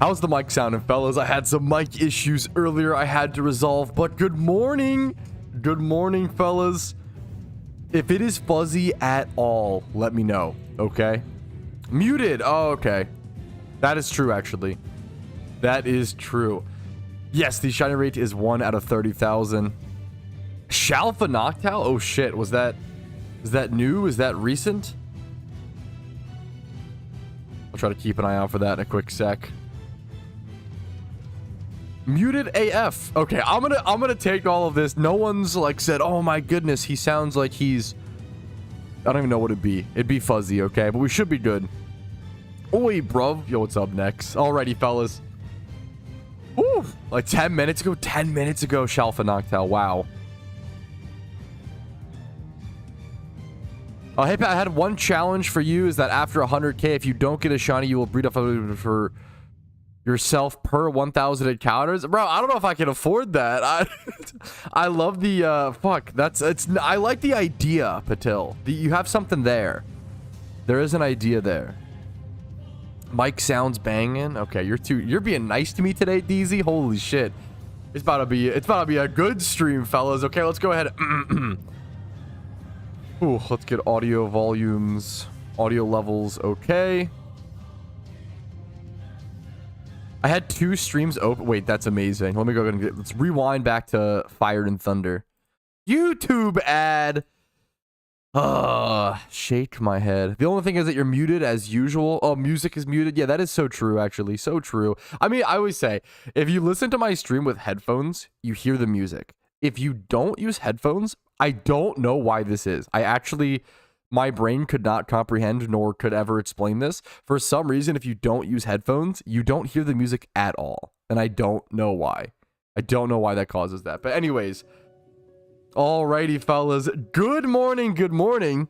How's the mic sounding, fellas? I had some mic issues earlier I had to resolve, but good morning. Good morning, fellas. If it is fuzzy at all, let me know, okay? Muted. Oh, okay. That is true, actually. That is true. Yes, the shiny rate is 1 out of 30,000. Shalfa Noctowl? Oh, shit. Is that new? Is that recent? I'll try to keep an eye out for that in a quick sec. Muted AF. Okay, I'm gonna take all of this. No one's like said, oh my goodness, he sounds like he's, I don't even know what it'd be. It'd be fuzzy, okay, but we should be good. Oi, bruv. Yo, what's up next? Alrighty, fellas. Ooh, like 10 minutes ago. 10 minutes ago, Shalfa Noctowl. Wow. Hey, Pat, I had one challenge for you. Is that after 100k, if you don't get a shiny, you will breed up for yourself per 1,000 encounters. Bro, I don't know if I can afford that. I love the fuck. I like the idea, Patil. You have something there. There is an idea there. Mike sounds banging. Okay, you're being nice to me today, DZ. Holy shit. It's about to be a good stream, fellas. Okay, let's go ahead. Ooh, let's get audio volumes, audio levels. Okay. I had 2 streams open. Wait, that's amazing. Let me go ahead and let's rewind back to Fire and Thunder. YouTube ad. Shake my head. The only thing is that you're muted as usual. Oh, music is muted. Yeah, that is so true, actually. So true. I mean, I always say, if you listen to my stream with headphones, you hear the music. If you don't use headphones, I don't know why this is. My brain could not comprehend nor could ever explain this. For some reason, if you don't use headphones, you don't hear the music at all. And I don't know why. I don't know why that causes that. But anyways, alrighty, fellas. Good morning. Good morning.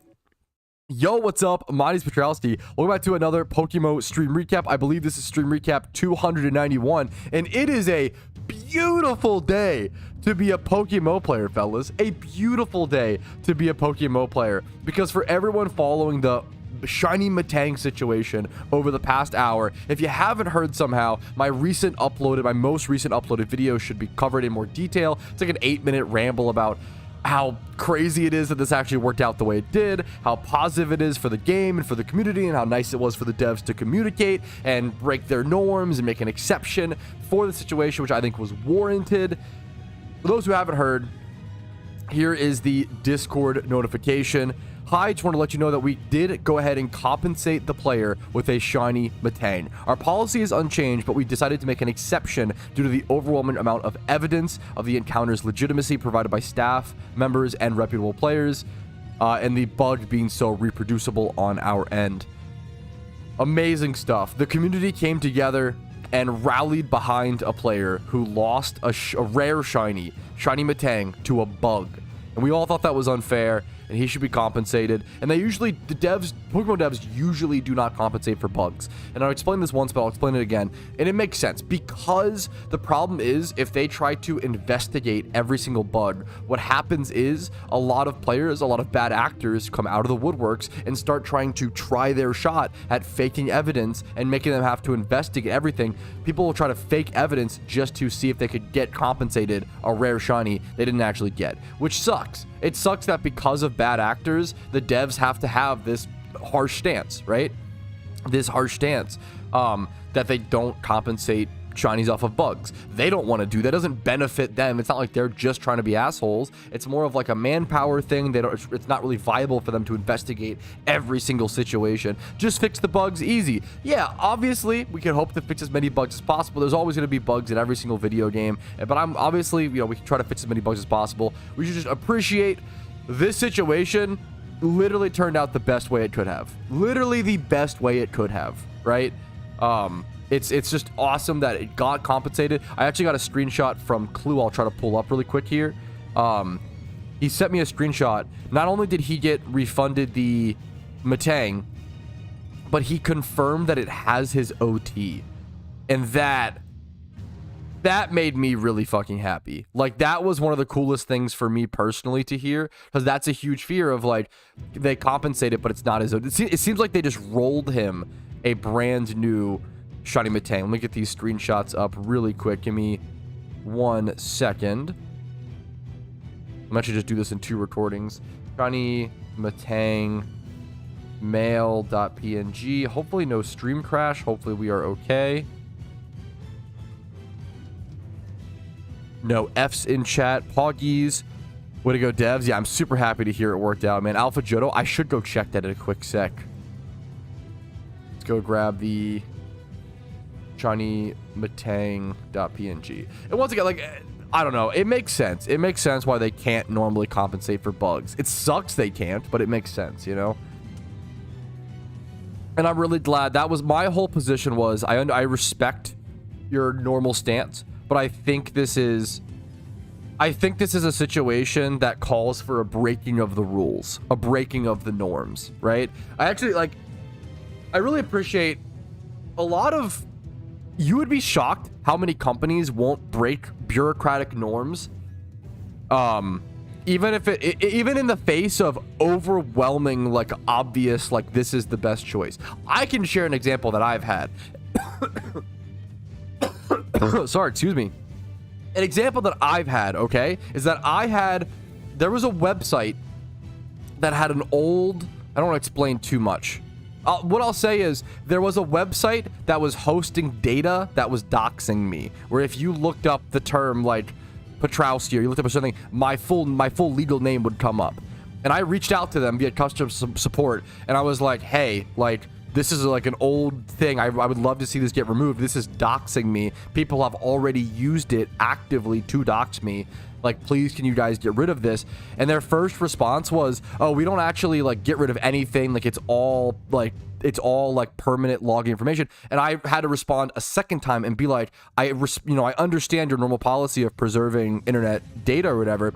Yo, what's up? My name is Petrowski. Welcome back to another PokeMMO stream recap. I believe this is stream recap 291. And it is a beautiful day to be a PokeMMO player, fellas. A beautiful day to be a PokeMMO player. Because for everyone following the shiny Metang situation over the past hour, if you haven't heard somehow, my most recent uploaded video should be covered in more detail. It's like an 8-minute ramble about how crazy it is that this actually worked out the way it did, how positive it is for the game and for the community, and how nice it was for the devs to communicate and break their norms and make an exception for the situation, which I think was warranted. For those who haven't heard, here is the Discord notification. Hi, just want to let you know that we did go ahead and compensate the player with a shiny Metang. Our policy is unchanged, but we decided to make an exception due to the overwhelming amount of evidence of the encounter's legitimacy provided by staff, members, and reputable players, and the bug being so reproducible on our end. Amazing stuff. The community came together and rallied behind a player who lost a rare shiny Metang to a bug. And we all thought that was unfair, and he should be compensated. And PokeMMO devs usually do not compensate for bugs. And I'll explain this once, but I'll explain it again. And it makes sense, because the problem is, if they try to investigate every single bug, what happens is a lot of players, a lot of bad actors come out of the woodworks and start trying to try their shot at faking evidence and making them have to investigate everything. People will try to fake evidence just to see if they could get compensated a rare shiny they didn't actually get, which sucks. It sucks that because of bad actors, the devs have to have this harsh stance, right? This harsh stance that they don't compensate shinies off of bugs. They don't want to do that. It doesn't benefit them. It's not like they're just trying to be assholes. It's more of like a manpower thing. It's not really viable for them to investigate every single situation. Just fix the bugs easy. Yeah, obviously we can hope to fix as many bugs as possible. There's always going to be bugs in every single video game, but I'm obviously, we can try to fix as many bugs as possible. We should just appreciate this situation. Literally turned out the best way it could have. Literally the best way it could have, right? It's just awesome that it got compensated. I actually got a screenshot from Clue. I'll try to pull up really quick here. He sent me a screenshot. Not only did he get refunded the Metang, but he confirmed that it has his OT. And that made me really fucking happy. Like, that was one of the coolest things for me personally to hear, because that's a huge fear of, like, they compensate it, but it's not his OT. It seems like they just rolled him a brand new Shiny Metang. Let me get these screenshots up really quick. Give me 1 second. I'm actually just do this in 2 recordings. Shiny Metang mail.png. Hopefully no stream crash. Hopefully we are okay. No F's in chat. Poggies. Way to go, devs. Yeah, I'm super happy to hear it worked out, man. Alpha Jodo. I should go check that in a quick sec. Let's go grab the Shiny Metang.png. And once again, like, I don't know. It makes sense. It makes sense why they can't normally compensate for bugs. It sucks they can't, but it makes sense, you know? And I'm really glad. That was my whole position was I respect your normal stance, but I think this is a situation that calls for a breaking of the rules, a breaking of the norms, right? I really appreciate a lot of, you would be shocked how many companies won't break bureaucratic norms, even in the face of overwhelming, like, obvious, like, this is the best choice. I can share an example that I've had. Sorry, excuse me. An example that I've had, okay, is that there was a website that had an old, I don't want to explain too much. What I'll say is there was a website that was hosting data that was doxing me, where if you looked up the term like Petrowski or you looked up something, my full legal name would come up. And I reached out to them via customer support, and I was like, hey, like, this is like an old thing. I would love to see this get removed. This is doxing me. People have already used it actively to dox me. Like, please, can you guys get rid of this? And their first response was, oh, we don't actually, like, get rid of anything. Like, it's all permanent log information. And I had to respond a second time and be like, I understand your normal policy of preserving internet data or whatever.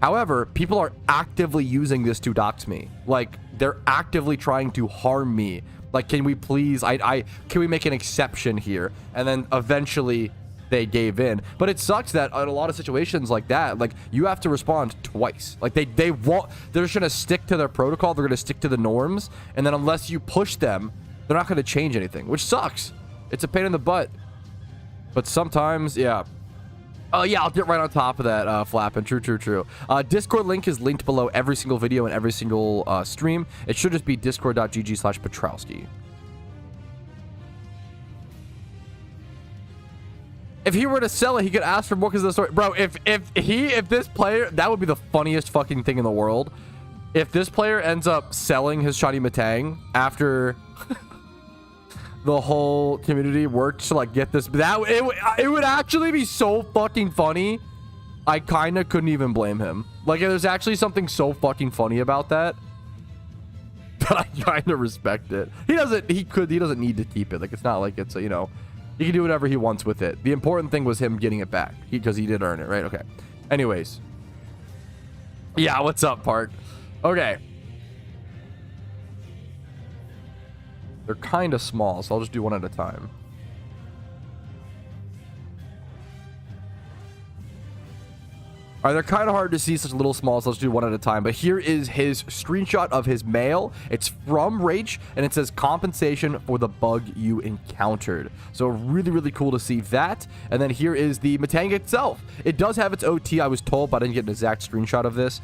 However, people are actively using this to dox me. Like, they're actively trying to harm me. Like, can we please, can we make an exception here? And then eventually they gave in. But it sucks that in a lot of situations like that, like, you have to respond twice. Like, they're just gonna stick to their protocol. They're gonna stick to the norms. And then unless you push them, they're not gonna change anything, which sucks. It's a pain in the butt. But sometimes, yeah. Oh, yeah, I'll get right on top of that, Flappin'. True. Discord link is linked below every single video and every single stream. It should just be discord.gg/Petrowski. If he were to sell it, he could ask for more because of the story. Bro, if this player, that would be the funniest fucking thing in the world. If this player ends up selling his Shiny Metang after the whole community worked to, like, get this, it would actually be so fucking funny. I kind of couldn't even blame him. Like, there's actually something so fucking funny about that. But I kind of respect it. He doesn't need to keep it. Like, it's not like it's a, you know, he can do whatever he wants with it. The important thing was him getting it back because he did earn it, right? Okay. Anyways. Yeah, what's up, Park? Okay. They're kind of small, so I'll just do one at a time. All right, they're kind of hard to see, such little small, so let's do one at a time. But here is his screenshot of his mail. It's from Rach, and it says compensation for the bug you encountered. So really cool to see that. And then here is the Metang itself. It does have its OT, I was told, but I didn't get an exact screenshot of this.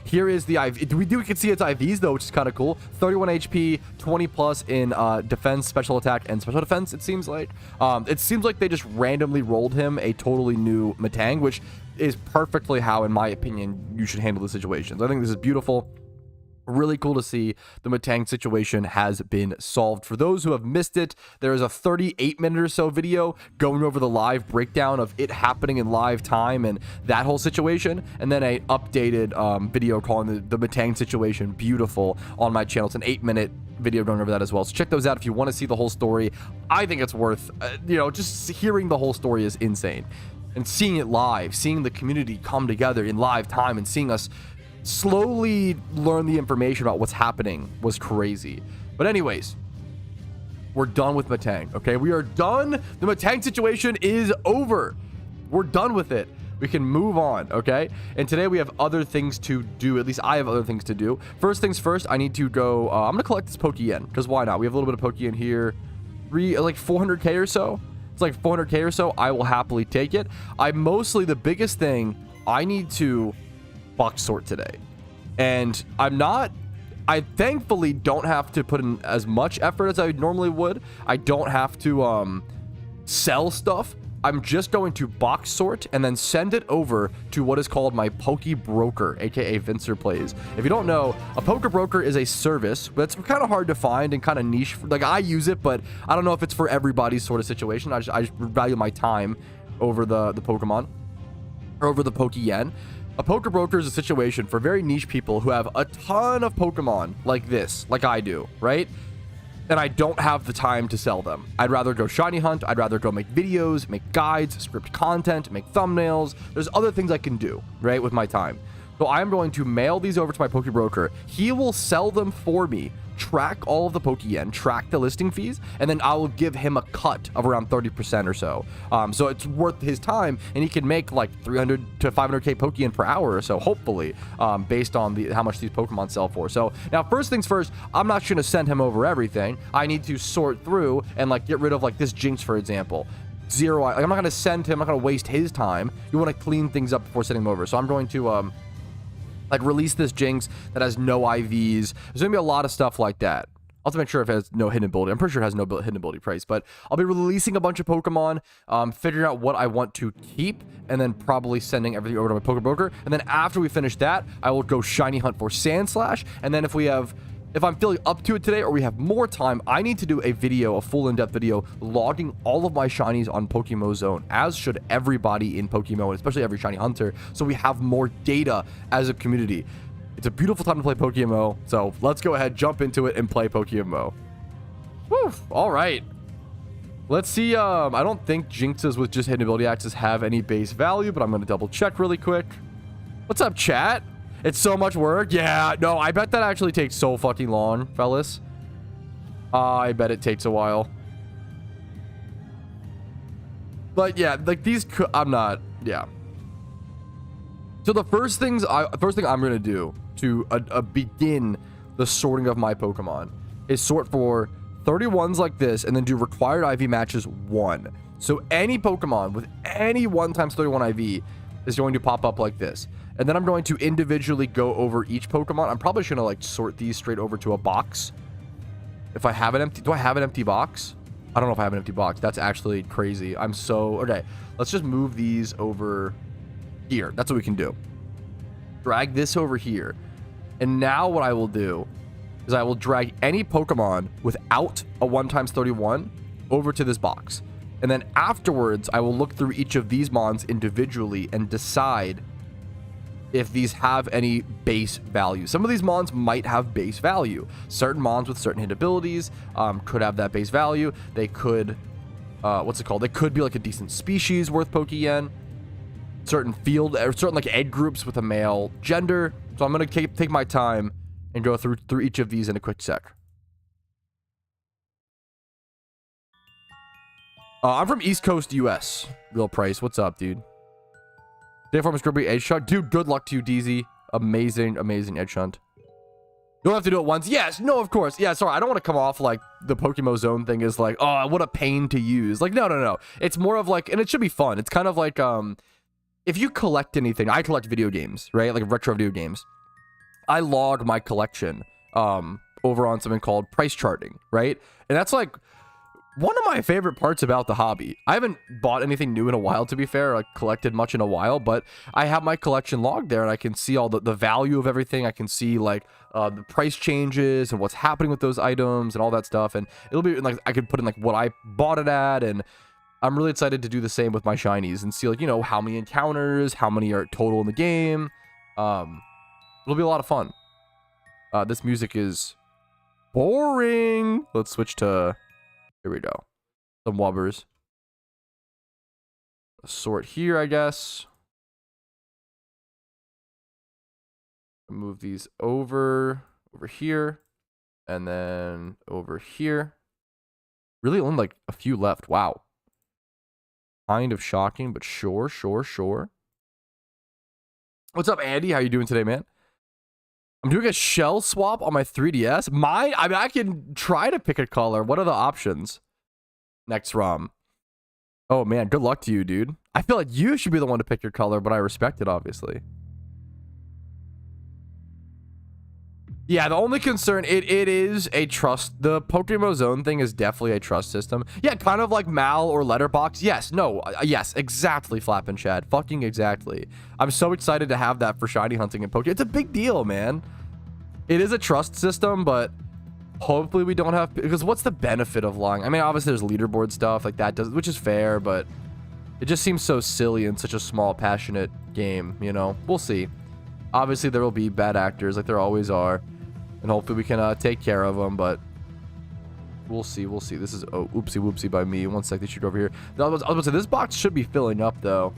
Here is the IV. We can see its IVs, though, which is kind of cool. 31 HP, 20 plus in defense, special attack, and special defense, it seems like. It seems like they just randomly rolled him a totally new Metang, which is perfectly how, in my opinion, you should handle the situations. I think this is beautiful. Really cool to see the Metang situation has been solved. For those who have missed it, there is a 38-minute or so video going over the live breakdown of it happening in live time and that whole situation, and then a updated video calling the Metang situation beautiful on my channel. It's an 8-minute video going over that as well, so check those out if you want to see the whole story. I think it's worth, just hearing the whole story is insane. And seeing it live, seeing the community come together in live time and seeing us slowly learn the information about what's happening was crazy. But anyways, we're done with Metang, okay? We are done. The Metang situation is over. We're done with it. We can move on, okay? And today we have other things to do. At least I have other things to do. First things first, I need to go... I'm going to collect this Pokeyen, because why not? We have a little bit of Pokeyen here. like 400k or so. It's like 400k or so. I will happily take it. The biggest thing, I need to box sort today. And I thankfully don't have to put in as much effort as I normally would. I don't have to sell stuff. I'm just going to box sort and then send it over to what is called my Poke Broker, aka Vincer Plays. If you don't know, a Poke Broker is a service that's kind of hard to find and kind of niche. Like, I use it, but I don't know if it's for everybody's sort of situation. I just value my time over the Pokemon, or over the Poke-Yen. A Poke Broker is a situation for very niche people who have a ton of Pokemon like this, like I do, right? And I don't have the time to sell them. I'd rather go shiny hunt. I'd rather go make videos, make guides, script content, make thumbnails. There's other things I can do, right, with my time. So I'm going to mail these over to my Poke Broker. He will sell them for me, track all of the Poke-Yen, track the listing fees, and then I will give him a cut of around 30% or so. So it's worth his time, and he can make like 300 to 500k Poke-Yen per hour or so, hopefully, based on how much these Pokemon sell for. So now, first things first, I'm not going to send him over everything. I need to sort through and like get rid of like this Jinx, for example. Zero. Like, I'm not going to send him. I'm not going to waste his time. You want to clean things up before sending him over. So I'm going to like release this Jinx that has no IVs. There's gonna be a lot of stuff like that. I'll have to make sure if it has no hidden ability. I'm pretty sure it has no hidden ability price, but I'll be releasing a bunch of Pokemon, figuring out what I want to keep, and then probably sending everything over to my Poke Broker. And then after we finish that, I will go shiny hunt for Sandslash. And then if I'm feeling up to it today, or we have more time, I need to do a full in-depth video logging all of my shinies on PokeMMO Zone, as should everybody in PokeMMO, and especially every shiny hunter, so we have more data as a community. It's a beautiful time to play PokeMMO, so let's go ahead, jump into it, and play PokeMMO. Whew, all right. Let's see. I don't think Jinxes with just hidden ability axes have any base value, but I'm going to double check really quick. What's up, chat? It's so much work. Yeah, no, I bet that actually takes so fucking long, fellas. I bet it takes a while. But yeah, like these, I'm not, yeah. So the first thing I'm going to do to begin the sorting of my Pokemon is sort for 31s like this, and then do required IV matches 1. So any Pokemon with any 1 times 31 IV is going to pop up like this. And then I'm going to individually go over each Pokemon. I'm probably just going to like sort these straight over to a box. If I have an empty, do I have an empty box? I don't know if I have an empty box. That's actually crazy. Okay. Let's just move these over here. That's what we can do. Drag this over here. And now what I will do is I will drag any Pokemon without a 1 times 31 over to this box. And then afterwards, I will look through each of these mons individually and decide if these have any base value. Some of these mons might have base value. Certain mons with certain hit abilities could have that base value. They could, what's it called? They could be like a decent species worth Poke-Yen. Certain like egg groups with a male gender. So I'm going to take my time and go through each of these in a quick sec. I'm from East Coast, US. Real Price, what's up, dude? Dayform is Scribbly Edge Hunt. Dude, good luck to you, DZ. Amazing, amazing Edge Hunt. You don't have to do it once. Yes, no, of course. Yeah, sorry, I don't want to come off like the PokeMMO Zone thing is like, oh, what a pain to use. Like, no. It's more of like, and it should be fun. It's kind of like, if you collect anything, I collect video games, right? Like retro video games. I log my collection over on something called price charting, right? And that's like one of my favorite parts about the hobby. I haven't bought anything new in a while, to be fair, like collected much in a while, but I have my collection logged there, and I can see all the value of everything. I can see like the price changes and what's happening with those items and all that stuff. And it'll be like, I could put in like what I bought it at, and I'm really excited to do the same with my shinies and see like, you know, how many encounters, how many are total in the game. It'll be a lot of fun. This music is boring. Let's switch to, here we go. Some wubbers. Sort here, I guess. Move these over here, and then over here. Really only like a few left. Wow. Kind of shocking, but sure. What's up, Andy? How you doing today, man? I'm doing a shell swap on my 3DS. I mean, I can try to pick a color. What are the options? next ROM. Oh man, good luck to you, dude. I feel like you should be the one to pick your color, but I respect it, obviously. Yeah, the only concern, it is a trust. The PokeMMO Zone thing is definitely a trust system. Yeah, kind of like Mal or Letterbox. Yes, no, yes, exactly, Flap and Chad. Fucking exactly. I'm so excited to have that for shiny hunting and Poke. It's a big deal, man. It is a trust system, but hopefully we don't have... Because what's the benefit of lying? I mean, obviously there's leaderboard stuff like that, which is fair, but it just seems so silly in such a small, passionate game, you know? We'll see. Obviously, there will be bad actors like there always are. And hopefully we can take care of them, but we'll see. We'll see. This is oopsie whoopsie by me. One sec, they should go over here. I was about to say, this box should be filling up, though.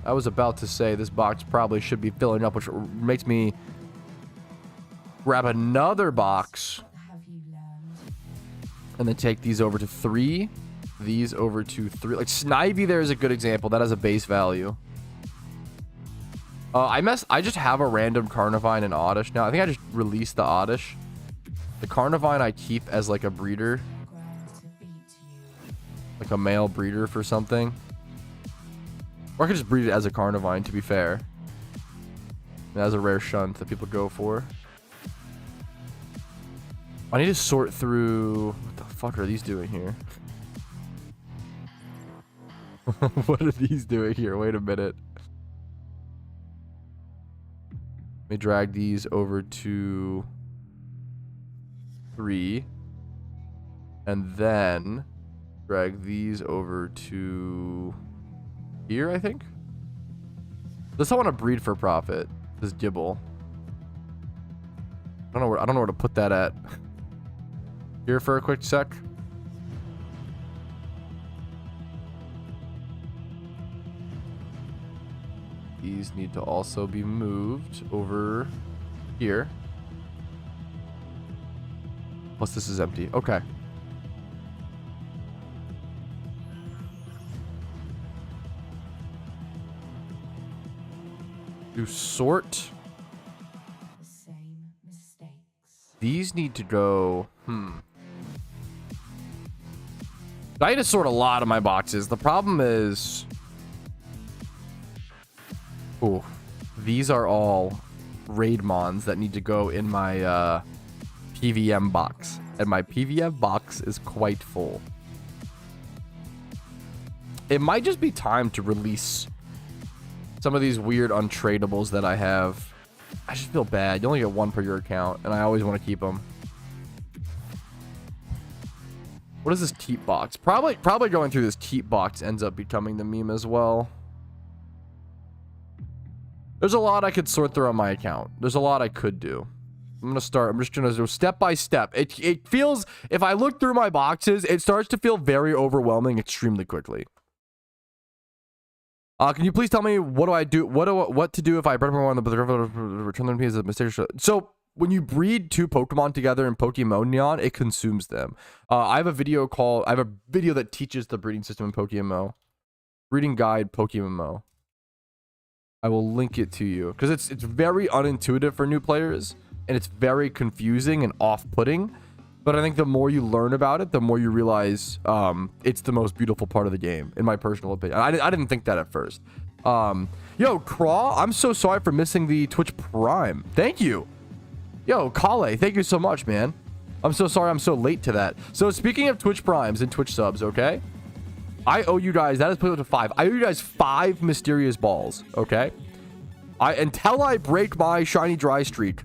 I was about to say this box probably should be filling up, which makes me grab another box and then take these over to 3. These over to 3. Like Snivy there is a good example. That has a base value. I just have a random Carnivine and Oddish now. I think I just released the Oddish. The Carnivine I keep as like a breeder. Like a male breeder for something. Or I could just breed it as a Carnivine, to be fair. It has a rare shunt that people go for. I need to sort through... What the fuck are these doing here? What are these doing here? Wait a minute. Let me drag these over to 3. And then drag these over to here, I think. This I want to breed for profit. This Gibble. I don't know where to put that at. Here for a quick sec. These need to also be moved over here. Plus this is empty. Okay. Do sort. The same mistakes. These need to go. I need to sort a lot of my boxes. The problem is... Ooh, these are all Raidmons that need to go in my PVM box. And my PVM box is quite full. It might just be time to release some of these weird untradables that I have. I just feel bad. You only get 1 per your account, and I always want to keep them. What is this Teep box? Probably going through this Teep box ends up becoming the meme as well. There's a lot I could sort through on my account. There's a lot I could do. I'm just gonna do step by step. It feels, if I look through my boxes, it starts to feel very overwhelming extremely quickly. Can you please tell me what do I do? What to do if I breed one of the return them as a mistake? So when you breed 2 Pokemon together in PokeMMO, it consumes them. I have a video that teaches the breeding system in PokeMMO. Breeding guide PokeMMO. I will link it to you because it's very unintuitive for new players and it's very confusing and off-putting. But I think the more you learn about it, the more you realize it's the most beautiful part of the game, in my personal opinion. I didn't think that at first. Yo, Craw, I'm so sorry for missing the Twitch Prime. Thank you. Yo, Kale, thank you so much, man. I'm so sorry I'm so late to that. So speaking of Twitch Primes and Twitch subs, okay? I owe you guys, that is put up to 5. I owe you guys 5 mysterious balls, okay? Until I break my shiny dry streak.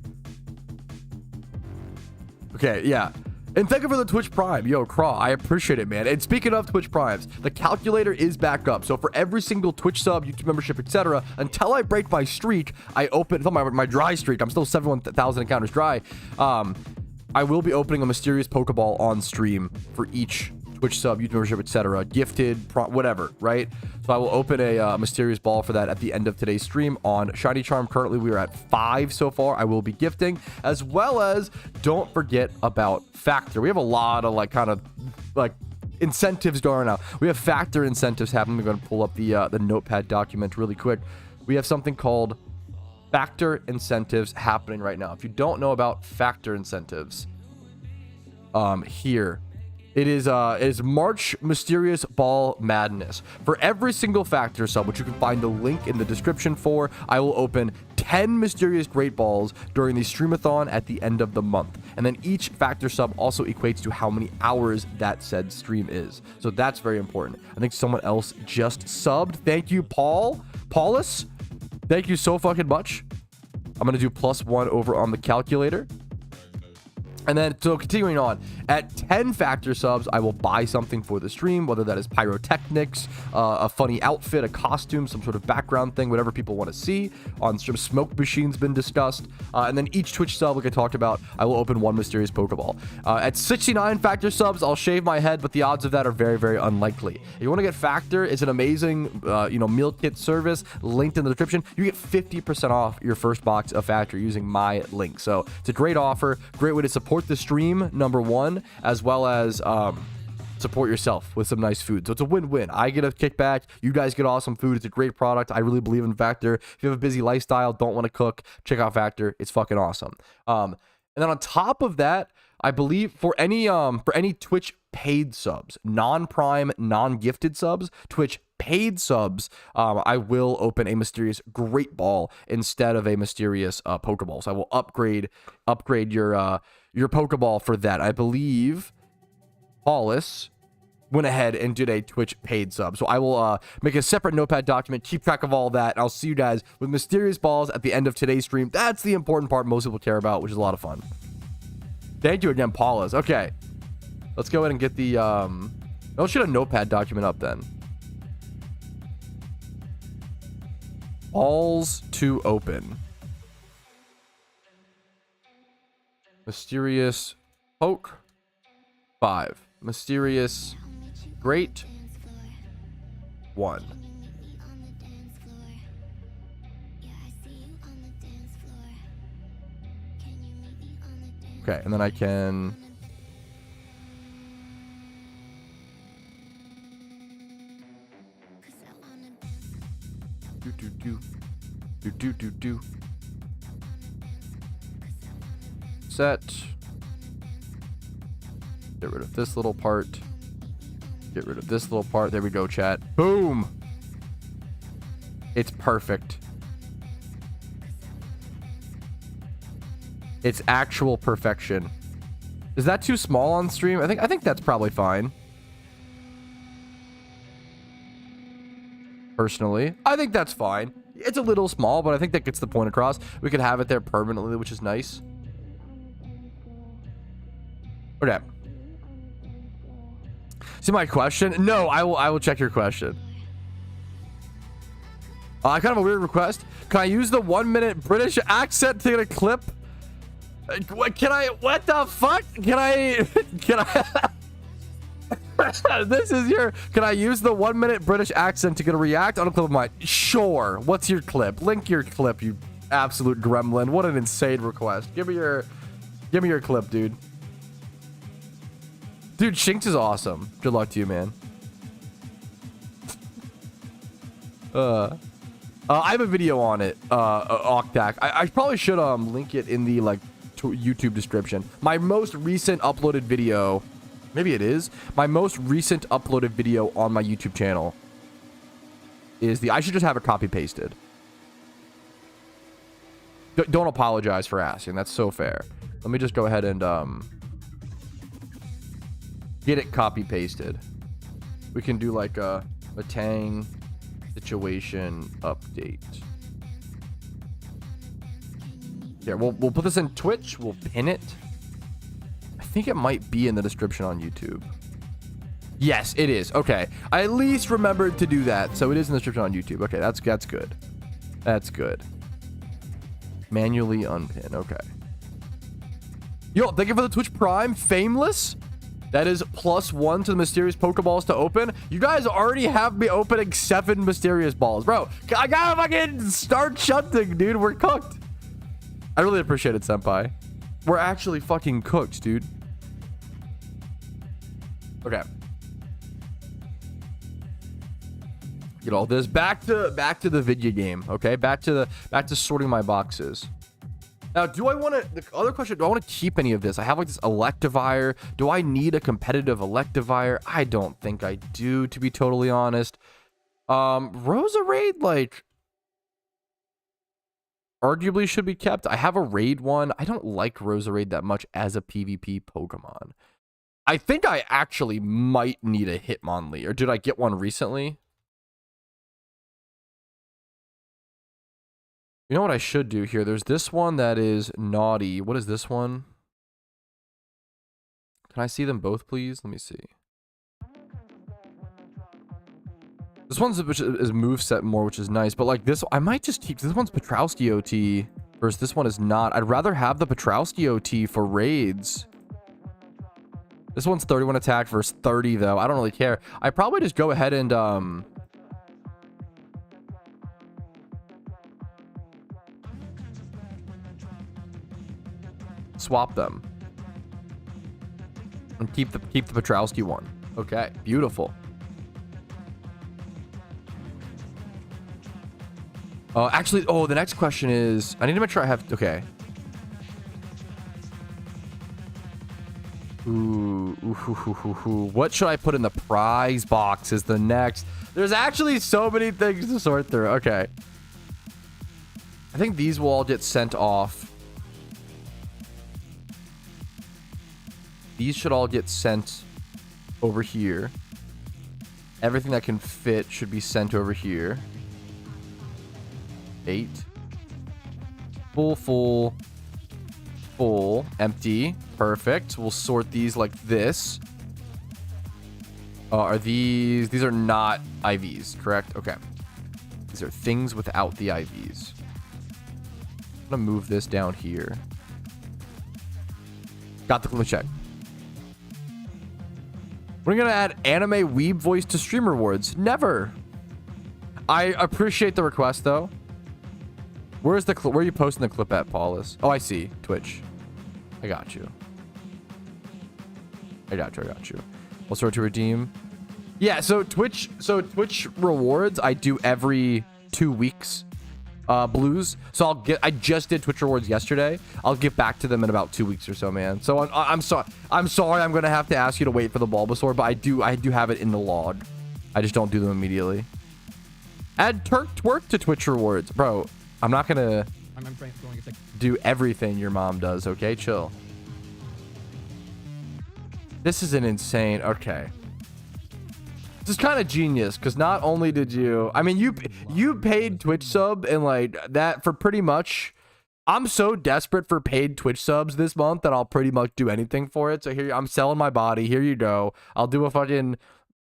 Okay, yeah. And thank you for the Twitch Prime. Yo, Craw, I appreciate it, man. And speaking of Twitch Primes, the calculator is back up. So for every single Twitch sub, YouTube membership, etc., until I break my streak, I open my dry streak. I'm still 71,000 encounters dry. I will be opening a mysterious Pokeball on stream for each Twitch sub, YouTube membership, etc., gifted, whatever, right? So I will open a mysterious ball for that at the end of today's stream on Shiny Charm. Currently, we are at 5 so far. I will be gifting, as well as don't forget about Factor. We have a lot of kind of incentives going on now. We have Factor incentives happening. I'm going to pull up the notepad document really quick. We have something called Factor incentives happening right now. If you don't know about Factor incentives, here It is March Mysterious Ball Madness. For every single factor sub, which you can find the link in the description for, I will open 10 Mysterious Great Balls during the Streamathon at the end of the month. And then each factor sub also equates to how many hours that said stream is. So that's very important. I think someone else just subbed. Thank you, Paulus. Thank you so fucking much. I'm going to do +1 over on the calculator. And then, so continuing on, at 10 factor subs, I will buy something for the stream, whether that is pyrotechnics, a funny outfit, a costume, some sort of background thing, whatever people want to see. On stream, smoke machine's been discussed. And then each Twitch sub, like I talked about, I will open one mysterious Pokeball. At 69 factor subs, I'll shave my head, but the odds of that are very, very unlikely. If you want to get factor, it's an amazing, meal kit service linked in the description. You get 50% off your first box of factor using my link. So it's a great offer, great way to support the stream, number one, as well as support yourself with some nice food. So it's a win-win. I get a kickback, you guys get awesome food. It's a great product. I really believe in Factor. If you have a busy lifestyle, don't want to cook, check out Factor. It's fucking awesome. And then on top of that, I believe for any Twitch paid subs, non-prime, non-gifted subs, Twitch paid subs, I will open a mysterious great ball instead of a mysterious Pokeball. So I will upgrade your Pokeball for that. I believe Paulus went ahead and did a Twitch paid sub. So I will make a separate notepad document, keep track of all that, and I'll see you guys with mysterious balls at the end of today's stream. That's the important part most people care about, which is a lot of fun. Thank you again, Paulus. Okay, let's go ahead and get the let's get a notepad document up then. Balls to open. Mysterious Poke 5. Mysterious Great 1. Okay, and then I can do set. Get rid of this little part. Get rid of this little part. There we go, chat. Boom. It's perfect. It's actual perfection. Is that too small on stream? I think that's probably fine. Personally, I think that's fine. It's a little small, but I think that gets the point across. We could have it there permanently, which is nice. Okay. See my question? No, I will check your question. I kind of a weird request. Can I use the 1-minute British accent to get a clip? What can I? What the fuck? Can I? This is your. Can I use the 1-minute British accent to get a react on a clip of mine? Sure. What's your clip? Link your clip, you absolute gremlin. What an insane request. Give me your clip, dude. Dude, Shinx is awesome. Good luck to you, man. I have a video on it, Octac. I probably should link it in the YouTube description. My most recent uploaded video, maybe it is my most recent uploaded video on my YouTube channel. Is the I should just have it copy pasted. Don't apologize for asking. That's so fair. Let me just go ahead and get it copy pasted. We can do like a Metang situation update. Here, we'll put this in Twitch. We'll pin it. I think it might be in the description on YouTube. Yes, it is. Okay, I at least remembered to do that, so it is in the description on YouTube. Okay, that's good. That's good. Manually unpin. Okay. Yo, thank you for the Twitch Prime, Fameless. That is +1 to the mysterious Pokeballs to open. You guys already have me opening 7 mysterious balls. Bro, I gotta fucking start shunting, dude. We're cooked. I really appreciate it, senpai. We're actually fucking cooked, dude. Okay. Get all this back to the video game, okay? Back to sorting my boxes. Now, do I want to, the other question, do I want to keep any of this? I have like this Electivire. Do I need a competitive Electivire? I don't think I do, to be totally honest. Roserade, like, arguably should be kept. I have a raid one. I don't like Roserade that much as a PvP Pokemon. I think I actually might need a Hitmonlee, or did I get one recently? You know what I should do here? There's this one that is naughty. What is this one? Can I see them both, please? Let me see. This one's which is moveset more, which is nice. But like this, I might just keep. This one's Petrowski OT versus this one is not. I'd rather have the Petrowski OT for raids. This one's 31 attack versus 30 though. I don't really care. I probably just go ahead and swap them and keep the Petrowski one. Okay, beautiful. Actually, the next question is, I need to make sure I have, okay. What should I put in the prize box is the next. There's actually so many things to sort through. Okay. I think these will all get sent off. These should all get sent over here. Everything that can fit should be sent over here. 8. Full. Empty. Perfect. We'll sort these like this. Are these are not IVs, correct? Okay. These are things without the IVs. I'm gonna move this down here. Got the clip check. We're gonna add anime weeb voice to stream rewards. Never. I appreciate the request though. Where's the where are you posting the clip at, Paulus? Oh, I see. Twitch. I got you. I got you. We'll start to redeem. Yeah, so Twitch rewards I do every 2 weeks. Blues. So I just did Twitch rewards yesterday. I'll get back to them in about 2 weeks or so, man. So I'm sorry. I'm gonna have to ask you to wait for the Bulbasaur, but I do have it in the log. I just don't do them immediately. Add twerk to Twitch rewards, bro. I'm not gonna do everything your mom does. Okay, chill. This is an insane. Okay. This is kind of genius because not only did you, I mean, you paid Twitch sub and like that for pretty much. I'm so desperate for paid Twitch subs this month that I'll pretty much do anything for it. So here I'm selling my body. Here you go. I'll do a fucking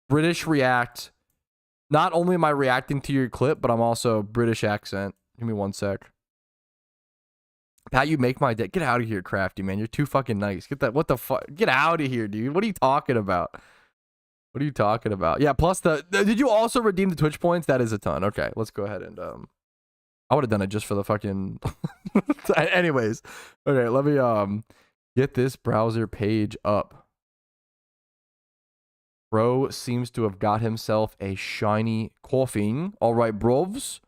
British react. Not only am I reacting to your clip, but I'm also British accent. Give me 1 sec. Pat, you make my day. Get out of here, Crafty, man. You're too fucking nice. Get that. What the fuck? Get out of here, dude. What are you talking about? What are you talking about? Yeah, plus did you also redeem the Twitch points? That is a ton. Okay, let's go ahead and I would have done it just for the fucking anyways. Okay, let me get this browser page up. Bro seems to have got himself a shiny coughing. All right, brovs.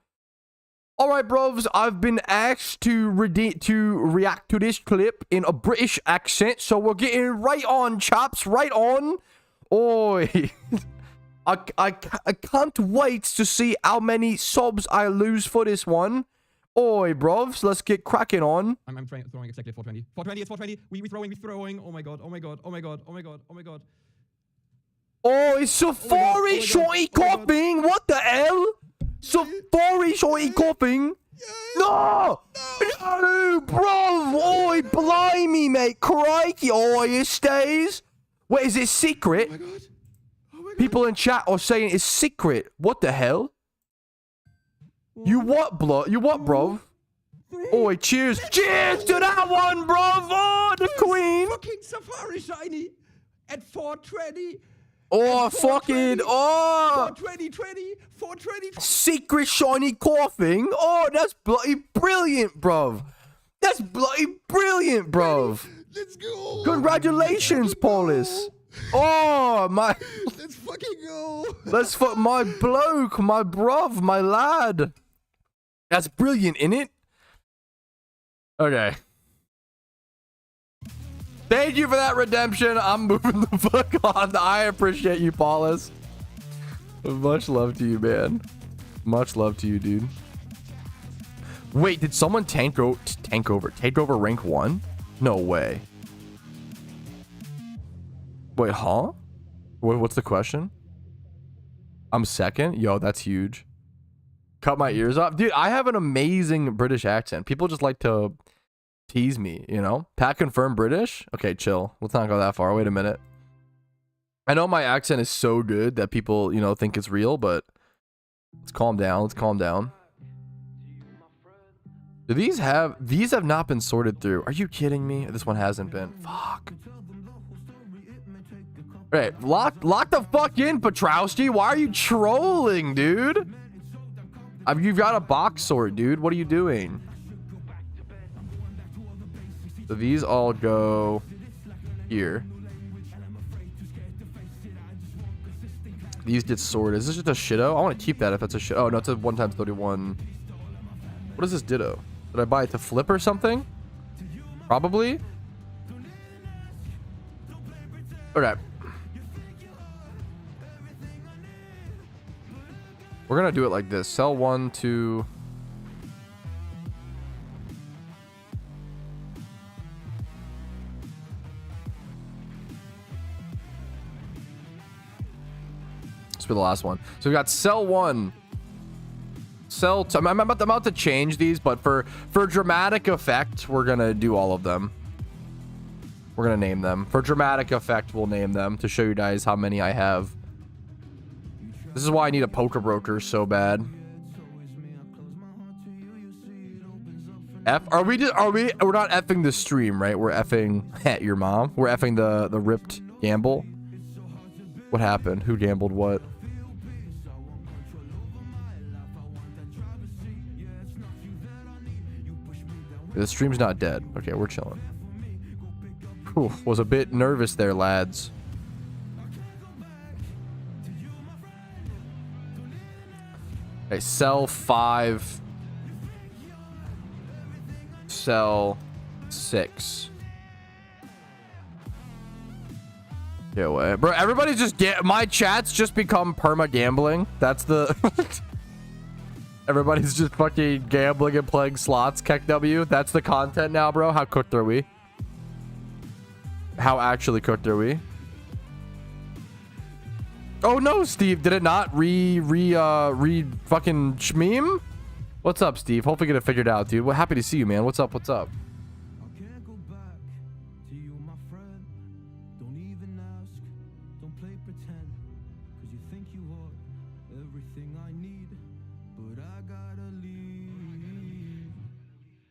I've been asked to react to this clip in a British accent, so we're getting right on, chaps, right on. Oi. I can't wait to see how many subs I lose for this one. Oi, brovs, let's get cracking on. I'm throwing exactly 420. 420, it's 420. We throwing. Oh my god. Oh, it's Safari shorty coughing. What the hell? Safari shorty coughing. No, bro. Oi, blimey, mate. Crikey. Oi, it stays. Wait, is it secret? Oh my god. People in chat are saying it's secret. What the hell? You what, bro? Oi, cheers. Cheers to that one, bro. Oh, the queen. Fucking Safari shiny at 420. Oh, fucking, oh. 420. Secret shiny coughing. Oh, that's bloody brilliant, bruv. That's bloody brilliant, bruv. Let's go. Congratulations, Paulus. Oh, my. Let's fucking go. Let's fuck my bloke, my bruv, my lad. That's brilliant, innit? Okay. Thank you for that redemption. I'm moving the fuck on. I appreciate you, Paulus. Much love to you, man. Much love to you, dude. Wait, did someone take over rank 1? No way. Wait, huh? What's the question? I'm second? Yo, that's huge. Cut my ears off. Dude, I have an amazing British accent. People just like to tease me, you know? Pat confirmed British? Okay, chill. Let's not go that far. Wait a minute. I know my accent is so good that people, you know, think it's real, but let's calm down. Let's calm down. Do these have not been sorted through? Are you kidding me? This one hasn't been. Fuck. All right, lock the fuck in, Petrowski. Why are you trolling, dude? You've got a box sort, dude. What are you doing? So these all go here. These get sorted. Is this just a shitto? I want to keep that if that's a shit. Oh, no, it's a 1 times 31. What is this ditto? Did I buy it to flip or something? Probably. Okay. We're gonna do it like this. Sell 1 to... This will be the last one. So we got sell 1. Sell 2. I'm about to change these, but for dramatic effect, we're gonna do all of them. We're gonna name them. For dramatic effect, we'll name them to show you guys how many I have. This is why I need a poker broker so bad. We're not effing the stream, right? We're effing your mom. We're effing the ripped gamble. What happened? Who gambled what? The stream's not dead. Okay, we're chilling. Whew, was a bit nervous there, lads. Okay, sell 5. Sell 6. Get away. Bro, everybody's just my chat's just become perma gambling. That's the everybody's just fucking gambling and playing slots. Keck W. That's the content now, bro. How cooked are we? How actually cooked are we? Oh no, Steve, did it not fucking shmeem? What's up, Steve? Hopefully get it figured out, dude. Well, happy to see you, man. What's up? What's up?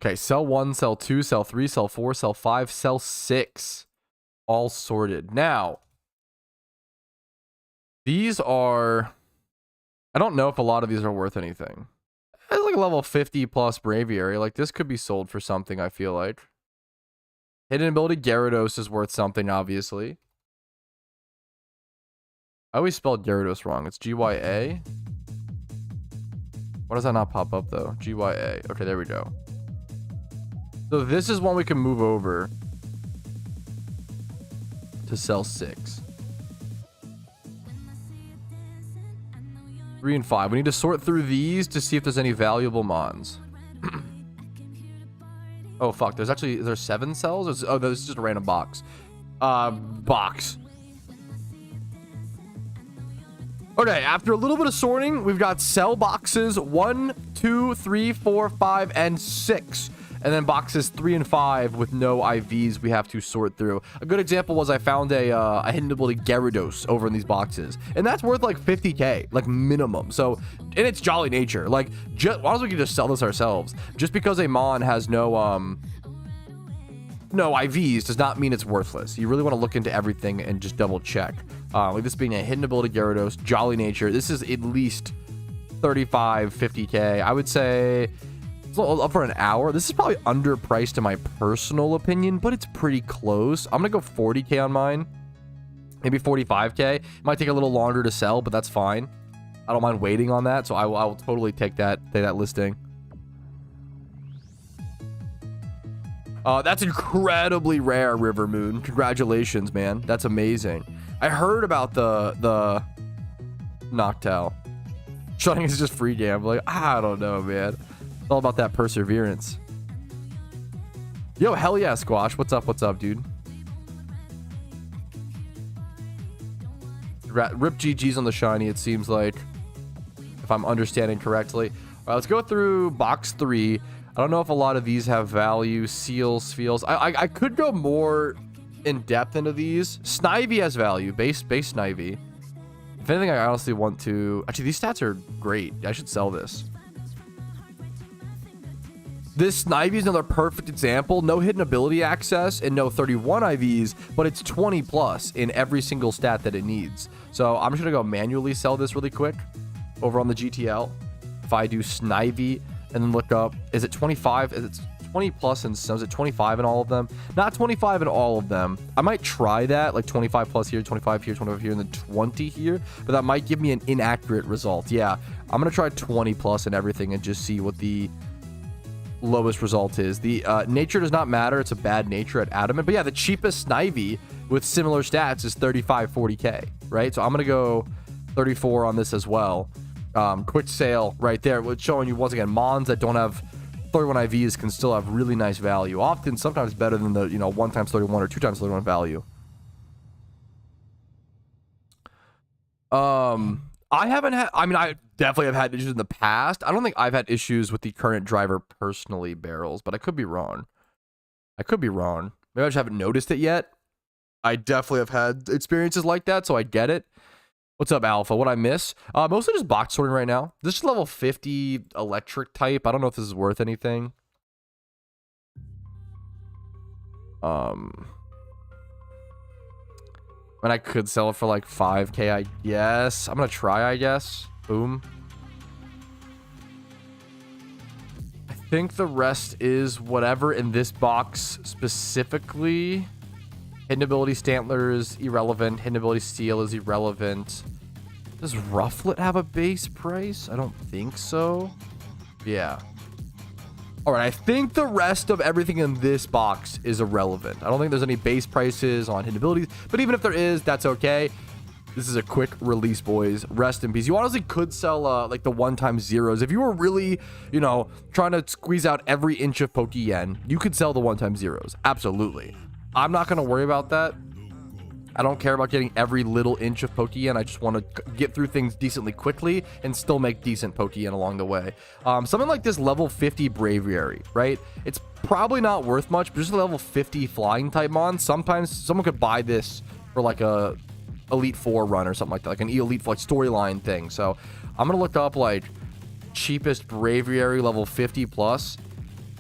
Okay, sell 1, sell 2, sell 3, sell 4, sell 5, sell 6. All sorted. Now, these are... I don't know if a lot of these are worth anything. It's like a level 50 plus Braviary. Like, this could be sold for something, I feel like. Hidden ability Gyarados is worth something, obviously. I always spelled Gyarados wrong. It's G-Y-A. Why does that not pop up, though? G-Y-A. Okay, there we go. So this is one we can move over to sell 6. 3 and 5. We need to sort through these to see if there's any valuable mons. Oh fuck, there's 7 cells? Oh, this is just a random box. Box. Okay, after a little bit of sorting, we've got cell boxes 1, 2, 3, 4, 5, and 6. And then boxes 3 and 5 with no IVs we have to sort through. A good example was I found a hidden ability Gyarados over in these boxes. And that's worth like 50k, like minimum. So, in its jolly nature, like, why don't we just sell this ourselves? Just because a Mon has no IVs does not mean it's worthless. You really want to look into everything and just double check. Like this being a hidden ability Gyarados, jolly nature. This is at least 35, 50k. I would say... up for an hour. This is probably underpriced in my personal opinion, but it's pretty close. I'm gonna go 40k on mine, maybe 45k. It might take a little longer to sell, but that's fine. I don't mind waiting on that, so I will totally take that listing. That's incredibly rare, River Moon. Congratulations, man. That's amazing. I heard about the Noctowl. Shutting is just free gambling. I don't know, man. It's all about that perseverance. Yo, hell yeah, Squash. What's up? What's up, dude? Rip GG's on the shiny, it seems like, if I'm understanding correctly. All right, let's go through box 3. I don't know if a lot of these have value. Seals, feels. I could go more in depth into these. Snivy has value. Base Snivy. If anything, I honestly want to... Actually, these stats are great. I should sell this. This Snivy is another perfect example. No hidden ability access and no 31 IVs, but it's 20 plus in every single stat that it needs. So I'm just going to go manually sell this really quick over on the GTL. If I do Snivy and then look up, is it 25? Is it 20 plus and is it 25 in all of them? Not 25 in all of them. I might try that, like 25 plus here, 25 here, 25 here, and then 20 here, but that might give me an inaccurate result. Yeah, I'm going to try 20 plus and everything and just see what the lowest result is. The nature does not matter. It's a bad nature at Adamant. But yeah, the cheapest Snivy with similar stats is 35, 40k, right? So I'm going to go 34 on this as well. Quick sale right there, which showing you once again, Mons that don't have 31 IVs can still have really nice value. Often, sometimes better than the 1 times 31 or 2 times 31 value. I haven't had. I mean, I definitely have had issues in the past. I don't think I've had issues with the current driver personally, Barrels, but I could be wrong. I could be wrong. Maybe I just haven't noticed it yet. I definitely have had experiences like that, so I get it. What's up, Alpha? What I miss? Mostly just box sorting right now. This is level 50 electric type. I don't know if this is worth anything. And I could sell it for like 5k, I guess. I'm gonna try, I guess. Boom. I think the rest is whatever in this box specifically. Hidden ability Stantler is irrelevant. Hidden ability Steel is irrelevant. Does Rufflet have a base price? I don't think so. Yeah. All right, I think the rest of everything in this box is irrelevant. I don't think there's any base prices on hidden abilities, but even if there is, that's okay. This is a quick release, boys. Rest in peace. You honestly could sell like the one-time zeros. If you were really, trying to squeeze out every inch of PokeYen, you could sell the one-time zeros. Absolutely. I'm not going to worry about that. I don't care about getting every little inch of PokeYen. I just want to get through things decently quickly and still make decent PokeYen along the way. Something like this level 50 Braviary, right? It's probably not worth much, but just a level 50 flying type mon. Sometimes someone could buy this for like a Elite 4 run or something like that, like an Elite like storyline thing. So I'm going to look up like cheapest Braviary level 50 plus.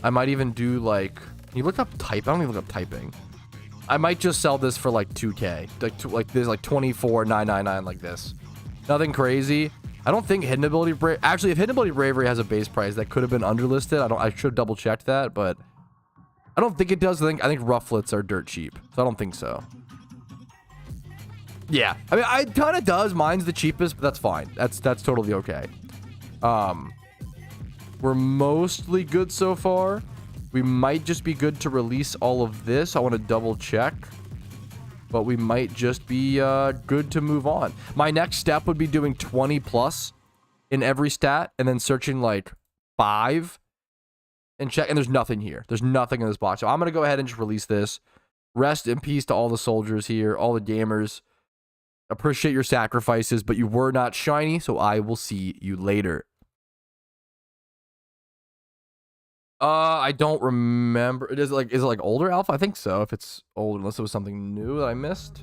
I might even do like, can you look up type? I don't even look up typing. I might just sell this for like 2k, like this, like 24,999, like this. Nothing crazy. I don't think hidden ability actually, if hidden ability Bravery has a base price, that could have been underlisted. I should double check that, but I don't think it does. I think Rufflets are dirt cheap, so I don't think so. Yeah, I mean, it kind of does. Mine's the cheapest, but that's fine. That's totally okay. We're mostly good so far. We might just be good to release all of this. I want to double check, but we might just be good to move on. My next step would be doing 20 plus in every stat and then searching like 5 and check. And there's nothing here. There's nothing in this box. So I'm going to go ahead and just release this. Rest in peace to all the soldiers here, all the gamers. Appreciate your sacrifices, but you were not shiny, so I will see you later. I don't remember. Is it like older Alpha? I think so. If it's old, unless it was something new that I missed.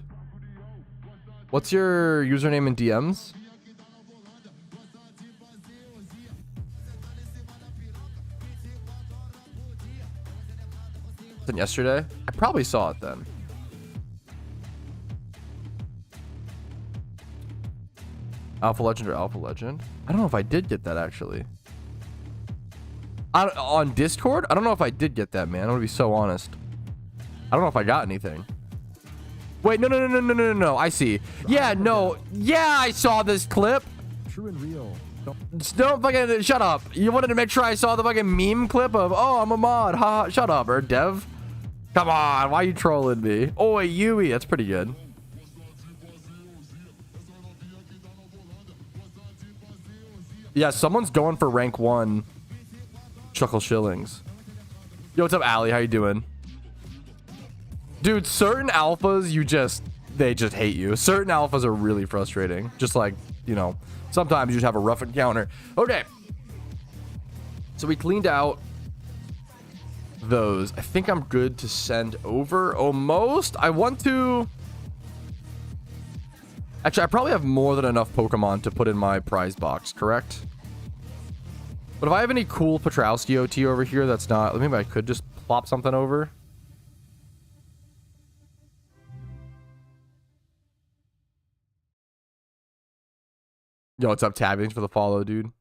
What's your username in DMs? Then yesterday? I probably saw it then. Alpha Legend or Alpha Legend? I don't know if I did get that actually. On Discord? I don't know if I did get that, man. I'm gonna be so honest. I don't know if I got anything. Wait, no. I see. Yeah, no. Yeah, I saw this clip. True and real. Don't fucking shut up. You wanted to make sure I saw the fucking meme clip of, oh, I'm a mod. Ha, shut up, or Dev. Come on, why are you trolling me? Oh, Yui, that's pretty good. Yeah, someone's going for rank 1. Chuckle shillings. Yo, what's up, Allie? How you doing? Dude, certain alphas, they just hate you. Certain alphas are really frustrating. Just like, you know, sometimes you just have a rough encounter. Okay. So we cleaned out those. I think I'm good to send over almost. I want to... Actually, I probably have more than enough Pokemon to put in my prize box, correct? But if I have any cool Petrowski OT over here that's not... Maybe I could just plop something over. Yo, what's up, Tabby? Thanks for the follow, dude.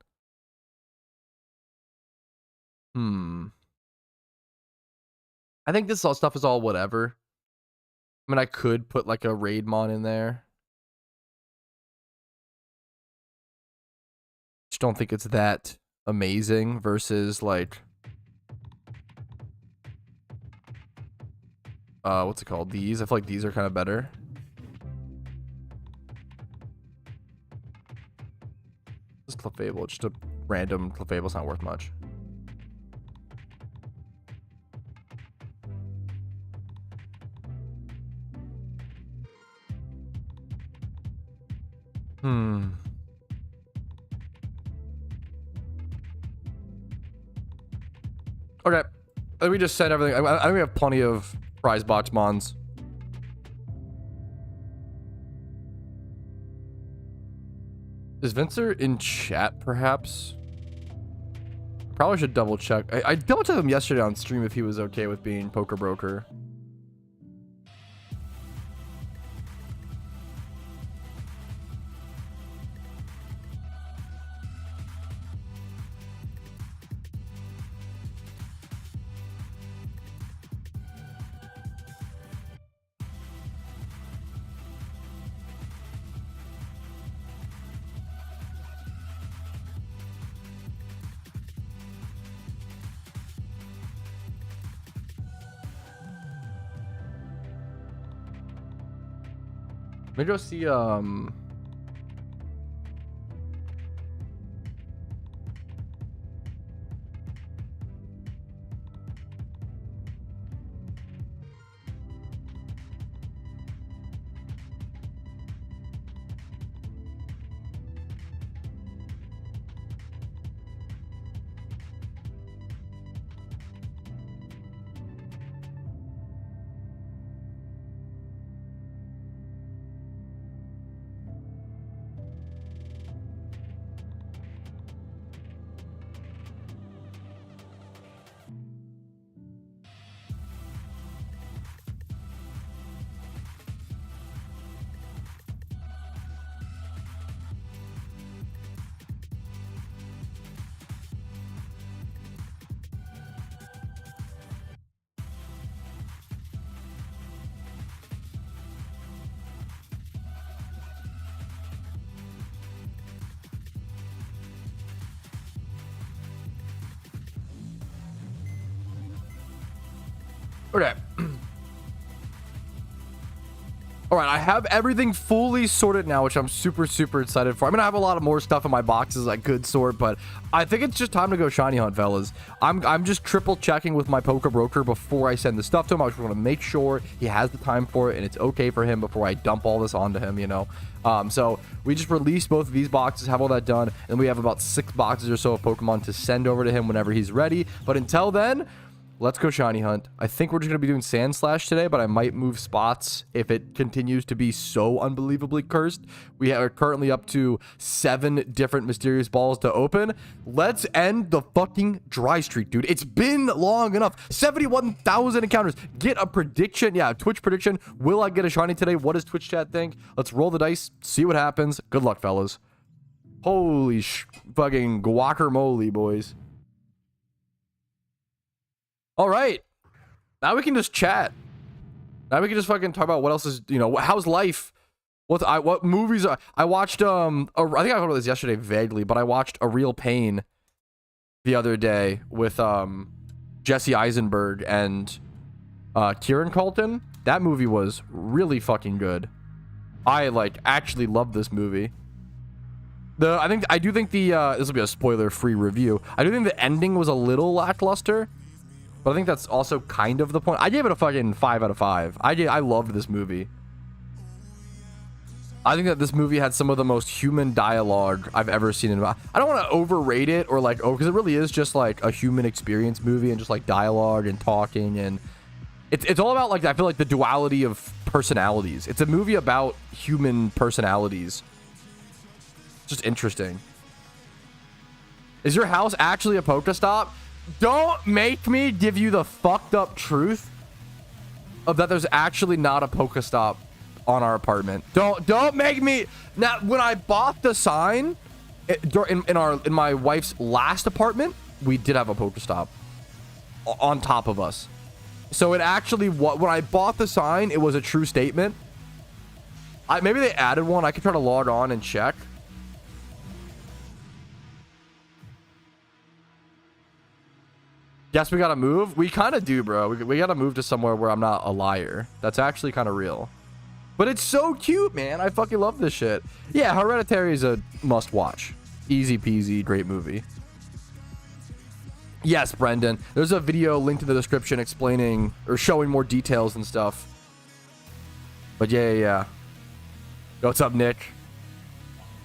I think this all stuff is all whatever. I mean, I could put like a Raidmon in there. Just don't think it's that amazing versus like what's it called? These. I feel like these are kind of better. This Clefable, just a random Clefable's not worth much. Okay. Let me just send everything. I think we have plenty of prize box mons. Is Vincer in chat, perhaps? Probably should double check. I double checked him yesterday on stream if he was okay with being Poker Broker. Maybe go see Okay. All right, I have everything fully sorted now, which I'm super, super excited for. I'm gonna have a lot of more stuff in my boxes I could sort, but I think it's just time to go shiny hunt, fellas. I'm just triple checking with my Poker Broker before I send the stuff to him. I just want to make sure he has the time for it and it's okay for him before I dump all this onto him, you know. So we just released both of these boxes, have all that done, and we have about 6 boxes or so of Pokemon to send over to him whenever he's ready. But until then, let's go shiny hunt. I think we're just going to be doing Sand Slash today, but I might move spots if it continues to be so unbelievably cursed. We are currently up to 7 different mysterious balls to open. Let's end the fucking dry streak, dude. It's been long enough. 71,000 encounters. Get a prediction. Yeah, Twitch prediction. Will I get a shiny today? What does Twitch chat think? Let's roll the dice, see what happens. Good luck, fellas. Holy fucking guacamole, boys. All right, now we can just chat. Now we can just fucking talk about what else is, you know, how's life? What movies are I watched? I think I talked about this yesterday vaguely, but I watched A Real Pain the other day with Jesse Eisenberg and Kieran Culkin, that movie was really fucking good. I like actually love this movie. I do think the this will be a spoiler-free review. I do think the ending was a little lackluster, but I think that's also kind of the point. I gave it a fucking 5 out of 5. I loved this movie. I think that this movie had some of the most human dialogue I've ever seen in. I don't want to overrate it or like, oh, because it really is just like a human experience movie and just like dialogue and talking, and it's all about like, I feel like the duality of personalities. It's a movie about human personalities. Just interesting. Is your house actually a Pokestop? Don't make me give you the fucked up truth of that there's actually not a Pokestop on our apartment. Don't make me. Now, when I bought the sign in my wife's last apartment, we did have a Pokestop on top of us. So it actually, when I bought the sign, it was a true statement. Maybe they added one. I could try to log on and check. Guess we gotta move. We kind of do, bro. We gotta move to somewhere where I'm not a liar. That's actually kind of real. But it's so cute, man. I fucking love this shit. Yeah, Hereditary is a must watch. Easy peasy, great movie. Yes, Brendan. There's a video linked in the description explaining or showing more details and stuff. But yeah. What's up, Nick?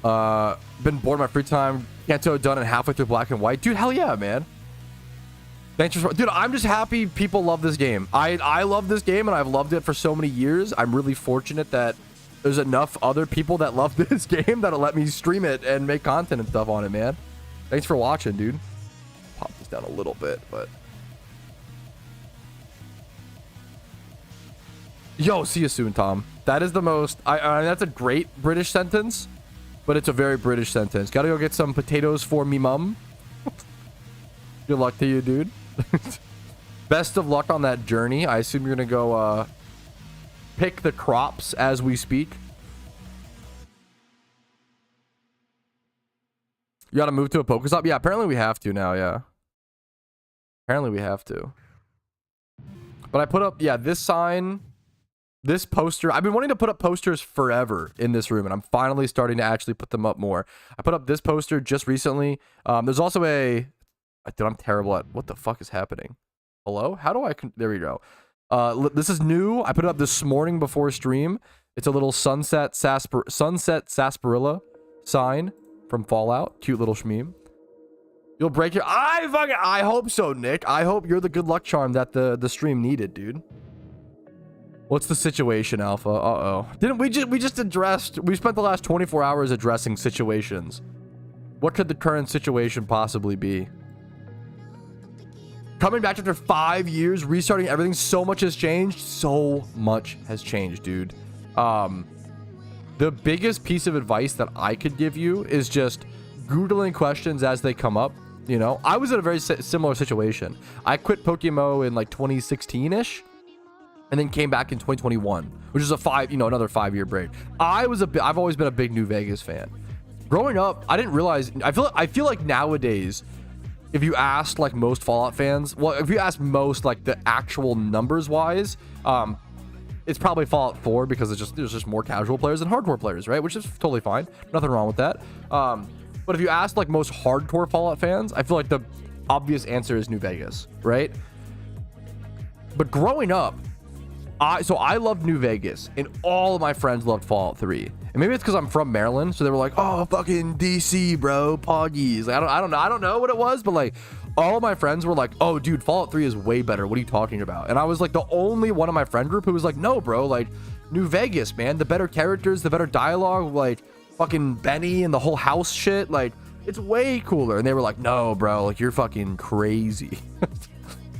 Been bored of my free time. Kanto done and halfway through Black and White. Dude, hell yeah, man. Thanks for, dude, I'm just happy people love this game. I love this game and I've loved it for so many years. I'm really fortunate that there's enough other people that love this game that'll let me stream it and make content and stuff on it, man. Thanks for watching, dude. Pop this down a little bit, but yo, see you soon, Tom. That is the most that's a great British sentence, but it's a very British sentence. Gotta go get some potatoes for me mum. Good luck to you, dude. Best of luck on that journey. I assume you're gonna go pick the crops as we speak. You gotta move to a Pokestop? Yeah, apparently we have to now, yeah. Apparently we have to. But I put up, yeah, this sign, this poster. I've been wanting to put up posters forever in this room, and I'm finally starting to actually put them up more. I put up this poster just recently. There's also a... Dude, I'm terrible at what the fuck is happening. Hello? How do I... There we go. This is new. I put it up this morning before stream. It's a little sunset sarsaparilla sign from Fallout. Cute little shmeme. You'll break your... I hope so, Nick. I hope you're the good luck charm that the stream needed, dude. What's the situation, Alpha? Uh-oh. Didn't we just addressed... We spent the last 24 hours addressing situations. What could the current situation possibly be? Coming back after 5 years, restarting everything, so much has changed. So much has changed, dude. The biggest piece of advice that I could give you is just Googling questions as they come up. You know, I was in a very similar situation. I quit PokeMMO in like 2016-ish, and then came back in 2021, which is another 5-year break. I've always been a big New Vegas fan. Growing up, I didn't realize. I feel like nowadays, if you asked like most Fallout fans, well, if you ask most like the actual numbers wise, it's probably Fallout 4 because there's just more casual players than hardcore players, right? Which is totally fine. Nothing wrong with that. But if you ask like most hardcore Fallout fans, I feel like the obvious answer is New Vegas, right? But growing up, I loved New Vegas, and all of my friends loved Fallout 3. And maybe it's because I'm from Maryland, so they were like, "Oh, fucking DC, bro, Poggies." Like, I don't know what it was, but like, all of my friends were like, "Oh, dude, Fallout 3 is way better. What are you talking about?" And I was like the only one in my friend group who was like, "No, bro, like, New Vegas, man. The better characters, the better dialogue, like, fucking Benny and the whole house shit, like, it's way cooler." And they were like, "No, bro, like, you're fucking crazy."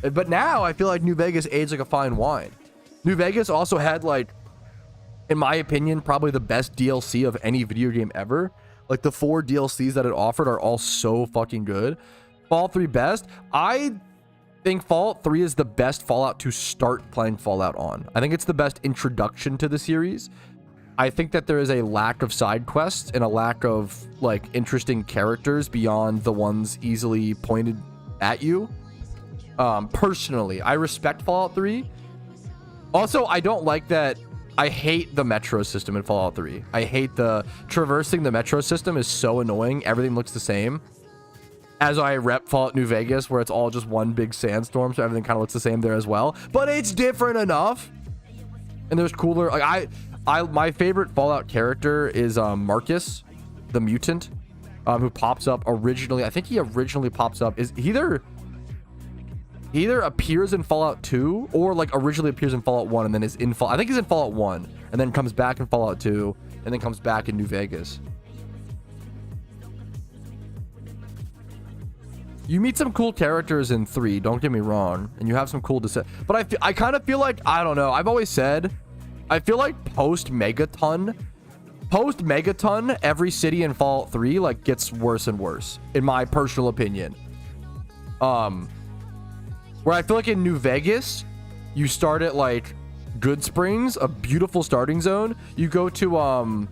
But now I feel like New Vegas aged like a fine wine. New Vegas also had, like, in my opinion, probably the best DLC of any video game ever. Like, the 4 DLCs that it offered are all so fucking good. Fallout 3 best. I think Fallout 3 is the best Fallout to start playing Fallout on. I think it's the best introduction to the series. I think that there is a lack of side quests and a lack of, like, interesting characters beyond the ones easily pointed at you. Personally, I respect Fallout 3. Also, I don't like that. I hate the metro system in Fallout 3. I hate the traversing the metro system is so annoying. Everything looks the same. As I rep Fallout New Vegas, where it's all just one big sandstorm, so everything kind of looks the same there as well. But it's different enough. And there's cooler. Like my favorite Fallout character is Marcus, the mutant, who pops up originally. I think he originally pops up is either appears in Fallout 2 or like originally appears in Fallout 1 and then is in Fallout. I think he's in Fallout 1 and then comes back in Fallout 2 and then comes back in New Vegas. You meet some cool characters in 3, don't get me wrong, and you have some cool but I kind of feel like, I don't know, I've always said, I feel like post Megaton, every city in Fallout 3 like gets worse and worse, in my personal opinion. Where I feel like in New Vegas, you start at like Good Springs, a beautiful starting zone. You go to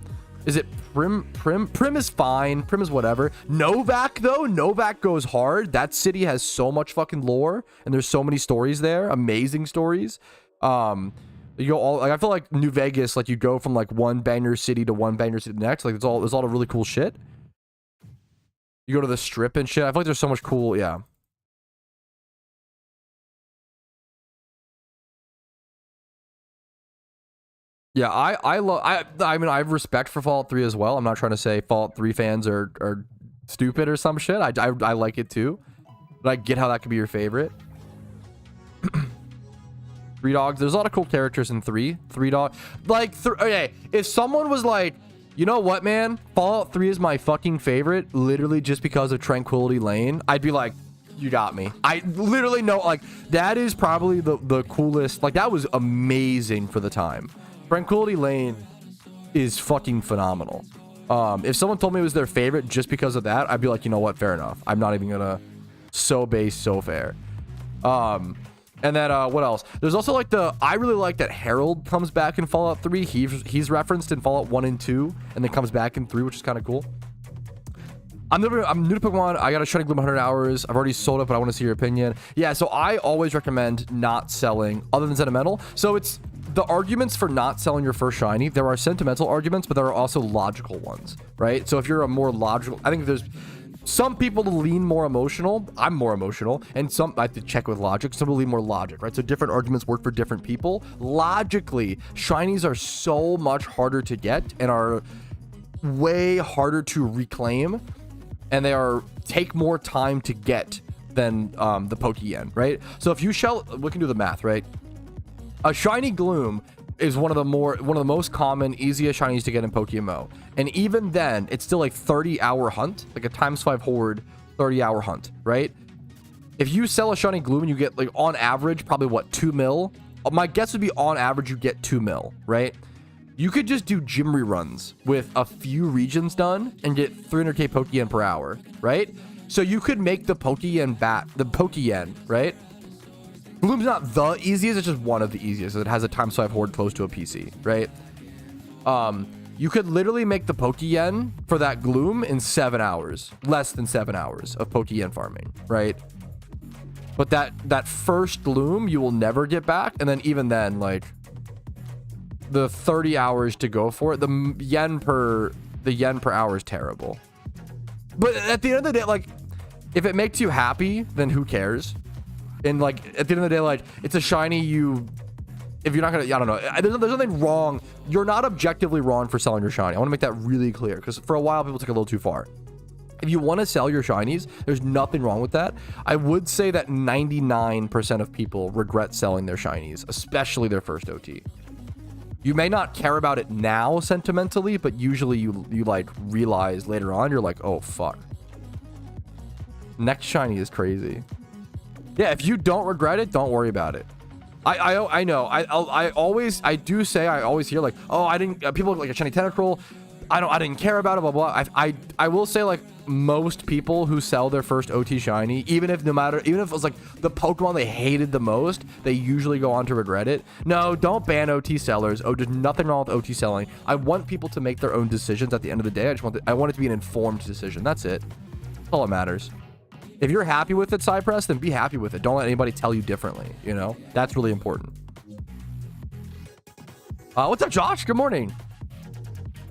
is it Prim is fine. Prim is whatever. Novak though, Novak goes hard. That city has so much fucking lore and there's so many stories there, amazing stories. You go all like I feel like New Vegas, like you go from like one banger city to one banger city to the next. Like there's all the really cool shit. You go to the Strip and shit. I feel like there's so much cool, yeah. Yeah, I mean, I have respect for Fallout 3 as well. I'm not trying to say Fallout 3 fans are stupid or some shit. I like it too. But I get how that could be your favorite. Three Dogs. There's a lot of cool characters in 3. Three Dog. Like, okay, if someone was like, you know what, man? Fallout 3 is my fucking favorite, literally just because of Tranquility Lane, I'd be like, you got me. I literally know, like, that is probably the coolest. Like, that was amazing for the time. Tranquility Lane is fucking phenomenal. If someone told me it was their favorite just because of that, I'd be like, you know what, fair enough. I'm not even gonna so base, so fair. And then what else? There's also like I really like that Harold comes back in Fallout 3. He's referenced in Fallout 1 and 2 and then comes back in 3, which is kind of cool. I'm new to Pokemon. I got a Shiny Gloom 100 hours. I've already sold it, but I want to see your opinion. Yeah, so I always recommend not selling other than sentimental. So it's the arguments for not selling your first shiny. There are sentimental arguments, but there are also logical ones, right? So if you're a more logical, I think there's some people lean more emotional. I'm more emotional, and some I have to check with logic. Some will lean more logic, right? So different arguments work for different people. Logically, shinies are so much harder to get and are way harder to reclaim, and they take more time to get than the Pokeyen, right? So if you we can do the math, right? A shiny Gloom is one of the most common, easiest shinies to get in PokeMMO. And even then, it's still like 30-hour hunt, like a ×5 horde 30-hour hunt, right? If you sell a shiny Gloom and you get like on average, probably what, 2 mil? My guess would be on average you get 2 mil, right? You could just do gym reruns with a few regions done and get 300k Pokeyen per hour, right? So you could make the Pokeyen, right? Gloom's not the easiest, it's just one of the easiest. It has a ×5 horde close to a PC, right? You could literally make the Pokeyen for that Gloom in 7 hours, less than 7 hours of Pokeyen farming, right? But that first Gloom you will never get back, and then even then, like the 30 hours to go for it, the yen per hour is terrible. But at the end of the day, like if it makes you happy, then who cares? And like at the end of the day, like it's a shiny, if you're not gonna, I don't know, there's nothing wrong. You're not objectively wrong for selling your shiny. I want to make that really clear, because for a while people took it a little too far. If you want to sell your shinies, there's nothing wrong with that. I would say that 99% of people regret selling their shinies, especially their first OT. You may not care about it now sentimentally, but usually you like realize later on, you're like, oh fuck, next shiny is crazy. Yeah, if you don't regret it, don't worry about it. I know. I always hear like, oh, I didn't. People look like a shiny Tentacruel. I didn't care about it. Blah blah. I will say, like, most people who sell their first OT shiny, even if it was like the Pokemon they hated the most, they usually go on to regret it. No, don't ban OT sellers. Oh, there's nothing wrong with OT selling. I want people to make their own decisions at the end of the day. I want it to be an informed decision. That's it. That's all that matters. If you're happy with it, Cypress, then be happy with it. Don't let anybody tell you differently, you know? That's really important. What's up, Josh? Good morning.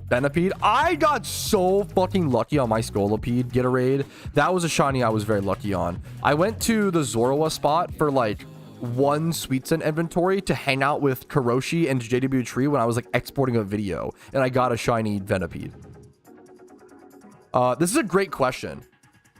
Venipede. I got so fucking lucky on my Scolipede get a raid. That was a shiny I was very lucky on. I went to the Zorua spot for like one Sweet Scent inventory to hang out with Karoshi and JW Tree when I was like exporting a video, and I got a shiny Venipede. This is a great question.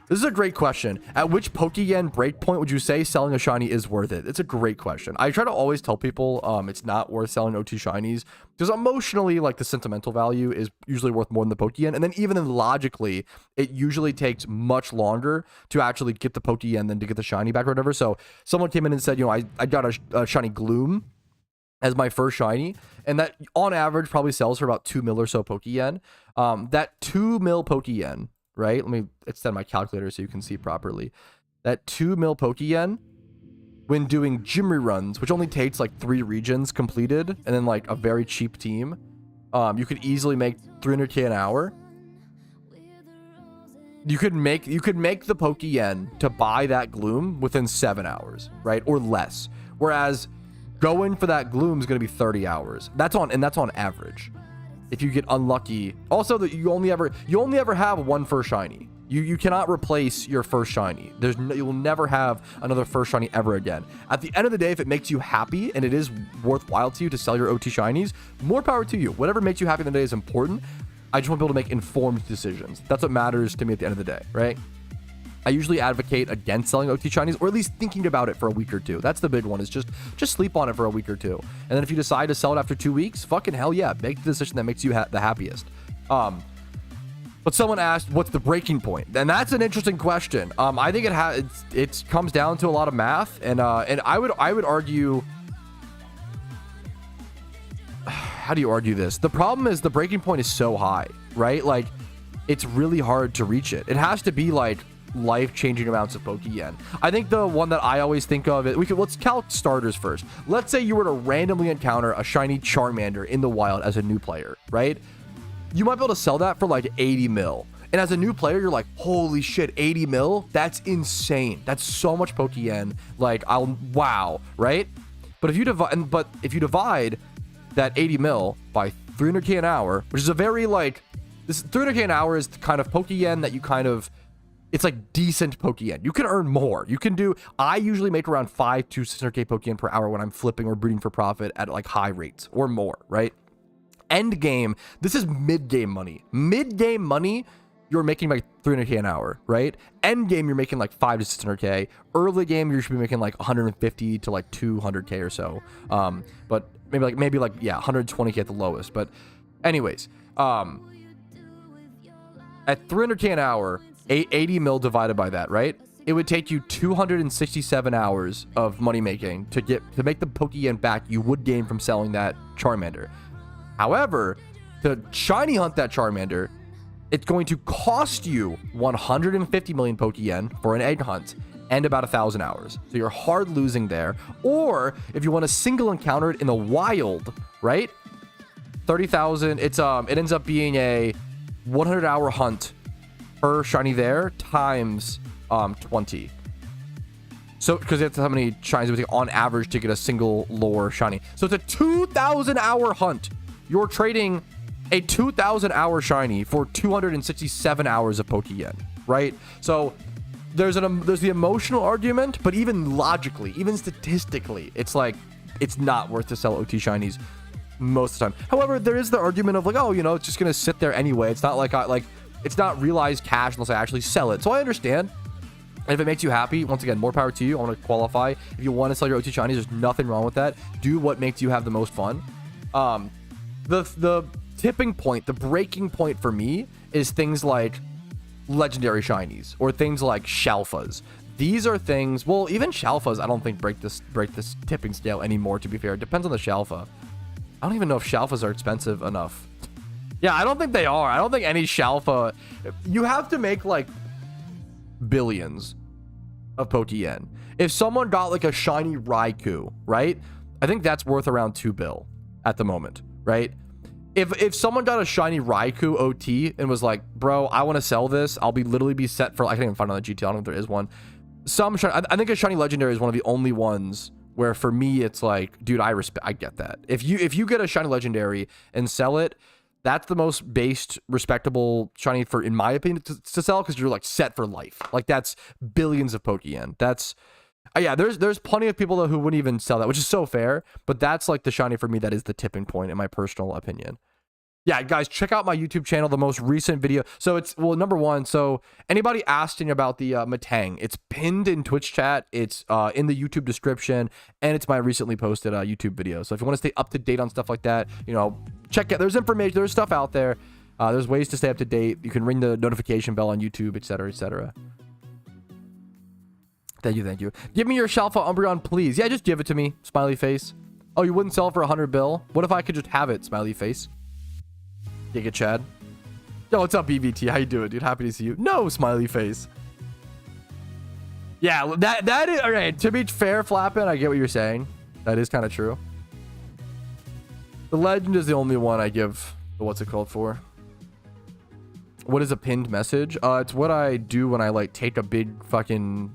This is a great question. At which Pokeyen breakpoint would you say selling a shiny is worth it? It's a great question. I try to always tell people it's not worth selling OT shinies because emotionally, like the sentimental value is usually worth more than the Pokeyen. And then even then logically, it usually takes much longer to actually get the Pokeyen than to get the shiny back or whatever. So someone came in and said, you know, I got a shiny Gloom as my first shiny, and that on average probably sells for about 2 mil or so Pokeyen. That 2 mil Pokeyen, right? Let me extend my calculator so you can see properly. That 2 mil Pokeyen, when doing gym reruns, which only takes like 3 regions completed, and then like a very cheap team, you could easily make 300k an hour. You could make the Pokeyen to buy that Gloom within 7 hours, right? Or less. Whereas going for that Gloom is going to be 30 hours. That's on average. If you get unlucky, also that you only ever have one first shiny. You cannot replace your first shiny. You will never have another first shiny ever again. At the end of the day, if it makes you happy and it is worthwhile to you to sell your OT shinies, more power to you. Whatever makes you happy in the day is important. I just want people to make informed decisions. That's what matters to me at the end of the day, right? I usually advocate against selling OT shinies, or at least thinking about it for a week or two. That's the big one, is just sleep on it for a week or two. And then if you decide to sell it after 2 weeks, fucking hell yeah, make the decision that makes you the happiest. But someone asked, what's the breaking point? And that's an interesting question. I think it comes down to a lot of math, and I would argue. How do you argue this? The problem is the breaking point is so high, right? Like, it's really hard to reach it. It has to be like life-changing amounts of Pokeyen. I think the one that I always think of, let's count starters first. Let's say you were to randomly encounter a shiny Charmander in the wild as a new player, right? You might be able to sell that for like 80 mil. And as a new player, you're like, holy shit, 80 mil? That's insane. That's so much Pokeyen. Like, wow, right? But if you divide that 80 mil by 300k an hour, which is a very this 300k an hour is the kind of Pokeyen that you it's like decent Pokeyen. You can earn more. I usually make around 5 to 600k Pokeyen per hour when I'm flipping or breeding for profit at like high rates or more, right? End game, this is mid game money. Mid game money, you're making like 300k an hour, right? End game, you're making like 5 to 600k. Early game, you should be making like 150 to like 200k or so. But maybe 120k at the lowest. But anyways, at 300k an hour, 80 mil divided by that, right? It would take you 267 hours of money making to make the Pokeyen back you would gain from selling that Charmander. However, to shiny hunt that Charmander, it's going to cost you 150 million Pokeyen for an egg hunt and about 1,000 hours. So you're hard losing there. Or if you want to single encounter it in the wild, right? 30,000. It ends up being a 100-hour hunt per shiny there times 20. So because that's how many shinies it would take on average to get a single lore shiny. So it's a 2,000-hour hunt. You're trading a 2,000-hour shiny for 267 hours of Pokeyen, right? So there's the emotional argument, but even logically, even statistically, it's like it's not worth to sell OT shinies most of the time. However, there is the argument of like, oh, it's just gonna sit there anyway. It's not like it's not realized cash unless I actually sell it. So I understand. And if it makes you happy, once again, more power to you. I want to qualify. If you want to sell your OT shinies, there's nothing wrong with that. Do what makes you have the most fun. The tipping point, the breaking point for me is things like legendary shinies or things like Shalfas. These are things, well, even Shalfas, I don't think break this tipping scale anymore, to be fair. It depends on the Shalfa. I don't even know if Shalfas are expensive enough. Yeah, I don't think they are. I don't think any Shalfa... You have to make, like, billions of Pokeyen. If someone got, like, a shiny Raikou, right? I think that's worth around 2 bill at the moment, right? If someone got a shiny Raikou OT and was like, bro, I want to sell this, I'll literally be set for... I can't even find on the GT. I don't know if there is one. I think a shiny legendary is one of the only ones Where for me, it's like, dude, I get that. If you get a shiny legendary and sell it, that's the most based, respectable shiny for, in my opinion, to sell, because you're like set for life. Like that's billions of Pokeyen. That's yeah. There's plenty of people though who wouldn't even sell that, which is so fair. But that's like the shiny for me. That is the tipping point in my personal opinion. Yeah, guys, check out my YouTube channel, the most recent video. So it's, well, number one, so anybody asking about the Metang, it's pinned in Twitch chat, it's in the YouTube description, and it's my recently posted YouTube video. So if you want to stay up to date on stuff like that, you know, check it. There's information, there's stuff out there. There's ways to stay up to date. You can ring the notification bell on YouTube, etc., etc. Thank you, thank you. Give me your Shalfa Umbreon, please. Yeah, just give it to me, smiley face. Oh, you wouldn't sell it for 100 bill? What if I could just have it, smiley face? Giga Chad. Yo, what's up, BBT? How you doing, dude? Happy to see you. No, smiley face. Yeah, that is okay. To be fair, Flappin', I get what you're saying. That is kind of true. The legend is the only one I give the what's it called for. What is a pinned message? It's what I do when I like take a big fucking.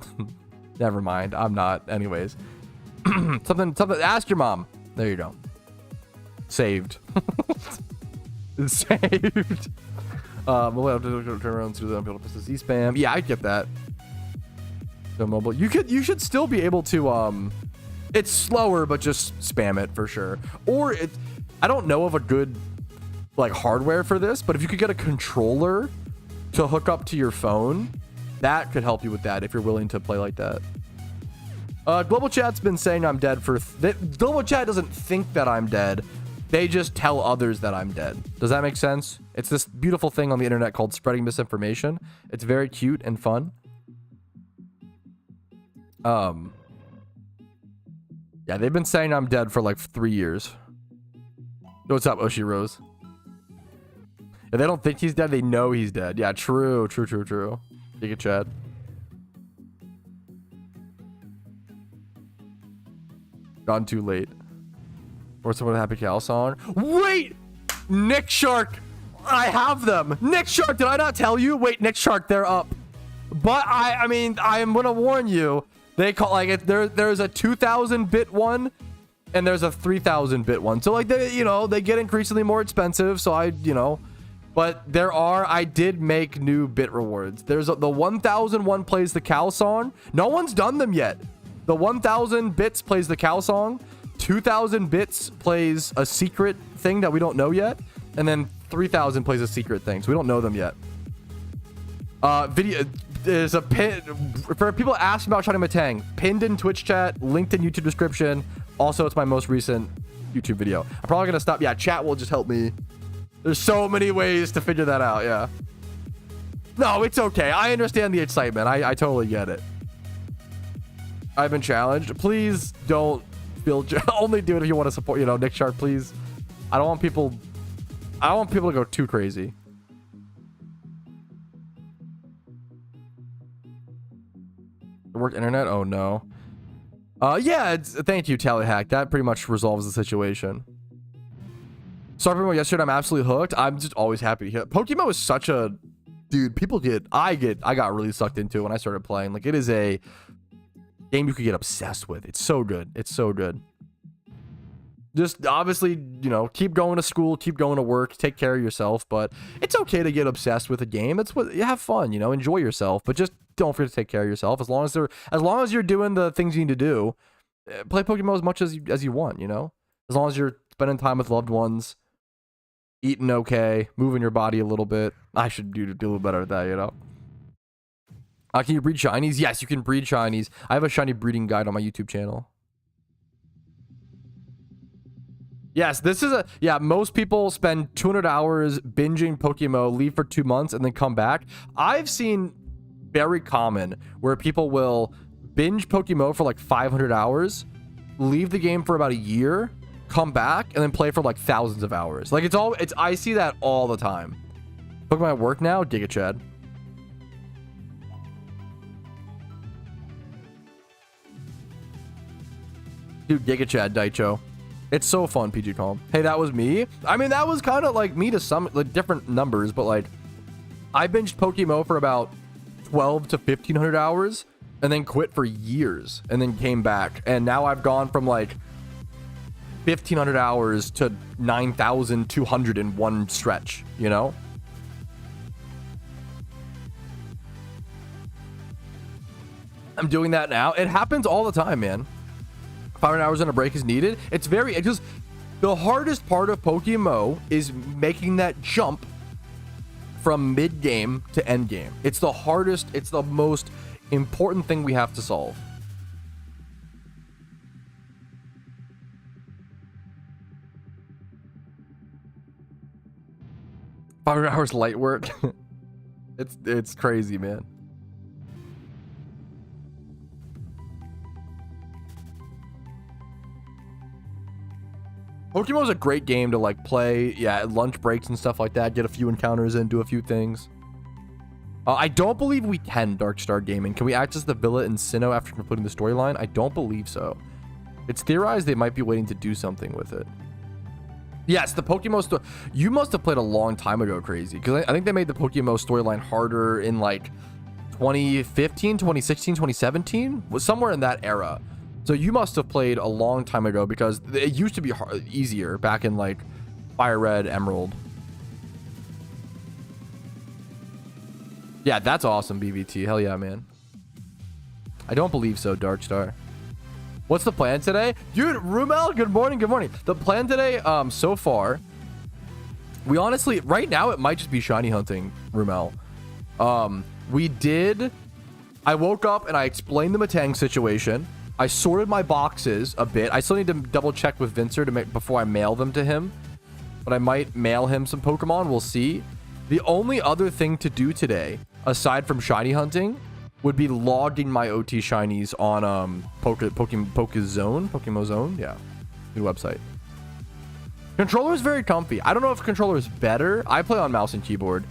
Never mind. I'm not. Anyways, something. Ask your mom. There you go. Saved. Saved. We'll have to turn around to the Z spam. Yeah, I get that. So mobile, you should still be able to it's slower, but just spam it for sure. Or I don't know of a good like hardware for this, but if you could get a controller to hook up to your phone, that could help you with that if you're willing to play like that. Global Chat's been saying I'm dead for Global Chat doesn't think that I'm dead. They just tell others that I'm dead. Does that make sense? It's this beautiful thing on the internet called spreading misinformation. It's very cute and fun. Yeah, they've been saying I'm dead for like 3 years. What's up, Oshi Rose? If they don't think he's dead, they know he's dead. Yeah, true. Giga Chad. Gone too late. Or someone Happy Cow song. Wait! Nick Shark! I have them! Nick Shark, did I not tell you? Wait, Nick Shark, they're up. But I mean, I'm gonna warn you. They call like there's a 2,000-bit one and there's a 3,000-bit one. So like they, you know, they get increasingly more expensive. So but I did make new bit rewards. There's the 1,001 plays the cow song. No one's done them yet. The 1,000 bits plays the cow song. 2,000 bits plays a secret thing that we don't know yet, and then 3,000 plays a secret thing, so we don't know them yet. Video there's a pin for people asking about Shiny Metang, pinned in Twitch chat, linked in YouTube description. Also, it's my most recent YouTube video. I'm probably gonna stop. Yeah, chat will just help me. There's so many ways to figure that out. Yeah. No, it's okay. I understand the excitement. I totally get it. I've been challenged. Please don't. Only do it if you want to support, you know, Nick Sharp, please. I don't want people to go too crazy. Work internet? Oh no. Yeah, thank you, Tallyhack. That pretty much resolves the situation. Sorry for yesterday, I'm absolutely hooked. I'm just always happy to hear. PokeMMO is such a dude, I got really sucked into it when I started playing. Like, it is a game you could get obsessed with. It's so good. It's so good. Just obviously, you know, keep going to school, keep going to work, take care of yourself, but it's okay to get obsessed with a game. It's what you have fun, you know, enjoy yourself, but just don't forget to take care of yourself. As long as you're doing the things you need to do, play Pokemon as much as you want, you know? As long as you're spending time with loved ones, eating okay, moving your body a little bit. I should do a little better at that, you know? Can you breed shinies? Yes, you can breed shinies. I have a shiny breeding guide on my YouTube channel. Yes, this is most people spend 200 hours binging PokeMMO, leave for 2 months, and then come back. I've seen very common where people will binge PokeMMO for like 500 hours, leave the game for about a year, come back, and then play for like thousands of hours. Like I see that all the time. Pokemon at work now? Giga Chad. Dude, Giga Chad, Daicho. It's so fun, PG Calm. Hey, that was me. I mean, that was kind of like me to some like different numbers, but like I binged PokeMMO for about 12 to 1,500 hours, and then quit for years and then came back. And now I've gone from like 1,500 hours to 9,200 in one stretch, you know? I'm doing that now. It happens all the time, man. 500 hours in a break is needed. It's just the hardest part of PokeMMO is making that jump from mid game to end game. It's the hardest, it's the most important thing we have to solve. $500 light work. It's crazy, man. PokeMMO is a great game to like play, yeah, at lunch breaks and stuff like that. Get a few encounters in, do a few things. I don't believe we can Darkstar Gaming. Can we access the villa in Sinnoh after completing the storyline? I don't believe so. It's theorized they might be waiting to do something with it. Yes, the PokeMMO story. You must have played a long time ago, Crazy, because I think they made the PokeMMO storyline harder in like 2015, 2016, 2017, was somewhere in that era. So you must have played a long time ago because it used to be easier back in like Fire Red, Emerald. Yeah, that's awesome, BBT. Hell yeah, man. I don't believe so, Darkstar. What's the plan today? Dude, Rumel, good morning, good morning. The plan today, so far, we honestly, right now, it might just be shiny hunting, Rumel. I woke up and I explained the Metang situation. I sorted my boxes a bit. I still need to double check with Vincer to make before I mail them to him. But I might mail him some Pokemon. We'll see. The only other thing to do today, aside from shiny hunting, would be logging my OT shinies on PokeMMO Zone. Yeah, new website. Controller is very comfy. I don't know if controller is better. I play on mouse and keyboard,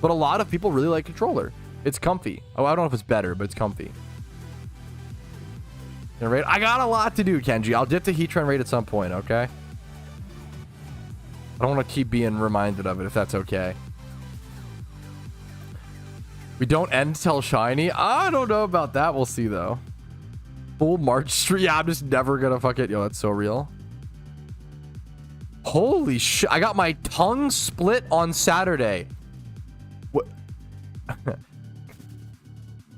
but a lot of people really like controller. It's comfy. Oh, I don't know if it's better, but it's comfy. Raid. I got a lot to do, Kenji. I'll dip to Heatran raid at some point, okay? I don't want to keep being reminded of it, if that's okay. We don't end till shiny? I don't know about that. We'll see, though. Full March stream. Yeah, I'm just never gonna fuck it. Yo, that's so real. Holy shit. I got my tongue split on Saturday. What?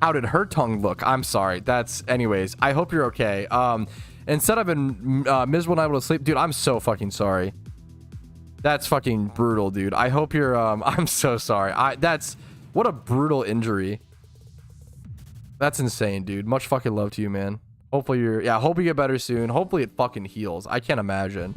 How did her tongue look? I'm sorry. That's, anyways, I hope you're okay. Instead I've been miserable, not able to sleep. Dude, I'm so fucking sorry. That's fucking brutal, dude. I hope you're, I'm so sorry. That's, what a brutal injury. That's insane, dude. Much fucking love to you, man. Hopefully you're, yeah, hope you get better soon. Hopefully it fucking heals. I can't imagine.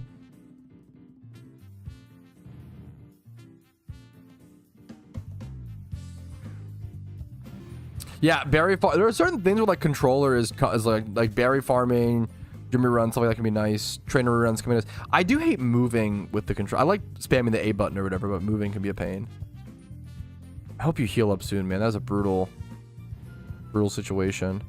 Yeah, berry farm. There are certain things with like controller is like berry farming, Jimmy run, stuff like that can be nice. Trainer runs can be nice. I do hate moving with the control. I like spamming the A button or whatever, but moving can be a pain. I hope you heal up soon, man. That was a brutal situation.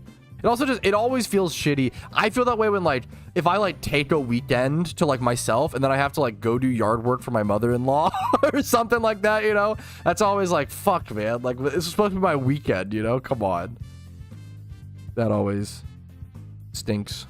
It also just, it always feels shitty. I feel that way when like, if I like take a weekend to like myself and then I have to like go do yard work for my mother-in-law or something like that, you know? That's always like, fuck, man. Like, it's supposed to be my weekend, you know? Come on. That always stinks.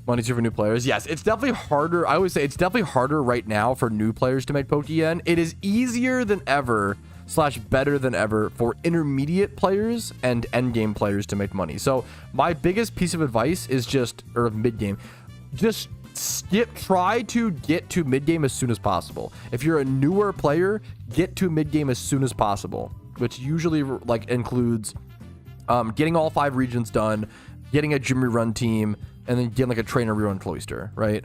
Money's here for new players. Yes, it's definitely harder. I always say it's definitely harder right now for new players to make Pokeyen. It is easier than ever / better than ever for intermediate players and endgame players to make money. So my biggest piece of advice is just, or mid-game, just try to get to mid-game as soon as possible. If you're a newer player, get to mid-game as soon as possible, which usually like includes getting all 5 regions done, getting a gym rerun team, and then getting like a trainer rerun cloister, right?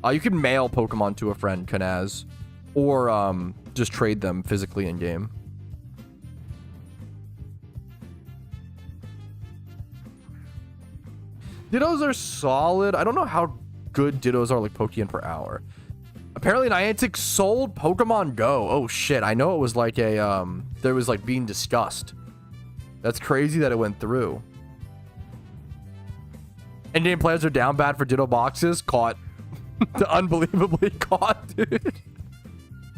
You can mail Pokemon to a friend, Kanaz, or just trade them physically in game. Dittos are solid. I don't know how good Dittos are like Pokeyen per hour. Apparently Niantic sold Pokemon Go. Oh shit, I know it was like a there was like being discussed. That's crazy that it went through. Endgame players are down bad for Ditto boxes. Caught. To unbelievably caught, dude.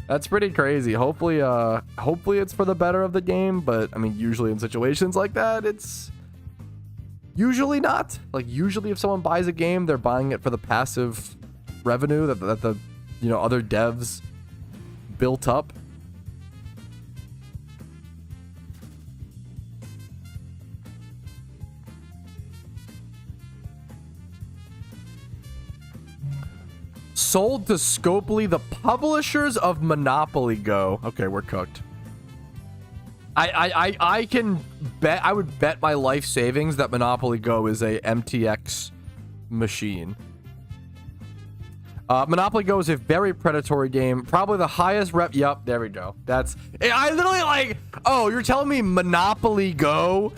That's pretty crazy. Hopefully it's for the better of the game, but I mean, usually in situations like that, it's usually not. Like, usually if someone buys a game, they're buying it for the passive revenue that the other devs built up. Sold to Scopely, the publishers of Monopoly Go. Okay, we're cooked. I can bet, I would bet my life savings that Monopoly Go is a MTX machine. Monopoly Go is a very predatory game. Probably the highest rep. Yup, there we go. That's, I literally like, oh, you're telling me Monopoly Go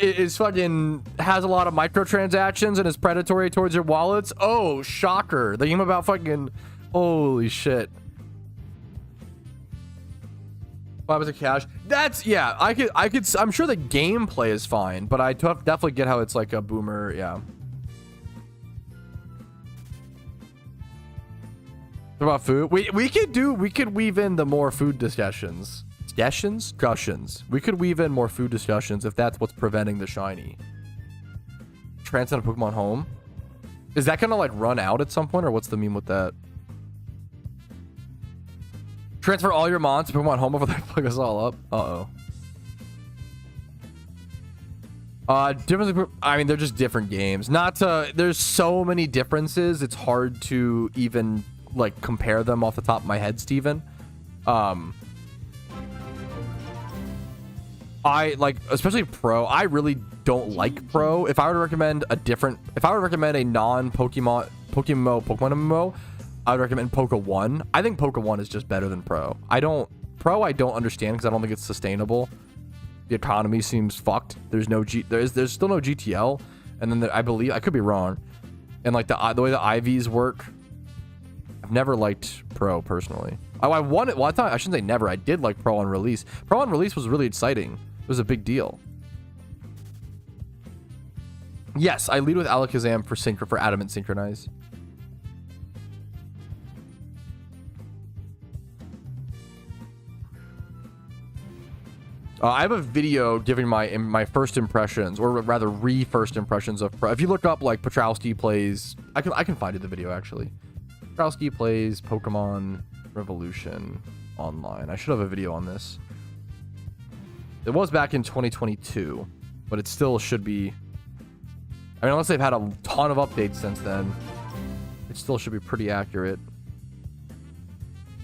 is fucking has a lot of microtransactions and is predatory towards your wallets? Oh, shocker. The game about fucking, holy shit. What was it, cash? That's, yeah, I could, I'm sure the gameplay is fine, but I definitely get how it's like a boomer, yeah. What about food? We could weave in the more food discussions. Discussions. We could weave in more food discussions if that's what's preventing the shiny. Transcend a Pokemon home. Is that gonna like run out at some point, or what's the meme with that? Transfer all your mons to Pokemon home before they fuck us all up. Difference. I mean, they're just different games. Not to. There's so many differences. It's hard to even like compare them off the top of my head, Steven. I like, especially Pro. I really don't like Pro. If I were to recommend a non-PokeMMO Pokemon MMO, I would recommend Poke 1. I think Poke 1 is just better than Pro. I don't understand because I don't think it's sustainable. The economy seems fucked. There's still no GTL, and then I believe, I could be wrong, and like the way the IVs work. I've never liked Pro personally. I wanted, well, I shouldn't say never. I did like Pro on release. Pro on release was really exciting. It was a big deal. Yes, I lead with Alakazam for Adamant Synchronize. I have a video giving my first impressions, or rather first impressions of Pro. If you look up like Petrowski plays, I can find you the video actually. Petrowski plays Pokemon Revolution online. I should have a video on this. It was back in 2022, but it still should be. I mean, unless they've had a ton of updates since then, it still should be pretty accurate.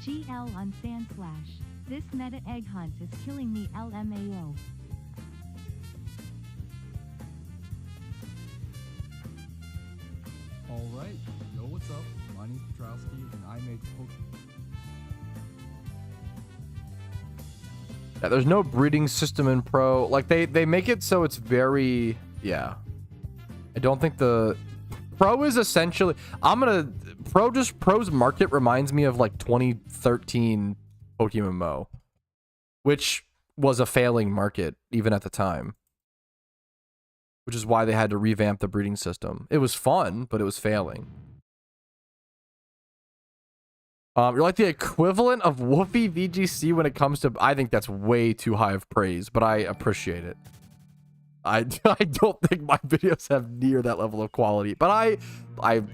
GL on Sandslash. This meta egg hunt is killing me, LMAO. Alright, yo, what's up? My name's Petrowski, and I make Yeah, there's no breeding system in Pro. Like, they make it so it's very, yeah. I don't think the Pro is essentially, Pro's market reminds me of like 2013 PokeMMO, which was a failing market even at the time, which is why they had to revamp the breeding system. It was fun, but it was failing. You're like the equivalent of Woofy VGC when it comes to, I think that's way too high of praise, but I appreciate it. I don't think my videos have near that level of quality, but I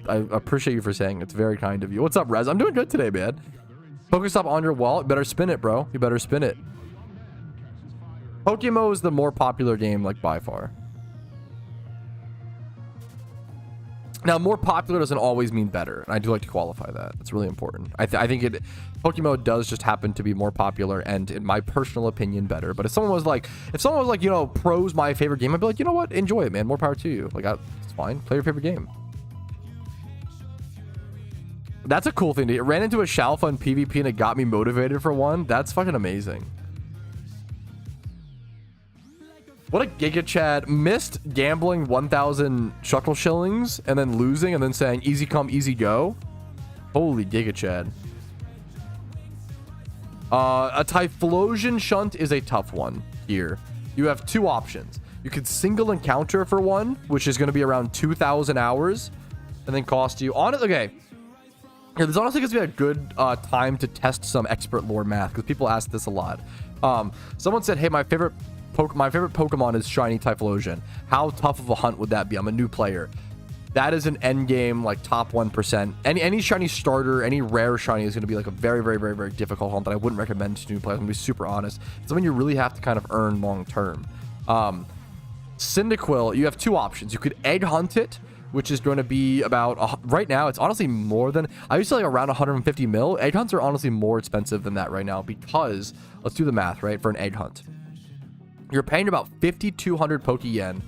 appreciate you for saying it. It's very kind of you. What's up, Rez? I'm doing good today, man. Pokestop on your wall. You better spin it, bro. You better spin it. PokeMMO is the more popular game, like, by far. Now, more popular doesn't always mean better, and I do like to qualify that. It's really important. I think PokeMMO does just happen to be more popular, and in my personal opinion, better. But if someone was like, you know, Pro's my favorite game, I'd be like, you know what? Enjoy it, man. More power to you. Like, it's fine. Play your favorite game. That's a cool thing. It ran into a Shalfa in PvP, and it got me motivated for one. That's fucking amazing. What a Giga Chad. Missed gambling 1,000 Shuckle shillings and then losing and then saying easy come, easy go. Holy Giga Chad. A Typhlosion Shunt is a tough one here. You have two options. You could single encounter for one, which is going to be around 2,000 hours and then cost you on it. Okay. Here, this honestly gives me a good time to test some expert lore math, because people ask this a lot. Someone said, hey, my favorite Pokemon is Shiny Typhlosion. How tough of a hunt would that be? I'm a new player. That is an end game, like top 1%. Any shiny starter, any rare shiny is going to be like a very, very, very, very difficult hunt that I wouldn't recommend to new players. I'm going to be super honest. It's something you really have to kind of earn long term. Cyndaquil, you have two options. You could egg hunt it, which is going to be about, right now, it's honestly more than, I used to like around 150 mil. Egg hunts are honestly more expensive than that right now because, let's do the math, right, for an egg hunt. You're paying about 5,200 Poke Yen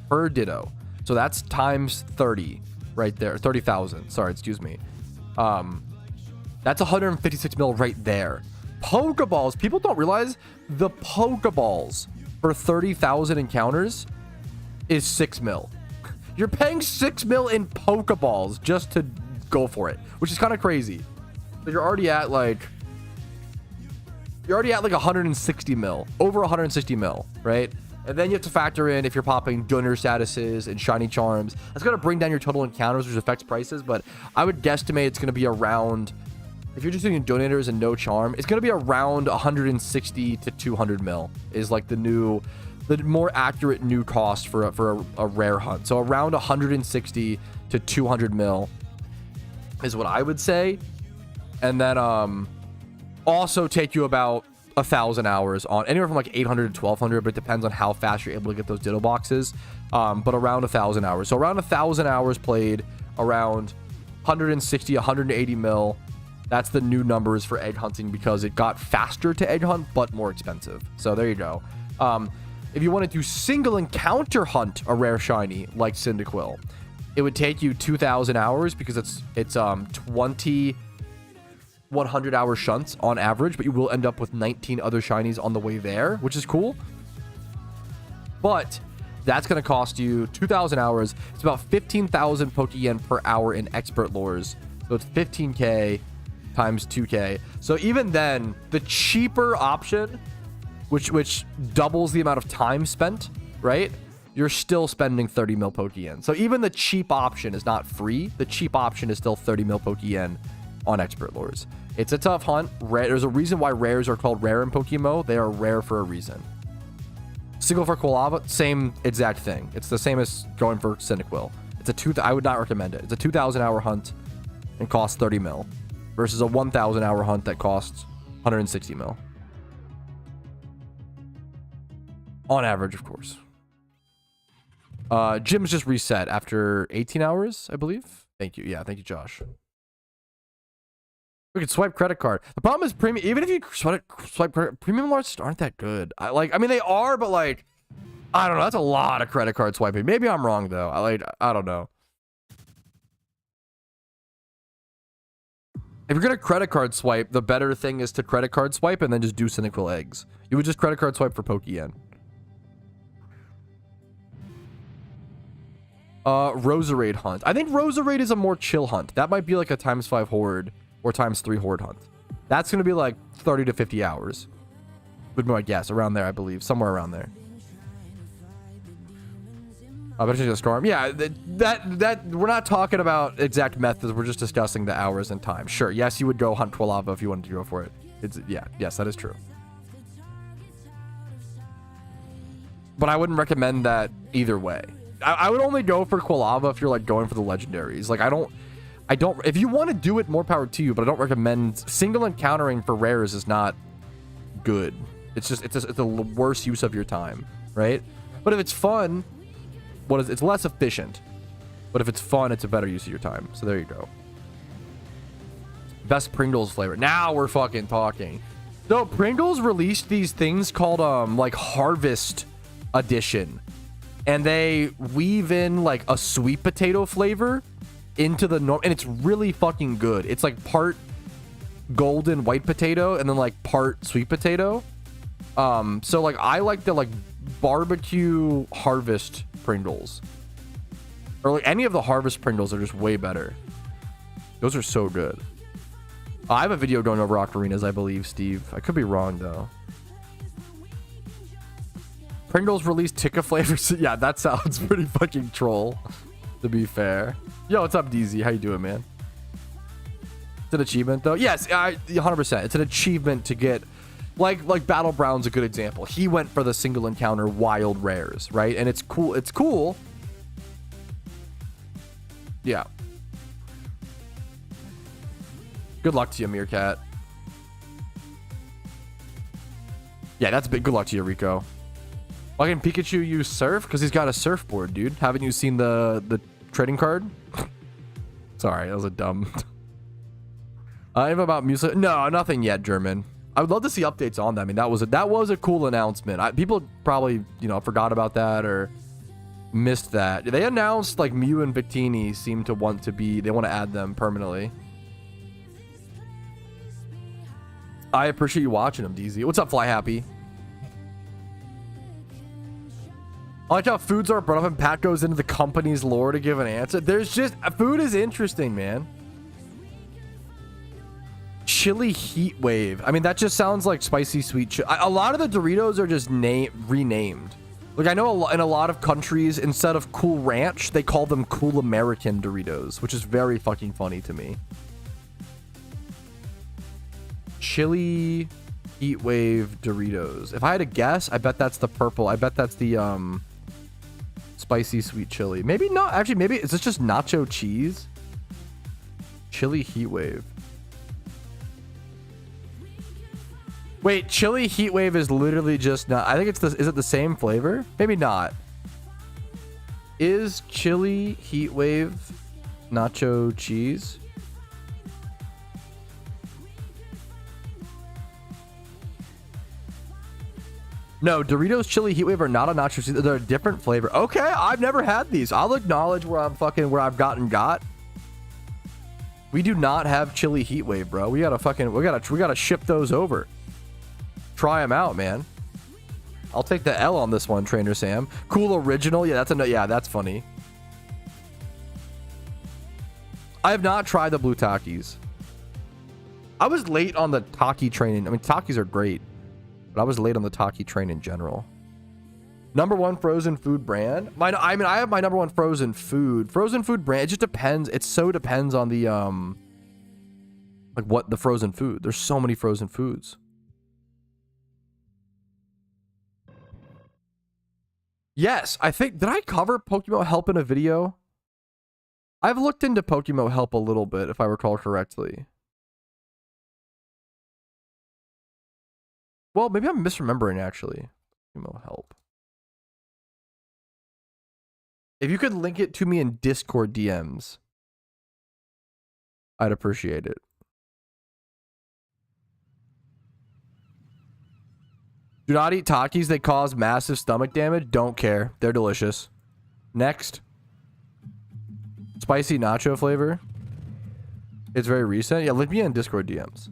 per Ditto. So that's times 30 right there. 30,000. Sorry, excuse me. That's 156 mil right there. Pokeballs. People don't realize the Pokeballs for 30,000 encounters is 6 mil. You're paying 6 mil in Pokeballs just to go for it, which is kind of crazy. So you're already at like 160 mil, over 160 mil, right? And then you have to factor in if you're popping donor statuses and shiny charms. That's going to bring down your total encounters, which affects prices. But I would guesstimate it's going to be around, if you're just doing donators and no charm, it's going to be around 160 to 200 mil is like the more accurate new cost for a rare hunt. So around 160 to 200 mil is what I would say. And then also take you about 1,000 hours on anywhere from like 800 to 1,200, but it depends on how fast you're able to get those Ditto boxes. But around 1,000 hours. So around 1,000 hours played, around 160, 180 mil. That's the new numbers for egg hunting because it got faster to egg hunt, but more expensive. So there you go. If you want to do single encounter hunt a rare shiny like Cyndaquil, it would take you 2,000 hours because it's 20 100-hour shunts on average, but you will end up with 19 other shinies on the way there, which is cool. But that's going to cost you 2,000 hours. It's about 15,000 Poke Yen per hour in expert lures. So it's 15k times 2k. So even then, the cheaper option, which doubles the amount of time spent, right? You're still spending 30 mil Poke Yen. So even the cheap option is not free. The cheap option is still 30 mil Poke Yen on expert lures. It's a tough hunt. There's a reason why rares are called rare in PokeMMO. They are rare for a reason. Single for Quilava, same exact thing. It's the same as going for Cyndaquil. I would not recommend it. It's a 2,000 hour hunt and costs 30 mil versus a 1,000 hour hunt that costs 160 mil. On average, of course. Gym's just reset after 18 hours, I believe. Thank you. Yeah, thank you, Josh. We could swipe credit card. The problem is premium. Even if you swipe credit, premium lords aren't that good. I mean, they are, but like, I don't know. That's a lot of credit card swiping. Maybe I'm wrong though. I don't know. If you're gonna credit card swipe, the better thing is to credit card swipe and then just do Cyndaquil eggs. You would just credit card swipe for Poke Yen. Roserade hunt. I think Roserade is a more chill hunt. That might be like a ×5 horde or ×3 horde hunt. That's going to be like 30 to 50 hours. Would be my guess. Around there, I believe. Somewhere around there. I bet you a storm. Yeah, that we're not talking about exact methods. We're just discussing the hours and time. Sure. Yes, you would go hunt Quilava if you wanted to go for it. Yes, that is true. But I wouldn't recommend that either way. I would only go for Quilava if you're like going for the legendaries. Like I don't, if you want to do it, more power to you, but I don't recommend single encountering for rares is not good. It's the worst use of your time, right? But if it's fun, it's less efficient. But if it's fun, it's a better use of your time. So there you go. Best Pringles flavor. Now we're fucking talking. So Pringles released these things called like Harvest Edition. And they weave in like a sweet potato flavor into the norm, and it's really fucking good. It's like part golden white potato and then like part sweet potato. So like I like the like barbecue Harvest Pringles, or like any of the Harvest Pringles are just way better. Those are so good. I have a video going over octarinas, I believe, Steve. I could be wrong though. Pringles released Tikka flavors. Yeah, that sounds pretty fucking troll, to be fair. Yo, what's up, DZ? How you doing, man? It's an achievement though. Yes, 100%. It's an achievement to get like Battleground's a good example. He went for the single encounter wild rares, right? And it's cool. It's cool. Yeah. Good luck to you, Meerkat. Yeah, that's big. Good luck to you, Rico. Why can Pikachu use surf? Because he's got a surfboard, dude. Haven't you seen the trading card? Sorry, that was a dumb. Anything about music? No, nothing yet, German. I would love to see updates on that. I mean, that was a cool announcement. People probably, you know, forgot about that or missed that. They announced like Mew and Victini seem to want to be. They want to add them permanently. I appreciate you watching them, DZ. What's up, Fly Happy? I like how foods are brought up and Pat goes into the company's lore to give an answer. There's just food is interesting, man. Chili heat wave. I mean, that just sounds like spicy sweet. A lot of the Doritos are just renamed. Like I know in a lot of countries, instead of Cool Ranch, they call them Cool American Doritos, which is very fucking funny to me. Chili heat wave Doritos. If I had to guess, I bet that's the purple. I bet that's the spicy sweet chili. Maybe not. Actually, maybe is this just nacho cheese? Chili heat wave. Wait, chili heat wave is literally just not. I think it's is it the same flavor? Maybe not. Is chili heat wave nacho cheese? No, Doritos chili heat wave are not a nacho cheese. They're a different flavor. Okay, I've never had these. I'll acknowledge where I've got. We do not have chili heat wave, bro. We gotta ship those over. Try them out, man. I'll take the L on this one, Trainer Sam. Cool original. Yeah, that's funny. I have not tried the blue Takis. I was late on the Taki train. I mean, Takis are great. But I was late on the Taki train in general. Number one frozen food brand. I have my number one frozen food brand. It just depends. It so depends on the like what the frozen food. There's so many frozen foods. Yes, I think did I cover PokeMMO Help in a video? I've looked into PokeMMO Help a little bit, if I recall correctly. Well, maybe I'm misremembering, actually. PokeMMO Help. If you could link it to me in Discord DMs, I'd appreciate it. Do not eat Takis. They cause massive stomach damage. Don't care. They're delicious. Next. Spicy nacho flavor. It's very recent. Yeah, link me in Discord DMs.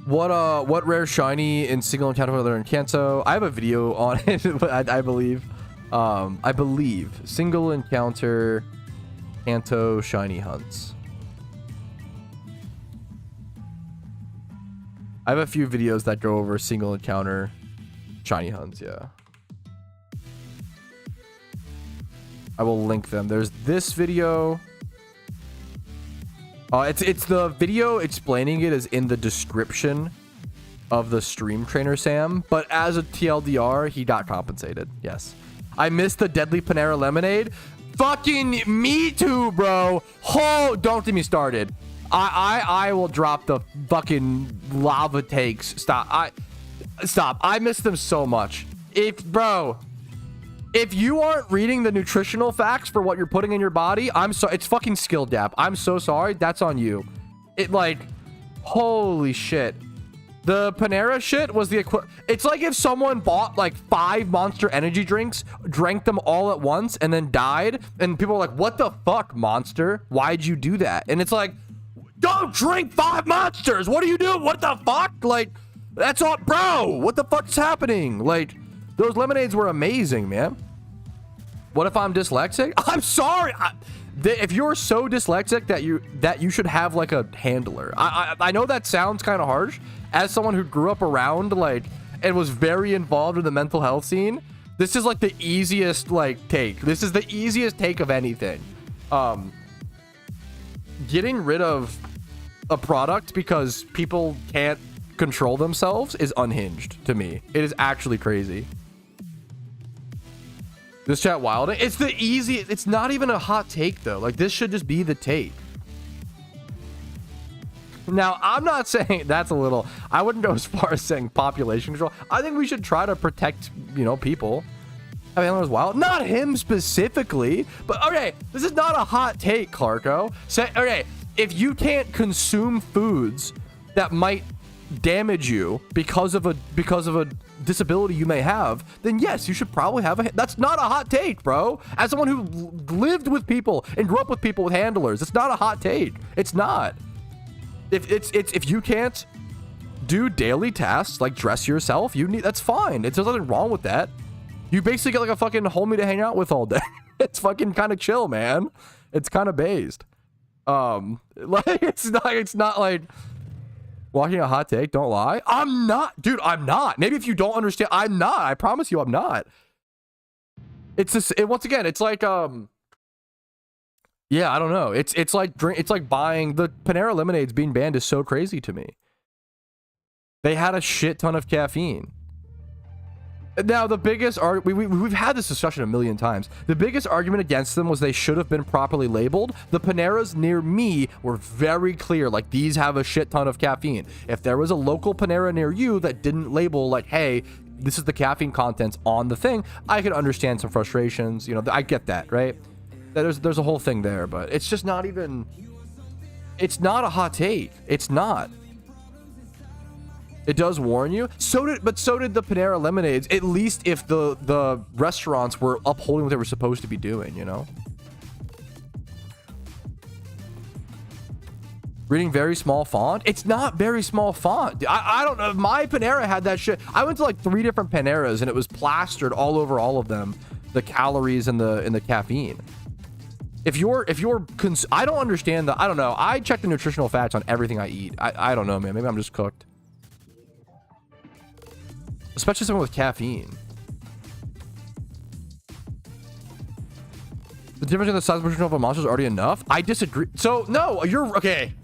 What rare shiny in single encounter for in Kanto? I have a video on it, I believe. I believe single encounter Kanto shiny hunts. I have a few videos that go over single encounter shiny hunts, yeah. I will link them. There's this video. It's the video explaining it is in the description of the stream, Trainer Sam. But as a TLDR, he got compensated. Yes. I missed the Deadly Panera Lemonade. Fucking me too, bro. Oh, don't get me started. I will drop the fucking lava takes. Stop. I miss them so much. If you aren't reading the nutritional facts for what you're putting in your body, I'm so it's fucking skill gap. I'm so sorry. That's on you. It like, holy shit. The Panera shit was the it's like if someone bought like 5 Monster energy drinks, drank them all at once, and then died, and people were like, "What the fuck, Monster? Why'd you do that?" And it's like, don't drink 5 Monsters. What are you doing? What the fuck? Like, that's all, bro. What the fuck's happening? Like, those lemonades were amazing, man. What if I'm dyslexic? I'm sorry. If you're so dyslexic that you should have like a handler. I know that sounds kind of harsh. As someone who grew up around like and was very involved in the mental health scene, this is like the easiest like take. This is the easiest take of anything. Getting rid of a product because people can't control themselves is unhinged to me. It is actually crazy. This chat wild. It's the easy. It's not even a hot take though. Like this should just be the take. Now, I'm not saying that's a little, I wouldn't go as far as saying population control. I think we should try to protect, you know, people. I mean, was wild. Not him specifically, but okay, this is not a hot take, Clarko. Say, okay, if you can't consume foods that might damage you because of a disability you may have, then yes, you should probably have a. That's not a hot take, bro. As someone who lived with people and grew up with people with handlers, it's not a hot take. It's not. If you can't do daily tasks like dress yourself, that's fine. There's nothing wrong with that. You basically get like a fucking homie to hang out with all day. It's fucking kind of chill, man. It's kind of based. Like it's not like walking a hot take. Don't lie. I'm not, dude. I'm not. Maybe if you don't understand, I'm not. I promise you, I'm not. It's just once again. It's like yeah, I don't know. It's like buying the Panera lemonades being banned is so crazy to me. They had a shit ton of caffeine. Now the biggest we've had this discussion a million times. The biggest argument against them was they should have been properly labeled. The Paneras near me were very clear, like these have a shit ton of caffeine. If there was a local Panera near you that didn't label like, hey, this is the caffeine contents on the thing, I could understand some frustrations. You know, I get that, right? There's a whole thing there, but it's just not even. It's not a hot take. It's not. It does warn you. So did the Panera lemonades. At least if the restaurants were upholding what they were supposed to be doing, you know. Reading very small font. It's not very small font. I don't know. My Panera had that shit. I went to like 3 different Paneras and it was plastered all over all of them. The calories and the caffeine. If you're I don't understand I don't know. I check the nutritional facts on everything I eat. I don't know, man. Maybe I'm just cooked. Especially something with caffeine. The difference in the size of a monster is already enough. I disagree. So no, you're okay.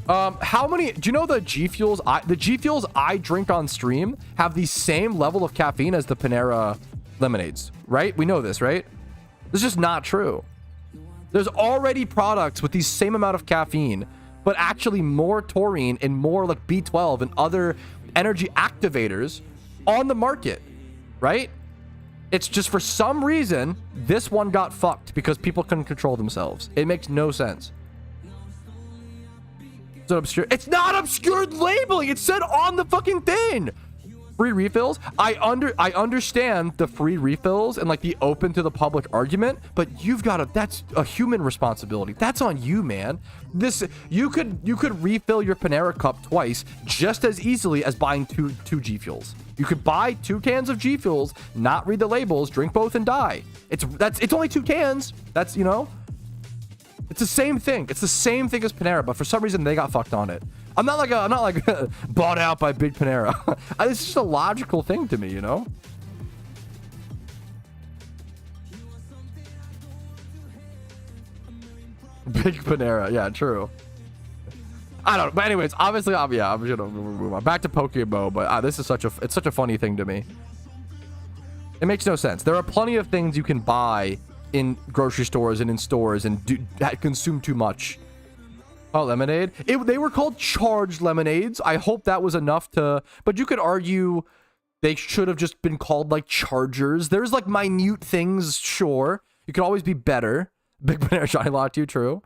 How many? Do you know the G Fuels? The G Fuels I drink on stream have the same level of caffeine as the Panera lemonades, right? We know this, right? This is just not true. There's already products with the same amount of caffeine, but actually more taurine and more like B12 and other energy activators on the market, right? It's just for some reason, this one got fucked because people couldn't control themselves. It makes no sense. It's obscure. It's not obscured labeling. It said on the fucking thing. Free refills. I understand the free refills and like the open to the public argument, but that's a human responsibility. That's on you, man. You could refill your Panera cup twice just as easily as buying two G Fuels. You could buy 2 cans of G Fuels, not read the labels, drink both and die. It's only 2 cans. That's, you know, it's the same thing. It's the same thing as Panera, but for some reason they got fucked on it. I'm not like bought out by Big Panera. It's just a logical thing to me, you know? Big Panera, yeah, true. I don't know, but anyways, obviously, I'm gonna move on. Back to PokeMMO, but this is such a funny thing to me. It makes no sense. There are plenty of things you can buy in grocery stores and in stores and consume too much. Oh, lemonade. They were called charged lemonades. I hope that was enough to, but you could argue they should have just been called like chargers. There's like minute things, sure. You could always be better. Big Panera Shiny Lock to you, true.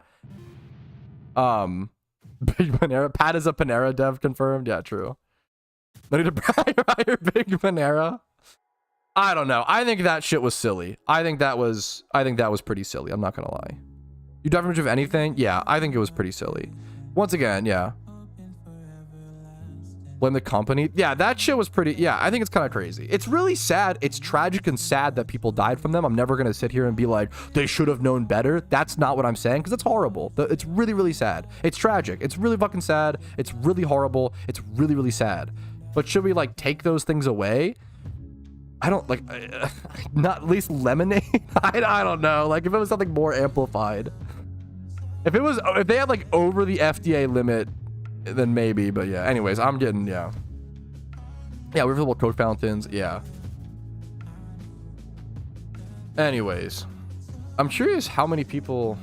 Big Panera. Pat is a Panera dev confirmed. Yeah, true. No need to brag about your Big Panera. I don't know. I think that shit was silly. I think that was pretty silly. I'm not gonna lie. You definition of anything? Yeah, I think it was pretty silly. Once again, yeah. Blame the company? Yeah, that shit was pretty. Yeah, I think it's kind of crazy. It's really sad. It's tragic and sad that people died from them. I'm never gonna sit here and be like, they should have known better. That's not what I'm saying, because it's horrible. It's really, really sad. It's tragic. It's really fucking sad. It's really horrible. It's really, really sad. But should we like take those things away? I don't like, not at least lemonade. I don't know. Like if it was something more amplified. if they had like over the FDA limit, then maybe. But yeah. Anyways, I'm getting yeah. Refillable Coke fountains. Yeah. Anyways, I'm curious how many people.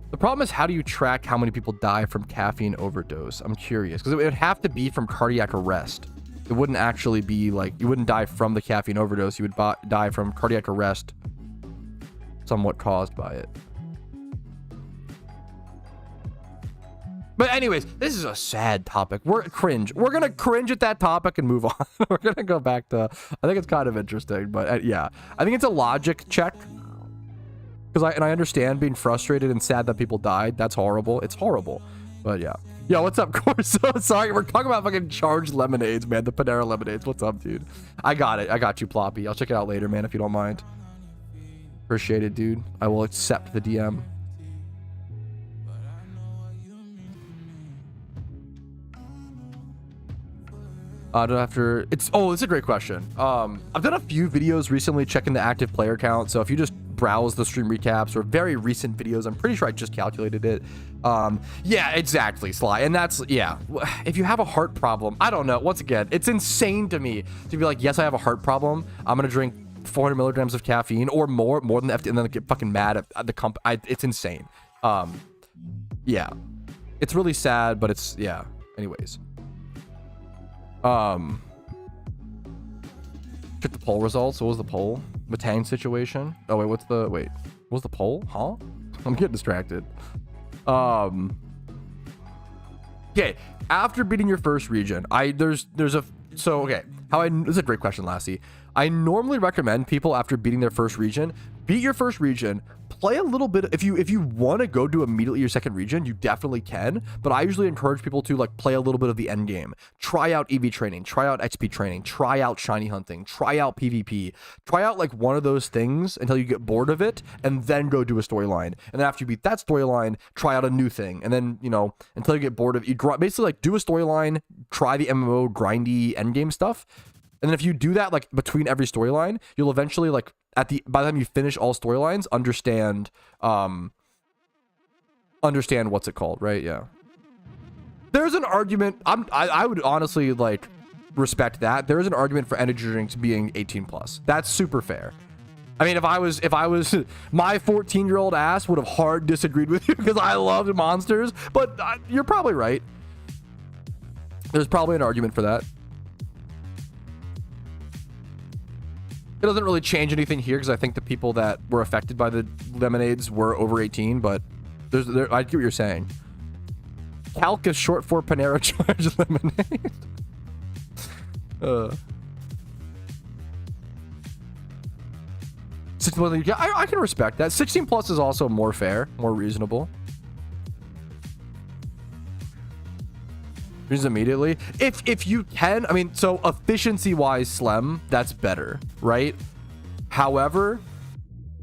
The problem is, how do you track how many people die from caffeine overdose? I'm curious, because it would have to be from cardiac arrest. It wouldn't actually be like, you wouldn't die from the caffeine overdose. You would die from cardiac arrest, somewhat caused by it. But anyways, this is a sad topic. We're gonna cringe at that topic and move on. We're gonna go back to, I think it's kind of interesting, but yeah, I think it's a logic check. Because I understand being frustrated and sad that people died. That's horrible. It's horrible. But yeah. Yo, what's up, Corso? Sorry, we're talking about fucking charged lemonades, man. The Panera lemonades. What's up, dude? I got it. I got you, Ploppy. I'll check it out later, man, if you don't mind. Appreciate it, dude. I will accept the DM. It's a great question. I've done a few videos recently checking the active player count. So if you just browse the stream recaps or very recent videos, I'm pretty sure I just calculated it. Yeah, exactly, Sly. And that's, yeah, if you have a heart problem, I don't know. Once again, it's insane to me to be like, yes, I have a heart problem. I'm going to drink 400 milligrams of caffeine or more than the FDA, and then get fucking mad at the company. It's insane. Yeah, it's really sad, but it's, yeah, anyways. Check the poll results. What was the poll? Metang situation. Oh wait, what was the poll? Huh? I'm getting distracted. Okay, after beating your first region, this is a great question, Lassie. I normally recommend people after beating their first region, beat your first region, play a little bit. If you want to go do immediately your second region, you definitely can. But I usually encourage people to like play a little bit of the end game, try out EV training, try out XP training, try out shiny hunting, try out PvP, try out like one of those things until you get bored of it, and then go do a storyline. And then after you beat that storyline, try out a new thing, and then until you get bored of it, you basically like do a storyline, try the MMO grindy end game stuff. And then if you do that like between every storyline, you'll eventually like by the time you finish all storylines, understand what's it called, right? Yeah. There's an argument. I would honestly like respect that. There is an argument for energy drinks being 18 plus. That's super fair. I mean, if I was my 14-year-old ass would have hard disagreed with you because I loved monsters, but you're probably right. There's probably an argument for that. It doesn't really change anything here because I think the people that were affected by the lemonades were over 18, but I get what you're saying. Calc is short for Panera Charged Lemonade. Yeah, I can respect that. 16 plus is also more fair, more reasonable. Immediately, if you can, I mean, so efficiency wise, Slem, that's better, right? However,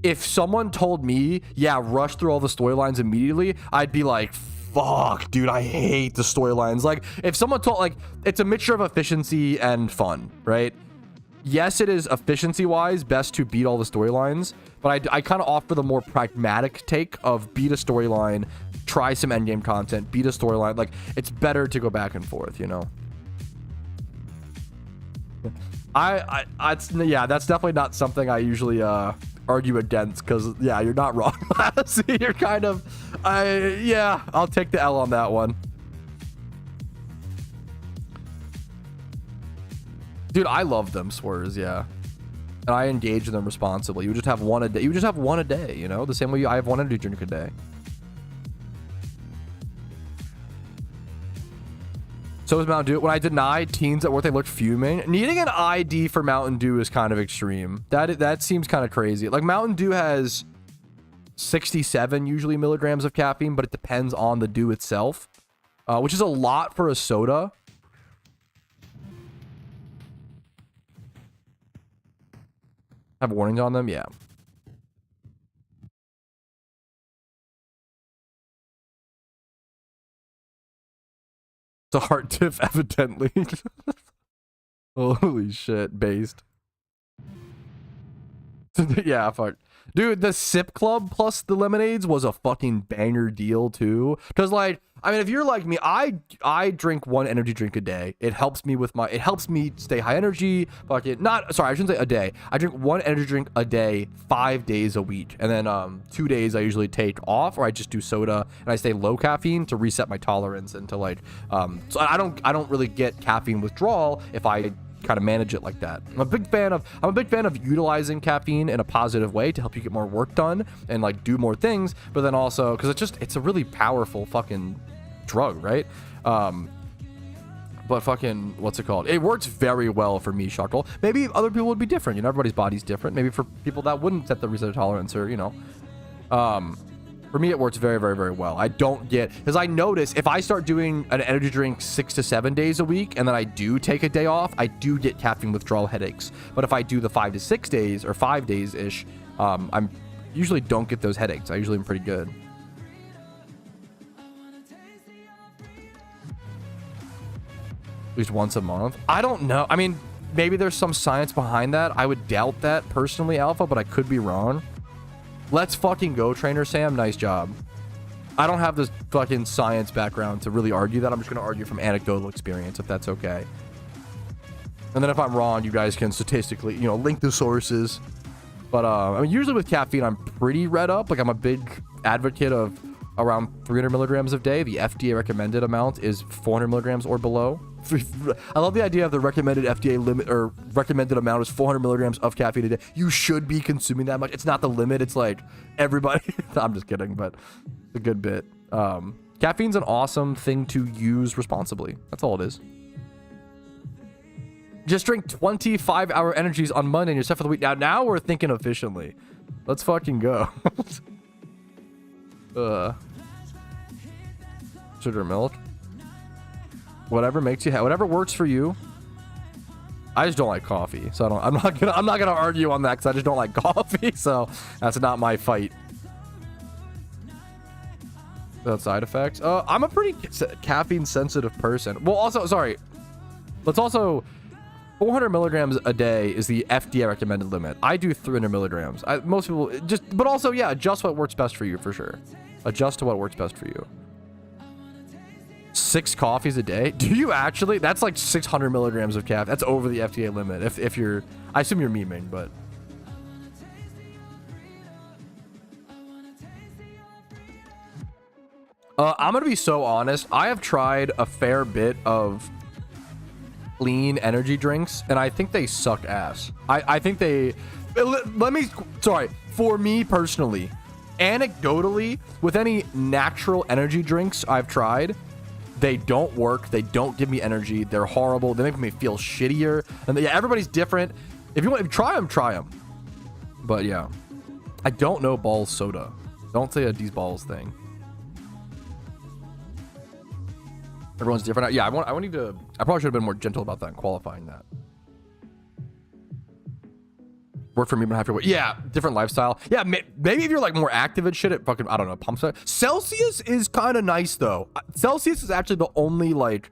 if someone told me, yeah, rush through all the storylines immediately, I'd be like, fuck, dude, I hate the storylines. Like, if someone told, like, it's a mixture of efficiency and fun, right? Yes, it is efficiency wise best to beat all the storylines, but I kind of offer the more pragmatic take of beat a storyline, try some endgame content, beat a storyline. Like, it's better to go back and forth, yeah, that's definitely not something I usually argue against, because yeah, you're not wrong. See, you're kind of yeah, I'll take the L on that one. Dude, I love them swears, yeah. And I engage in them responsibly. You would just have one a day. You just have one a day, the same way I have one energy drink a day. So is Mountain Dew. When I deny teens at work, they look fuming. Needing an ID for Mountain Dew is kind of extreme. That seems kind of crazy. Like, Mountain Dew has 67 usually milligrams of caffeine, but it depends on the dew itself, which is a lot for a soda. Have warnings on them? Yeah. It's a heart tiff, evidently. Holy shit, based. Yeah, fuck. Dude, the Sip Club plus the lemonades was a fucking banger deal too. Cause like, I mean, if you're like me, I drink one energy drink a day. It helps me with it helps me stay high energy. Fucking sorry, I shouldn't say a day. I drink one energy drink a day, 5 days a week. And then 2 days I usually take off, or I just do soda and I stay low caffeine to reset my tolerance and to like, so I don't really get caffeine withdrawal if I kind of manage it like that. I'm a big fan of utilizing caffeine in a positive way to help you get more work done and like do more things, but then also because it's a really powerful fucking drug, right? But fucking, what's it called? It works very well for me, Shuckle. Maybe other people would be different, you know, everybody's body's different. Maybe for people that wouldn't set the reset tolerance, or, you know, for me, it works very, very, very well. I don't get, because I notice if I start doing an energy drink 6 to 7 days a week, and then I do take a day off, I do get caffeine withdrawal headaches. But if I do the 5 to 6 days or 5 days ish, I'm usually don't get those headaches. I usually am pretty good. At least once a month. I don't know. I mean, maybe there's some science behind that. I would doubt that personally, Alpha, but I could be wrong. Let's fucking go, Trainer Sam. Nice job. I don't have this fucking science background to really argue that. I'm just going to argue from anecdotal experience, if that's okay. And then if I'm wrong, you guys can statistically, you know, link the sources. But, I mean, usually with caffeine, I'm pretty read up. Like, I'm a big advocate of around 300 milligrams a day. The FDA recommended amount is 400 milligrams or below. I love the idea of the recommended FDA limit, or recommended amount is 400 milligrams of caffeine a day. You should be consuming that much. It's not the limit. It's like everybody. I'm just kidding, but it's a good bit. Caffeine's an awesome thing to use responsibly. That's all it is. Just drink 25-hour energies on Monday and you're set for the week. Now we're thinking efficiently. Let's fucking go. Sugar milk. Whatever makes you whatever works for you. I just don't like coffee, so I'm not gonna argue on that because I just don't like coffee. So that's not my fight. Without side effects. I'm a pretty caffeine sensitive person. Well, also, sorry. Let's also 400 milligrams a day is the FDA recommended limit. I do 300 milligrams. Most people but also, yeah, adjust what works best for you for sure. Adjust to what works best for you. 6 coffees a day? Do you actually? That's like 600 milligrams of caffeine. That's over the FDA limit. If you're, I assume you're memeing, but. I'm gonna be so honest. I have tried a fair bit of clean energy drinks, and I think they suck ass. I think they. Sorry. For me personally, anecdotally, with any natural energy drinks I've tried, they don't work. They don't give me energy. They're horrible. They make me feel shittier. And yeah, everybody's different. If you want to try them, try them. But yeah, I don't know balls soda. Don't say a these balls thing. Everyone's different. Yeah, I probably should have been more gentle about that and qualifying that. Work for me, but I have to wait. Yeah, different lifestyle. Yeah, maybe if you're like more active and shit, it fucking, I don't know, pumps it. Celsius is kind of nice though. Celsius is actually the only like,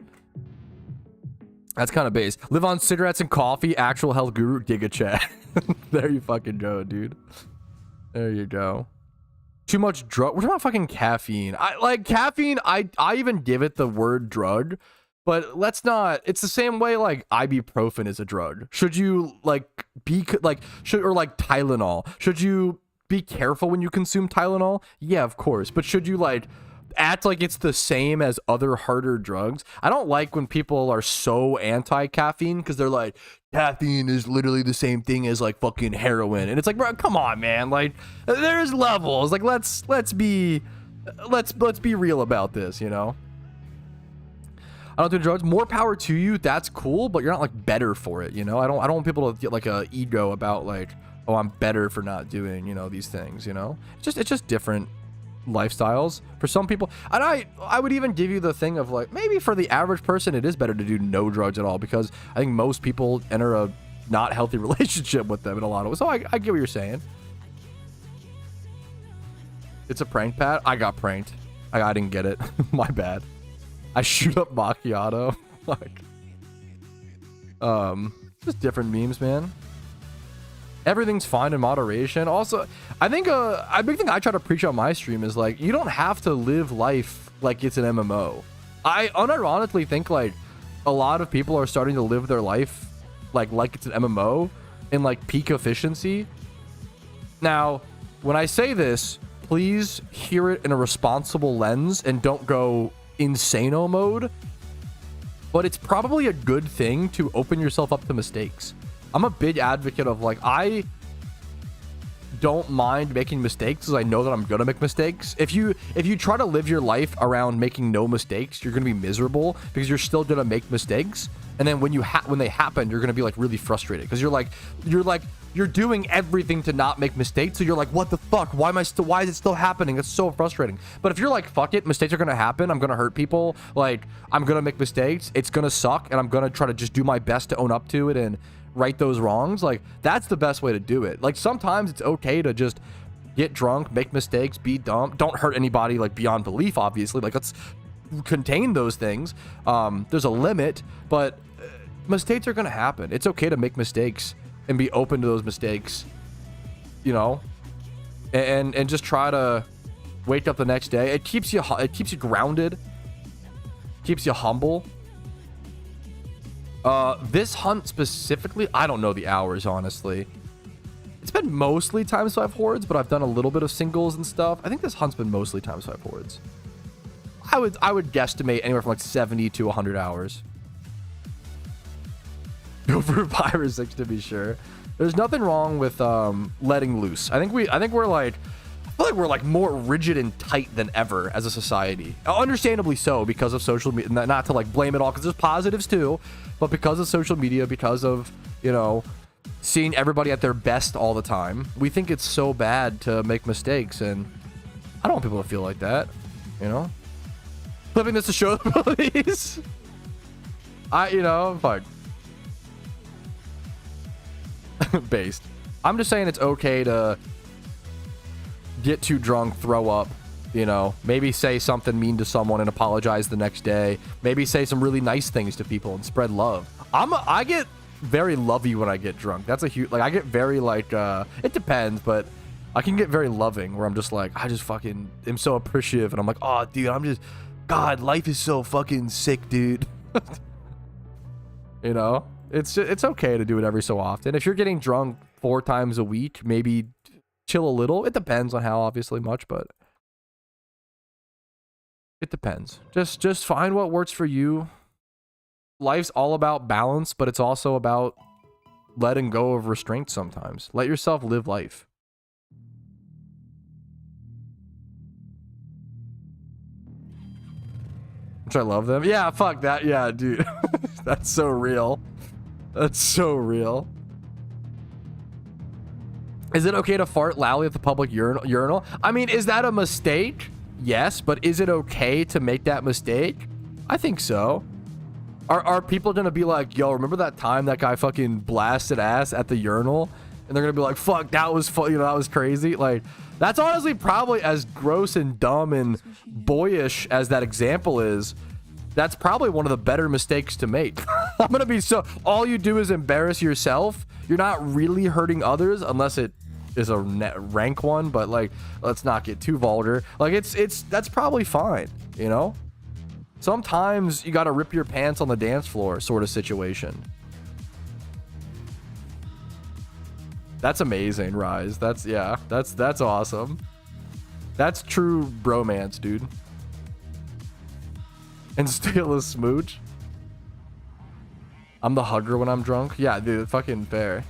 that's kind of base. Live on cigarettes and coffee, actual health guru, Giga Chat. There you fucking go, dude. There you go. Too much drug. We're talking about fucking caffeine. I like caffeine. I even give it the word drug, but let's not. It's the same way like ibuprofen is a drug. Should you like be like or like Tylenol? Should you be careful when you consume Tylenol? Yeah, of course. But should you like act like it's the same as other harder drugs? I don't like when people are so anti-caffeine because they're like, caffeine is literally the same thing as like fucking heroin, and it's like, bro, come on, man. Like, there's levels. Like, let's be real about this, you know. I don't do drugs. More power to you. That's cool, but you're not like better for it, you know. I don't want people to get like a ego about like, oh, I'm better for not doing, you know, these things, you know. It's just different lifestyles for some people. And I would even give you the thing of like, maybe for the average person it is better to do no drugs at all, because I think most people enter a not healthy relationship with them in a lot of ways. So I get what you're saying. It's a prank, Pat. I got pranked. I didn't get it. My bad. I shoot up macchiato. Like, just different memes, man. Everything's fine in moderation. Also, I think a big thing I try to preach on my stream is like, you don't have to live life like it's an MMO. I unironically think like a lot of people are starting to live their life like it's an MMO in like peak efficiency. Now, when I say this, please hear it in a responsible lens and don't go insano mode. But it's probably a good thing to open yourself up to mistakes. I'm a big advocate of like, I don't mind making mistakes because I know that I'm gonna make mistakes. If you try to live your life around making no mistakes, you're gonna be miserable because you're still gonna make mistakes. And then when they happen, you're gonna be like really frustrated because you're doing everything to not make mistakes. So you're like, what the fuck? Why is it still happening? It's so frustrating. But if you're like, fuck it, mistakes are gonna happen. I'm gonna hurt people. Like, I'm gonna make mistakes. It's gonna suck, and I'm gonna try to just do my best to own up to it and right those wrongs. Like, that's the best way to do it. Like, sometimes it's okay to just get drunk, make mistakes, be dumb. Don't hurt anybody like beyond belief, obviously. Like, let's contain those things. There's a limit, but mistakes are gonna happen. It's okay to make mistakes and be open to those mistakes, you know, and just try to wake up the next day. It keeps you grounded, keeps you humble. This hunt specifically, I don't know the hours, honestly. It's been mostly times 5 hordes, but I've done a little bit of singles and stuff. I think this hunt's been mostly times 5 hordes. I would guesstimate anywhere from like 70 to 100 hours. Go for 5 or 6 to be sure. There's nothing wrong with letting loose. I think we're like, I feel like we're like more rigid and tight than ever as a society. Understandably so, because of social media. Not to like blame it all, because there's positives too, but because of social media, because of, you know, seeing everybody at their best all the time, we think it's so bad to make mistakes, and I don't want people to feel like that, you know. Flipping this to show the police. Fuck. Based. I'm just saying it's okay to get too drunk, throw up, you know, maybe say something mean to someone and apologize the next day. Maybe say some really nice things to people and spread love. I get very lovey when I get drunk. That's a huge, like, I get very like, it depends, but I can get very loving where I'm just like, I just fucking am so appreciative, and I'm like, oh dude, God, life is so fucking sick, dude. You know? It's okay to do it every so often. If you're getting drunk 4 times a week, maybe chill a little. It depends on how obviously much, but it depends. Just find what works for you. Life's all about balance, but it's also about letting go of restraint sometimes. Let yourself live life. Which I love them. Yeah, fuck that. Yeah, dude. That's so real. That's so real. Is it okay to fart loudly at the public urinal? I mean, is that a mistake? Yes, but is it okay to make that mistake? I think so. Are people gonna be like, yo, remember that time that guy fucking blasted ass at the urinal? And they're gonna be like, fuck, that was fun, you know, that was crazy. Like, that's honestly probably as gross and dumb and boyish as that example is. That's probably one of the better mistakes to make. I'm gonna be so, all you do is embarrass yourself. You're not really hurting others unless it is a rank one, but like, let's not get too vulgar. Like, that's probably fine, you know? Sometimes you gotta rip your pants on the dance floor sort of situation. That's amazing, Rise. That's awesome. That's true bromance, dude. And steal a smooch. I'm the hugger when I'm drunk. Yeah, dude, fucking fair.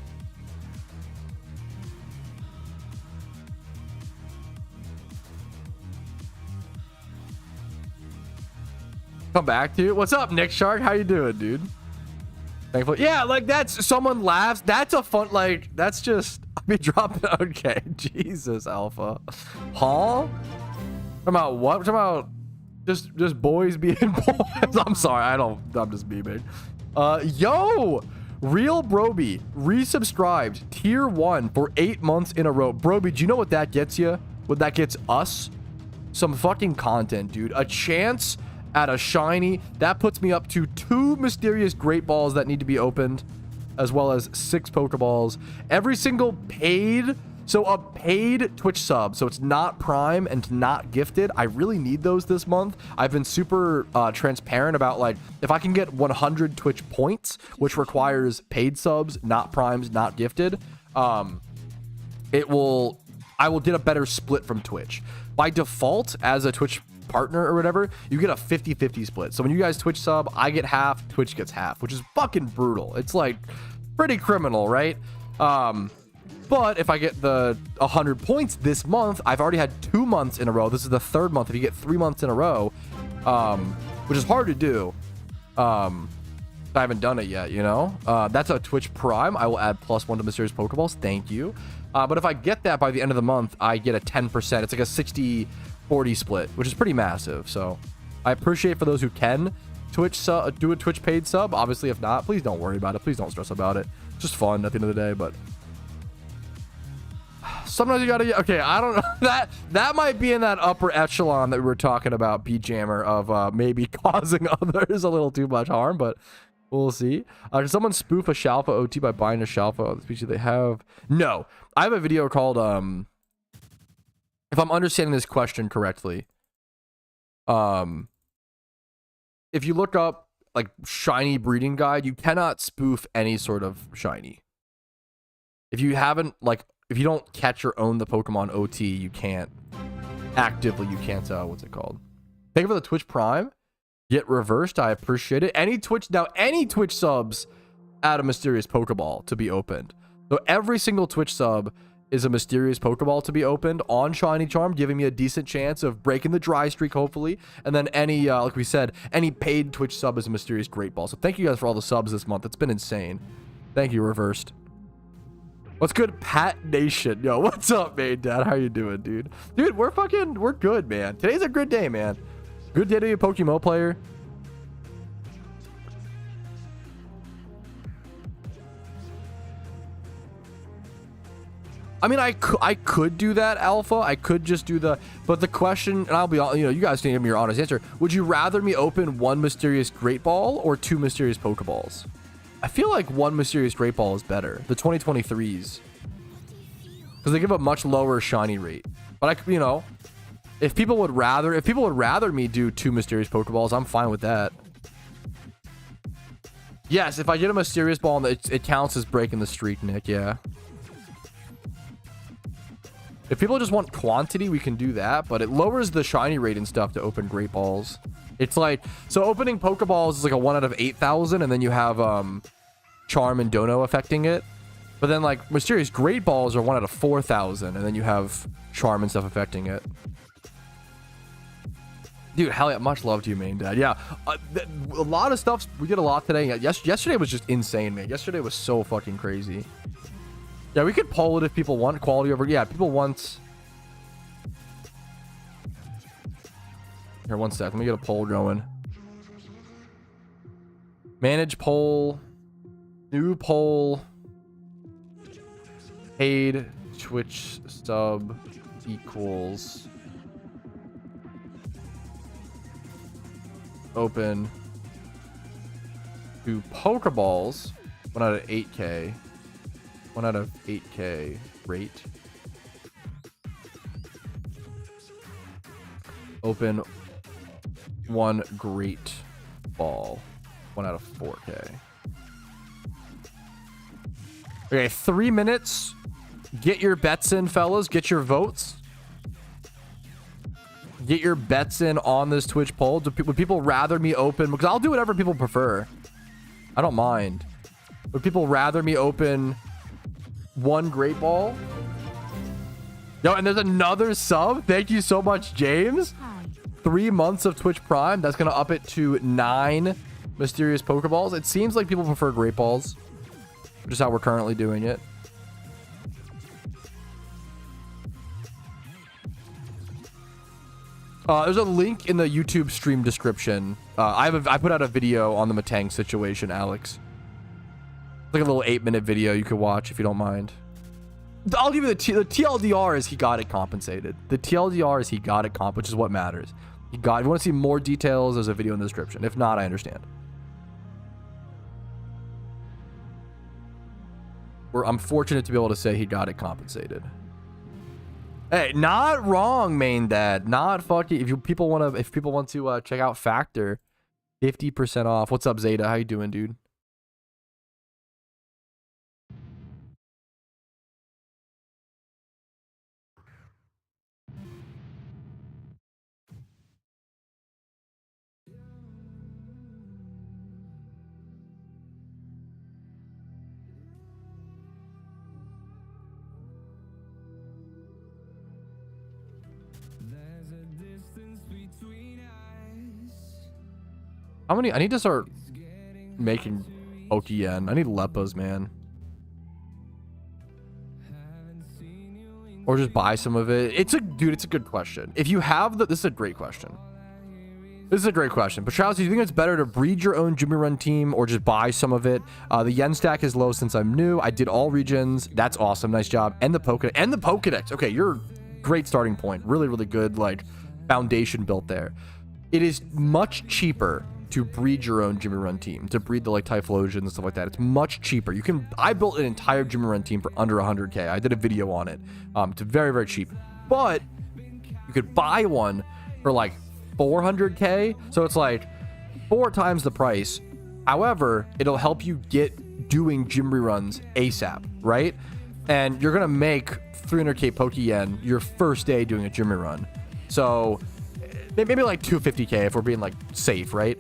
Come back to it. What's up, Nick Shark? How you doing, dude? Thankfully, yeah, like, that's, someone laughs. That's a fun, like, that's just, I mean, dropping. Okay, Jesus, Alpha. Huh? About what? About just boys being boys. I'm sorry, I'm just beaming. Yo, Real Broby resubscribed tier 1 for 8 months in a row. Broby, do you know what that gets you? What that gets us? Some fucking content, dude. A chance at a shiny. That puts me up to 2 mysterious great balls that need to be opened. as well as 6 Pokeballs. Every single paid, so a paid Twitch sub, so it's not Prime and not gifted. I really need those this month. I've been super transparent about, like, if I can get 100 Twitch points, which requires paid subs, not Primes, not gifted, I will get a better split from Twitch. By default, as a Twitch partner or whatever, you get a 50-50 split. So when you guys Twitch sub, I get half, Twitch gets half, which is fucking brutal. It's like pretty criminal, right? But if I get the 100 points this month, I've already had 2 months in a row. This is the 3rd month. If you get 3 months in a row, which is hard to do, I haven't done it yet, you know? That's a Twitch Prime. I will add +1 to Mysterious Pokeballs. Thank you. But if I get that by the end of the month, I get a 10%. It's like a 60-40 split, which is pretty massive. So I appreciate for those who can Twitch do a Twitch paid sub. Obviously, if not, please don't worry about it. Please don't stress about it. It's just fun at the end of the day. But sometimes you gotta, okay, I don't know. That might be in that upper echelon that we were talking about, B-Jammer, of maybe causing others a little too much harm, but we'll see. Did someone spoof a Shalfa OT by buying a Shalfa of the species they have? No. I have a video called, if I'm understanding this question correctly, if you look up, like, shiny breeding guide, you cannot spoof any sort of shiny. If you haven't, like, if you don't catch or own the Pokemon OT, you can't actively, what's it called? Thank you for the Twitch Prime. Get reversed. I appreciate it. Any Twitch subs add a mysterious Pokeball to be opened. So every single Twitch sub is a mysterious Pokeball to be opened on Shiny Charm, giving me a decent chance of breaking the dry streak, hopefully. And then any, like we said, any paid Twitch sub is a mysterious Great Ball. So thank you guys for all the subs this month. It's been insane. Thank you, Reversed. What's good, Pat Nation? Yo, what's up, main dad? How you doing, dude? Dude, we're good, man. Today's a good day, man. Good day to be a PokeMMO player. I mean, I could do that, Alpha. I could just do the, but the question, and I'll be, you know, you guys can give me your honest answer. Would you rather me open 1 mysterious Great Ball or 2 mysterious Pokeballs? I feel like 1 mysterious Great Ball is better. The 2023s, because they give a much lower shiny rate. But you know, if people would rather me do 2 mysterious Pokeballs, I'm fine with that. Yes, if I get a mysterious ball, it counts as breaking the streak, Nick. Yeah. If people just want quantity, we can do that, but it lowers the shiny rate and stuff to open Great Balls. It's like, so opening Pokeballs is like a 1 out of 8,000, and then you have Charm and Dono affecting it. But then, like, Mysterious Great Balls are 1 out of 4,000, and then you have Charm and stuff affecting it. Dude, hell yeah, much love to you, main dad. Yeah, a lot of stuff. We did a lot today. Yesterday was just insane, man. Yesterday was so fucking crazy. Yeah, we could poll it if people want quality over. Yeah, people want. Here, one sec. Let me get a poll going. Manage poll. New poll. Paid Twitch sub equals. Open 2 Pokeballs. 1 out of 8K. 1 out of 8K rate. Open 1 Great Ball. 1 out of 4K. Okay, 3 minutes. Get your bets in, fellas. Get your votes. Get your bets in on this Twitch poll. Would people rather me open? Because I'll do whatever people prefer. I don't mind. Would people rather me open 1 Great Ball? Yo, and there's another sub. Thank you so much, James. Hi. 3 months of Twitch Prime. That's going to up it to 9 mysterious Pokeballs. It seems like people prefer Great Balls, which is how we're currently doing it. There's a link in the YouTube stream description. I put out a video on the Metang situation, Alex. It's like a little 8-minute video you could watch if you don't mind. I'll give you the TLDR is he got it compensated. The TLDR is he got it comp, which is what matters. If you want to see more details, there's a video in the description. If not, I understand. I'm fortunate to be able to say he got it compensated. Hey, not wrong, main dad. Not fucking. If people want to check out Factor, 50% off. What's up, Zeta? How you doing, dude? How many? I need to start making Pokeyen. I need Leppas, man. Or just buy some of it. It's a good question. If you have this is a great question. This is a great question. But Charles, do you think it's better to breed your own Jimmy Run team or just buy some of it? The yen stack is low since I'm new. I did all regions. That's awesome. Nice job. And the Pokedex. Okay, you're great starting point. Really, really good like foundation built there. It is much cheaper to breed your own Jimmy Run team, to breed the like Typhlosion and stuff like that. It's much cheaper. I built an entire Jimmy Run team for under 100K. I did a video on it. It's very, very cheap. But you could buy one for like 400K. So it's like 4 times the price. However, it'll help you get doing Jimmy Runs ASAP, right? And you're gonna make 300K Pokeyen your first day doing a Jimmy Run. So maybe like 250K if we're being like safe, right?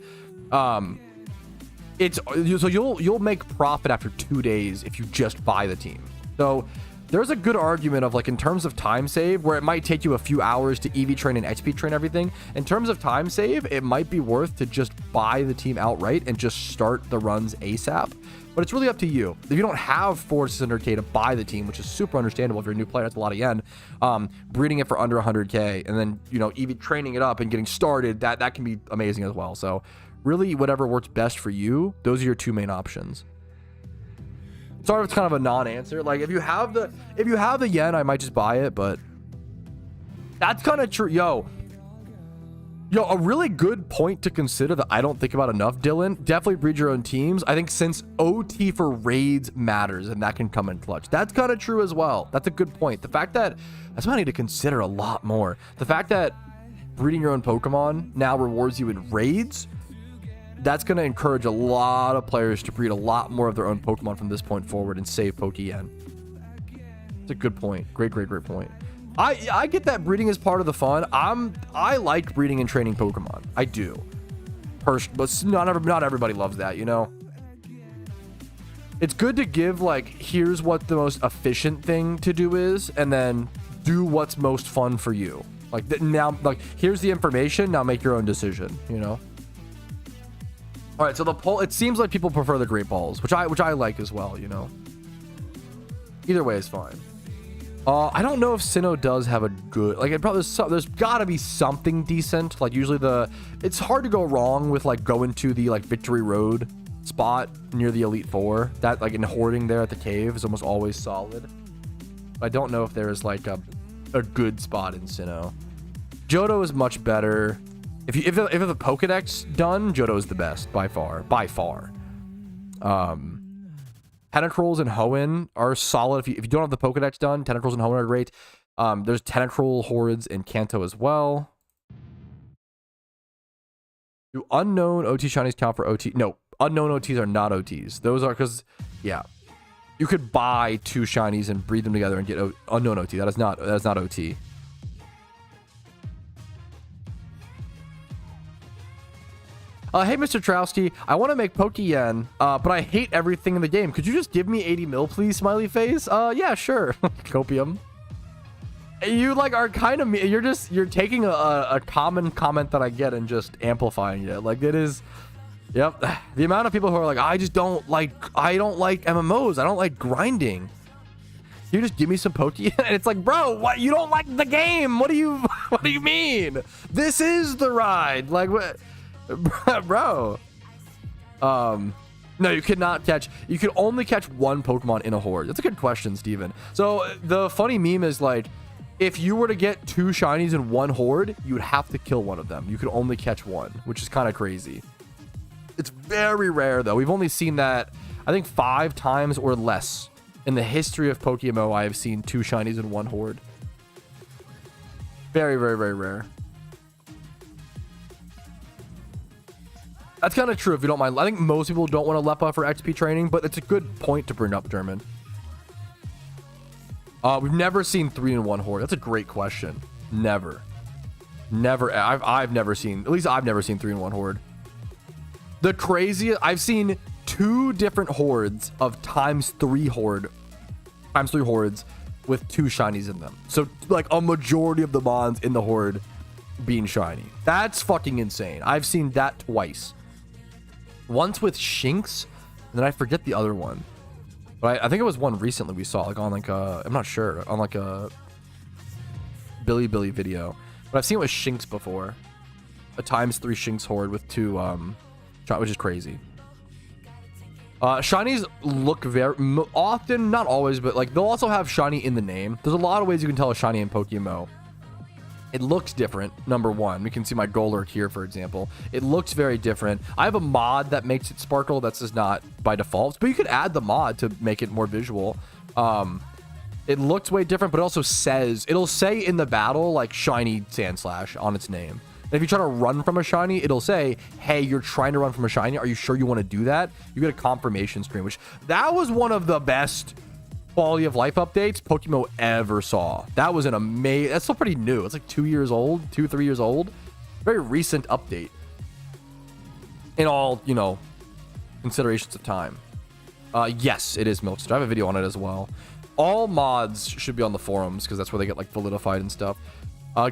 You'll make profit after 2 days if you just buy the team. So there's a good argument of like in terms of time save where it might take you a few hours to EV train and XP train everything. In terms of time save, it might be worth to just buy the team outright and just start the runs ASAP. But it's really up to you. If you don't have 400-600K to buy the team, which is super understandable if you're a new player, that's a lot of yen. Breeding it for under 100K and then, you know, EV training it up and getting started, that can be amazing as well. So really whatever works best for you, those are your 2 main options. Sorry if it's kind of a non-answer. Like if you have the yen, I might just buy it, but that's kind of true. Yo, a really good point to consider that I don't think about enough, Dylan. Definitely breed your own teams. I think since OT for raids matters and that can come in clutch. That's kind of true as well. That's a good point. The fact that that's what I need to consider a lot more. The fact that breeding your own Pokemon now rewards you in raids, that's going to encourage a lot of players to breed a lot more of their own Pokemon from this point forward and save Pokeyen. It's a good point. Great point. I get that breeding is part of the fun. I like breeding and training Pokemon. I do. But not everybody loves that, you know? It's good to give like, here's what the most efficient thing to do is, and then do what's most fun for you. Like now, like here's the information, now make your own decision, you know? All right, so the poll, it seems like people prefer the Great Balls, which I like as well, you know? Either way is fine. I don't know if Sinnoh does have a good, like, there's got to be something decent. Like, usually it's hard to go wrong with, like, going to the, like, Victory Road spot near the Elite Four. That, like, in hoarding there at the cave is almost always solid. But I don't know if there's, like, a good spot in Sinnoh. Johto is much better. If the Pokedex done, Johto is the best, by far. Tentacruels and Hoenn are solid. If you don't have the Pokedex done, Tentacruels and Hoenn are great. There's Tentacruel hordes in Kanto as well. Do unknown OT shinies count for OT? No, unknown OTs are not OTs. Those are because, yeah, you could buy 2 shinies and breed them together and get unknown OT. That is not OT. Hey, Mr. Trowski, I want to make Pokeyen, but I hate everything in the game. Could you just give me 80 mil, please, smiley face? Yeah, sure. Copium. You, like, are kind of... You're taking a common comment that I get and just amplifying it. Like, it is... Yep. The amount of people who are like, I don't like MMOs. I don't like grinding. You just give me some Pokeyen? And it's like, bro, what? You don't like the game? What do you mean? This is the ride. Like, what... Bro, no, you could only catch 1 Pokemon in a horde. That's a good question, Steven. So the funny meme is like, if you were to get 2 shinies in 1 horde, you would have to kill one of them. You could only catch 1, which is kind of crazy. It's very rare though. We've only seen that, I think, 5 times or less In the history of PokeMMO, I have seen 2 shinies in 1 horde. Very, very, very rare. That's kind of true if you don't mind. I think most people don't want to Lepa for XP training, but it's a good point to bring up, German. We've never seen 3 in 1 horde. That's a great question. Never. Never. I've never seen, at least I've never seen 3 in 1 horde. The craziest, I've seen 2 different hordes of times 3 hordes with 2 shinies in them. So like a majority of the mons in the horde being shiny. That's fucking insane. I've seen that twice. Once with Shinx, and then I forget the other one. But I think it was one recently we saw, like on like a, I'm not sure, on like a Billy video. But I've seen it with Shinx before. A times 3 Shinx horde with 2, which is crazy. Shinies look very often, not always, but like they'll also have shiny in the name. There's a lot of ways you can tell a shiny in PokeMMO. It looks different. Number one, we can see my Golurk here, for example. It looks very different. I have a mod that makes it sparkle. That's just not by default, but you could add the mod to make it more visual. It looks way different, but it also says, it'll say in the battle like shiny Sandslash on its name. And if you try to run from a shiny, it'll say, hey, you're trying to run from a shiny. Are you sure you want to do that? You get a confirmation screen, which that was one of the best quality of life updates PokeMMO ever saw. That was an amazing, that's still pretty new. It's like 2 years old, 3 years old. Very recent update in all, you know, considerations of time. Yes, it is Milkster. I have a video on it as well. All mods should be on the forums because that's where they get like validified and stuff.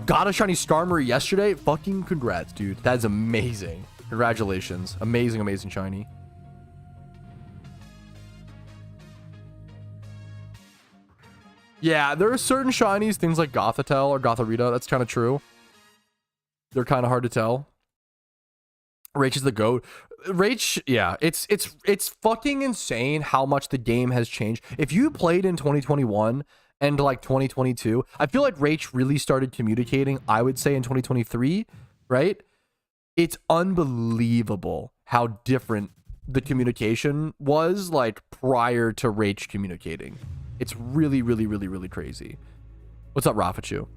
Got a shiny Starmie yesterday. Fucking congrats, dude. That's amazing. Congratulations. Amazing, amazing shiny. Yeah, there are certain shinies, things like Gothitelle or Gothorita. That's kind of true. They're kind of hard to tell. Rach is the GOAT. Rach, yeah, it's fucking insane how much the game has changed. If you played in 2021 and like 2022, I feel like Rach really started communicating, I would say, in 2023, right? It's unbelievable how different the communication was like prior to Rach communicating. It's really, really, really, really crazy. What's up, Rafachu?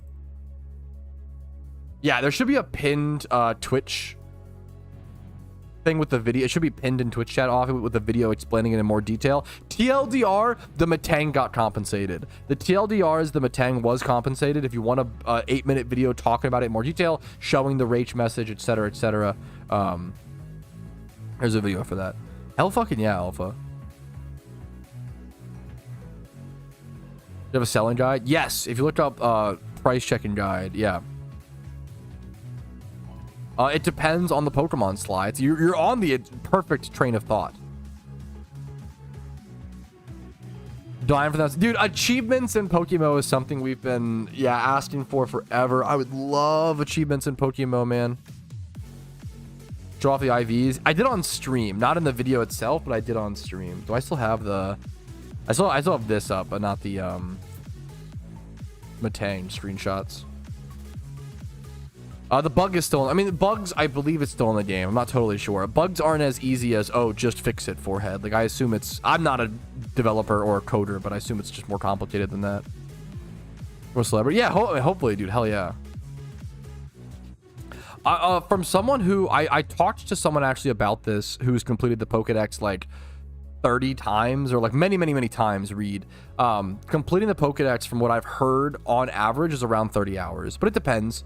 Yeah, there should be a pinned Twitch thing with the video. It should be pinned in Twitch chat off with the video explaining it in more detail. TLDR, the Metang got compensated. The TLDR is the Metang was compensated. If you want a 8-minute video talking about it in more detail, showing the Rach message, etc., etc. There's a video for that. Hell fucking yeah, Alpha. You have a selling guide? Yes. If you look up price checking guide, yeah. It depends on the Pokemon slides. You're on the perfect train of thought. Dying for that. Dude, achievements in PokeMMO is something we've been, asking for forever. I would love achievements in PokeMMO, man. Show off the IVs. I did on stream. Not in the video itself, but I did on stream. Do I still have the... I still have this up, but not the Metang screenshots. The bug is still, I mean, the bugs, I believe it's still in the game. I'm not totally sure. Bugs aren't as easy as, oh, just fix it, forehead. Like, I assume it's, I'm not a developer or a coder, but I assume it's just more complicated than that. Or celebrity. Yeah, hopefully, dude. Hell yeah. From someone who, I talked to someone actually about this who's completed the Pokedex, like, 30 times or like many times. Read completing the Pokedex, from what I've heard, on average is around 30 hours, but it depends.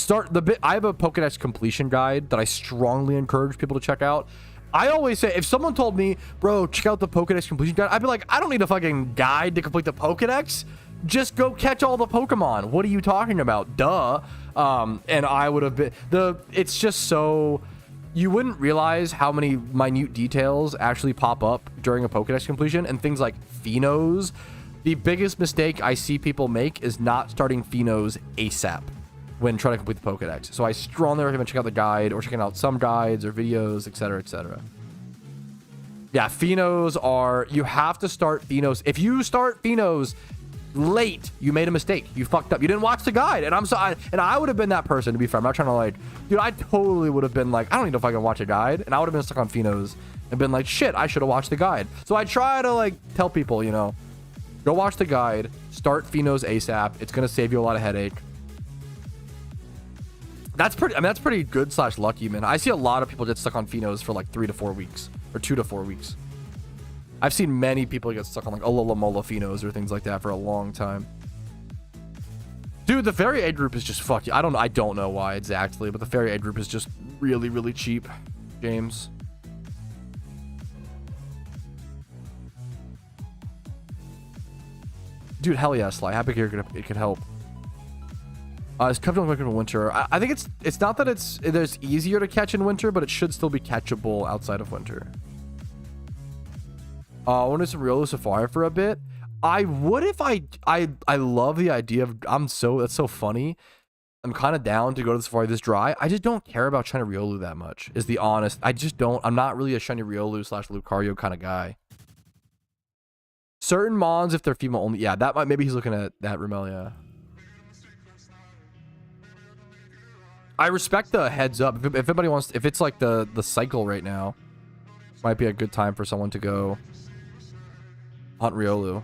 I have a Pokedex completion guide that I strongly encourage people to check out. I always say, if someone told me, bro, check out the Pokedex completion guide, I'd be like, I don't need a fucking guide to complete the Pokedex. Just go catch all the Pokemon. What are you talking about? Duh. And I would have been it's just so, you wouldn't realize how many minute details actually pop up during a Pokedex completion, and things like Phenos. The biggest mistake I see people make is not starting Phenos ASAP when trying to complete the Pokedex. So I strongly recommend checking out the guide or checking out some guides or videos, etc., etc. Yeah, Phenos are, you have to start Phenos. If you start Phenos late, you made a mistake. You fucked up. You didn't watch the guide. And I would have been that person, to be fair. I'm not trying to like, dude, I totally would have been like, I don't need to fucking watch a guide. And I would have been stuck on Phenos and been like, shit, I should have watched the guide. So I try to like tell people, you know, go watch the guide, start Phenos ASAP. It's going to save you a lot of headache. That's pretty, I mean, that's pretty good / lucky, man. I see a lot of people get stuck on Phenos for like 3 to 4 weeks or 2 to 4 weeks. I've seen many people get stuck on like Olola Mola Phenos or things like that for a long time. Dude, the fairy aid group is just fuck you. I don't know why exactly, but the fairy aid group is just really, really cheap, James. Dude, hell yeah, Sly. Happy here it could help. It's comfortable quicker in winter. I think it's not that there's easier to catch in winter, but it should still be catchable outside of winter. I want to do some Riolu Safari for a bit. I would if I love the idea of that's so funny. I'm kind of down to go to the Safari this dry. I just don't care about shiny Riolu that much, is the honest. I'm not really a shiny Riolu / Lucario kind of guy. Certain mons, if they're female only, yeah, that might, maybe he's looking at that Remelia. I respect the heads up. If anybody wants, if it's like the cycle right now, might be a good time for someone to go hunt Riolu.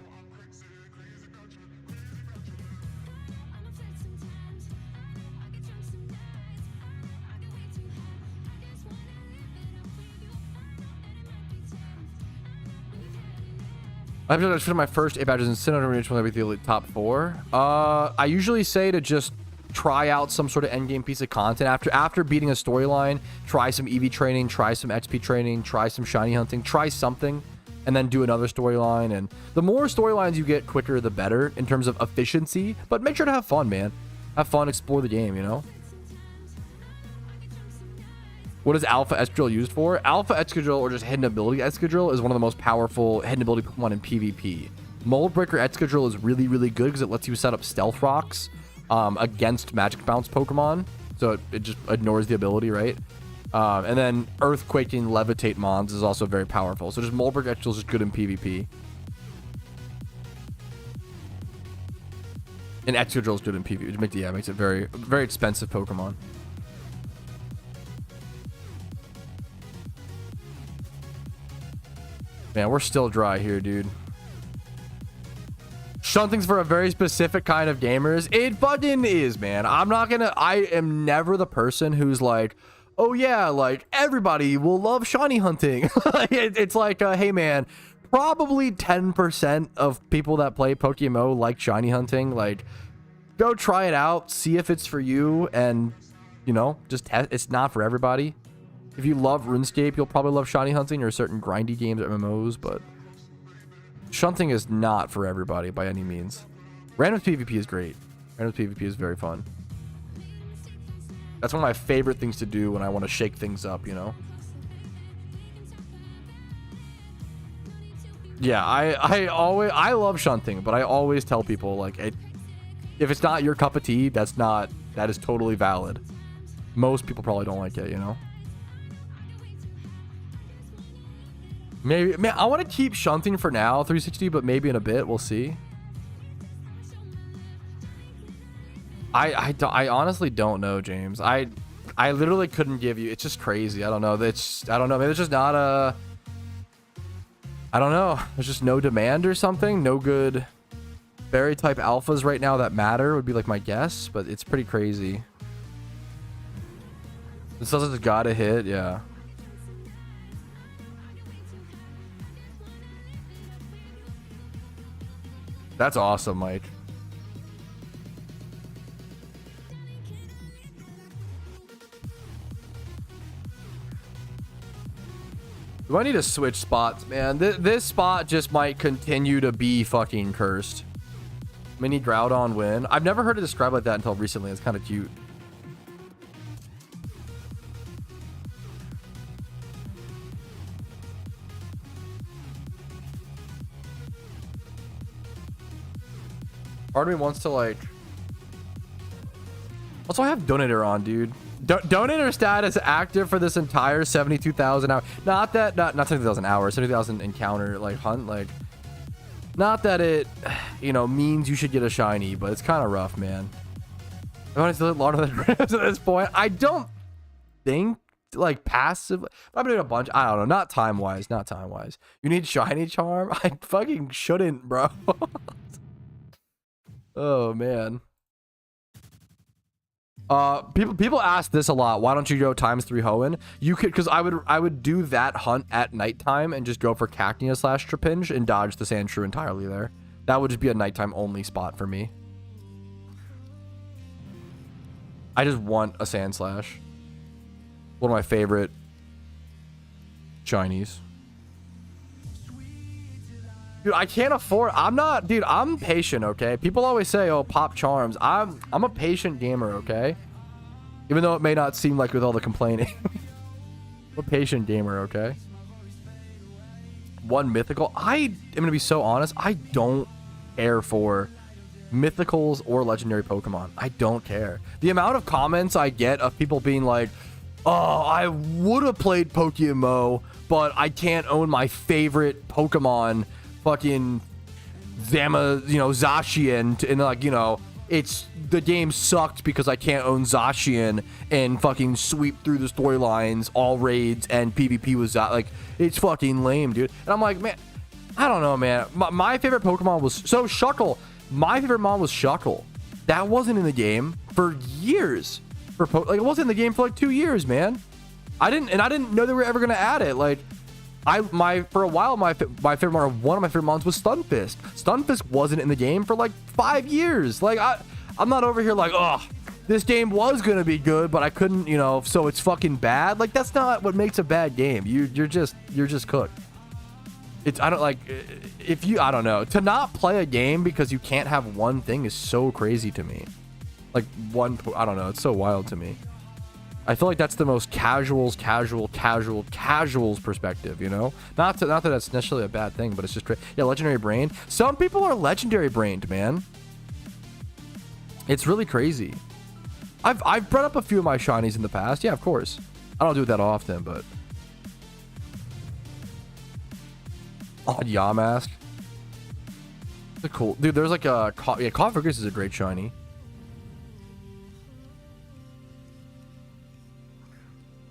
I've just finished my first 8 badges and Sinnoh reach when I beat the elite top 4. I usually say to just try out some sort of endgame piece of content after beating a storyline. Try some EV training, try some XP training, try some shiny hunting, try something, and then do another storyline. And the more storylines you get quicker, the better in terms of efficiency. But make sure to have fun, man. Have fun, explore the game, you know? What is Alpha Escadrille used for? Alpha Escadrille, or just Hidden Ability Escadrille, is one of the most powerful Hidden Ability Pokemon in PvP. Mold Breaker Escadrille is really, really good because it lets you set up Stealth Rocks against Magic Bounce Pokemon. So it just ignores the ability, right? And then Earthquaking Levitate Mons is also very powerful. So just Mold Breaker Escadrille is just good in PvP. And Escadrille is good in PvP, which makes it very, very expensive Pokemon. Man, we're still dry here, dude. Shunting's for a very specific kind of gamers. It fucking is, man. I am never the person who's like, oh yeah, like everybody will love shiny hunting. It's like, hey man, probably 10% of people that play PokeMMO like shiny hunting. Like, go try it out, see if it's for you, and you know, just test. It's not for everybody. If you love RuneScape, you'll probably love shiny hunting or certain grindy games or MMOs, but shunting is not for everybody by any means. Random PvP is great. Random PvP is very fun. That's one of my favorite things to do when I want to shake things up, you know? Yeah, I love shunting, but I always tell people, like, if it's not your cup of tea, that is totally valid. Most people probably don't like it, you know? Maybe, man, I want to keep shunting for now, 360, but maybe in a bit, we'll see. I honestly don't know, James. I literally couldn't give you. It's just crazy. I don't know. I don't know. Maybe it's just not a. I don't know. There's just no demand or something. No good fairy type alphas right now that matter would be like my guess, but it's pretty crazy. This doesn't just gotta hit, yeah. That's awesome, Mike. Do I need to switch spots, man? This spot just might continue to be fucking cursed. Mini Groudon win. I've never heard it described like that until recently. It's kind of cute. Part of me wants to like. Also, I have Donator on, dude. Donator status active for this entire 72,000 hours. Not 72,000 hours, 70,000 encounter like hunt. Like, not that it, you know, means you should get a shiny, but it's kind of rough, man. I want to still Lord of the Rings at this point. I don't think like passive. I've been doing a bunch. I don't know. Not time wise. Not time wise. You need shiny charm. I fucking shouldn't, bro. Oh man. People ask this a lot. Why don't you go ×3 Hoenn? You could, because I would do that hunt at nighttime and just go for Cacnea / Trapinch and dodge the Sandshrew entirely there. That would just be a nighttime only spot for me. I just want a Sandslash. One of my favorite shinies. Dude, I can't afford. Dude, I'm patient, okay? People always say, "Oh, pop charms." I'm a patient gamer, okay? Even though it may not seem like with all the complaining. I'm a patient gamer, okay? One mythical. I am gonna be so honest. I don't care for mythicals or legendary Pokemon. I don't care. The amount of comments I get of people being like, "Oh, I would have played PokeMMO, but I can't own my favorite Pokemon." Fucking Zacian, and like, it's the game sucked because I can't own Zacian and fucking sweep through the storylines, all raids, and PvP was like, it's fucking lame, dude. And I'm like, man, I don't know, man. My favorite Pokemon was Shuckle. My favorite mon was Shuckle. That wasn't in the game for years. Like, it wasn't in the game for like 2 years, man. I didn't know they were ever gonna add it. Like, for a while, my favorite mon, one of my favorite mons was Stunfisk. Stunfisk wasn't in the game for like 5 years. Like, I'm not over here like, oh, this game was gonna be good, but I couldn't, so it's fucking bad. Like, that's not what makes a bad game. You're just cooked. I don't know. To not play a game because you can't have one thing is so crazy to me. Like, I don't know. It's so wild to me. I feel like that's the most casuals perspective, Not that that's necessarily a bad thing, but it's just yeah, legendary brain. Some people are legendary brained, man. It's really crazy. I've brought up a few of my shinies in the past. Yeah, of course. I don't do it that often, but Yamask. It's cool, dude. There's like a Cofagrigus is a great shiny.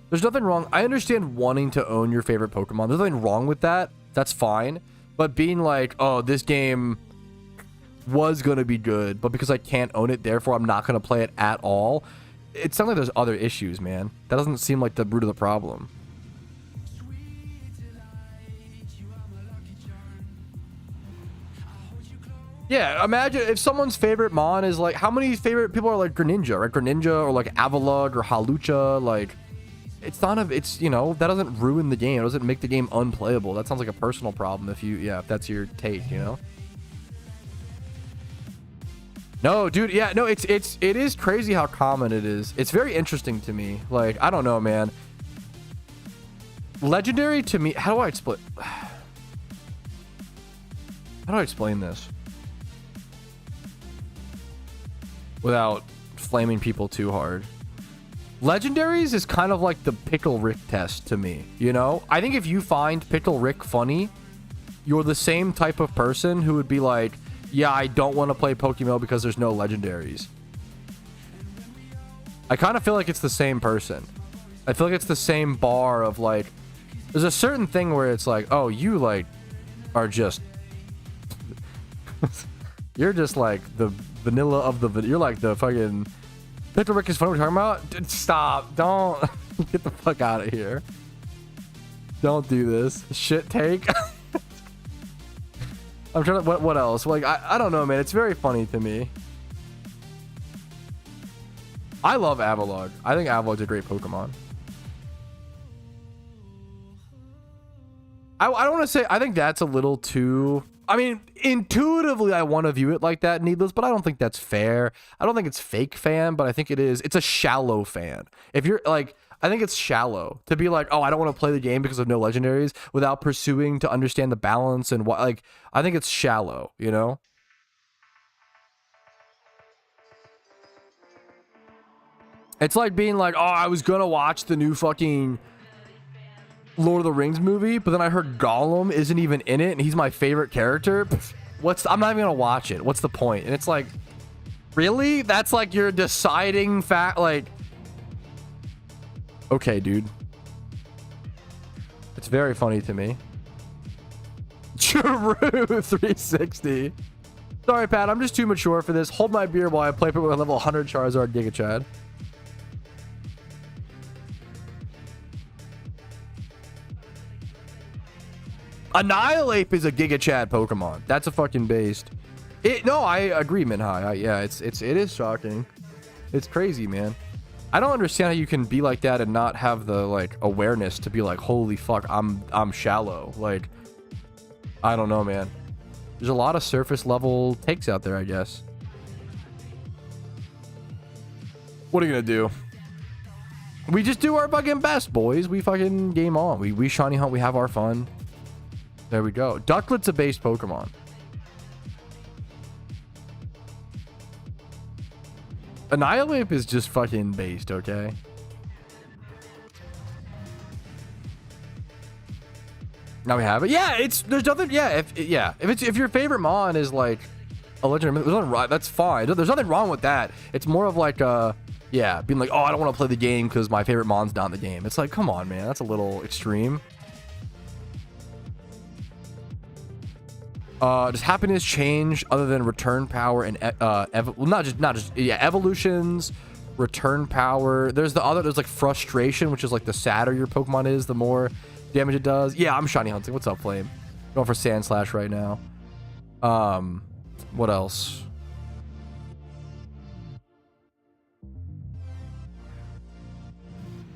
There's nothing wrong. I understand wanting to own your favorite Pokemon. There's nothing wrong with that. That's fine. But being like, oh, this game was going to be good, but because I can't own it, therefore I'm not going to play it at all. It sounds like there's other issues, man. That doesn't seem like the root of the problem. Yeah, imagine if someone's favorite mon is like, how many favorite people are like Greninja, right? Greninja or like Avalugg or Halucha, like... It's not that doesn't ruin the game. It doesn't make the game unplayable. That sounds like a personal problem if that's your take, No, dude, yeah, no, it is crazy how common it is. It's very interesting to me. Like, I don't know, man. Legendary to me, how do I explain this without flaming people too hard? Legendaries is kind of like the Pickle Rick test to me, I think if you find Pickle Rick funny, you're the same type of person who would be like, yeah, I don't want to play Pokemon because there's no legendaries. I kind of feel like it's the same person. I feel like it's the same bar of like, there's a certain thing where it's like, oh, you like are just you're just like the vanilla of the you're like the fucking Pickle Rick is funny. We're talking about. Stop! Don't get the fuck out of here. Don't do this shit take. I'm trying to. What else? Like I don't know, man. It's very funny to me. I love Avalugg. I think Avalugg's a great Pokemon. I don't want to say. I think that's a little too. I mean, intuitively, I want to view it like that, Needless, but I don't think that's fair. I don't think it's fake fan, but I think it is. It's a shallow fan. If you're like, I think it's shallow to be like, oh, I don't want to play the game because of no legendaries without pursuing to understand the balance and what. Like, I think it's shallow, It's like being like, oh, I was gonna watch the new fucking Lord of the Rings movie, but then I heard Gollum isn't even in it and he's my favorite character. I'm not even gonna watch it. What's the point? And it's like, really? That's like your deciding fact. Like, okay, dude, It's very funny to me. True 360. Sorry, Pat. I'm just too mature for this. Hold my beer while I play with level 100 Charizard Giga Chad. Annihilate is a Giga Chad Pokemon. That's a fucking beast. No, I agree, Minhai. Yeah, it is shocking. It's crazy, man. I don't understand how you can be like that and not have the like awareness to be like, holy fuck, I'm shallow. Like, I don't know, man. There's a lot of surface level takes out there, I guess. What are you gonna do? We just do our fucking best, boys. We fucking game on. We shiny hunt. We have our fun. There we go. Ducklet's a based Pokemon. Annihilate is just fucking based, okay? Now we have it. Yeah, there's nothing. Yeah, if your favorite mon is like a legendary, there's nothing wrong. That's fine. There's nothing wrong with that. It's more of like being like, oh, I don't want to play the game because my favorite mon's not in the game. It's like, come on, man, that's a little extreme. Does happiness change other than return power and evolutions, return power? There's like frustration, which is like the sadder your Pokemon is, the more damage it does. Yeah, I'm shiny hunting. What's up, Flame? Going for Sand Slash right now. What else?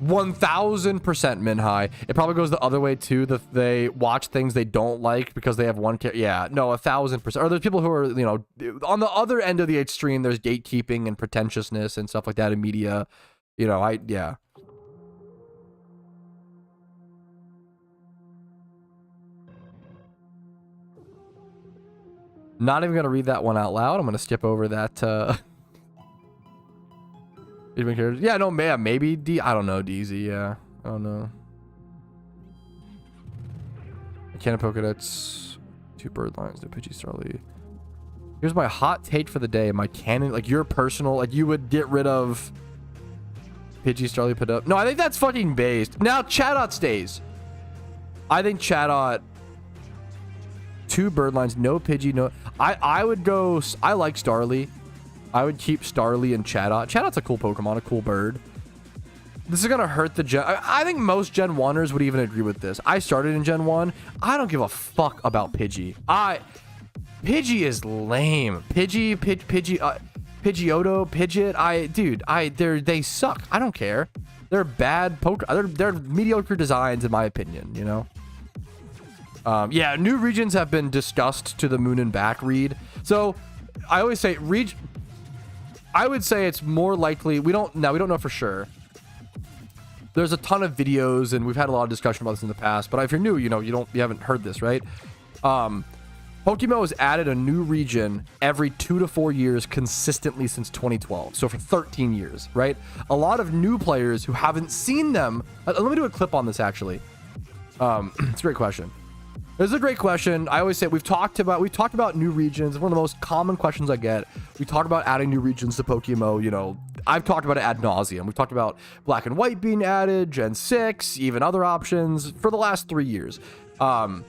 1000% Minhai. It probably goes the other way too. They watch things they don't like because they have one yeah, no, 1000%. Or there's people who are, you know, on the other end of the extreme. There's gatekeeping and pretentiousness and stuff like that in media. You know, yeah. Not even gonna read that one out loud. I'm gonna skip over that. Even cares? Yeah, no, man, maybe I don't know, DZ. Yeah, I don't know. Cannon Pokedex, 2 bird lines, no Pidgey Starly. Here's my hot take for the day. My canon, like your personal, like you would get rid of Pidgey Starly put up. No, I think that's fucking based. Now Chatot stays. I think Chatot, 2 bird lines, no Pidgey, no. I would go. I like Starly. I would keep Starly and Chatot. Chatot's a cool Pokemon, a cool bird. This is gonna hurt the Gen. I think most Gen 1ers would even agree with this. I started in Gen 1. I don't give a fuck about Pidgey. Pidgey is lame. Pidgeotto, Pidgeot. They suck. I don't care. They're bad They're mediocre designs in my opinion. You know. Yeah, new regions have been discussed to the moon and back. Read. So I always say I would say it's more likely we don't know for sure. There's a ton of videos and we've had a lot of discussion about this in the past, but if you're new, you know, you haven't heard this, right? PokeMMO has added a new region every 2 to 4 years consistently since 2012. So for 13 years, right? A lot of new players who haven't seen them. Let me do a clip on this actually. It's a great question. This is a great question. I always say we've talked about new regions. One of the most common questions I get. We talk about adding new regions to PokeMMO. You know, I've talked about it ad nauseum. We've talked about Black and White being added, Gen 6, even other options for the last 3 years. I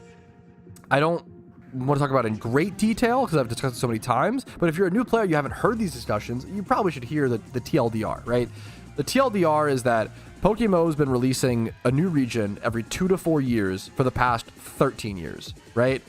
don't want to talk about it in great detail because I've discussed it so many times. But if you're a new player, you haven't heard these discussions, you probably should hear the TLDR, right? The TLDR is that PokeMMO has been releasing a new region every 2 to 4 years for the past 13 years, right?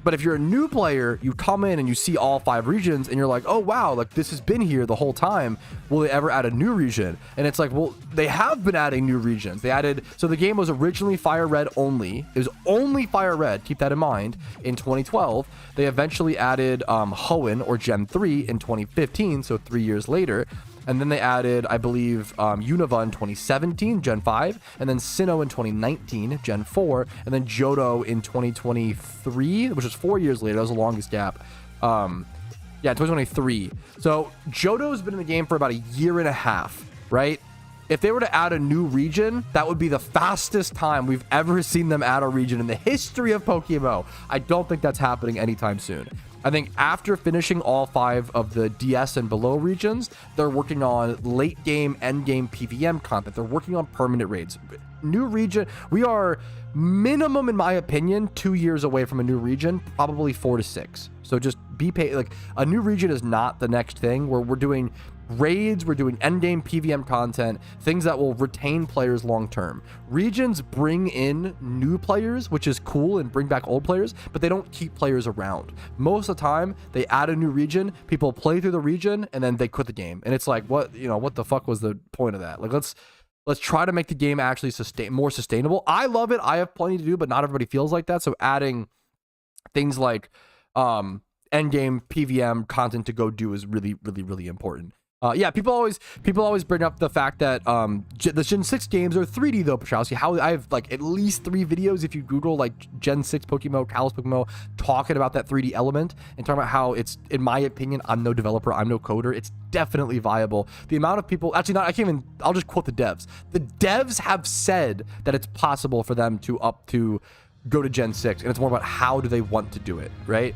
But if you're a new player, you come in and you see all 5 regions and you're like, oh wow, like this has been here the whole time. Will they ever add a new region? And it's like, well, they have been adding new regions. So the game was originally Fire Red only. It was only Fire Red, keep that in mind, in 2012. They eventually added Hoenn or Gen 3 in 2015, so 3 years later. And then they added, I believe, Unova in 2017, Gen 5, and then Sinnoh in 2019, Gen 4, and then Johto in 2023, which was 4 years later. That was the longest gap. Yeah, 2023. So Johto's been in the game for about a year and a half, right? If they were to add a new region, that would be the fastest time we've ever seen them add a region in the history of PokeMMO. I don't think that's happening anytime soon. I think after finishing all 5 of the DS and below regions, they're working on late game, end game PVM content. They're working on permanent raids. New region, we are minimum, in my opinion, 2 years away from a new region, probably 4 to 6. So just be paid. Like, a new region is not the next thing where we're doing raids, we're doing endgame PVM content, things that will retain players long term. Regions bring in new players, which is cool, and bring back old players, but they don't keep players around. Most of the time, they add a new region, people play through the region, and then they quit the game. And it's like, what the fuck was the point of that? Like, let's try to make the game actually more sustainable. I love it. I have plenty to do, but not everybody feels like that. So adding things like endgame PVM content to go do is really, really, really important. Yeah, people always bring up the fact that the Gen 6 games are 3D though, Pachowski. How I have like at least 3 videos if you Google like Gen 6 PokeMMO, Kalos PokeMMO, talking about that 3D element and talking about how it's, in my opinion, I'm no developer, I'm no coder, it's definitely viable. The amount of people, actually not, I can't even, I'll just quote the devs. The devs have said that it's possible for them to go to Gen 6, and it's more about how do they want to do it, right?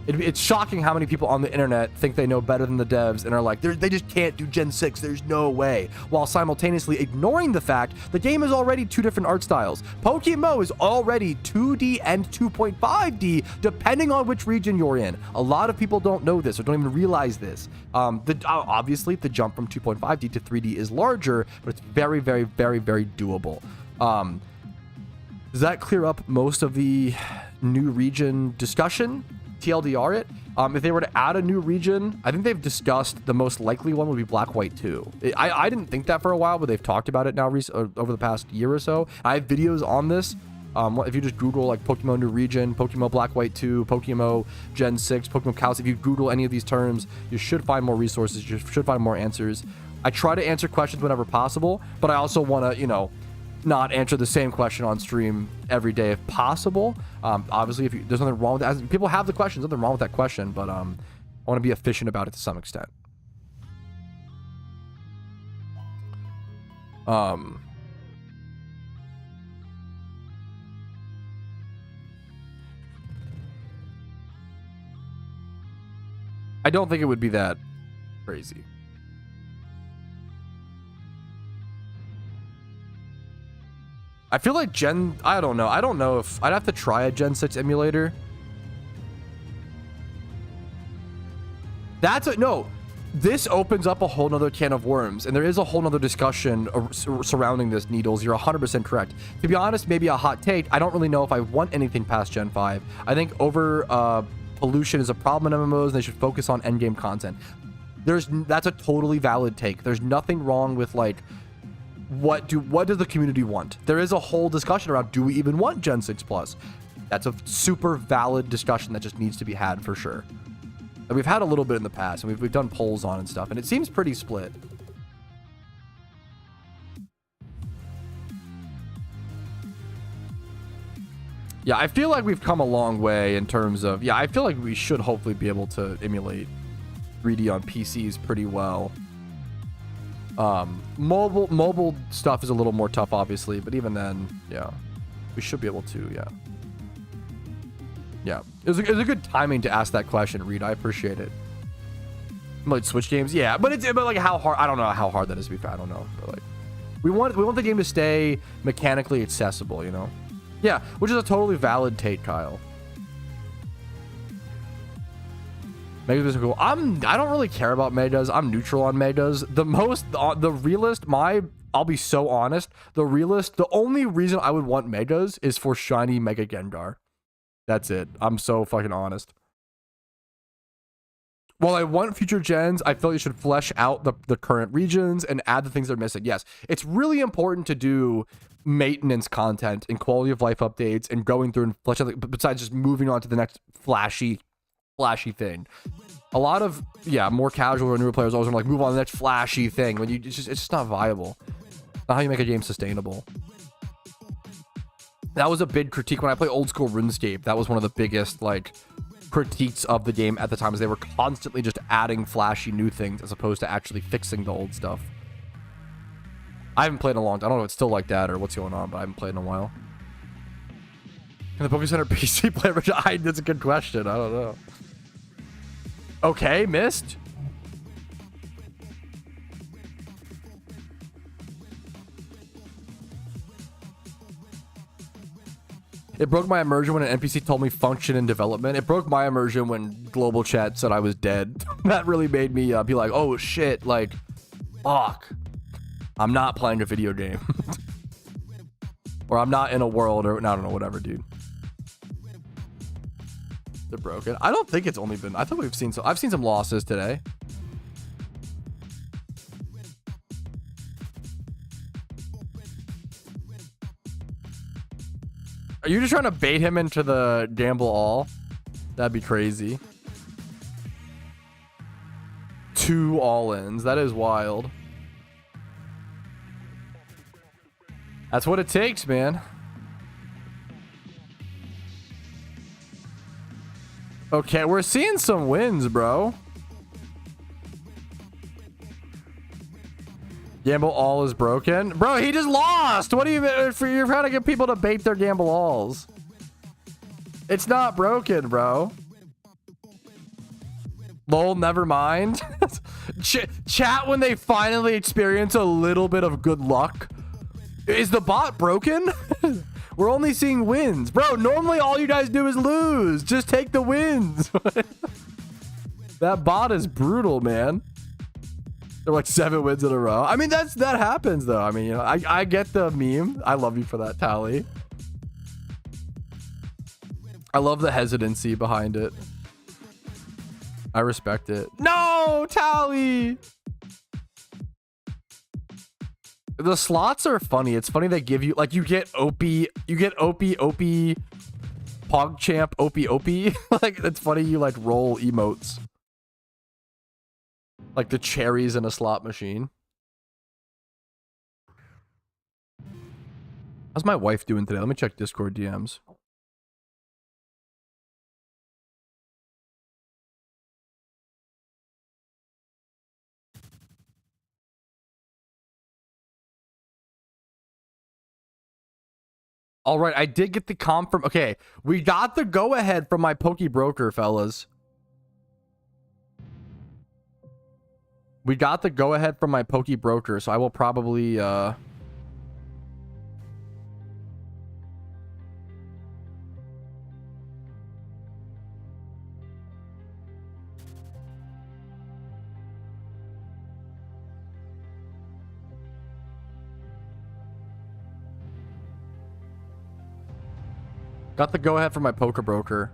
It's shocking how many people on the internet think they know better than the devs and are like, they just can't do Gen 6, there's no way, while simultaneously ignoring the fact the game is already 2 different art styles. PokeMMO is already 2D and 2.5D, depending on which region you're in. A lot of people don't know this or don't even realize this. Obviously, the jump from 2.5D to 3D is larger, but it's very, very, very, very doable. Does that clear up most of the new region discussion? TLDR it. If they were to add a new region, I think they've discussed the most likely one would be Black White 2. I didn't think that for a while, but they've talked about it now over the past year or so. I have videos on this. If you just Google like PokeMMO new region, PokeMMO Black White 2, PokeMMO Gen 6, PokeMMO Kalos, if you Google any of these terms, you should find more resources, you should find more answers. I try to answer questions whenever possible, but I also want to, not answer the same question on stream every day if possible. Obviously, there's nothing wrong with that. People have the questions, nothing wrong with that question, but I want to be efficient about it to some extent. I don't think it would be that crazy. I feel like I don't know. I don't know if I'd have to try a Gen 6 emulator. No, this opens up a whole nother can of worms, and there is a whole nother discussion surrounding this, Needles. You're 100% correct. To be honest, maybe a hot take, I don't really know if I want anything past Gen 5. I think pollution is a problem in MMOs, and they should focus on endgame content. That's a totally valid take. There's nothing wrong with like, what does the community want? There is a whole discussion around, do we even want Gen 6 Plus? That's a super valid discussion that just needs to be had for sure. And we've had a little bit in the past, and we've done polls on and stuff, and it seems pretty split. Yeah, I feel like we've come a long way in terms of, I feel like we should hopefully be able to emulate 3D on PCs pretty well. Mobile stuff is a little more tough, obviously, but even then, we should be able to, it was a good timing to ask that question, Reed. I appreciate it. Like Switch games, but like how hard? I don't know how hard that is to be fair. I don't know, but like we want the game to stay mechanically accessible, which is a totally valid take, Kyle. Megas are cool. I don't really care about megas. I'm neutral on megas. The realist, I'll be so honest. The only reason I would want megas is for shiny Mega Gengar. That's it. I'm so fucking honest. While I want future gens, I feel like you should flesh out the current regions and add the things they're missing. Yes, it's really important to do maintenance content and quality of life updates and going through and flesh out, besides just moving on to the next flashy thing. A lot of more casual or newer players always want to like move on to the next flashy thing when it's just not viable. Not how you make a game sustainable. That was a big critique when I played old school RuneScape. That was one of the biggest like critiques of the game at the time, is they were constantly just adding flashy new things as opposed to actually fixing the old stuff. I haven't played in a long time. I don't know if it's still like that or what's going on, but I haven't played in a while. Can the Poke Center PC play? That's a good question. I don't know. Okay, missed. It broke my immersion when an NPC told me function in development. It broke my immersion when global chat said I was dead. That really made me be like, oh shit, like, fuck. I'm not playing a video game. Or I'm not in a world, or I don't know, whatever, dude. They're broken. I don't think it's only been, I thought we've seen some, I've seen some losses today. Are you just trying to bait him into the gamble all? That'd be crazy. 2 all-ins. That is wild. That's what it takes, man. Okay, we're seeing some wins, bro. Gamble all is broken. Bro, he just lost. What do you're trying to get people to bait their gamble alls? It's not broken, bro. Lol, never mind. Chat when they finally experience a little bit of good luck. Is the bot broken? We're only seeing wins. Bro, normally all you guys do is lose. Just take the wins. That bot is brutal, man. They're like 7 wins in a row. I mean, that happens though. I mean, you know, I get the meme. I love you for that, Tally. I love the hesitancy behind it. I respect it. No, Tally. The slots are funny. It's funny they give you, like, you get OP, PogChamp, OP. Like, it's funny you like roll emotes. Like the cherries in a slot machine. How's my wife doing today? Let me check Discord DMs. All right, I did get the confirm. Okay, we got the go ahead from my Poke Broker, fellas. We got the go ahead from my Poke Broker, so I will probably got the go ahead from my Poker Broker.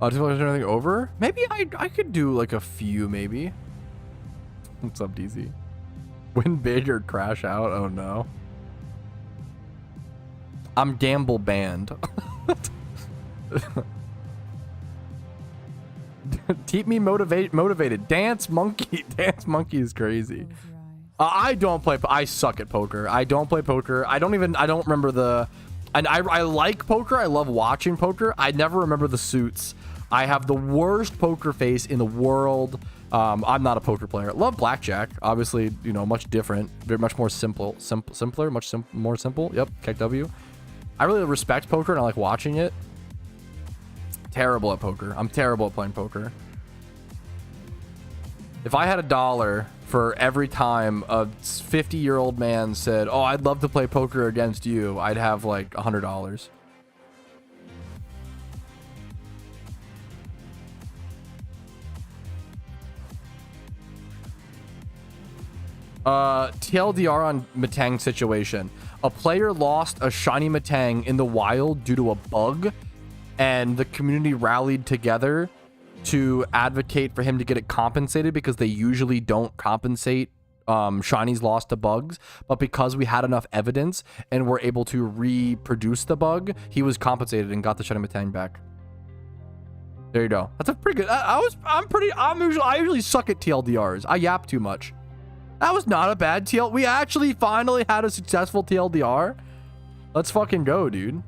Just anything over? Maybe I could do like a few, maybe. What's up, DZ? Win big or crash out? Oh no. I'm gamble banned. Keep me motivated. Dance monkey. Dance monkey is crazy. I don't play. I suck at poker. I don't play poker. I don't remember the. And I like poker. I love watching poker. I never remember the suits. I have the worst poker face in the world. I'm not a poker player. Love blackjack. Obviously, you know, much different. Very much more simpler. More simple. Yep. KW. I really respect poker and I like watching it. Terrible at poker. I'm terrible at playing poker. If I had $1 for every time a 50-year-old man said, "Oh, I'd love to play poker against you," I'd have like $100. TLDR on Metang situation. A player lost a shiny Metang in the wild due to a bug, and the community rallied together to advocate for him to get it compensated because they usually don't compensate shinies lost to bugs. But because we had enough evidence and were able to reproduce the bug, he was compensated and got the shiny Metang back. There you go. That's a pretty good. I usually suck at TLDRs. I yap too much. That was not a bad TL. We actually finally had a successful TLDR. Let's fucking go, dude.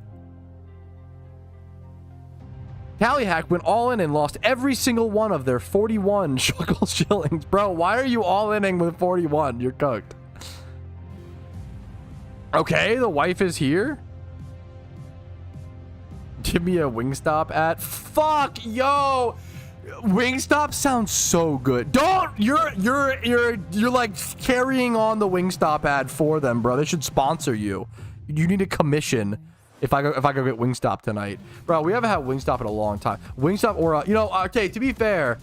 Tallyhack went all in and lost every single one of their 41 Shuckle shillings. Bro, why are you all inning with 41? You're cooked. Okay, the wife is here. Give me a Wingstop ad. Fuck, yo. Wingstop sounds so good. Don't. You're like carrying on the Wingstop ad for them, bro. They should sponsor you. You need a commission. If I go get Wingstop tonight, bro. We haven't had Wingstop in a long time. Wingstop or you know. Okay, to be fair,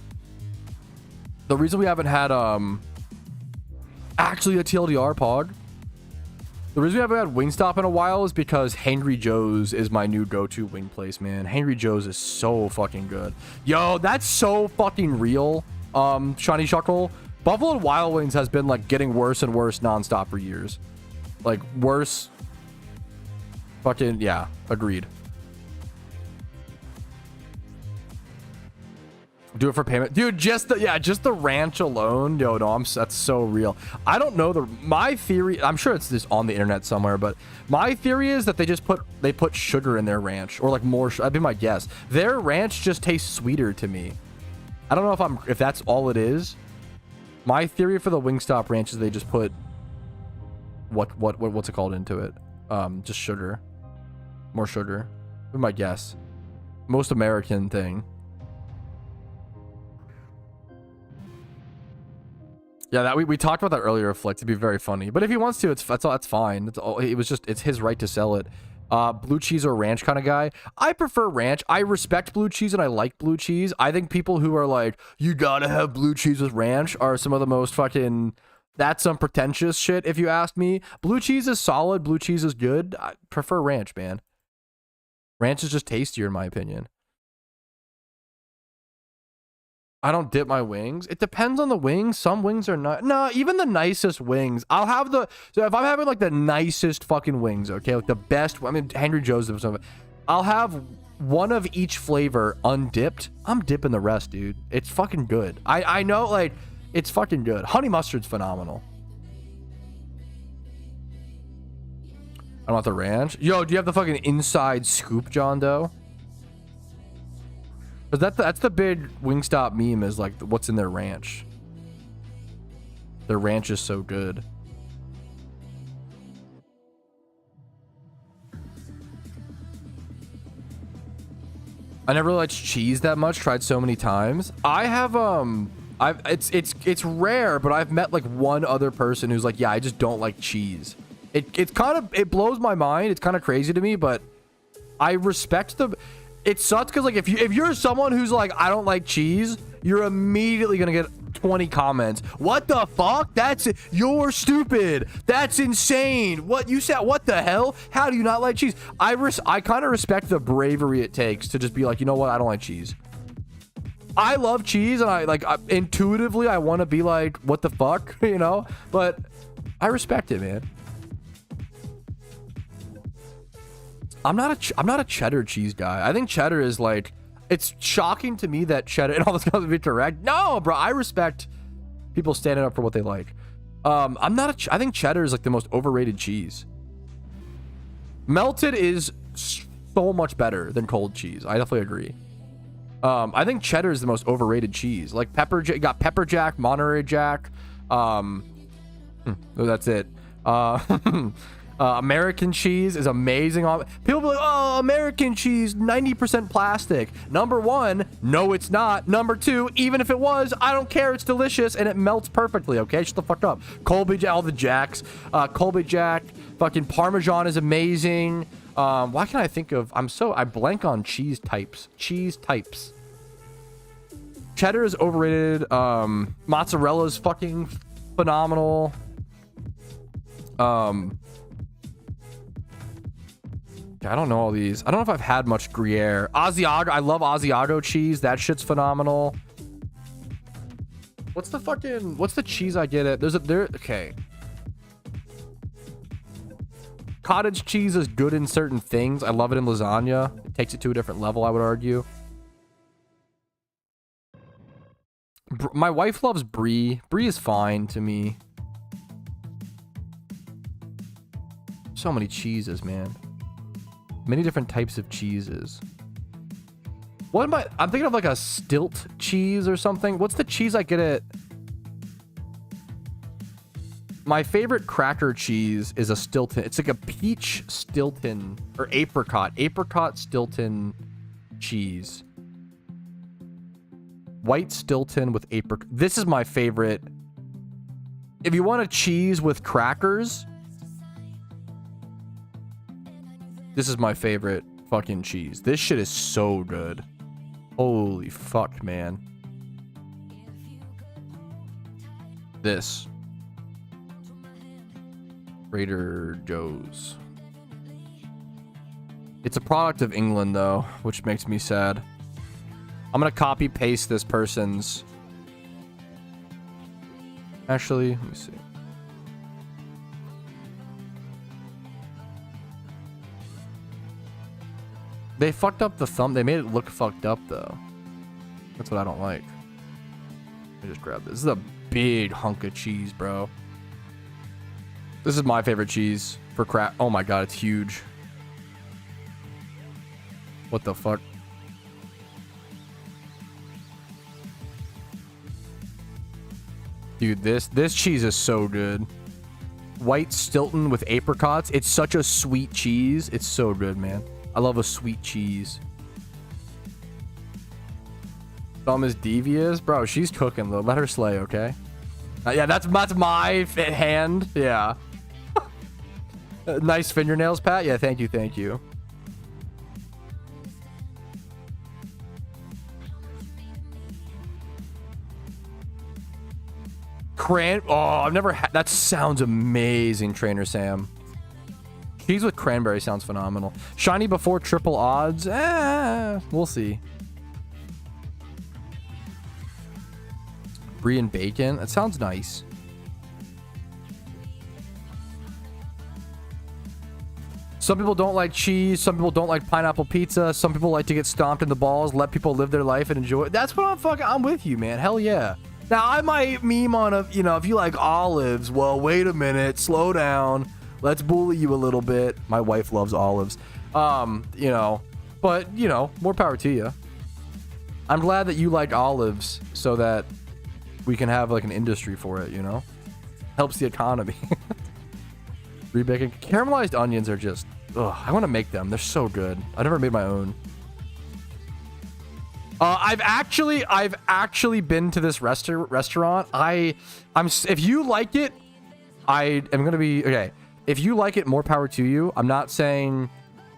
the reason we haven't had actually a TLDR pod. The reason we haven't had Wingstop in a while is because Hangry Joe's is my new go-to wing place, man. Hangry Joe's is so fucking good. Yo, that's so fucking real. Shiny Shuckle. Buffalo Wild Wings has been like getting worse and worse nonstop for years. Like worse. Fucking yeah, agreed. Do it for payment, dude. Just the ranch alone. Yo, no, that's so real. I don't know my theory. I'm sure it's this on the internet somewhere, but my theory is that they put sugar in their ranch, or like more. That'd be my guess. Their ranch just tastes sweeter to me. I don't know if that's all it is. My theory for the Wingstop ranch is they just put what's it called into it? Just sugar, more sugar. That'd be my guess. Most American thing. Yeah, that we talked about that earlier, Flick. To be very funny, but if he wants to, that's fine. It's his right to sell it. Blue cheese or ranch kind of guy. I prefer ranch. I respect blue cheese and I like blue cheese. I think people who are like, you gotta have blue cheese with ranch are some of the most fucking. That's some pretentious shit, if you ask me. Blue cheese is solid. Blue cheese is good. I prefer ranch, man. Ranch is just tastier, in my opinion. I don't dip my wings. It depends on the wings. Some wings are not. No, even the nicest wings. I'll have so if I'm having like the nicest fucking wings, okay, like the best. I mean, Hangry Joe's. I'll have one of each flavor undipped. I'm dipping the rest, dude. It's fucking good. I know, like, it's fucking good. Honey mustard's phenomenal. I don't want the ranch. Yo, do you have the fucking inside scoop, John Doe? But that's the big Wingstop meme, is like what's in their ranch. Their ranch is so good. I never liked cheese that much. Tried so many times. I have it's rare, but I've met like one other person who's like, yeah, I just don't like cheese. It blows my mind. It's kind of crazy to me, but I respect the. It sucks because like if you're someone who's like, I don't like cheese, you're immediately gonna get 20 comments. What the fuck? You're stupid. That's insane. What you said? What the hell? How do you not like cheese? I kind of respect the bravery it takes to just be like, you know what? I don't like cheese. I love cheese, and intuitively I want to be like, what the fuck, you know? But I respect it, man. I'm not a cheddar cheese guy. I think cheddar is like, it's shocking to me that cheddar and all this stuff to be correct. No, bro, I respect people standing up for what they like. I think cheddar is like the most overrated cheese. Melted is so much better than cold cheese. I definitely agree. I think cheddar is the most overrated cheese. Like you got pepper jack, Monterey Jack. That's it. American cheese is amazing. People be like, oh, American cheese, 90% plastic. Number one, no, it's not. Number two, even if it was, I don't care. It's delicious and it melts perfectly. Okay, shut the fuck up. Colby Jack, all the Jacks. Colby Jack, fucking Parmesan is amazing. Why can't I think of? I blank on cheese types. Cheese types. Cheddar is overrated. Mozzarella is fucking phenomenal. I don't know all these. I don't know if I've had much Gruyere. Asiago. I love Asiago cheese. That shit's phenomenal. What's the cheese I get at? Okay. Cottage cheese is good in certain things. I love it in lasagna. It takes it to a different level, I would argue. My wife loves brie. Brie is fine to me. So many cheeses, man. Many different types of cheeses. What am I'm thinking of like a stilt cheese or something. What's the cheese I get at my favorite cracker cheese is a Stilton. It's like a peach Stilton or apricot Stilton cheese. White Stilton with apricot. This is my favorite. If you want a cheese with crackers, this is my favorite fucking cheese. This shit is so good. Holy fuck, man. This. Trader Joe's. It's a product of England, though, which makes me sad. I'm gonna copy paste this person's. Actually, let me see. They fucked up the thumb. They made it look fucked up, though. That's what I don't like. Let me just grab this. This is a big hunk of cheese, bro. This is my favorite cheese for crap. Oh my god, it's huge. What the fuck? Dude, this cheese is so good. White Stilton with apricots. It's such a sweet cheese. It's so good, man. I love a sweet cheese. Thumb is devious. Bro, she's cooking, though. Let her slay, okay? Yeah, that's my hand. Yeah. Nice fingernails, Pat. Yeah, thank you, thank you. Oh, I've never had. That sounds amazing, Trainer Sam. Cheese with cranberry sounds phenomenal. Shiny before triple odds. We'll see. Brie and bacon. That sounds nice. Some people don't like cheese. Some people don't like pineapple pizza. Some people like to get stomped in the balls. Let people live their life and enjoy it. That's what I'm with you, man. Hell yeah. Now, I might meme on a, you know, if you like olives, well, wait a minute, slow down. Let's bully you a little bit. My wife loves olives. You know, but, you know, more power to you. I'm glad that you like olives so that we can have like an industry for it, you know? Helps the economy. Rebaking. Caramelized onions are just, ugh, I want to make them. They're so good. I never made my own. I've actually been to this restaurant. If you like it, I am gonna be okay. If you like it, more power to you. I'm not saying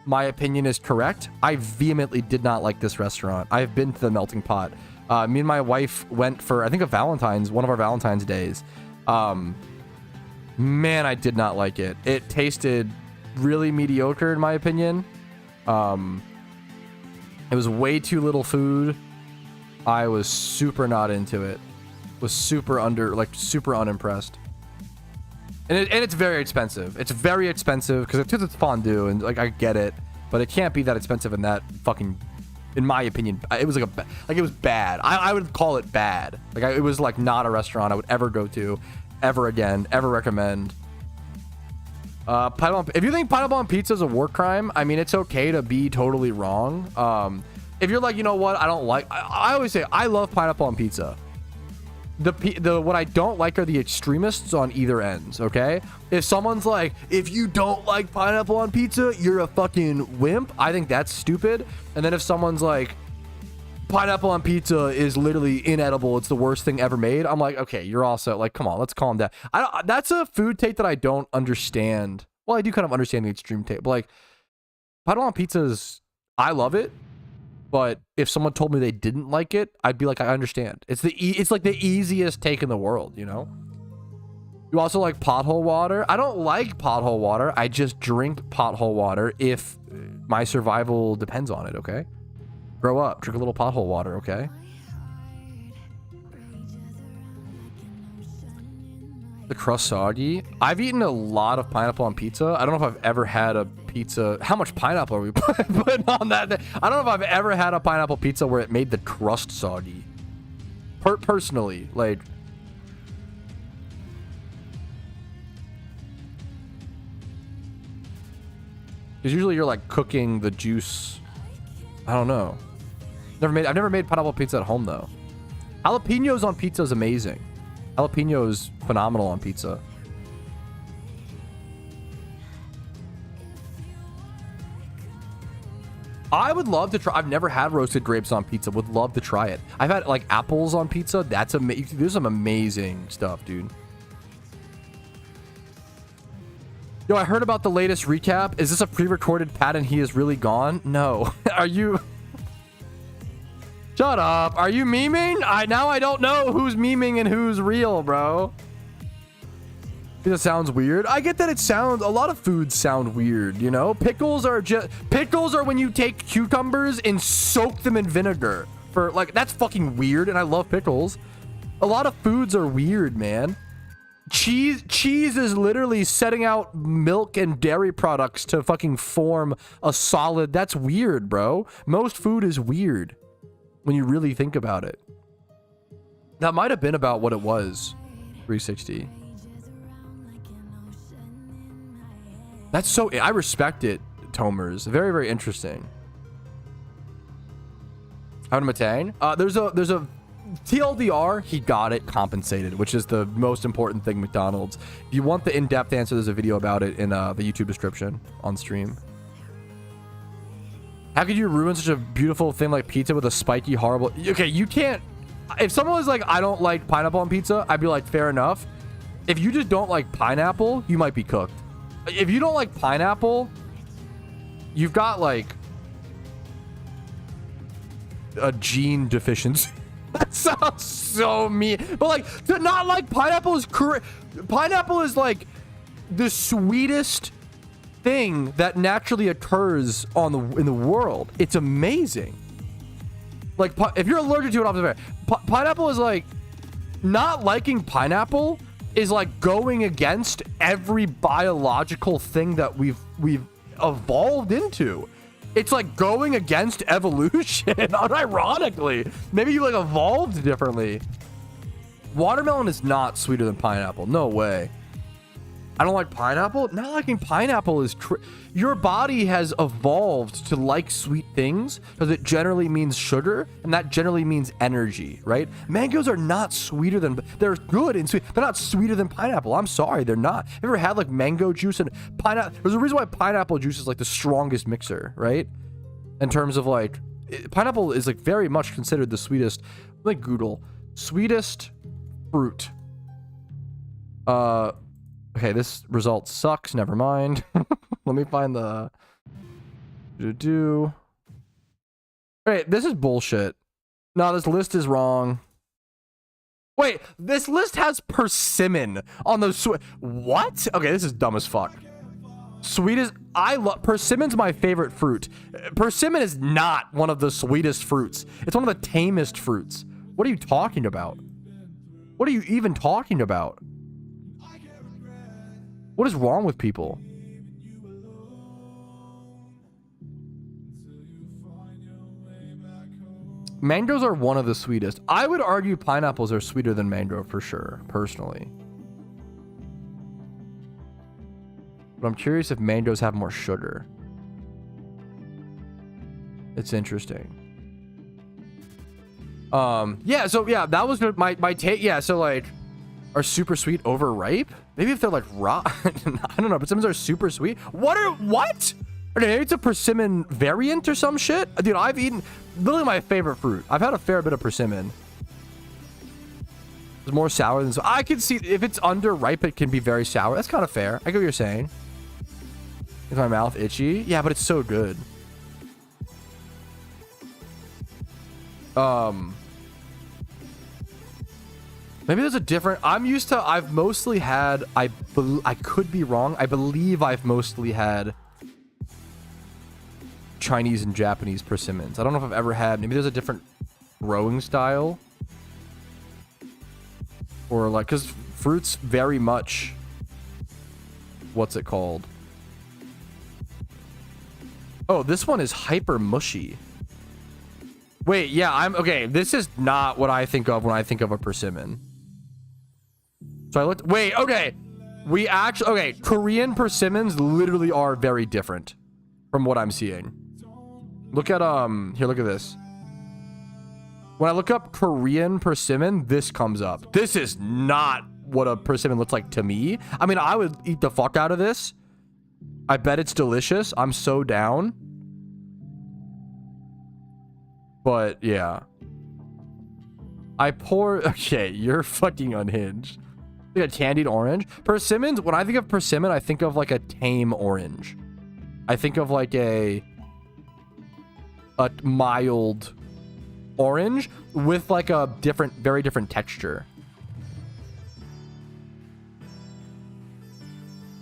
my opinion is correct. I vehemently did not like this restaurant. I've been to the Melting Pot. Me and my wife went for, I think, one of our Valentine's days. Man, I did not like it. It tasted really mediocre in my opinion. It was way too little food. I was super not into it. Was super unimpressed. And it's very expensive. It's very expensive because it's fondue and like I get it, but it can't be that expensive in that fucking. In my opinion, it was like it was bad. I would call it bad. Like it was like not a restaurant I would ever go to, ever again, ever recommend. If you think pineapple on pizza is a war crime, I mean, it's okay to be totally wrong. If you're like, you know what, I don't like, I always say I love pineapple on pizza. What I don't like are the extremists on either ends. Okay, if someone's like, if you don't like pineapple on pizza, you're a fucking wimp, I think that's stupid. And then if someone's like, pineapple on pizza is literally inedible, it's the worst thing ever made, I'm like, okay, you're also like, come on, let's calm down. That's a food take that I don't understand. Well, I do kind of understand the extreme take, but like pineapple on pizza is, I love it, but if someone told me they didn't like it, I'd be like, I understand. It's like the easiest take in the world, you know? You also like pothole water? I don't like pothole water. I just drink pothole water if my survival depends on it, okay? Grow up, drink a little pothole water, okay? The crust soggy. I've eaten a lot of pineapple on pizza. I don't know if I've ever had a pizza. How much pineapple are we putting on that? I don't know if I've ever had a pineapple pizza where it made the crust soggy. Personally, like. Because usually you're like cooking the juice. I don't know. I've never made pineapple pizza at home though. Jalapenos on pizza is amazing. Jalapeno is phenomenal on pizza. I would love to try. I've never had roasted grapes on pizza. Would love to try it. I've had like apples on pizza. That's amazing. There's some amazing stuff, dude. Yo, I heard about the latest recap. Is this a pre-recorded Pat and he is really gone? No. Are you... Shut up. Are you memeing? Now I don't know who's memeing and who's real, bro. That sounds weird. I get that it sounds... A lot of foods sound weird, you know? Pickles are just... Pickles are when you take cucumbers and soak them in vinegar. For like, that's fucking weird, and I love pickles. A lot of foods are weird, man. Cheese is literally setting out milk and dairy products to fucking form a solid. That's weird, bro. Most food is weird when you really think about it. That might have been about what it was. 360. That's so... I respect it, Tomers. Very, very interesting. Having a Metang? There's a TLDR, he got it compensated, which is the most important thing, McDonald's. If you want the in-depth answer, there's a video about it in the YouTube description on stream. How could you ruin such a beautiful thing like pizza with a spiky, horrible... Okay, you can't... If someone was like, I don't like pineapple on pizza, I'd be like, fair enough. If you just don't like pineapple, you might be cooked. If you don't like pineapple, you've got like a gene deficiency. That sounds so mean. But like, to not like pineapple is correct. Pineapple is like the sweetest thing that naturally occurs in the world. It's amazing. Like, if you're allergic to it, obviously, pineapple is like, not liking pineapple is like going against every biological thing that we've evolved into. It's like going against evolution, unironically. Maybe you like evolved differently. Watermelon is not sweeter than pineapple. No way. I don't like pineapple. Not liking pineapple is... Your body has evolved to like sweet things because it generally means sugar, and that generally means energy, right? Mangoes are not sweeter than... They're good and sweet. They're not sweeter than pineapple. I'm sorry, they're not. Have you ever had like mango juice and pineapple? There's a reason why pineapple juice is like the strongest mixer, right? In terms of like... Pineapple is like very much considered the sweetest... Like Goodle. Sweetest fruit. Okay, this result sucks. Never mind. Let me find the... Wait, this is bullshit. No, this list is wrong. Wait, this list has persimmon on those... What? Okay, this is dumb as fuck. Sweetest... I love... Persimmon's my favorite fruit. Persimmon is not one of the sweetest fruits. It's one of the tamest fruits. What are you talking about? What are you even talking about? What is wrong with people? Mangoes are one of the sweetest. I would argue pineapples are sweeter than mango for sure, personally. But I'm curious if mangoes have more sugar. It's interesting. Yeah, so yeah, that was my take. Yeah, so like, are super sweet overripe? Maybe if they're like raw. I don't know. Persimmons are super sweet. What? Okay, maybe it's a persimmon variant or some shit. Dude, I've eaten literally my favorite fruit. I've had a fair bit of persimmon. It's more sour than... I can see if it's underripe, it can be very sour. That's kind of fair. I get what you're saying. Is my mouth itchy? Yeah, but it's so good. Maybe there's a different... I'm used to... I've mostly had... I could be wrong. I believe I've mostly had Chinese and Japanese persimmons. I don't know if I've ever had... Maybe there's a different growing style. Or like... Because fruits very much... What's it called? Oh, this one is hyper mushy. Wait, yeah, okay, this is not what I think of when I think of a persimmon. So I looked... Wait, okay. We actually... Okay, Korean persimmons literally are very different from what I'm seeing. Look at, Here, look at this. When I look up Korean persimmon, this comes up. This is not what a persimmon looks like to me. I mean, I would eat the fuck out of this. I bet it's delicious. I'm so down. But yeah. Okay, you're fucking unhinged. Like a candied orange. Persimmons, when I think of persimmon, I think of like a tame orange. I think of like a mild orange with like a different, very different texture.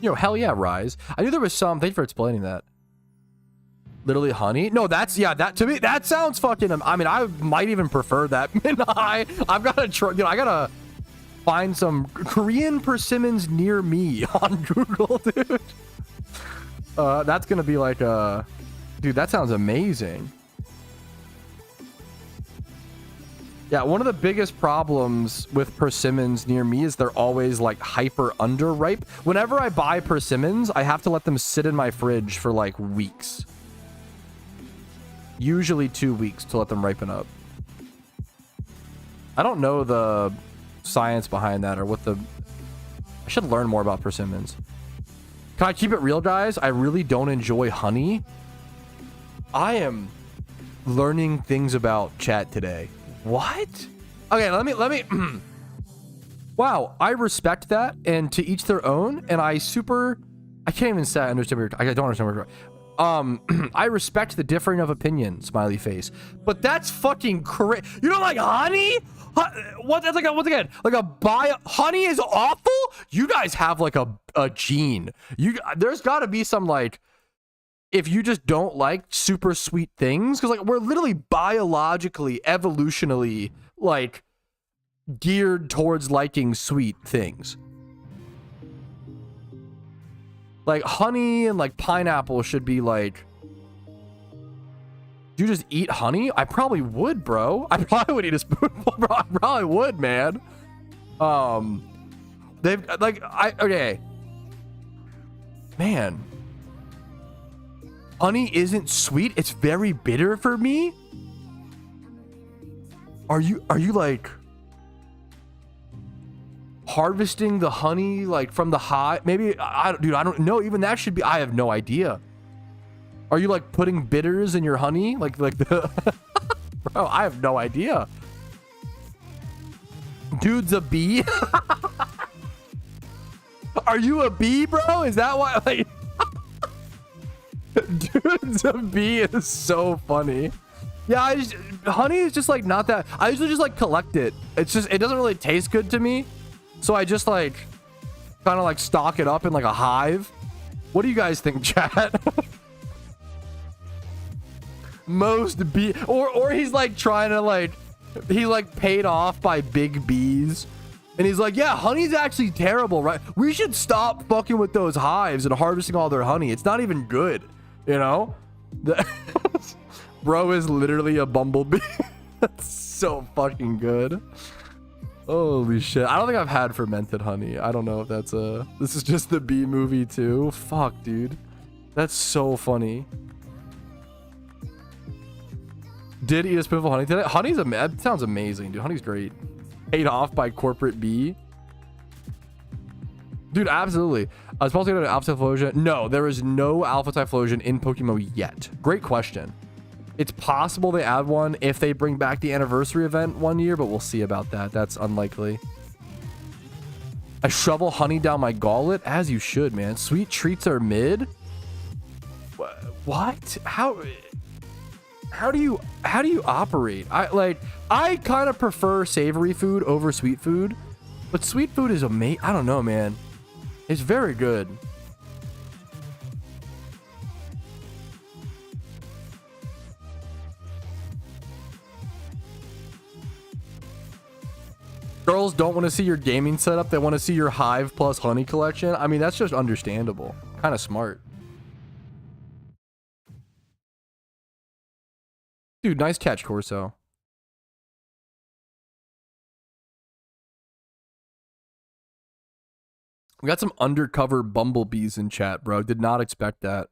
You know, hell yeah, Rise. I knew there was some. Thank you for explaining that. Literally honey? No, that's, yeah, that, to me, that sounds fucking, I mean, I might even prefer that. I've got to try, you know, I got to find some Korean persimmons near me on Google, dude. That's going to be like a, dude, that sounds amazing. Yeah, one of the biggest problems with persimmons near me is they're always like hyper underripe. Whenever I buy persimmons, I have to let them sit in my fridge for like weeks. Usually 2 weeks to let them ripen up. I don't know the science behind that or what the... I should learn more about persimmons. Can I keep it real, guys? I really don't enjoy honey. I am learning things about chat today. What? Okay, let me wow, I respect that, and to each their own, and I can't even say I understand what I don't understand what you're I respect the differing of opinion, smiley face. But that's fucking crazy. You don't like honey? What? That's like once again, like honey is awful? You guys have like a gene. There's gotta be some like, if you just don't like super sweet things, because like we're literally biologically, evolutionally like geared towards liking sweet things. Like honey and like pineapple should be like, do you just eat honey? I probably would, bro. I probably would eat a spoonful, bro. I probably would, man. They've like, okay. Man. Honey isn't sweet. It's very bitter for me. Are you like harvesting the honey like from the hive? Maybe I don't know. Even that should be. I have no idea. Are you like putting bitters in your honey? Like the bro? I have no idea. Dude's a bee. Are you a bee, bro? Is that why? Like. Dude's a bee is so funny. Yeah, honey is just like not that. I usually just like collect it. It's just, it doesn't really taste good to me. So I just like kind of like stock it up in like a hive. What do you guys think, chat? Most bee, or he's like trying to like, he like paid off by big bees. And he's like, yeah, honey's actually terrible, right? We should stop fucking with those hives and harvesting all their honey. It's not even good. You know, bro is literally a bumblebee. That's so fucking good. Holy shit. I don't think I've had fermented honey. I don't know if that's this is just the bee movie too. Fuck, dude. That's so funny. Did eat a spoonful of honey today? Honey's that sounds amazing, dude. Honey's great. Paid off by corporate bee. Dude, absolutely. I was supposed to get an Alpha Typhlosion. No, there is no Alpha Typhlosion in PokeMMO yet. Great question. It's possible they add one if they bring back the anniversary event one year, but we'll see about that. That's unlikely. I shovel honey down my gullet, as you should, man. Sweet treats are mid. What? How do you operate? I kind of prefer savory food over sweet food, but sweet food is amazing. I don't know, man. It's very good. Girls don't want to see your gaming setup. They want to see your hive plus honey collection. I mean, that's just understandable. Kind of smart. Dude, nice catch, Corso. We got some undercover bumblebees in chat, bro. Did not expect that.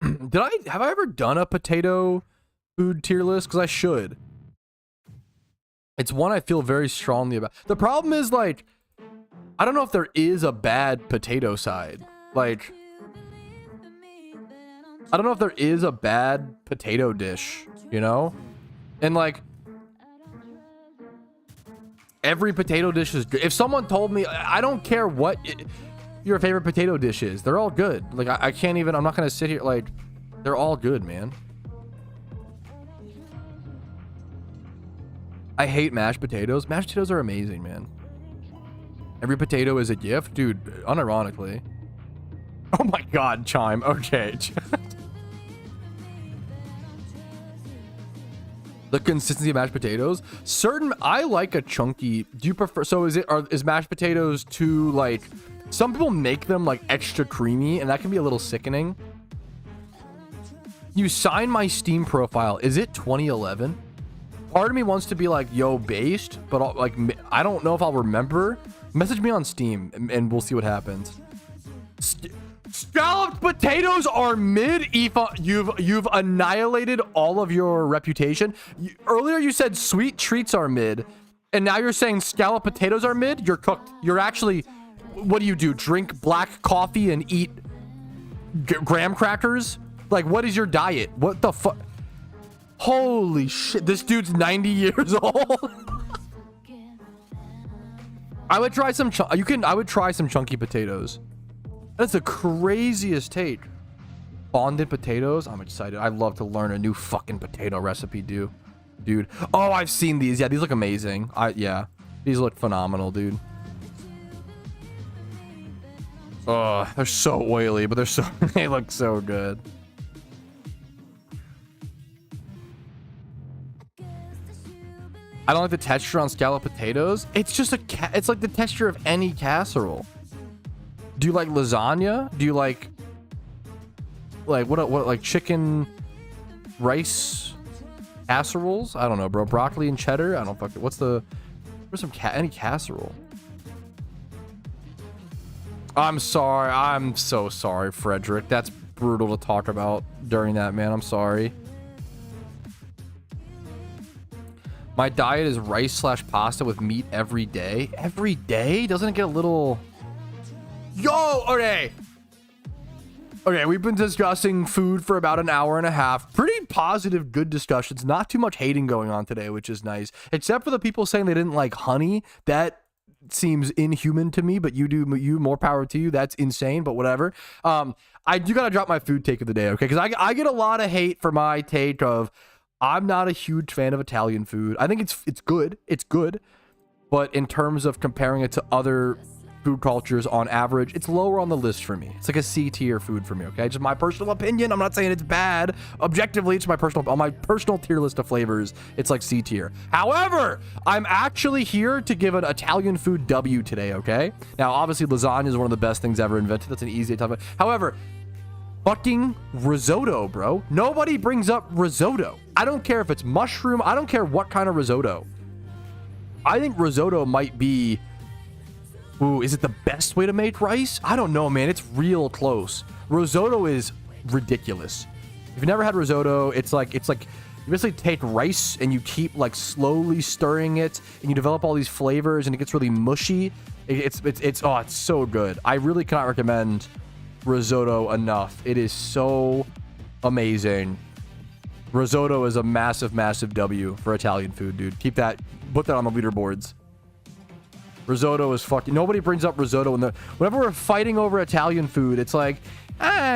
Have I ever done a potato food tier list? Because I should. It's one I feel very strongly about. The problem is, like, I don't know if there is a bad potato side. Like, I don't know if there is a bad potato dish, you know? And like every potato dish is good. If someone told me, I don't care what your favorite potato dish is, they're all good. Like I can't even, I'm not gonna sit here, like they're all good, man. I hate mashed potatoes. Mashed potatoes are amazing, man. Every potato is a gift, dude, unironically. Oh my god, Chime. Okay. The consistency of mashed potatoes. I like a chunky. Do you prefer? So is mashed potatoes too like? Some people make them like extra creamy, and that can be a little sickening. You sign my Steam profile. Is it 2011? Part of me wants to be like, yo, based, but like I don't know if I'll remember. Message me on Steam, and we'll see what happens. Scalloped potatoes are mid. Aoife, you've annihilated all of your reputation. Earlier you said sweet treats are mid, and now you're saying scalloped potatoes are mid. You're cooked. You're actually, what do? Drink black coffee and eat graham crackers? Like, what is your diet? What the fuck? Holy shit! This dude's 90 years old. I would try some. I would try some chunky potatoes. That's the craziest take. Fondant potatoes. I'm excited. I'd love to learn a new fucking potato recipe, dude. Oh, I've seen these. Yeah, these look amazing. Yeah, these look phenomenal, dude. Oh, they're so oily, but they look so good. I don't like the texture on scalloped potatoes. It's just it's like the texture of any casserole. Do you like lasagna? Do you like what like chicken rice casseroles? I don't know, bro. Broccoli and cheddar? I don't fucking, what's any casserole? I'm sorry. I'm so sorry, Frederick. That's brutal to talk about during that, man. I'm sorry. My diet is rice/pasta with meat every day. Every day? Doesn't it get a little... Yo, okay, we've been discussing food for about an hour and a half. Pretty positive, good discussions. Not too much hating going on today, which is nice. Except for the people saying they didn't like honey. That seems inhuman to me, but you more power to you. That's insane, but whatever. I do gotta drop my food take of the day, okay? Because I get a lot of hate for my take of I'm not a huge fan of Italian food. I think it's good. It's good. But in terms of comparing it to other food cultures on average, it's lower on the list for me. It's like a C tier food for me, okay? Just my personal opinion. I'm not saying it's bad. Objectively, it's on my personal tier list of flavors, it's like C tier. However, I'm actually here to give an Italian food W today, okay? Now, obviously, lasagna is one of the best things ever invented. That's an easy to talk about. However, fucking risotto, bro. Nobody brings up risotto. I don't care if it's mushroom. I don't care what kind of risotto. I think risotto might be... Ooh, is it the best way to make rice? I don't know, man. It's real close. Risotto is ridiculous. If you've never had risotto, it's like you basically take rice and you keep like slowly stirring it, and you develop all these flavors, and it gets really mushy. It's so good. I really cannot recommend risotto enough. It is so amazing. Risotto is a massive W for Italian food, dude. Put that on the leaderboards. Risotto is fucking... Nobody brings up risotto whenever we're fighting over Italian food. It's like,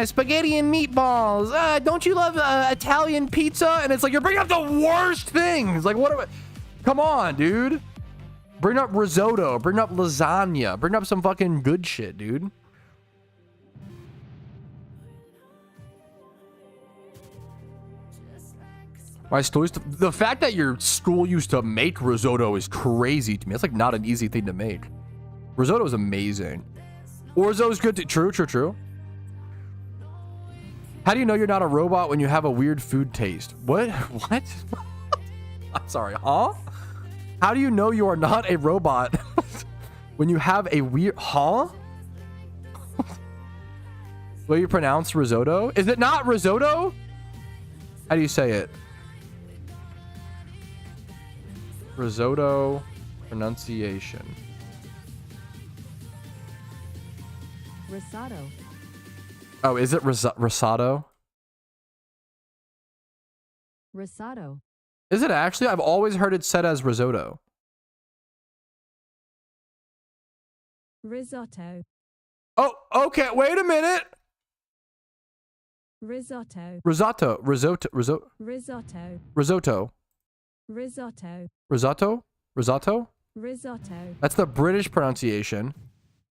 spaghetti and meatballs. Don't you love Italian pizza? And it's like, you're bringing up the worst things. Like, come on, dude. Bring up risotto. Bring up lasagna. Bring up some fucking good shit, dude. The fact that your school used to make risotto is crazy to me. It's like not an easy thing to make. Risotto is amazing. Orzo is good too. True. How do you know you're not a robot when you have a weird food taste? What? I'm sorry, huh? How do you know you are not a robot when you have a weird... Huh? Will you pronounce risotto? Is it not risotto? How do you say it? Risotto pronunciation. Risotto. Oh, is it risotto? Risotto. Is it actually? I've always heard it said as risotto. Risotto. Oh, okay. Wait a minute. Risotto. Risotto. Risotto. Risotto. Risotto. Risotto. Risotto. Risotto. Risotto. That's the British pronunciation.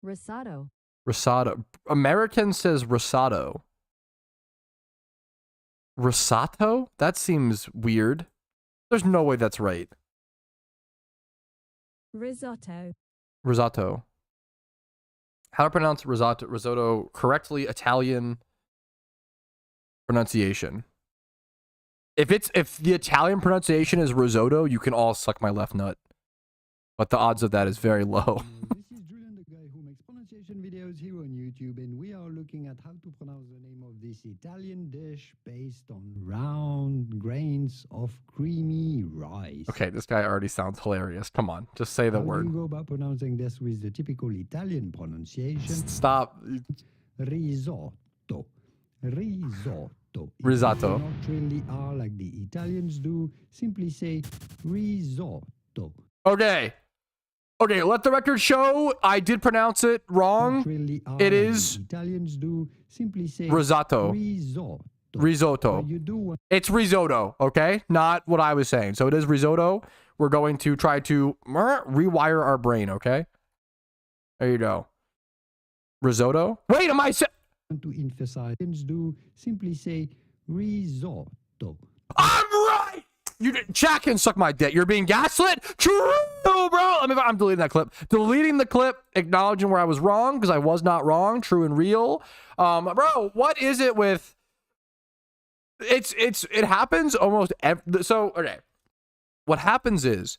Risotto. Risotto. American says risotto. Risotto? That seems weird. There's no way that's right. Risotto. Risotto. How to pronounce risotto? Risotto correctly? Italian pronunciation. If the Italian pronunciation is risotto, you can all suck my left nut. But the odds of that is very low. This is Julian, the guy who makes pronunciation videos here on YouTube, and we are looking at how to pronounce the name of this Italian dish based on round grains of creamy rice. Okay, this guy already sounds hilarious. Come on, just say the How do word. you go about pronouncing this with the typical Italian pronunciation? Stop. Risotto. Risotto. If Risotto. you do not really are like the Italians do, simply say risotto. Okay. Okay, let the record show I did pronounce it wrong. Not really are It like is the Italians do, simply say risotto. risotto. Risotto. What you do when It's risotto, okay? Not what I was saying. So it is risotto. We're going to try to rewire our brain, okay? There you go. Risotto? Wait, am I to emphasize do, simply say risotto. I'm right! Jack can suck my dick. You're being gaslit? True, bro. I'm deleting that clip. Deleting the clip, acknowledging where I was wrong, because I was not wrong. True and real. Bro, what is it with... It happens almost so, okay. What happens is,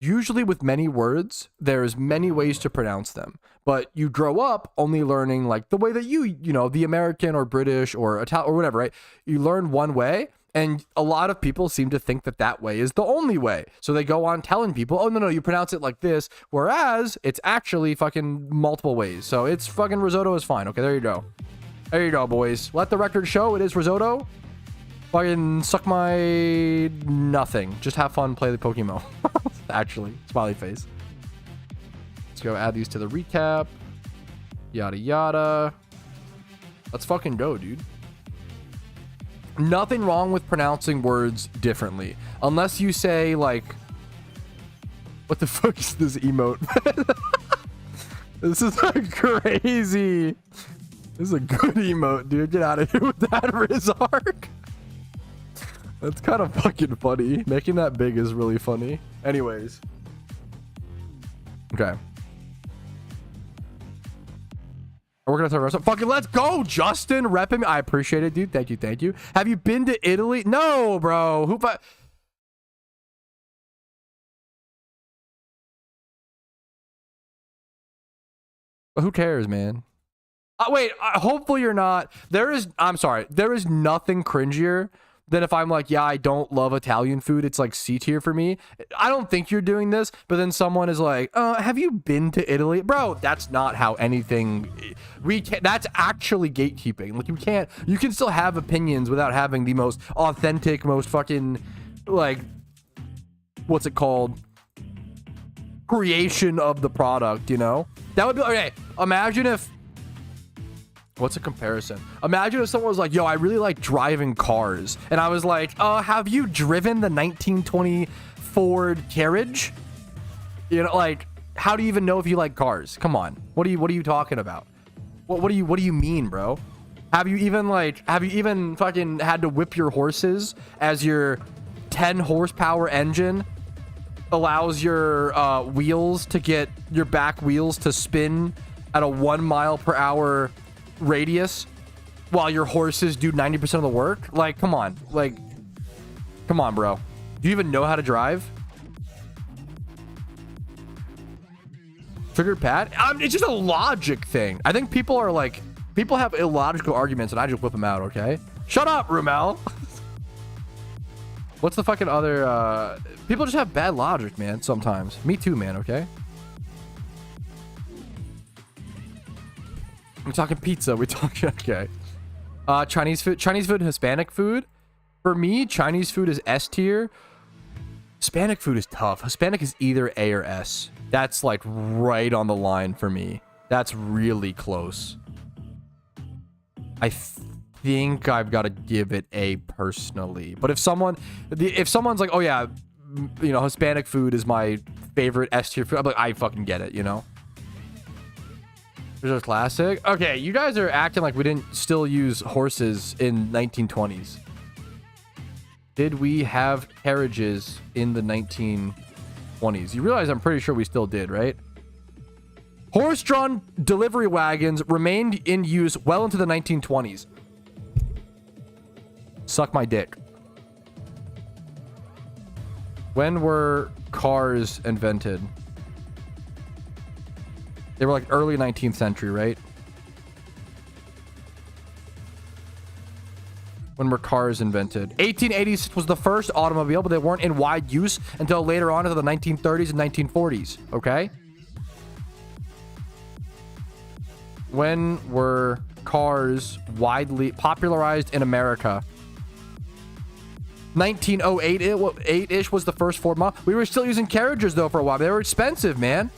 usually with many words, there's many ways to pronounce them. But you grow up only learning like the way that you know, the American or British or Italian or whatever, right? You learn one way. And a lot of people seem to think that that way is the only way. So they go on telling people, oh, no, you pronounce it like this. Whereas it's actually fucking multiple ways. So it's fucking risotto is fine. Okay, there you go. There you go, boys. Let the record show it is risotto. Fucking suck my nothing. Just have fun, play the PokeMMO. Actually, smiley face. Let's go add these to the recap. Yada, yada. Let's fucking go, dude. Nothing wrong with pronouncing words differently. Unless you say, like... What the fuck is this emote? This is like crazy. This is a good emote, dude. Get out of here with that Rizark. That's kind of fucking funny. Making that big is really funny. Anyways. Okay. We're gonna throw rest. Fucking let's go, Justin. Repping me. I appreciate it, dude. Thank you, thank you. Have you been to Italy? No, bro. Who cares, man? Wait, hopefully you're not. I'm sorry. There is nothing cringier than if I'm like, yeah, I don't love Italian food. It's like C tier for me. I don't think you're doing this, but then someone is like, have you been to Italy? Bro, that's not how anything... That's actually gatekeeping. Like, you can still have opinions without having the most authentic, most fucking, like, what's it called? Creation of the product, you know? That would be, okay, imagine if... What's a comparison? Imagine if someone was like, yo, I really like driving cars. And I was like, have you driven the 1920 Ford carriage? You know, like, how do you even know if you like cars? Come on. What are you talking about? What do you mean, bro? Have you even fucking had to whip your horses as your 10 horsepower engine allows your wheels to get your back wheels to spin at a 1 mile per hour radius while your horses do 90% of the work? Like, come on. Like, come on, bro. Do you even know how to drive? Triggered Pat? It's just a logic thing. I think people have illogical arguments and I just whip them out, okay? Shut up, Rumel. What's the fucking other, people just have bad logic, man, sometimes. Me too, man, okay? We're talking pizza. We're talking, okay. Chinese food, Hispanic food. For me, Chinese food is S tier. Hispanic food is tough. Hispanic is either A or S. That's like right on the line for me. That's really close. I think I've got to give it A personally. But if someone's like, oh yeah, you know, Hispanic food is my favorite S tier food, I'm like, I fucking get it, you know? There's a classic. Okay, you guys are acting like we didn't still use horses in 1920s. Did we have carriages in the 1920s? You realize I'm pretty sure we still did, right? Horse-drawn delivery wagons remained in use well into the 1920s. Suck my dick. When were cars invented? They were like early 19th century, right? When were cars invented? 1880s was the first automobile, but they weren't in wide use until later on into the 1930s and 1940s. Okay. When were cars widely popularized in America? 1908-ish was the first Ford model. We were still using carriages though for a while. They were expensive, man.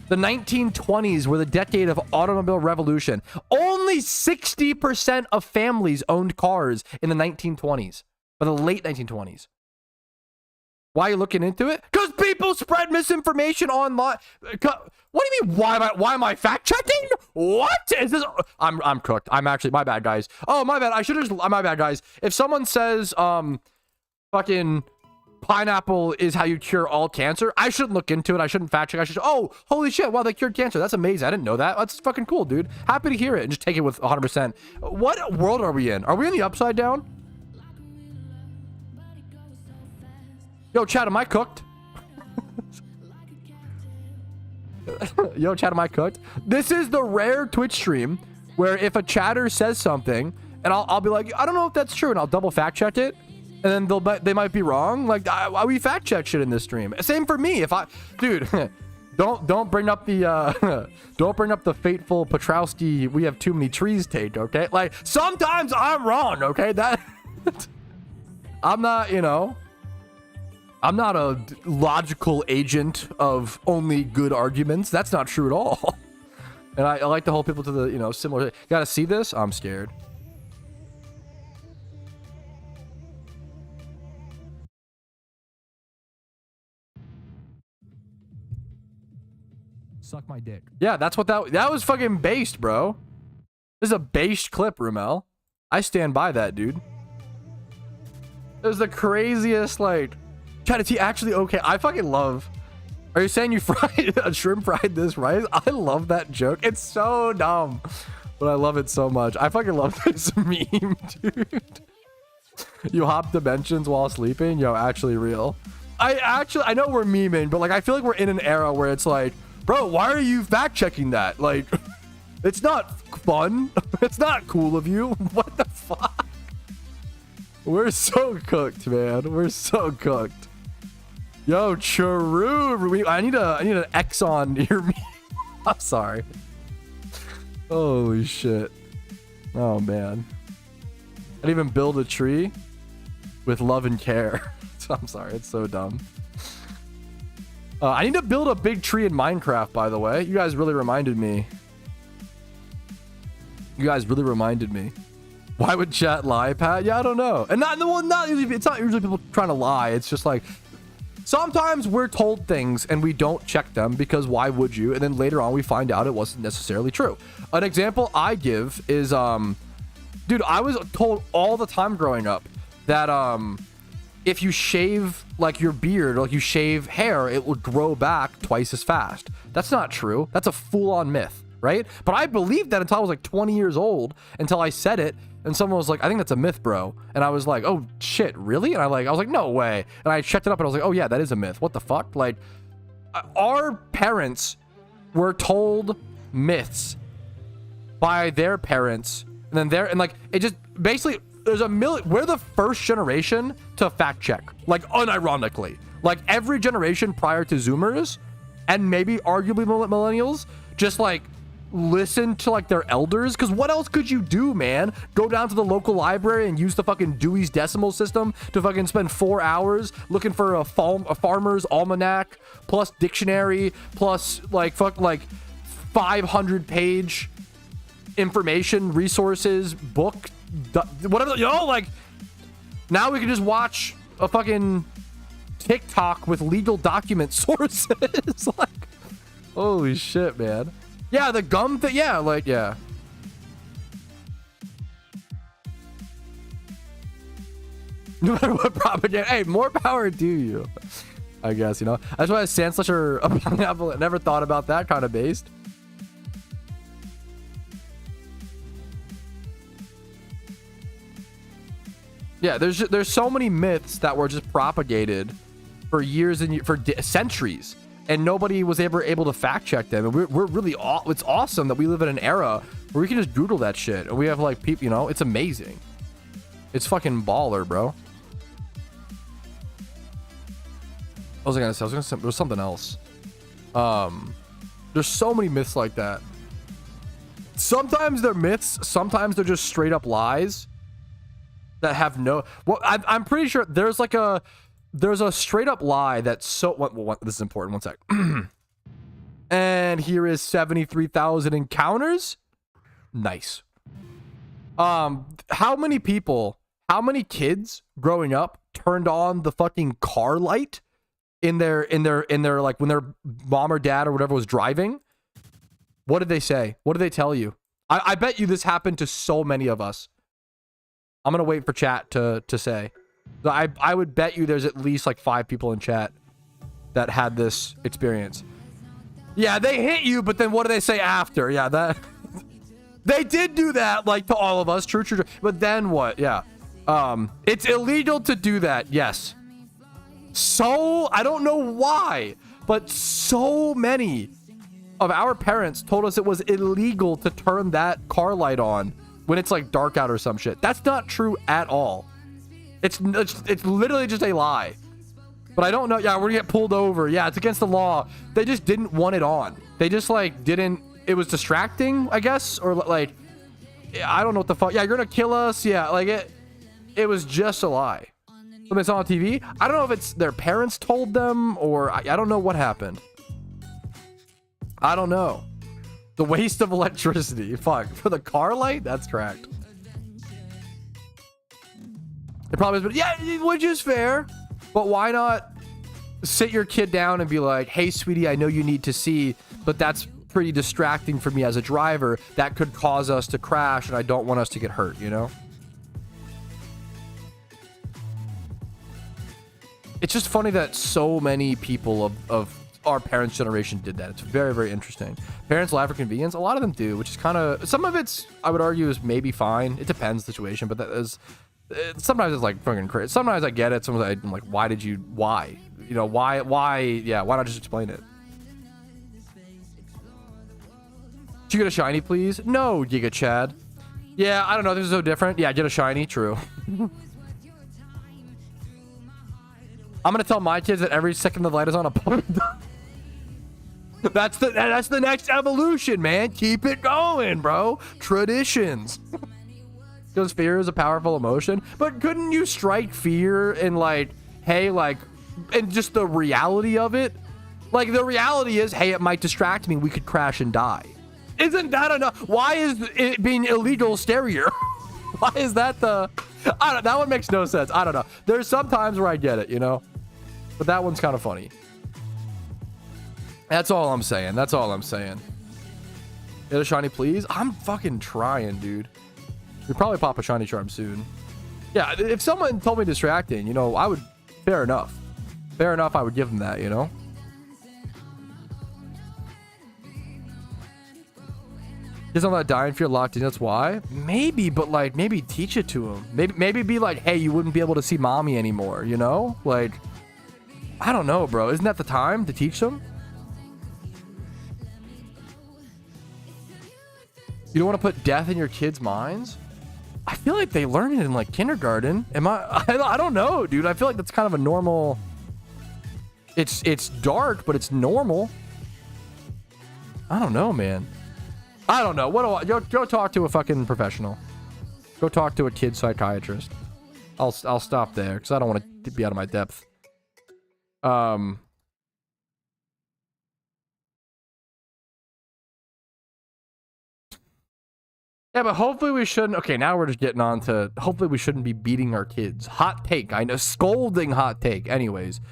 The 1920s were the decade of automobile revolution. Only 60% of families owned cars in the 1920s, or the late 1920s. Why are you looking into it? Because people spread misinformation online. What do you mean? Why am I fact checking? What is this? I'm cooked. I'm actually, my bad, guys. Oh, my bad. I should have just, my bad, guys. If someone says fucking pineapple is how you cure all cancer, I shouldn't look into it. I shouldn't fact check. I should, oh, holy shit, wow, they cured cancer. That's amazing. I didn't know that. That's fucking cool, dude. Happy to hear it and just take it with 100%. What world are we in? Are we in the upside down? Yo, chat, am I cooked? Yo, chat, am I cooked? This is the rare Twitch stream where if a chatter says something and I'll be like, I don't know if that's true, and I'll double fact check it. And then they might be wrong. Like, we fact check shit in this stream. Same for me. If I, dude, don't bring up the don't bring up the fateful Petrowski. We have too many trees take. Okay, like sometimes I'm wrong. Okay, that I'm not. You know, I'm not a logical agent of only good arguments. That's not true at all. And I like to hold people to the, you know, similar. Gotta see this. I'm scared. Suck my dick. Yeah, that's what that was fucking based, bro. This is a based clip, Rumel. I stand by that, dude. It was the craziest, like, Chad, is he actually okay? I fucking love. Are you saying you fried a shrimp fried this rice? I love that joke. It's so dumb, but I love it so much. I fucking love this meme, dude. You hop dimensions while sleeping? Yo, actually real. I know we're memeing, but like I feel like we're in an era where it's like, bro, why are you fact checking that? Like, it's not fun. It's not cool of you. What the fuck? We're so cooked, man. We're so cooked. Yo, true. I need an X on your me. I'm sorry. Holy shit. Oh man. I'd even build a tree with love and care. I'm sorry. It's so dumb. I need to build a big tree in Minecraft, by the way. You guys really reminded me. Why would chat lie, Pat? Yeah, I don't know. And not usually, it's not usually people trying to lie. It's just like sometimes we're told things and we don't check them because why would you? And then later on we find out it wasn't necessarily true. An example I give is dude, I was told all the time growing up that if you shave like your beard or like you shave hair, it will grow back twice as fast. That's not true. That's a full-on myth, right? But I believed that until I was like 20 years old, until I said it, and someone was like, I think that's a myth, bro. And I was like, oh shit, really? And I was like, no way. And I checked it up and I was like, oh yeah, that is a myth. What the fuck? Like, our parents were told myths by their parents, and then and it just basically, there's a million. We're the first generation to fact check, like unironically. Like every generation prior to Zoomers, and maybe arguably millennials, just like listen to like their elders, because what else could you do, man? Go down to the local library and use the fucking Dewey's Decimal System to fucking spend 4 hours looking for a farmer's almanac plus dictionary plus like 500 page information resources book, whatever, you know, like now we can just watch a fucking TikTok with legal document sources. Like, holy shit, man. Yeah, the gum thing. Yeah, like, yeah. No matter what propaganda. Hey, more power to you, I guess, you know. That's why Sandslasher I never thought about that kind of based. Yeah, there's so many myths that were just propagated for years and for centuries, and nobody was ever able to fact check them. And we're really it's awesome that we live in an era where we can just Google that shit, and we have like people, you know, it's amazing. It's fucking baller, bro. What was I gonna say? There was something else. There's so many myths like that. Sometimes they're myths, sometimes they're just straight up lies that have no. Well, I'm pretty sure there's a straight up lie that's so. What this is important. 1 sec. And here is 73,000 encounters. Nice. How many kids growing up turned on the fucking car light in their like when their mom or dad or whatever was driving? What did they say? What did they tell you? I bet you this happened to so many of us. I'm gonna wait for chat to say. So I would bet you there's at least like 5 people in chat that had this experience. Yeah, they hit you, but then what do they say after? Yeah, that they did do that, like to all of us. True. But then what? Yeah. It's illegal to do that. Yes. So I don't know why, but so many of our parents told us it was illegal to turn that car light on when it's like dark out or some shit. That's not true at all. It's literally just a lie. But I don't know. Yeah, we're gonna get pulled over. Yeah, it's against the law. They just didn't want it on. They just like didn't. It was distracting, I guess, or like, I don't know what the fuck. Yeah, you're gonna kill us. Yeah, like it was just a lie. When they saw on TV, I don't know if it's their parents told them or I don't know what happened. I don't know. The waste of electricity. Fuck. For the car light? That's cracked. It probably is, but yeah, which is fair. But why not sit your kid down and be like, hey, sweetie, I know you need to see, but that's pretty distracting for me as a driver. That could cause us to crash, and I don't want us to get hurt, you know? It's just funny that so many people of our parents' generation did that. It's very, very interesting. Parents lie for convenience. A lot of them do, which is kind of, some of it's, I would argue, is maybe fine. It depends the situation, but that is, sometimes it's like fucking crazy. Sometimes I get it. Sometimes I'm like, why? You know, why? Yeah, why not just explain it? Did you get a shiny, please? No, Giga Chad. Yeah, I don't know. This is so different. Yeah, get a shiny. True. I'm gonna tell my kids that every second the light is on a that's the next evolution, man. Keep it going, bro. Traditions. Because fear is a powerful emotion. But couldn't you strike fear in like, hey, like, and just the reality of it? Like, the reality is, hey, it might distract me. We could crash and die. Isn't that enough? Why is it being illegal scarier? Why is that the... that one makes no sense. I don't know. There's some times where I get it, you know? But that one's kind of funny. That's all I'm saying. That's all I'm saying. Get a shiny, please? I'm fucking trying, dude. You'll probably pop a shiny charm soon. Yeah, if someone told me distracting, you know, I would... Fair enough. Fair enough, I would give them that, you know? He's not that dying fear locked in, that's why? Maybe, but like, maybe teach it to him. Maybe be like, hey, you wouldn't be able to see mommy anymore, you know? Like... I don't know, bro. Isn't that the time to teach them? You don't want to put death in your kids' minds? I feel like they learn it in like kindergarten. I don't know, dude. I feel like that's kind of a normal... It's dark, but it's normal. I don't know, man. I don't know. What do I go talk to a fucking professional. Go talk to a kid psychiatrist. I'll stop there because I don't want to be out of my depth. Yeah, but hopefully we shouldn't. Okay, now we're just getting on to. Hopefully we shouldn't be beating our kids. Hot take. I know, scolding hot take. Anyways,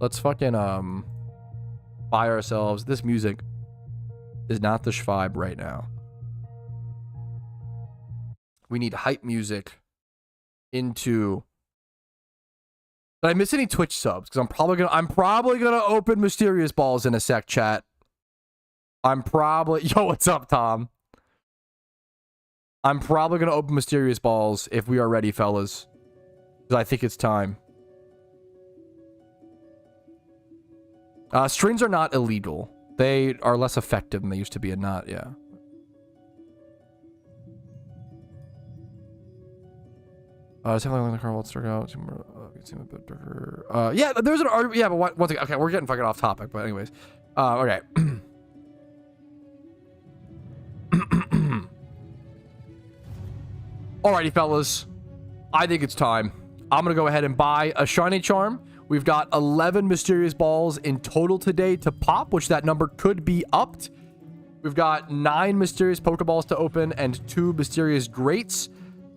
let's fucking buy ourselves. This music is not the vibe right now. We need hype music into. Did I miss any Twitch subs? Because I'm probably gonna open Mysterious Balls in a sec, chat. Yo, what's up, Tom? I'm probably gonna open Mysterious Balls if we are ready, fellas. Because I think it's time. Strings are not illegal. They are less effective than they used to be, and not, yeah. Something like the car will start out. Seem a bit darker. Yeah, there's an art. Yeah, but once again, okay, we're getting fucking off topic. But anyways, okay. Alrighty, fellas. I think it's time. I'm gonna go ahead and buy a shiny charm. We've got 11 mysterious balls in total today to pop, which that number could be upped. We've got 9 mysterious Pokeballs to open and 2 mysterious grates.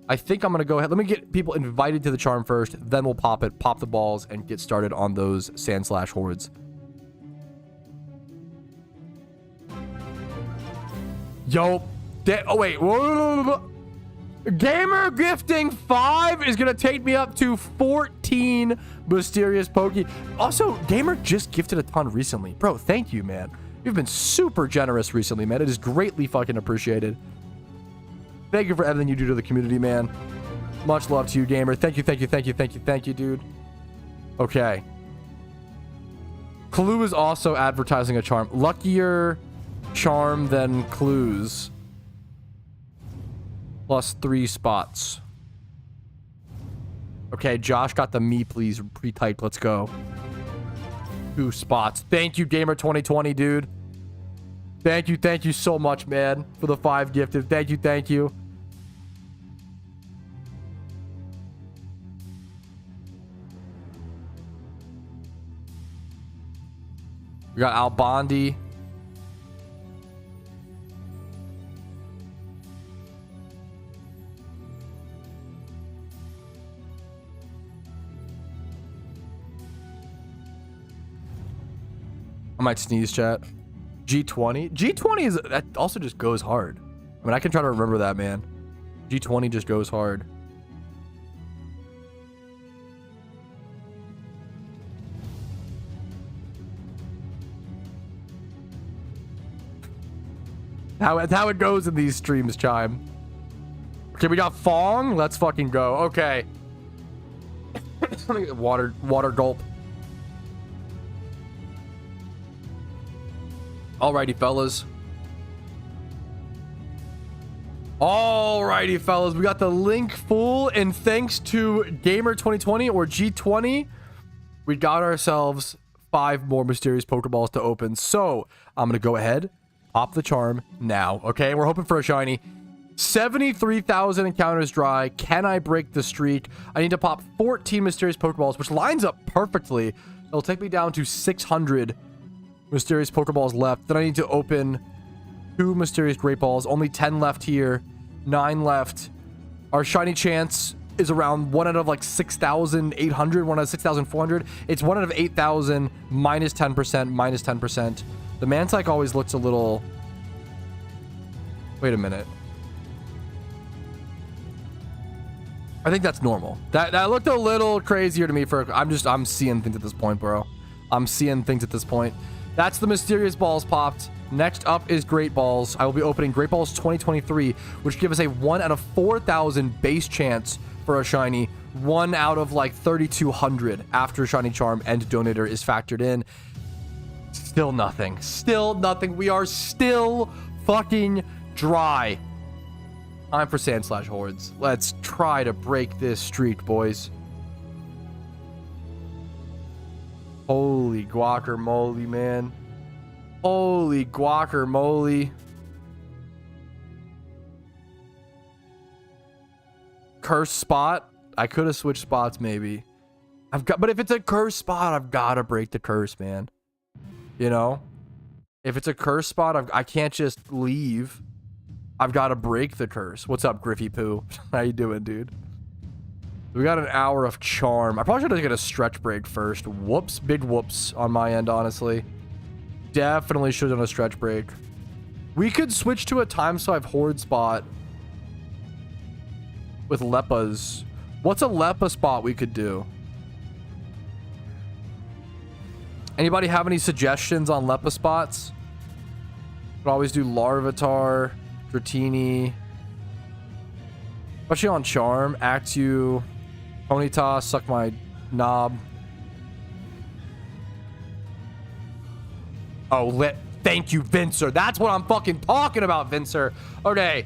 I think I'm going to go ahead. Let me get people invited to the charm first. Then we'll pop it, pop the balls, and get started on those Sandslash hordes. Yo. Oh, wait. Whoa. Gamer gifting 5 is going to take me up to 14 mysterious Poke. Also, Gamer just gifted a ton recently. Bro, thank you, man. You've been super generous recently, man. It is greatly fucking appreciated. Thank you for everything you do to the community, man. Much love to you, Gamer. Thank you, dude. Okay. Clue is also advertising a charm. Luckier charm than Clues. Plus 3 spots. Okay, Josh got the me please pre-typed. Let's go. 2 spots. Thank you, Gamer 2020, dude. Thank you so much, man, for the 5 gifted. Thank you. We got Albondi. I might sneeze, chat. G20. G20 is that also just goes hard. I mean, I can try to remember that, man. G20 just goes hard. That's how it goes in these streams, Chime. Okay, we got Fong. Let's fucking go. Okay. Let me get water gulp. Alrighty, fellas. We got the link full, and thanks to Gamer 2020 or G20, we got ourselves 5 more mysterious Pokeballs to open. So I'm gonna go ahead, pop the charm now. Okay, we're hoping for a shiny. 73,000 encounters dry. Can I break the streak? I need to pop 14 mysterious Pokeballs, which lines up perfectly. It'll take me down to 600 mysterious Pokeballs left. Then I need to open 2 mysterious Great Balls. Only 10 left here. 9 left. Our shiny chance is around 1 out of like 6,800. 1 out of 6,400. It's 1 out of 8,000. Minus 10%. Minus 10%. The Mantike always looks a little... Wait a minute. I think that's normal. That looked a little crazier to me for... I'm seeing things at this point, bro. I'm seeing things at this point. That's the mysterious balls popped. Next up is Great Balls. I will be opening Great Balls 2023, which give us a 1 out of 4,000 base chance for a shiny. 1 out of like 3,200 after shiny charm and donator is factored in. Still nothing. Still nothing. We are still fucking dry. Time for Sandslash hordes. Let's try to break this streak, boys. Holy guacamole, man. Holy guacamole. cursed spot, I could have switched spots maybe. But if it's a cursed spot, I've got to break the curse, man. You know? If it's a cursed spot, I can't just leave. I've got to break the curse. What's up, Griffy Poo? How you doing, dude? We got an hour of charm. I probably should have taken a stretch break first. Whoops. Big whoops on my end, honestly. Definitely should have done a stretch break. We could switch to a time swipe horde spot with Leppas. What's a Leppa spot we could do? Anybody have any suggestions on Leppa spots? Could always do Larvitar, Dratini. Especially on Charm. Actu, Ponyta, Suck My Knob. Oh, lit. Thank you, Vincer. That's what I'm fucking talking about, Vincer. Okay.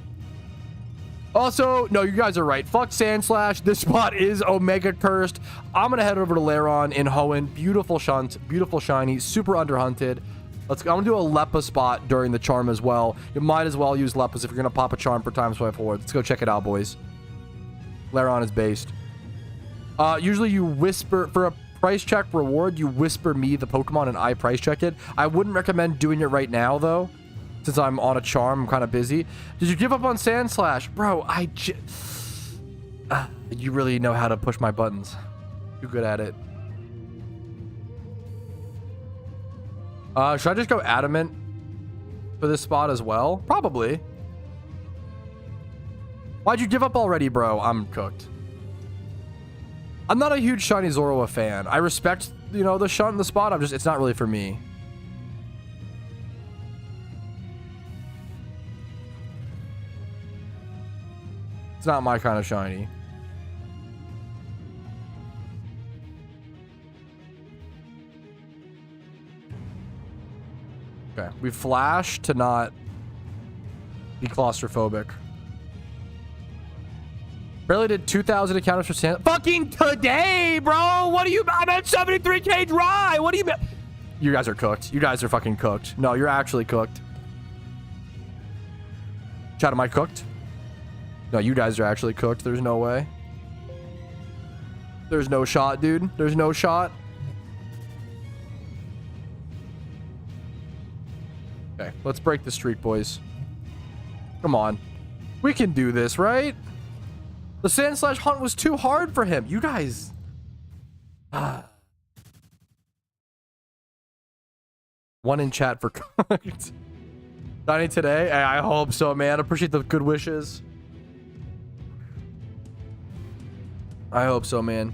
Also, no, you guys are right. Fuck Sandslash. This spot is Omega cursed. I'm gonna head over to Lairon in Hoenn. Beautiful shunt, beautiful shiny, super underhunted. I'm gonna do a Leppa spot during the charm as well. You might as well use Leppas if you're gonna pop a charm for time swipe horde. Let's go check it out, boys. Lairon is based. Usually you whisper for a price check reward. You whisper me the Pokemon and I price check it. I wouldn't recommend doing it right now though. Since I'm on a charm, I'm kind of busy. Did you give up on Sandslash? Bro, you really know how to push my buttons. Too good at it. Should I just go Adamant for this spot as well? Probably. Why'd you give up already, bro? I'm cooked. I'm not a huge Shiny Zoroa fan. I respect, you know, the shunt in the spot. It's not really for me. It's not my kind of shiny. Okay, we flash to not be claustrophobic. Barely did 2,000 encounters for Sand. Fucking today, bro! What do you... I'm at 73k dry! What do you... You guys are cooked. You guys are fucking cooked. No, you're actually cooked. Chat, am I cooked? No, you guys are actually cooked. There's no way. There's no shot, dude. There's no shot. Okay, let's break the streak, boys. Come on. We can do this, right? The Sandslash hunt was too hard for him. You guys... One in chat for cooked. Shiny today? I hope so, man. Appreciate the good wishes. I hope so, man.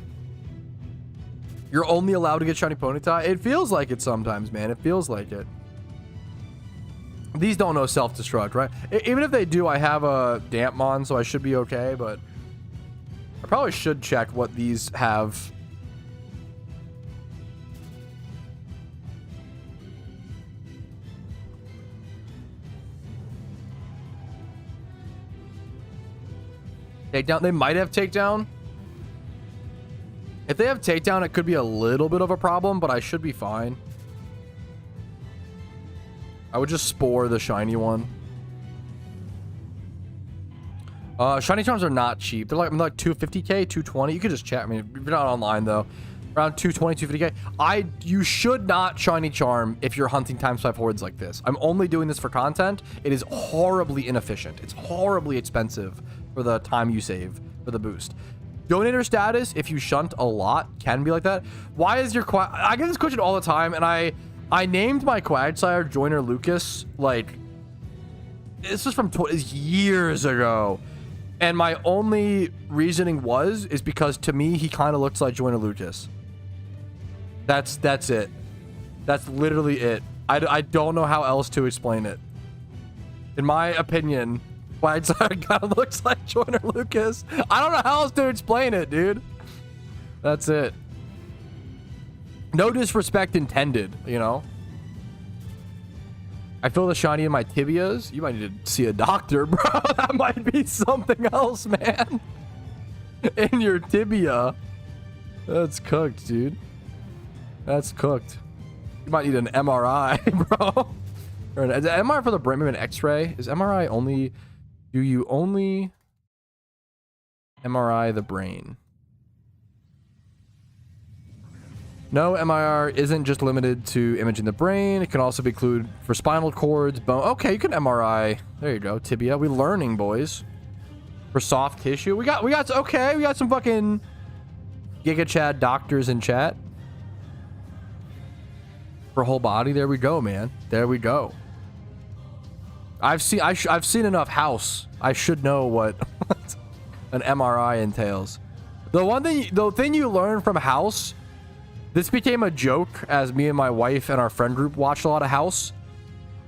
You're only allowed to get shiny Ponyta? It feels like it sometimes, man. It feels like it. These don't know self-destruct, right? Even if they do, I have a Dampmon, so I should be okay, but... I probably should check what these have. Takedown? They might have takedown. If they have takedown, it could be a little bit of a problem, but I should be fine. I would just spore the shiny one. Shiny charms are not cheap. They're like 250k, 220. You could just chat. I mean, you're not online though. Around 220, 250k. You should not shiny charm if you're hunting time swipe hordes like this. I'm only doing this for content. It is horribly inefficient. It's horribly expensive for the time you save for the boost. Donator status, if you shunt a lot, can be like that. Why is your I get this question all the time, and I named my Quagsire Joiner Lucas, like, this was from years ago. And my only reasoning is because to me, he kind of looks like Joiner Lucas. That's it. That's literally it. I don't know how else to explain it. In my opinion, Quagsire kind of looks like Joiner Lucas. I don't know how else to explain it, dude. That's it. No disrespect intended, you know? I feel the shiny in my tibias. You might need to see a doctor, bro. That might be something else, man. In your tibia. That's cooked, dude. That's cooked. You might need an MRI, bro. Or an MRI for the brain, maybe an X-ray. Is MRI only... Do you only... MRI the brain. No, MIR isn't just limited to imaging the brain. It can also be included for spinal cords, bone. Okay, you can MRI. There you go, tibia. We learning, boys. For soft tissue, we got okay. We got some fucking Giga Chad doctors in chat. For whole body, there we go, man. There we go. I've seen enough House. I should know what an MRI entails. The thing you learn from House. This became a joke as me and my wife and our friend group watched a lot of House.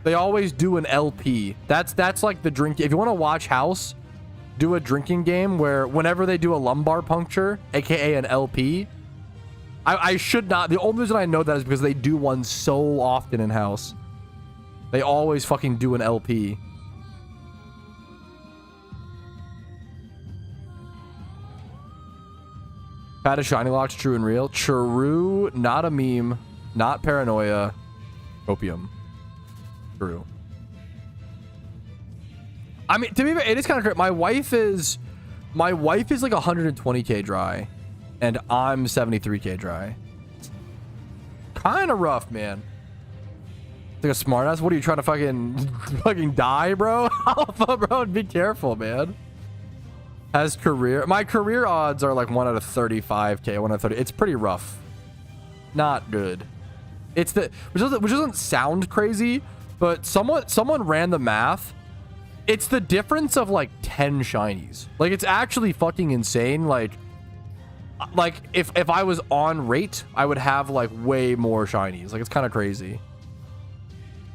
They always do an LP. That's like the drink. If you want to watch House, do a drinking game where whenever they do a lumbar puncture, aka an LP, I should not. The only reason I know that is because they do one so often in House. They always fucking do an LP. Had a shiny locks, true and real. True, not a meme, not paranoia. Opium. True. I mean, to be fair, it is kind of crazy. My wife is like 120k dry, and I'm 73k dry. Kind of rough, man. Like a smartass. What are you trying to fucking die, bro? Alpha, bro, be careful, man. Has career. My career odds are like 1 out of 35k, 1 out of 30. It's pretty rough. Not good. It's the which doesn't sound crazy, but someone ran the math. It's the difference of like 10 shinies. Like it's actually fucking insane. Like if I was on rate, I would have like way more shinies. Like it's kind of crazy.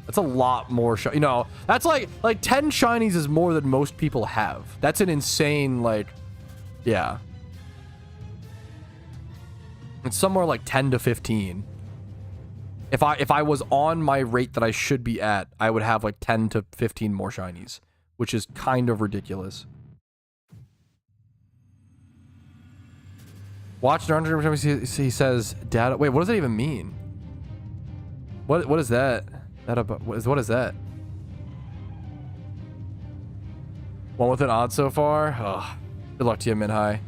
That's a lot more, you know, that's like 10 shinies is more than most people have. That's an insane, like, yeah. It's somewhere like 10 to 15. If I was on my rate that I should be at, I would have like 10 to 15 more shinies, which is kind of ridiculous. Watch the he says data. Wait, what does that even mean? What is that? What is that? One with an odd so far? Oh, good luck to you, mid-high.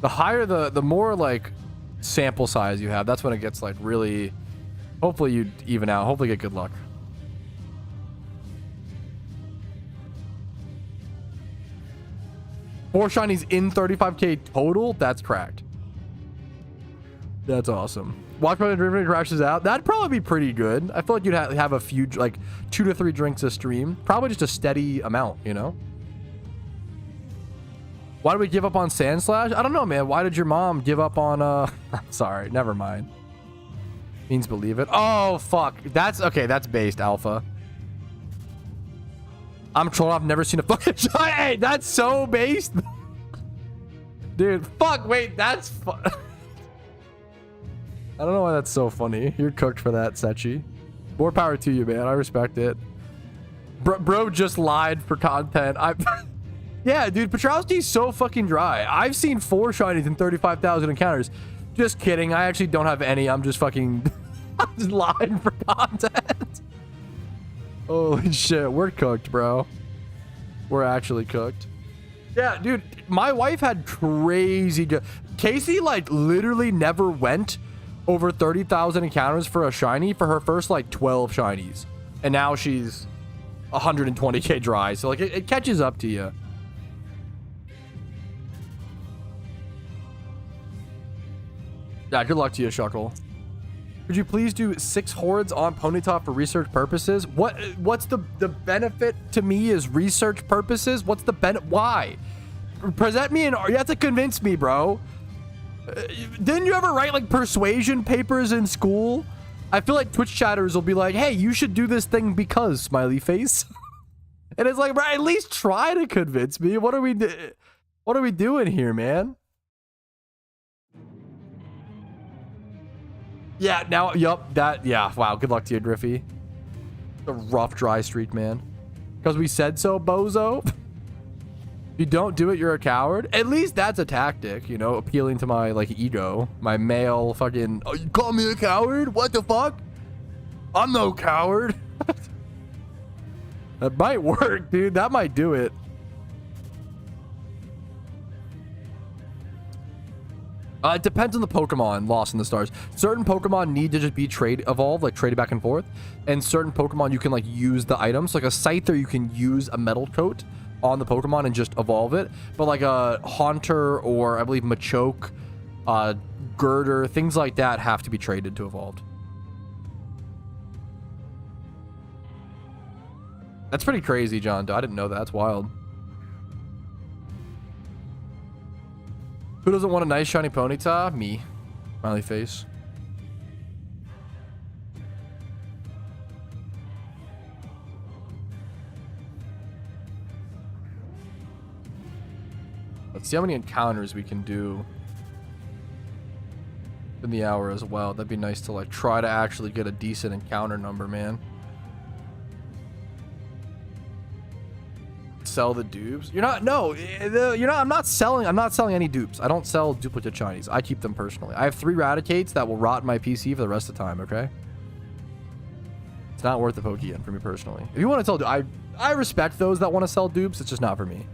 The higher the more like sample size you have, that's when it gets like really. Hopefully you even out. Hopefully get good luck. Four shinies in 35k total? That's cracked. That's awesome. Watch when the drink crashes out. That'd probably be pretty good. I feel like you'd have a few, like 2 to 3 drinks a stream. Probably just a steady amount, you know? Why did we give up on Sand Slash? I don't know, man. Why did your mom give up on, I'm sorry. Never mind. Means believe it. Oh, fuck. That's, okay. That's based, Alpha. I'm trolling. I've never seen a fucking shot. Hey, that's so based. Dude, fuck. Wait, that's I don't know why that's so funny. You're cooked for that, Sechi. More power to you, man. I respect it. Bro just lied for content. Yeah, dude, Petrowski's so fucking dry. I've seen 4 shinies in 35,000 encounters. Just kidding. I actually don't have any. I'm just fucking I'm just lying for content. Holy shit. We're cooked, bro. We're actually cooked. Yeah, dude, my wife had crazy... Casey, like, literally never went over 30,000 encounters for a shiny for her first like 12 shinies, and now she's 120k dry, so like it catches up to you. Yeah, good luck to you, Shuckle. Could you please do 6 hordes on Ponyta for research purposes? What's the benefit to me is research purposes? What's the benefit? Why? Present me you have to convince me, bro. Didn't you ever write like persuasion papers in school? I feel like Twitch chatters will be like, hey, you should do this thing because smiley face. And it's like, bro, at least try to convince me. What are we doing here, man? Yeah, now, yup, yeah, wow, good luck to you, Driffy. A rough, dry streak, man. Because we said so, bozo. You don't do it, you're a coward. At least that's a tactic, you know, appealing to my like ego, my male fucking. Oh, you call me a coward? What the fuck? I'm no coward. That might work, dude. That might do it. It depends on the Pokemon lost in the stars. Certain Pokemon need to just be evolved, like traded back and forth. And certain Pokemon you can like use the items. Like a Scyther, you can use a metal coat on the Pokemon and just evolve it. But like a Haunter or I believe Machoke, Girder, things like that have to be traded to evolved. That's pretty crazy, John. I didn't know that. That's wild. Who doesn't want a nice shiny Ponyta? Me. Smiley face. Let's see how many encounters we can do in the hour as well. That'd be nice to like try to actually get a decent encounter number, man. Sell the dupes. You're not, no, you're not, I'm not selling any dupes. I don't sell duplicate shinies. I keep them personally. I have 3 Raticates that will rot in my PC for the rest of the time, okay? It's not worth the Pokeyen for me personally. If you want to sell, I respect those that want to sell dupes. It's just not for me.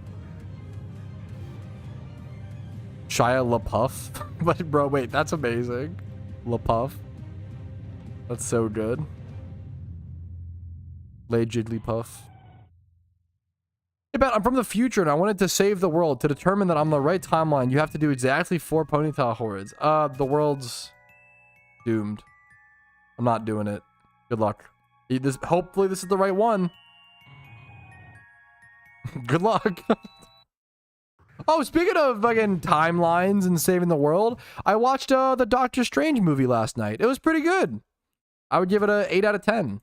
Shia LaPuff. But bro, wait, that's amazing. LaPuff. That's so good. Lay Jigglypuff. Hey, Ben, I'm from the future and I wanted to save the world. To determine that I'm the right timeline, you have to do exactly 4 Ponyta hordes. The world's doomed. I'm not doing it. Good luck. Hopefully this is the right one. Good luck. Oh, speaking of fucking timelines and saving the world, I watched the Doctor Strange movie last night. It was pretty good. I would give it a 8 out of 10.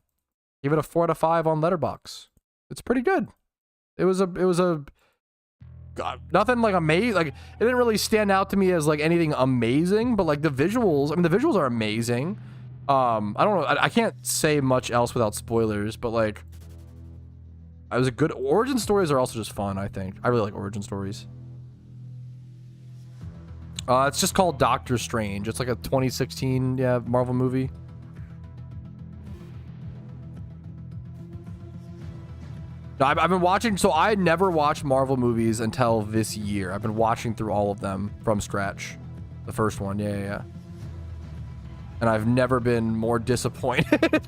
Give it a 4 out of 5 on Letterboxd. It's pretty good. It was a God, nothing like amazing. Like it didn't really stand out to me as like anything amazing, but like the visuals, I mean the visuals are amazing. I don't know, I can't say much else without spoilers, but like it was a good origin stories are also just fun, I think. I really like origin stories. It's just called Doctor Strange. It's like a 2016 Marvel movie. No, I've been watching, so I never watched Marvel movies until this year. I've been watching through all of them from scratch. The first one, yeah. And I've never been more disappointed.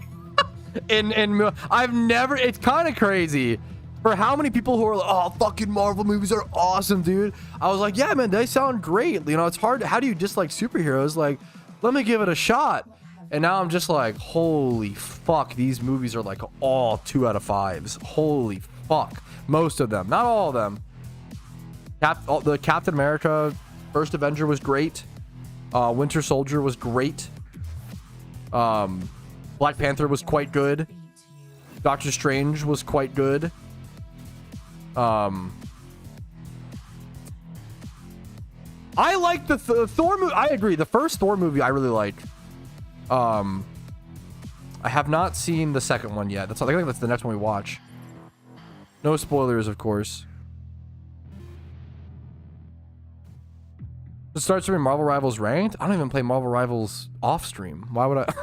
I've never, it's kind of crazy for how many people who are like, oh, fucking Marvel movies are awesome, dude. I was like, yeah, man, they sound great. You know, it's hard. How do you dislike superheroes? Like, let me give it a shot. And now I'm just like, holy fuck, these movies are like all 2 out of 5s. Holy fuck. Most of them, not all of them. The Captain America First Avenger was great. Winter Soldier was great. Black Panther was quite good. Doctor Strange was quite good. I like the Thor movie. I agree. The first Thor movie I really like. I have not seen the second one yet. I think that's the next one we watch. No spoilers, of course. To start streaming Marvel Rivals ranked? I don't even play Marvel Rivals off stream. Why would I?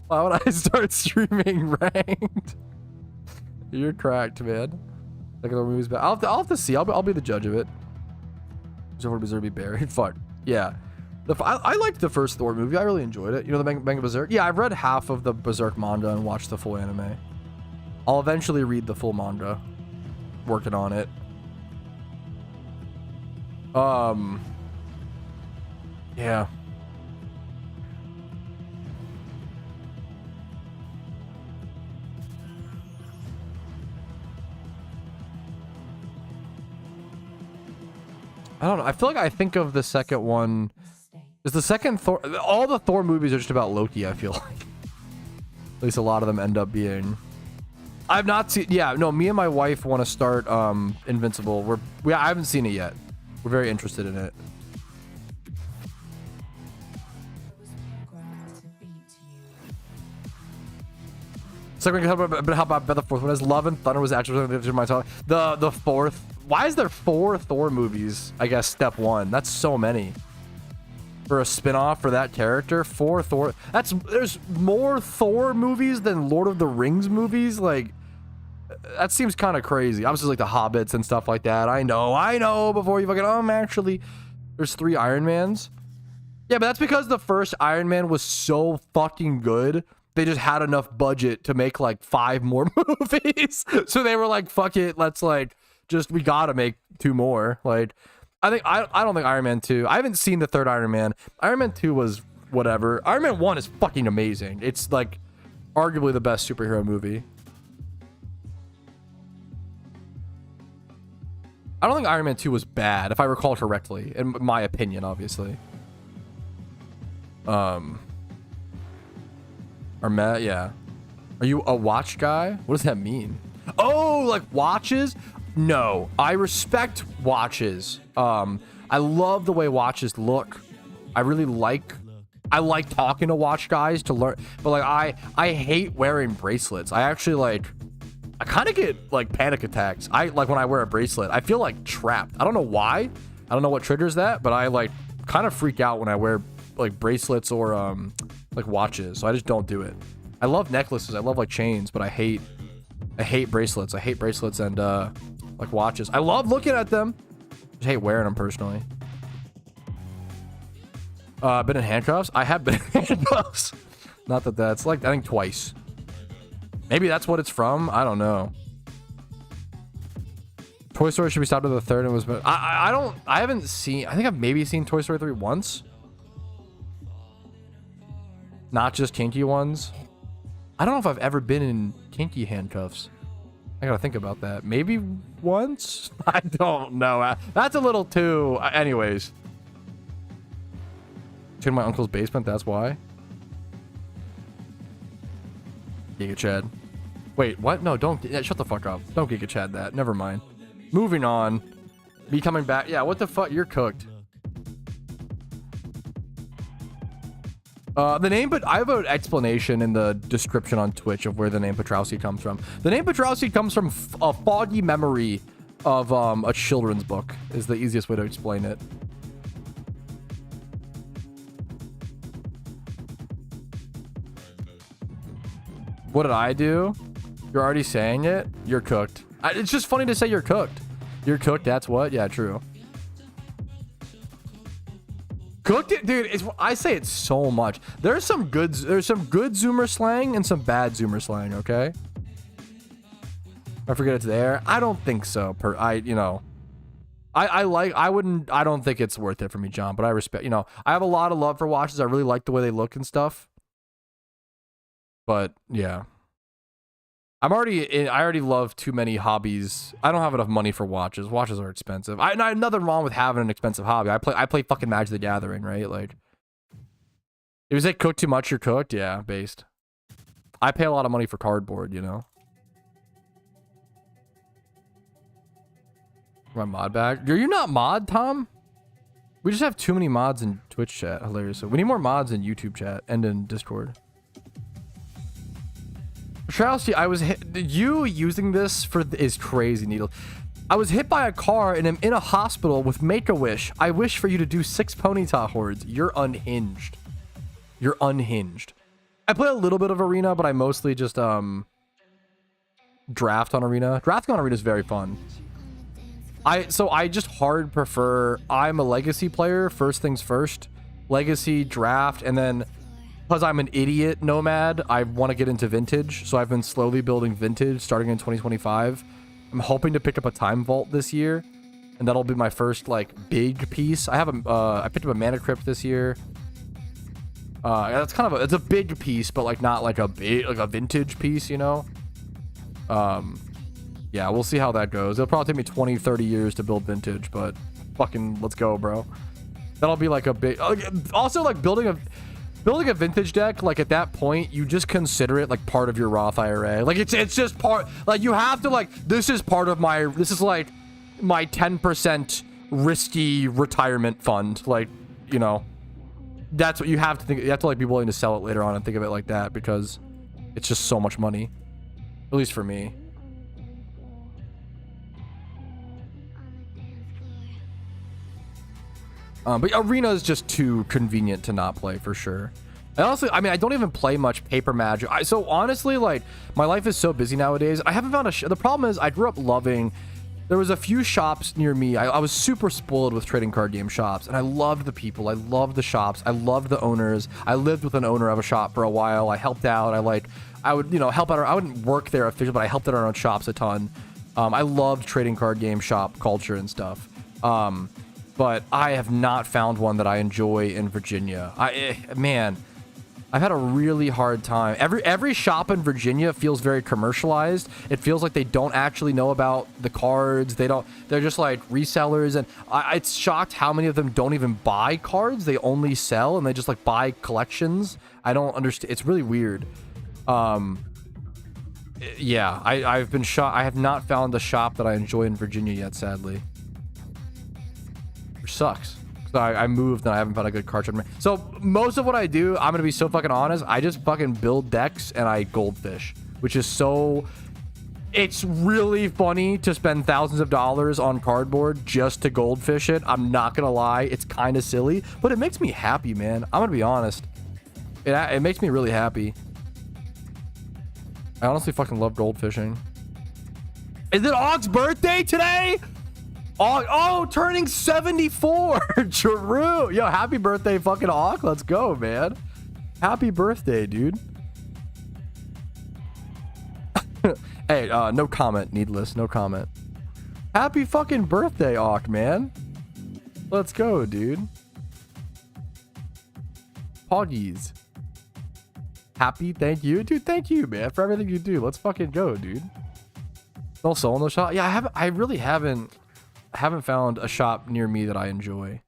Why would I start streaming ranked? You're cracked, man. Look at the movies, but I'll have to see. I'll be the judge of it. Someone deserve to be buried. Fuck yeah. I liked the first Thor movie. I really enjoyed it. You know the Manga Berserk? Yeah, I've read half of the Berserk manga and watched the full anime. I'll eventually read the full manga. Working on it. Yeah. I don't know. I feel like I think of the second one. Is the second Thor? All the Thor movies are just about Loki, I feel like. At least a lot of them end up being. I've not seen. Yeah, no. Me and my wife want to start Invincible. I haven't seen it yet. We're very interested in it. So we can talk about how about the fourth one is. Love and Thunder was actually my talk. The fourth. Why is there 4 Thor movies? I guess step 1. That's so many. For a spin-off for that character, 4 Thor. There's more Thor movies than Lord of the Rings movies. Like, that seems kind of crazy. Obviously, like the Hobbits and stuff like that. I know. Before you fucking, actually, There's 3 Iron Mans. Yeah, but that's because the first Iron Man was so fucking good. They just had enough budget to make like 5 more movies. So they were like, fuck it, let's like we gotta make 2 more. Like I don't think Iron Man 2. I haven't seen the 3rd Iron Man. Iron Man 2 was whatever. Iron Man 1 is fucking amazing. It's like arguably the best superhero movie. I don't think Iron Man 2 was bad, if I recall correctly, in my opinion, obviously. Yeah. Are you a watch guy? What does that mean? Oh, like watches? No, I respect watches. I love the way watches look. I like talking to watch guys to learn, but like I hate wearing bracelets. I kind of get like panic attacks. Like when I wear a bracelet, I feel like trapped. I don't know why. I don't know what triggers that, but I like kind of freak out when I wear like bracelets or like watches. So I just don't do it. I love necklaces. I love like chains, but I hate bracelets. I hate bracelets and like watches. I love looking at them. Just hate wearing them personally. Been in handcuffs? I have been in handcuffs. Not that that's like, I think twice. Maybe that's what it's from. I don't know. Toy Story should be stopped at the 3rd and was, I haven't seen, I think I've maybe seen Toy Story 3 once. Not just kinky ones. I don't know if I've ever been in kinky handcuffs. I gotta think about that. Maybe once? I don't know. That's a little too... Anyways. In my uncle's basement, that's why. Giga Chad. Wait, what? No, don't... Yeah, shut the fuck up. Don't Giga Chad that. Never mind. Moving on. Me coming back. Yeah, what the fuck? You're cooked. The name, but I have an explanation in the description on Twitch of where the name Petrowski comes from. The name Petrowski comes from a foggy memory of a children's book, is the easiest way to explain it. What did I do? You're already saying it? You're cooked. It's just funny to say you're cooked. You're cooked, that's what? Yeah, true. Cooked it, dude. I say it so much. There's some good Zoomer slang and some bad Zoomer slang. Okay. I forget it's there. I don't think so. I don't think it's worth it for me, John. But I respect. I have a lot of love for watches. I really like the way they look and stuff. But yeah. I already love too many hobbies. I don't have enough money for watches. Watches are expensive. Nothing wrong with having an expensive hobby. I play fucking Magic the Gathering, right? Like, if you say cook too much, you're cooked. Yeah, based. I pay a lot of money for cardboard, My mod bag. You're not mod, Tom? We just have too many mods in Twitch chat. Hilarious. So we need more mods in YouTube chat and in Discord. Trowsy, I was hit. You using this is crazy, Needle. I was hit by a car and am in a hospital with Make-A-Wish. I wish for you to do 6 ponyta hordes. You're unhinged. You're unhinged. I play a little bit of Arena, but I mostly just draft on Arena. Drafting on Arena is very fun. I just hard prefer. I'm a Legacy player. First things first. Legacy, draft, and then because I'm an idiot nomad, I want to get into Vintage. So I've been slowly building Vintage starting in 2025. I'm hoping to pick up a Time Vault this year, and that'll be my first like big piece. I picked up a Mana Crypt this year. That's kind of it's a big piece, but like not like a vintage piece, Yeah, we'll see how that goes. It'll probably take me 20-30 years to build Vintage, but fucking let's go, bro. That'll be like a big. Also, like building a Vintage deck, like at that point, you just consider it like part of your Roth IRA. Like it's just part. Like you have to like this is part of my. This is like my 10% risky retirement fund. Like that's what you have to think. You have to like be willing to sell it later on and think of it like that because it's just so much money, at least for me. But Arena is just too convenient to not play for sure. And honestly, I mean, I don't even play much Paper Magic. So honestly, like my life is so busy nowadays. I haven't found the problem is I grew up loving there was a few shops near me. I was super spoiled with trading card game shops, and I loved the people. I loved the shops. I loved the owners. I lived with an owner of a shop for a while. I helped out. I would, you know, help out. I wouldn't work there officially, but I helped out our own shops a ton. I loved trading card game shop culture and stuff. But I have not found one that I enjoy in Virginia. Man, I've had a really hard time. Every shop in Virginia feels very commercialized. It feels like they don't actually know about the cards. They're just like resellers. And it's shocked how many of them don't even buy cards. They only sell, and they just like buy collections. I don't understand. It's really weird. Yeah, I've been shocked. I have not found the shop that I enjoy in Virginia yet, sadly. Which sucks. So I moved and I haven't found a good card trade. So most of what I do, I'm gonna be so fucking honest, I just fucking build decks and I goldfish, which is so... It's really funny to spend thousands of dollars on cardboard just to goldfish it. I'm not gonna lie, it's kind of silly, but it makes me happy, man. I'm gonna be honest. It makes me really happy. I honestly fucking love goldfishing. Is it Og's birthday today? Oh, turning 74. True. Yo, happy birthday, fucking Og. Let's go, man. Happy birthday, dude. Hey, no comment. Needless. No comment. Happy fucking birthday, Og, man. Let's go, dude. Poggies. Happy, thank you. Dude, thank you, man, for everything you do. Let's fucking go, dude. No solo shop? Yeah, I really haven't found a shop near me that I enjoy.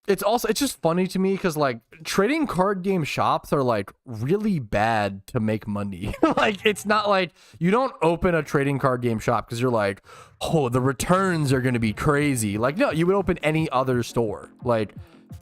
It's just funny to me because like trading card game shops are like really bad to make money. Like it's not like you don't open a trading card game shop because you're like, oh, the returns are gonna be crazy. Like no, you would open any other store. Like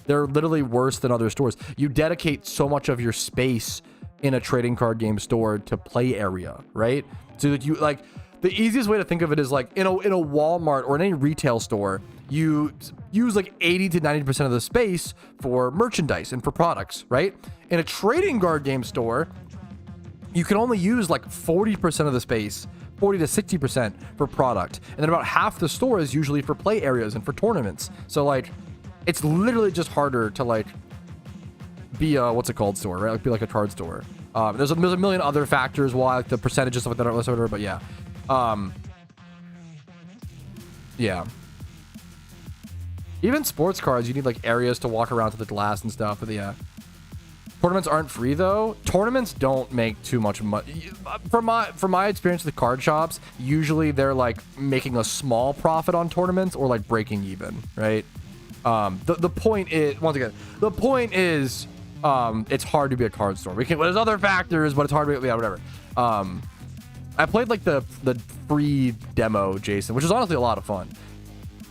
they're literally worse than other stores. You dedicate so much of your space in a trading card game store to play area, right? So that you like the easiest way to think of it is like in a Walmart or in any retail store, you use like 80 to 90% of the space for merchandise and for products, right? In a trading card game store, you can only use like 40% of the space, 40 to 60% for product. And then about half the store is usually for play areas and for tournaments. So like, it's literally just harder to like be a, what's it called store, right? Like be like a card store. There's a million other factors why like the percentages stuff like that are less order, but yeah. Yeah. Even sports cards, you need like areas to walk around to the glass and stuff, but yeah. Tournaments aren't free though. Tournaments don't make too much money. From my experience with card shops, usually they're like making a small profit on tournaments or like breaking even, right? The point is, once again, the point is, it's hard to be a card store. There's other factors, but it's hard to be, yeah, whatever. I played like the free demo, Jason, which is honestly a lot of fun.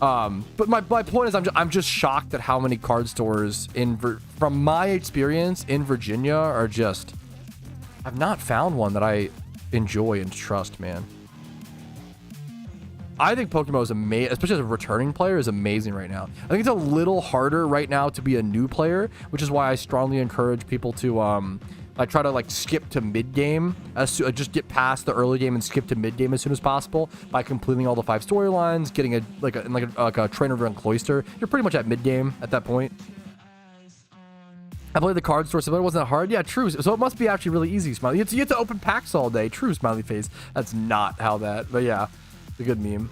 But my point is, I'm just shocked at how many card stores from my experience in Virginia are just. I've not found one that I enjoy and trust, man. I think PokeMMO is amazing, especially as a returning player, is amazing right now. I think it's a little harder right now to be a new player, which is why I strongly encourage people to I try to like skip to mid game, just get past the early game and skip to mid game as soon as possible by completing all the 5 storylines, getting a trainer run cloister. You're pretty much at mid game at that point. I played the card store, so it wasn't that hard. Yeah, true. So it must be actually really easy, Smiley. You have to open packs all day. True, smiley face. That's not how that, but yeah. A good meme.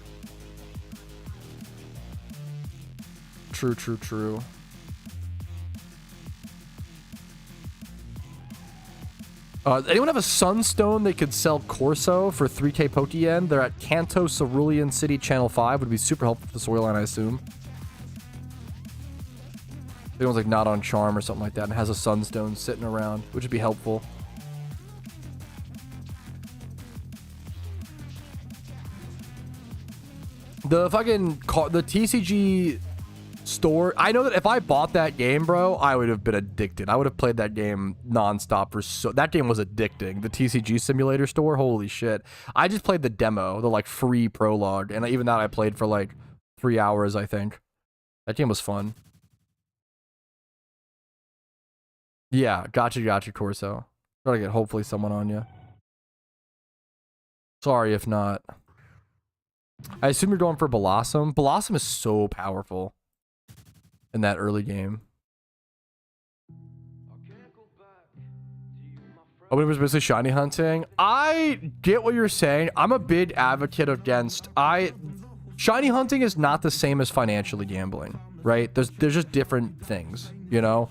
True, true, true. Anyone have a sunstone they could sell Corso for 3k Pokeyen? They're at Kanto Cerulean City Channel 5. Would be super helpful for the storyline, I assume. Anyone's like not on charm or something like that and has a sunstone sitting around, which would be helpful. The TCG store, I know that if I bought that game, bro, I would have been addicted. I would have played that game nonstop that game was addicting. The TCG simulator store, holy shit. I just played the demo, the like free prologue, and even that I played for like 3 hours, I think. That game was fun. Yeah, gotcha, Corso. Try to get hopefully someone on you. Sorry if not. I assume you're going for Blossom. Blossom is so powerful in that early game. Oh, it was basically shiny hunting. I get what you're saying. I'm a big advocate against. Shiny hunting is not the same as financially gambling, right? There's just different things, you know?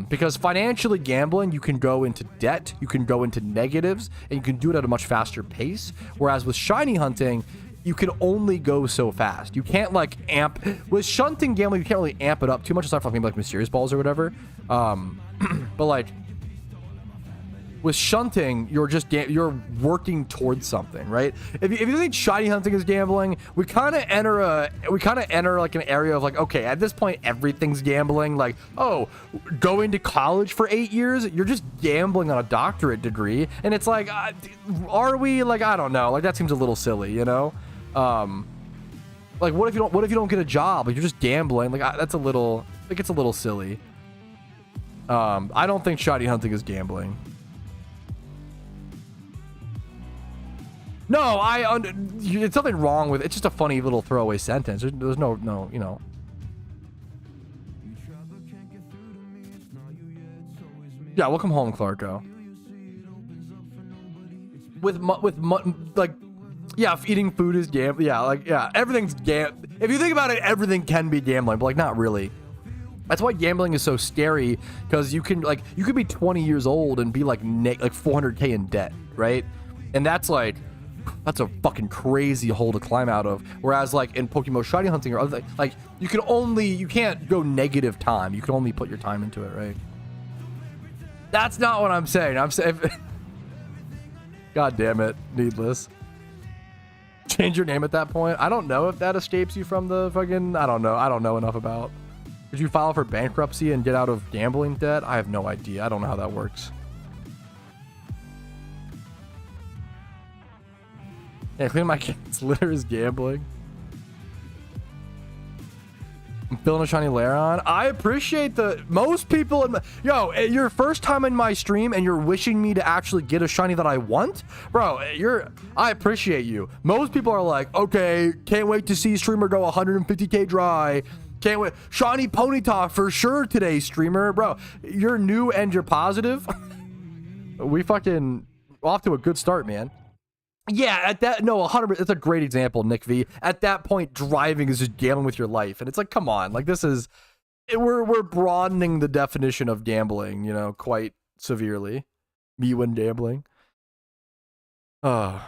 Because financially gambling, you can go into debt, you can go into negatives, and you can do it at a much faster pace. Whereas with shiny hunting, you can only go so fast. You can't like amp with shunting gambling. You can't really amp it up too much aside from maybe like mysterious balls or whatever. But like with shunting, you're working towards something, right? If you think shiny hunting is gambling, we kind of enter like an area of like, okay, at this point everything's gambling. Like, oh, going to college for 8 years, you're just gambling on a doctorate degree, and it's like, are we? Like, I don't know. Like that seems a little silly, you know? Like what if you don't get a job? Like you're just gambling. Like that's a little, like it's a little silly. I don't think shiny hunting is gambling. No, it's nothing wrong with it. It's just a funny little throwaway sentence. There's no, you know. Yeah, welcome home, Clarko. Like, yeah, if eating food is gambling. Yeah, like, yeah, everything's if you think about it, everything can be gambling, but like not really. That's why gambling is so scary, because you could be 20 years old and be like 400K in debt, right? And that's a fucking crazy hole to climb out of. Whereas like in PokeMMO shiny hunting or other, like you can't go negative time. You can only put your time into it, right? That's not what I'm saying. I'm saying, God damn it, needless. Change your name at that point. I don't know if that escapes you from the fucking, I don't know enough about. Did you file for bankruptcy and get out of gambling debt? I have no idea. I don't know how that works. Yeah, clean my cat's litter is gambling. I'm filling a shiny lair on. I appreciate most people your first time in my stream and you're wishing me to actually get a shiny that I want, bro. I appreciate you. Most people are like, okay, can't wait to see streamer go 150K dry. Can't wait. Shiny Ponyta for sure today, streamer, bro. You're new and you're positive. We fucking off to a good start, man. Yeah, at that, no, 100%. It's a great example, Nick V. At that point, driving is just gambling with your life, and it's like, come on, like this is, we're broadening the definition of gambling, you know, quite severely. Me when gambling. I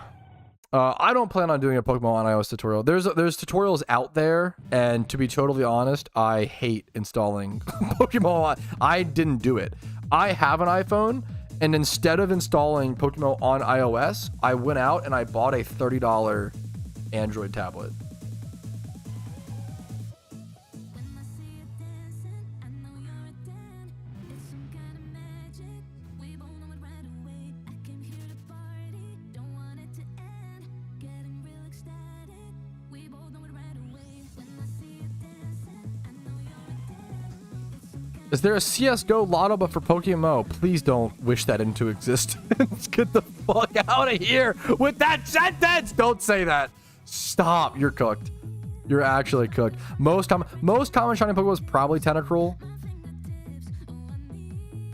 don't plan on doing a Pokemon on iOS tutorial. There's tutorials out there, and to be totally honest, I hate installing Pokemon. I didn't do it. I have an iPhone. And instead of installing PokeMMO on iOS, I went out and I bought a $30 Android tablet. Is there a CSGO lotto but for PokeMMO? Please don't wish that into existence. Get the fuck out of here with that sentence. Don't say that. Stop. You're cooked. You're actually cooked. Most common shiny Pokemon is probably Tentacruel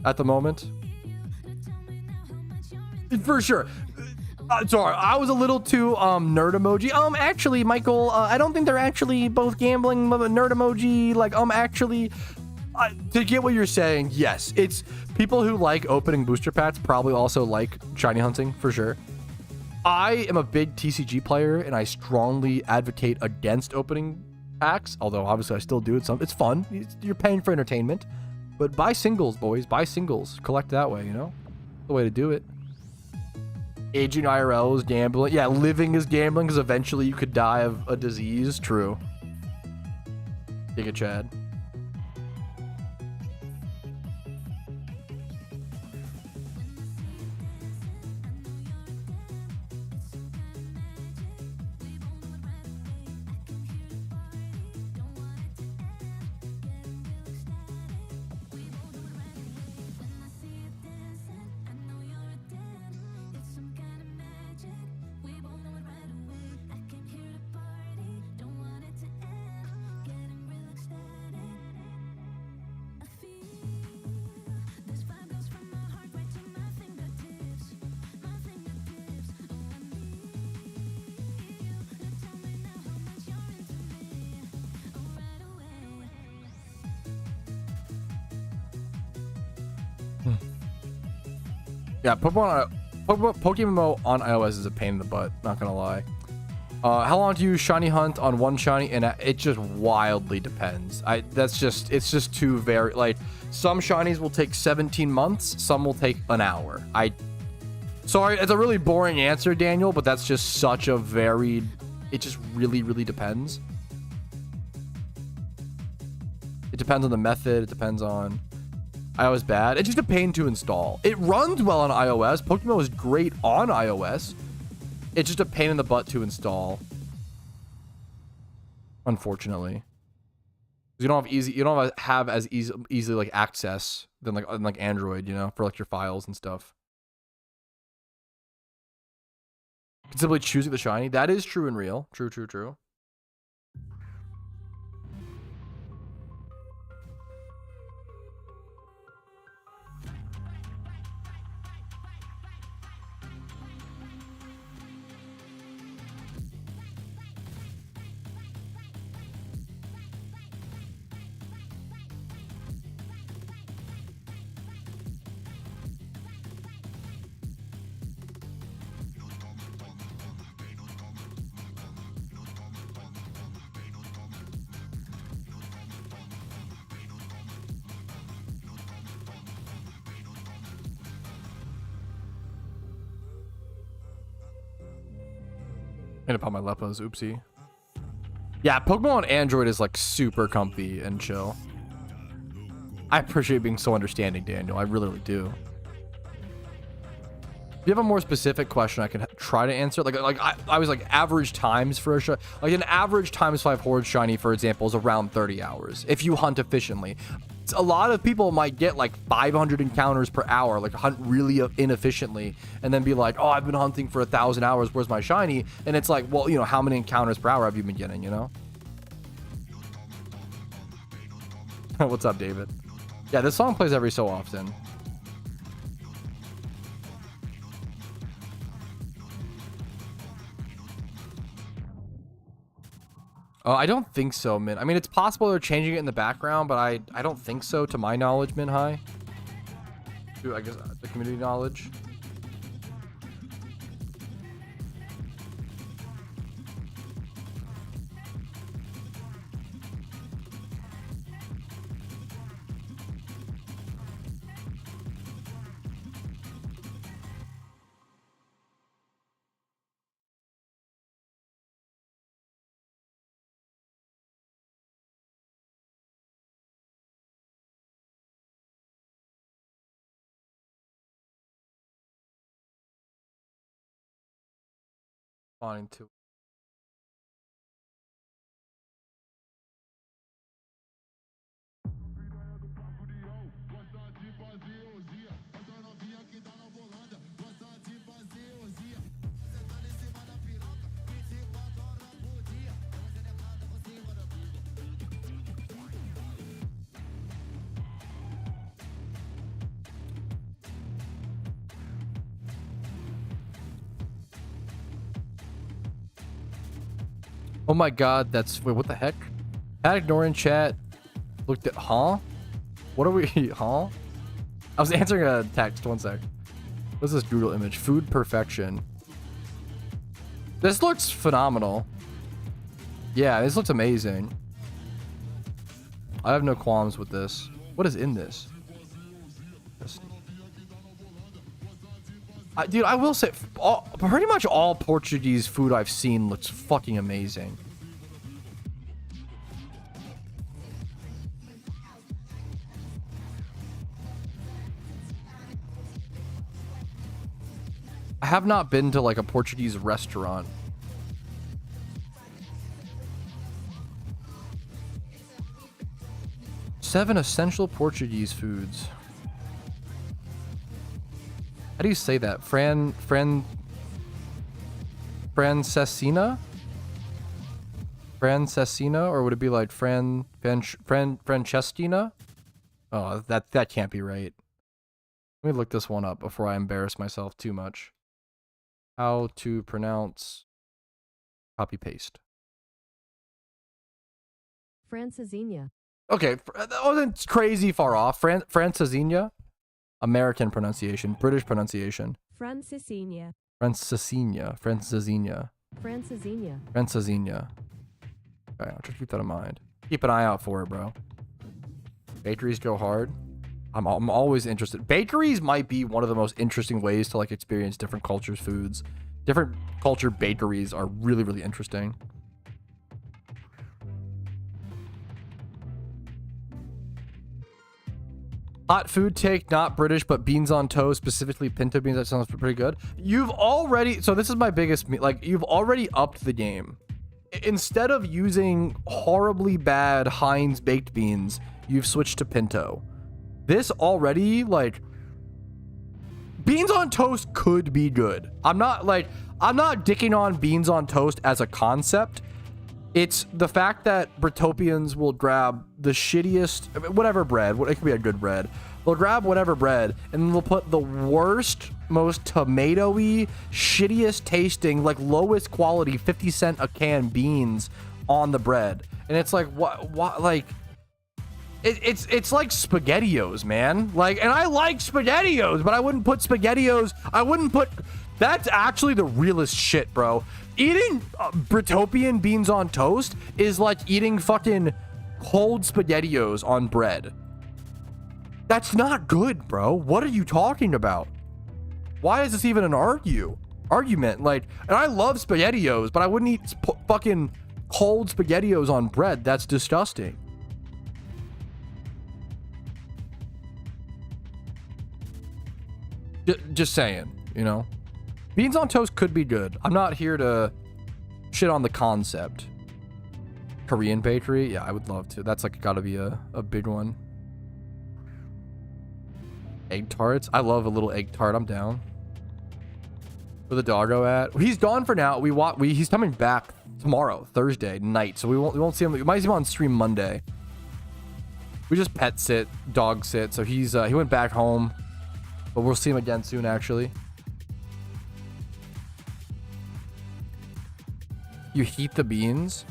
at the moment. For sure. Sorry, I was a little too nerd emoji. Actually, Michael, I don't think they're actually both gambling. Nerd emoji, like actually. To get what you're saying, yes, it's people who like opening booster packs probably also like shiny hunting for sure. I am a big TCG player and I strongly advocate against opening packs, although obviously I still do it. It's fun. You're paying for entertainment, but buy singles, boys. Buy singles. Collect that way, you know? The way to do it. Aging IRL is gambling. Yeah, living is gambling because eventually you could die of a disease. True. Giga Chad. Yeah, PokeMMO on iOS is a pain in the butt, not gonna lie. How long do you shiny hunt on one shiny? And it just wildly depends. It's just too very, like, some shinies will take 17 months, some will take an hour. Sorry, it's a really boring answer, Daniel, but that's just such a varied, it just really, really depends. It depends on the method, it depends on iOS bad. It's just a pain to install. It runs well on iOS. PokeMMO is great on iOS. It's just a pain in the butt to install. Unfortunately. You don't have as easily like access than like Android, you know, for like your files and stuff. Simply choosing the shiny. That is true and real. True, true, true. I'm gonna pop my Lepos, oopsie. Yeah, Pokemon on Android is like super comfy and chill. I appreciate being so understanding, Daniel. I really, really do. If you have a more specific question, I can try to answer. I was like average times for a shiny. Like an average times 5 horde shiny, for example, is around 30 hours if you hunt efficiently. A lot of people might get like 500 encounters per hour, like hunt really inefficiently, and then be like, oh, I've been hunting for 1,000 hours, where's my shiny? And it's like, well, you know, how many encounters per hour have you been getting, you know? What's up, David? Yeah, this song plays every so often. Oh, I don't think so, Min. I mean, it's possible they're changing it in the background, but I don't think so, to my knowledge, Min High. To, I guess, the community knowledge. Fine, too. Oh my god, that's... Wait, what the heck? Had ignoring chat. Looked at... Huh? What are we... Huh? I was answering a text. One sec. What's this Google image? Food perfection. This looks phenomenal. Yeah, this looks amazing. I have no qualms with this. What is in this? Dude, I will say, pretty much all Portuguese food I've seen looks fucking amazing. I have not been to like a Portuguese restaurant. Seven essential Portuguese foods. How do you say that? Francesina? Francesina? Or would it be like Francestina? Oh, that can't be right. Let me look this one up before I embarrass myself too much. How to pronounce... Copy paste. Francesina. Okay, that wasn't crazy far off. Francesina? American pronunciation, British pronunciation. Francesina. Francesina. Francesina. Francesina. Francesina. Okay, I'll just keep that in mind. Keep an eye out for it, bro. Bakeries go hard. I'm always interested. Bakeries might be one of the most interesting ways to like experience different cultures' foods. Different culture bakeries are really, really interesting. Hot food take, not British, but beans on toast, specifically pinto beans. That sounds pretty good. You've already, so this is my biggest, like, you've already upped the game. Instead of using horribly bad Heinz baked beans, you've switched to pinto. This already, like, beans on toast could be good. I'm not dicking on beans on toast as a concept. It's the fact that Britopians will grab the shittiest, whatever bread, it could be a good bread. They'll grab whatever bread and then they'll put the worst, most tomatoey, shittiest tasting, like lowest quality 50-cent a can beans on the bread. And it's like, what, like, it's like SpaghettiOs, man. Like, and I like SpaghettiOs, but I wouldn't put SpaghettiOs, that's actually the realest shit, bro. Eating Britopian beans on toast is like eating fucking cold SpaghettiOs on bread. That's not good, bro. What are you talking about? Why is this even an argument? Like, and I love SpaghettiOs, but I wouldn't eat fucking cold SpaghettiOs on bread. That's disgusting. Just saying, you know? Beans on toast could be good. I'm not here to shit on the concept. Korean bakery? Yeah, I would love to. That's like gotta be a big one. Egg tarts? I love a little egg tart. I'm down. Where the doggo at? He's gone for now. He's coming back tomorrow, Thursday night. So we won't see him. We might see him on stream Monday. We just pet sit, dog sit. So he went back home. But we'll see him again soon, actually. You heat the beans?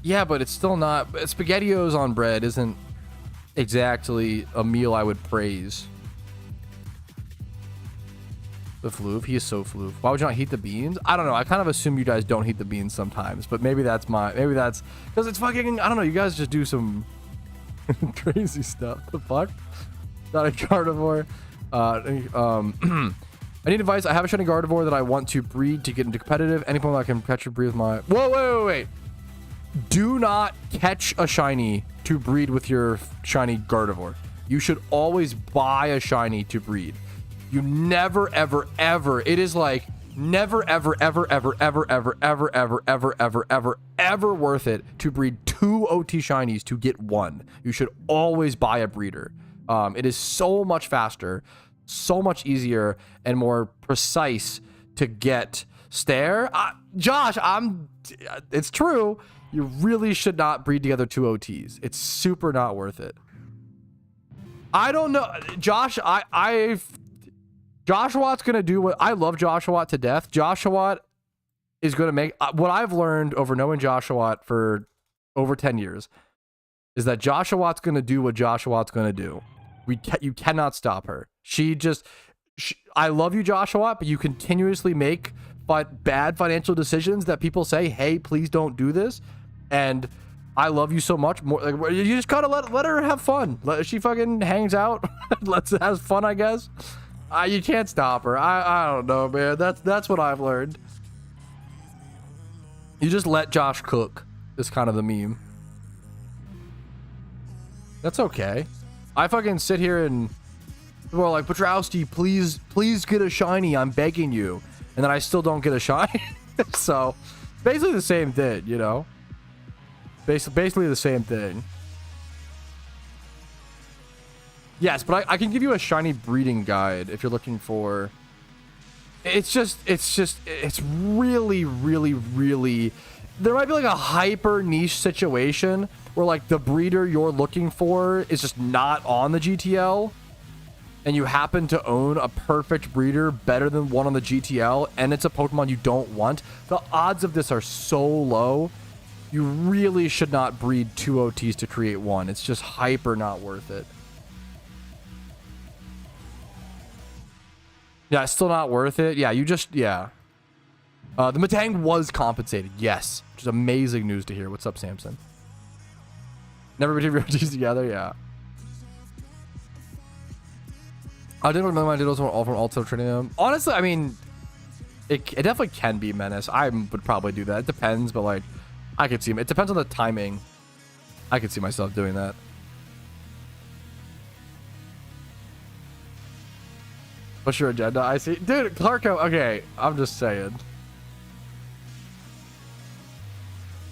Yeah, but it's still not... SpaghettiOs on bread isn't exactly a meal I would praise. The floof? He is so floof. Why would you not heat the beans? I don't know. I kind of assume you guys don't heat the beans sometimes. But maybe that's... Because it's fucking... I don't know. You guys just do some crazy stuff. The fuck? Not a carnivore. I need advice. I have a shiny carnivore that I want to breed to get into competitive. Any Pokemon I can catch or breed with my... Whoa, wait. Do not catch a shiny to breed with your shiny Gardevoir. You should always buy a shiny to breed. You never, ever, ever. It is like never, ever, ever, ever, ever, ever, ever, ever, ever, ever, ever, ever worth it to breed 2 OT shinies to get 1. You should always buy a breeder. It is so much faster, so much easier, and more precise to get stare. Josh, it's true. You really should not breed together 2 OTs. It's super not worth it. I don't know. Josh, Joshua's going to do what... I love Joshua to death. Joshua is going to make... what I've learned over knowing Joshua for over 10 years is that Joshua's going to do what Joshua's going to do. You cannot stop her. I love you, Joshua, but you continuously make bad financial decisions that people say, hey, please don't do this. And I love you so much more. Like, you just gotta let her have fun. She fucking hangs out. Has fun, I guess. You can't stop her. I don't know, man. That's what I've learned. You just let Josh cook is kind of the meme. That's okay. I fucking sit here and people are like, Petrowski, please get a shiny. I'm begging you. And then I still don't get a shiny. So basically the same thing, you know? Basically the same thing. Yes, but I can give you a shiny breeding guide if you're looking for... It's really, really, really... There might be like a hyper niche situation where like the breeder you're looking for is just not on the GTL and you happen to own a perfect breeder better than one on the GTL and it's a Pokemon you don't want. The odds of this are so low. You really should not breed 2 OTs to create 1. It's just hyper not worth it. Yeah, it's still not worth it. Yeah, you just, yeah. The Metang was compensated, yes. Which is amazing news to hear. What's up, Samson? Never between your teams together, yeah. I didn't remember my diddles all from also trading them. Honestly, I mean, it definitely can be menace. I would probably do that. It depends, but like, I could see it. It depends on the timing. I could see myself doing that. What's your agenda? I see. Dude, Clarko, okay, I'm just saying.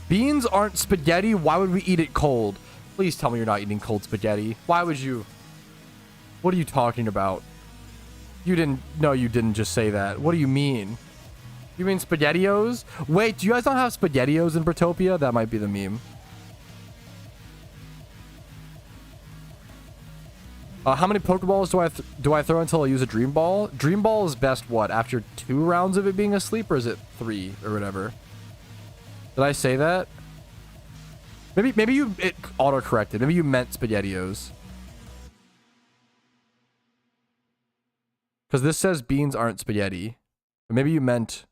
Beans aren't spaghetti. Why would we eat it cold? Please tell me you're not eating cold spaghetti. Why would you? What are you talking about? You didn't. No, you didn't just say that. What do you mean? You mean SpaghettiOs? Wait, do you guys not have SpaghettiOs in Britopia? That might be the meme. How many Pokeballs do I throw until I use a Dream Ball? Dream Ball is best what? After 2 rounds of it being asleep, or is it 3 or whatever? Did I say that? Maybe you it auto-corrected. Maybe you meant SpaghettiOs. Because this says beans aren't spaghetti. But maybe you meant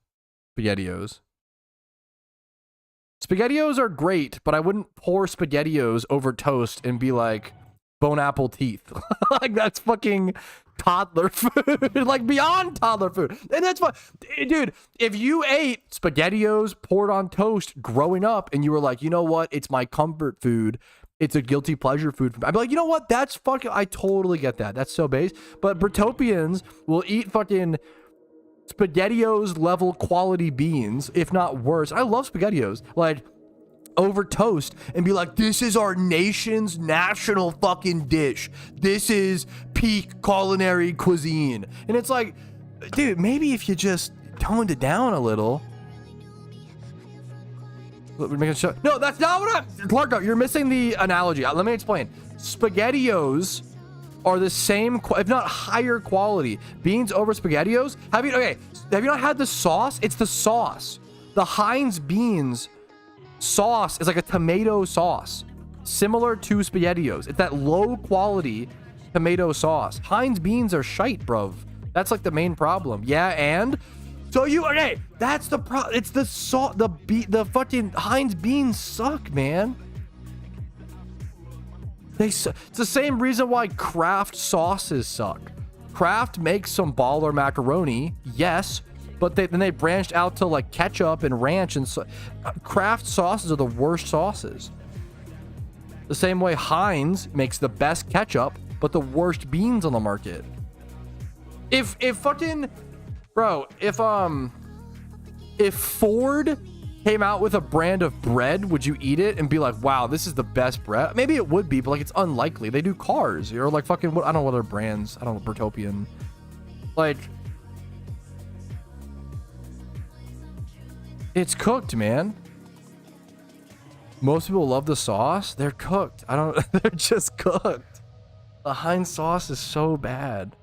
SpaghettiOs. SpaghettiOs are great, but I wouldn't pour SpaghettiOs over toast and be like, bone apple teeth. Like, that's fucking toddler food. Like, beyond toddler food. And that's what, dude, if you ate SpaghettiOs poured on toast growing up and you were like, you know what, it's my comfort food, it's a guilty pleasure food, I'd be like, you know what, that's fucking, I totally get that. That's so base. But Britopians will eat fucking SpaghettiOs level quality beans, if not worse. I love SpaghettiOs. Like, over toast and be like, this is our nation's national fucking dish. This is peak culinary cuisine. And it's like, dude, maybe if you just toned it down a little. We're making sure. No, that's not what I'm. Clark, you're missing the analogy. Let me explain. SpaghettiOs are the same, if not higher quality. Beans over SpaghettiOs. Have you not had the sauce? It's the sauce. The Heinz beans sauce is like a tomato sauce, similar to SpaghettiOs. It's that low quality tomato sauce. Heinz beans are shite, bruv. That's like the main problem. Yeah, and so you, okay, that's the problem. It's the sauce. The fucking Heinz beans suck, man. It's the same reason why Kraft sauces suck. Kraft makes some baller macaroni, yes, but then they branched out to like ketchup and ranch, and Kraft sauces are the worst sauces. The same way Heinz makes the best ketchup, but the worst beans on the market. If fucking, bro, if Ford came out with a brand of bread, would you eat it and be like, wow, this is the best bread? Maybe it would be, but like, it's unlikely. They do cars or like fucking, what, I don't know what other brands. I don't know, Bertopian. Like, it's cooked, man. Most people love the sauce. They're cooked. They're just cooked. The Heinz sauce is so bad.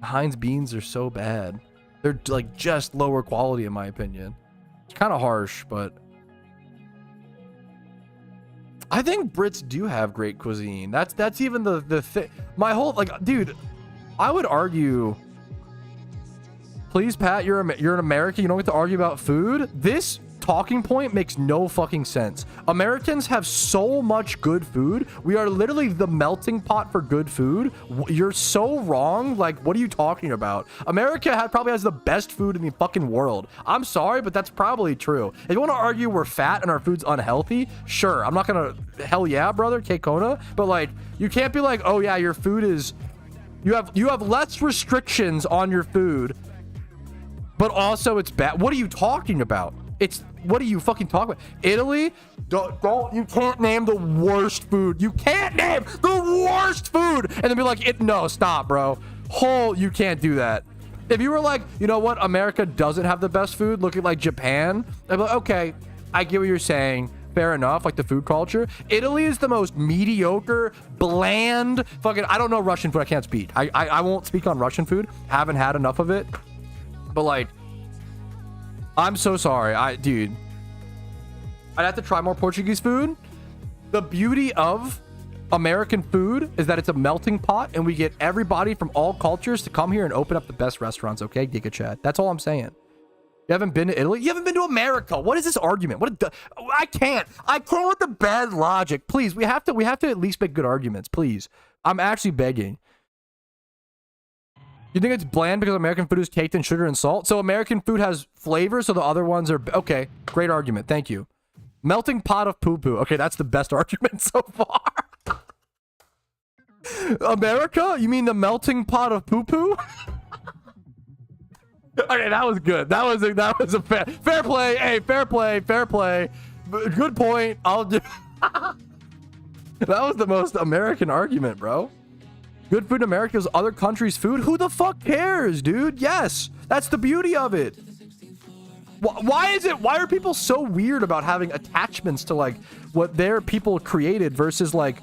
Heinz beans are so bad. They're like just lower quality in my opinion. It's kind of harsh, but I think Brits do have great cuisine. That's even the thing. My whole, like, dude, I would argue, please, Pat, you're an American. You don't get to argue about food. This talking point makes no fucking sense. Americans have so much good food. We are literally the melting pot for good food. You're so wrong. Like, what are you talking about? America probably has the best food in the fucking world. I'm sorry, but that's probably true. If you want to argue we're fat and our food's unhealthy, sure. I'm not gonna, hell yeah, brother, Kekona. But like, you can't be like, oh yeah, your food is, you have less restrictions on your food, but also it's bad. What are you talking about? What are you fucking talking about? Italy? You can't name the worst food. You can't name the worst food and then be like, no, stop, bro. You can't do that. If you were like, you know what, America doesn't have the best food, looking like Japan, I'd be like, okay, I get what you're saying. Fair enough, like the food culture. Italy is the most mediocre, bland, fucking, I don't know Russian food. I can't speak. I won't speak on Russian food. Haven't had enough of it. But like, I'm so sorry. Dude, I'd have to try more Portuguese food. The beauty of American food is that it's a melting pot and we get everybody from all cultures to come here and open up the best restaurants, okay, Giga Chat? That's all I'm saying. You haven't been to Italy? You haven't been to America. What is this argument? I can't with the bad logic. Please, we have to at least make good arguments, please. I'm actually begging. You think it's bland because American food is caked in sugar and salt? So American food has flavor, so the other ones are... Okay, great argument. Thank you. Melting pot of poo-poo. Okay, that's the best argument so far. America? You mean the melting pot of poo-poo? Okay, that was good. That was a fair play. Hey, fair play. Good point. I'll do... That was the most American argument, bro. Good food in America is other countries' food. Who the fuck cares, dude? Yes, that's the beauty of it. Why are people so weird about having attachments to like what their people created versus like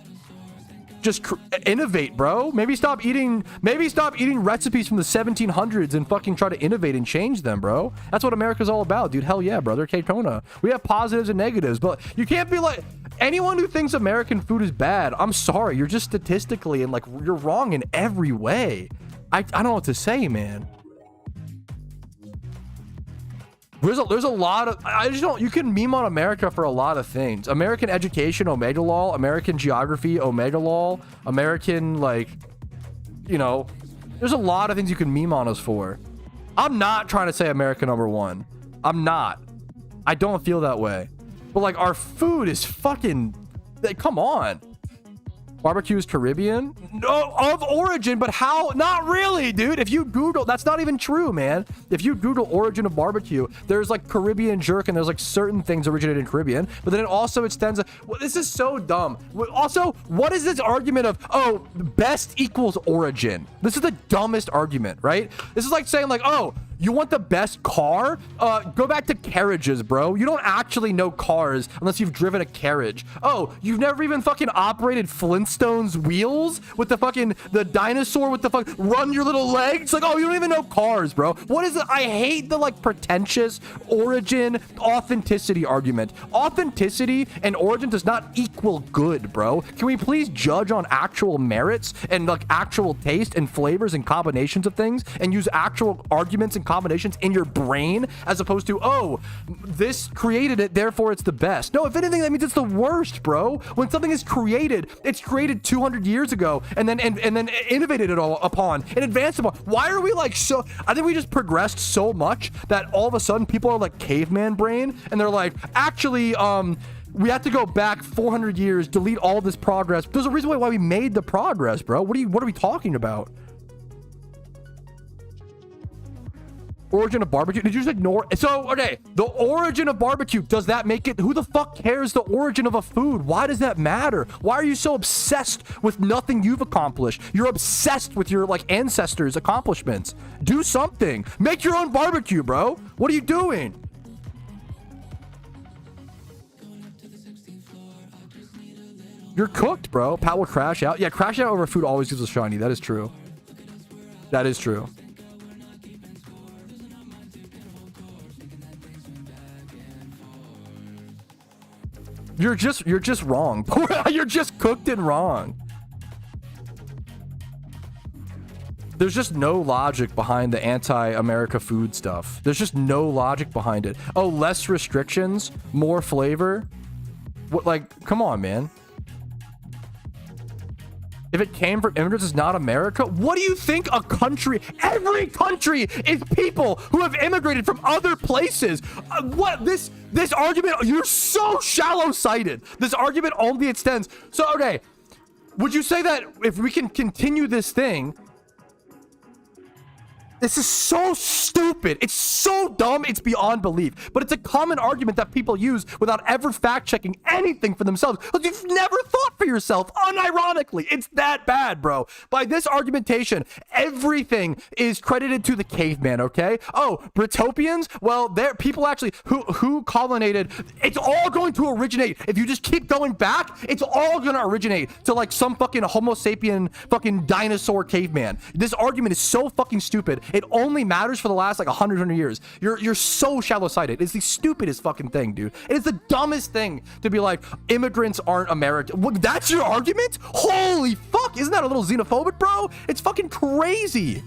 just innovate, bro? Maybe stop eating recipes from the 1700s and fucking try to innovate and change them, bro. That's what America's all about, dude. Hell yeah, brother. K-Tona. We have positives and negatives, but you can't be like anyone who thinks American food is bad. I'm sorry, you're just statistically and like you're wrong in every way. I don't know what to say, man. There's a lot of... I just don't... You can meme on America for a lot of things. American education, Omega lol. American geography, Omega lol. American, like... You know... There's a lot of things you can meme on us for. I'm not trying to say America #1. I'm not. I don't feel that way. But, like, our food is fucking... Like, come on. Barbecue is Caribbean? No, of origin, but how? Not really, dude. If you Google, that's not even true, man. If you Google origin of barbecue, there's like Caribbean jerk and there's like certain things originated in Caribbean, but then it also extends. Well, this is so dumb. Also, what is this argument of, oh, best equals origin? This is the dumbest argument, right? This is like saying like, oh, you want the best car? Go back to carriages, bro. You don't actually know cars unless you've driven a carriage. Oh, you've never even fucking operated Flintstones wheels with the dinosaur with the fuck run your little legs? Like, oh, you don't even know cars, bro. What is it? I hate the like pretentious origin authenticity argument. Authenticity and origin does not equal good, bro. Can we please judge on actual merits and like actual taste and flavors and combinations of things and use actual arguments and combinations in your brain as opposed to, oh, this created it, therefore it's the best. No, if anything, that means it's the worst, bro. When something is created, it's created 200 years ago and then innovated it all upon and advanced upon. Why are we like so... I think we just progressed so much that all of a sudden people are like caveman brain and they're like, actually, we have to go back 400 years, delete all this progress. There's a reason why we made the progress, bro. What are we talking about? Origin of barbecue? Did you just ignore? So, okay, the origin of barbecue, does that make it? Who the fuck cares the origin of a food? Why does that matter? Why are you so obsessed with nothing you've accomplished? You're obsessed with your, like, ancestors' accomplishments. Do something. Make your own barbecue, bro. What are you doing? You're cooked, bro. Pat will crash out. Yeah, crash out over food always gives us shiny. That is true. That is true. You're just wrong. You're just cooked and wrong. There's just no logic behind the anti-America food stuff. There's just no logic behind it. Oh, less restrictions, more flavor. What, like, come on, man. If it came from immigrants, it's not America. What do you think a country... Every country is people who have immigrated from other places. What? This argument... You're so shallow-sighted. This argument only extends... So, okay. Would you say that if we can continue this thing... This is so stupid. It's so dumb. It's beyond belief. But it's a common argument that people use without ever fact-checking anything for themselves. You've never thought for yourself. Unironically. It's that bad, bro. By this argumentation, everything is credited to the caveman, okay? Oh, Britopians? Well, people actually... Who colonized... It's all going to originate. If you just keep going back, it's all going to originate to, like, some fucking Homo sapien fucking dinosaur caveman. This argument is so fucking stupid. It only matters for the last like 100 years. You're so shallow-sighted. It's the stupidest fucking thing, dude. It is the dumbest thing to be like, immigrants aren't American. What, that's your argument? Holy fuck, isn't that a little xenophobic, bro? It's fucking crazy.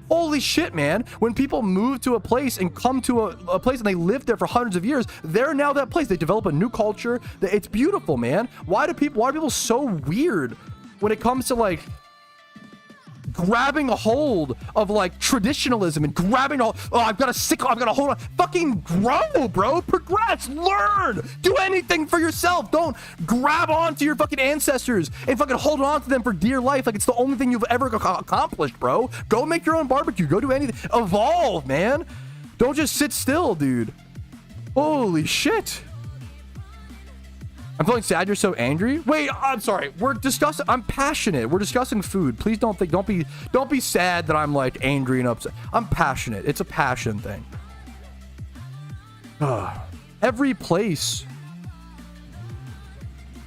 Holy shit, man. When people move to a place and come to a place and they live there for hundreds of years, they're now that place. They develop a new culture. It's beautiful, man. Why are people so weird when it comes to like grabbing a hold of like traditionalism and grabbing all, oh, I've got to hold on. Fucking grow, bro. Progress, learn, do anything for yourself. Don't grab onto your fucking ancestors and fucking hold on to them for dear life like it's the only thing you've ever accomplished, bro. Go make your own barbecue. Go do anything. Evolve, man. Don't just sit still, dude. Holy shit. I'm feeling sad. You're so angry. Wait, I'm sorry. We're discussing. I'm passionate. We're discussing food. Please don't be sad that I'm like angry and upset. I'm passionate. It's a passion thing. Every place.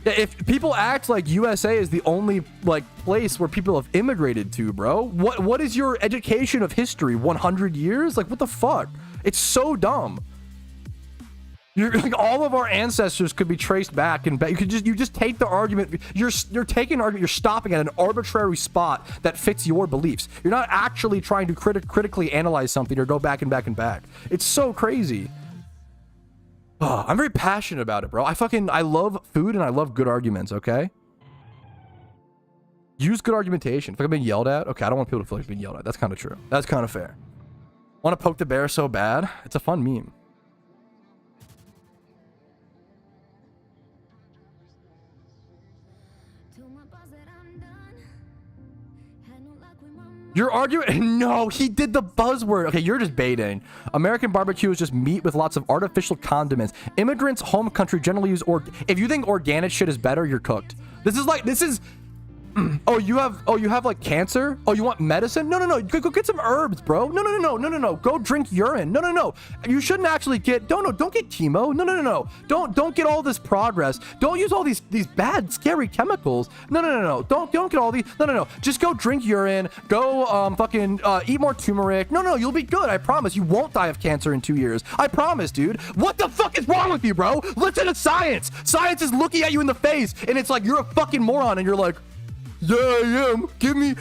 If people act like USA is the only like place where people have immigrated to, bro, what is your education of history? 100 years? Like, what the fuck? It's so dumb. Like all of our ancestors could be traced back and back. You just take the argument. You're taking an argument. You're stopping at an arbitrary spot that fits your beliefs. You're not actually trying to critically analyze something or go back and back and back. It's so crazy. Oh, I'm very passionate about it, bro. I love food and I love good arguments. Okay. Use good argumentation. If I'm being yelled at, okay, I don't want people to feel like being yelled at. That's kind of true. That's kind of fair. Want to poke the bear so bad? It's a fun meme. You're arguing? No, he did the buzzword. Okay, you're just baiting. American barbecue is just meat with lots of artificial condiments. Immigrants' home country generally use if you think organic shit is better, you're cooked. This is oh, you have like cancer? Oh, you want medicine? No. Go get some herbs, bro. No. Go drink urine. No. You shouldn't actually get don't get chemo. No. Don't get all this progress. Don't use all these bad, scary chemicals. No. Don't get all these. No. Just go drink urine. Go fucking eat more turmeric. No, you'll be good. I promise. You won't die of cancer in 2 years. I promise, dude. What the fuck is wrong with you, bro? Listen to science. Science is looking at you in the face and it's like you're a fucking moron and you're like, yeah, I am. Give me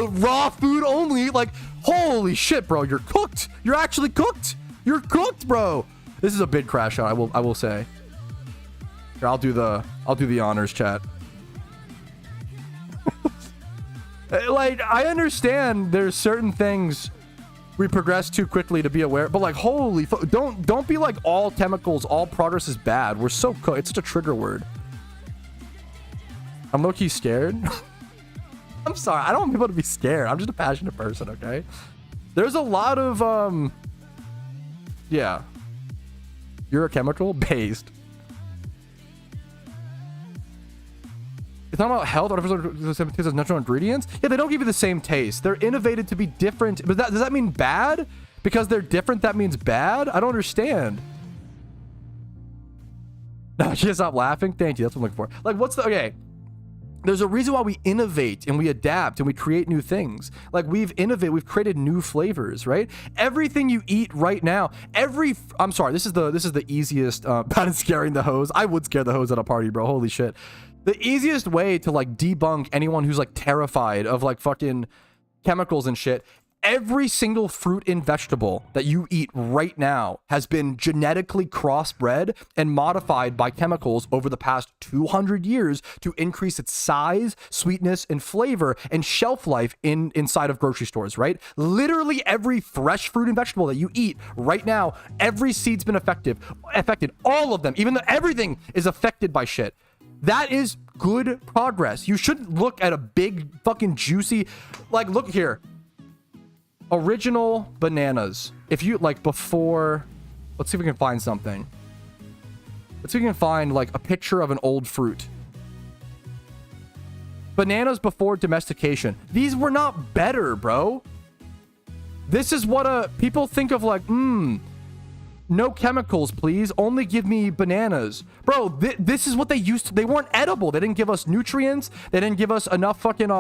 raw food only. Like, holy shit, bro. You're cooked. You're actually cooked. You're cooked, bro. This is a big crash out. I will say. Here, I'll do the honors, chat. Like, I understand there's certain things we progress too quickly to be aware, but like, holy fuck, don't be like all chemicals, all progress is bad. We're so cooked. It's such a trigger word. I'm low-key scared. I'm sorry. I don't want people to be scared. I'm just a passionate person, okay? There's a lot of, yeah. You're a chemical based. You're talking about health, artificial natural ingredients? Yeah, they don't give you the same taste. They're innovated to be different. But does that mean bad? Because they're different, that means bad? I don't understand. No, you can't stop laughing. Thank you. That's what I'm looking for. Like, okay. There's a reason why we innovate and we adapt and we create new things. Like we've created new flavors, right? Everything you eat right now, I'm sorry, this is the easiest, about scaring the hose. I would scare the hose at a party, bro. Holy shit. The easiest way to like debunk anyone who's like terrified of like fucking chemicals and shit. Every single fruit and vegetable that you eat right now has been genetically crossbred and modified by chemicals over the past 200 years to increase its size, sweetness, and flavor and shelf life inside of grocery stores, right? Literally every fresh fruit and vegetable that you eat right now, every seed's been affected. All of them, even though everything is affected by shit. That is good progress. You shouldn't look at a big fucking juicy, like, look here. Original bananas. If you like before, let's see if we can find something. Let's see if we can find like a picture of an old fruit. Bananas before domestication. These were not better, bro. This is what people think of like, no chemicals, please. Only give me bananas. Bro, this is what they used to. They weren't edible. They didn't give us nutrients. They didn't give us enough fucking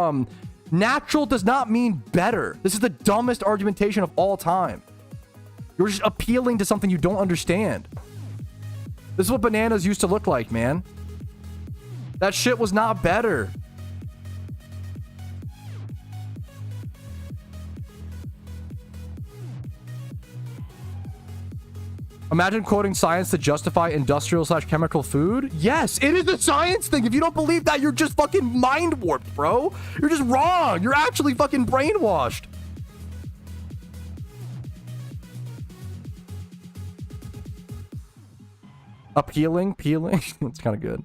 Natural does not mean better. This is the dumbest argumentation of all time. You're just appealing to something you don't understand. This is what bananas used to look like, man. That shit was not better. Imagine quoting science to justify industrial/chemical food. Yes, it is a science thing. If you don't believe that, you're just fucking mind warped, bro. You're just wrong. You're actually fucking brainwashed. Appealing, peeling. That's kind of good.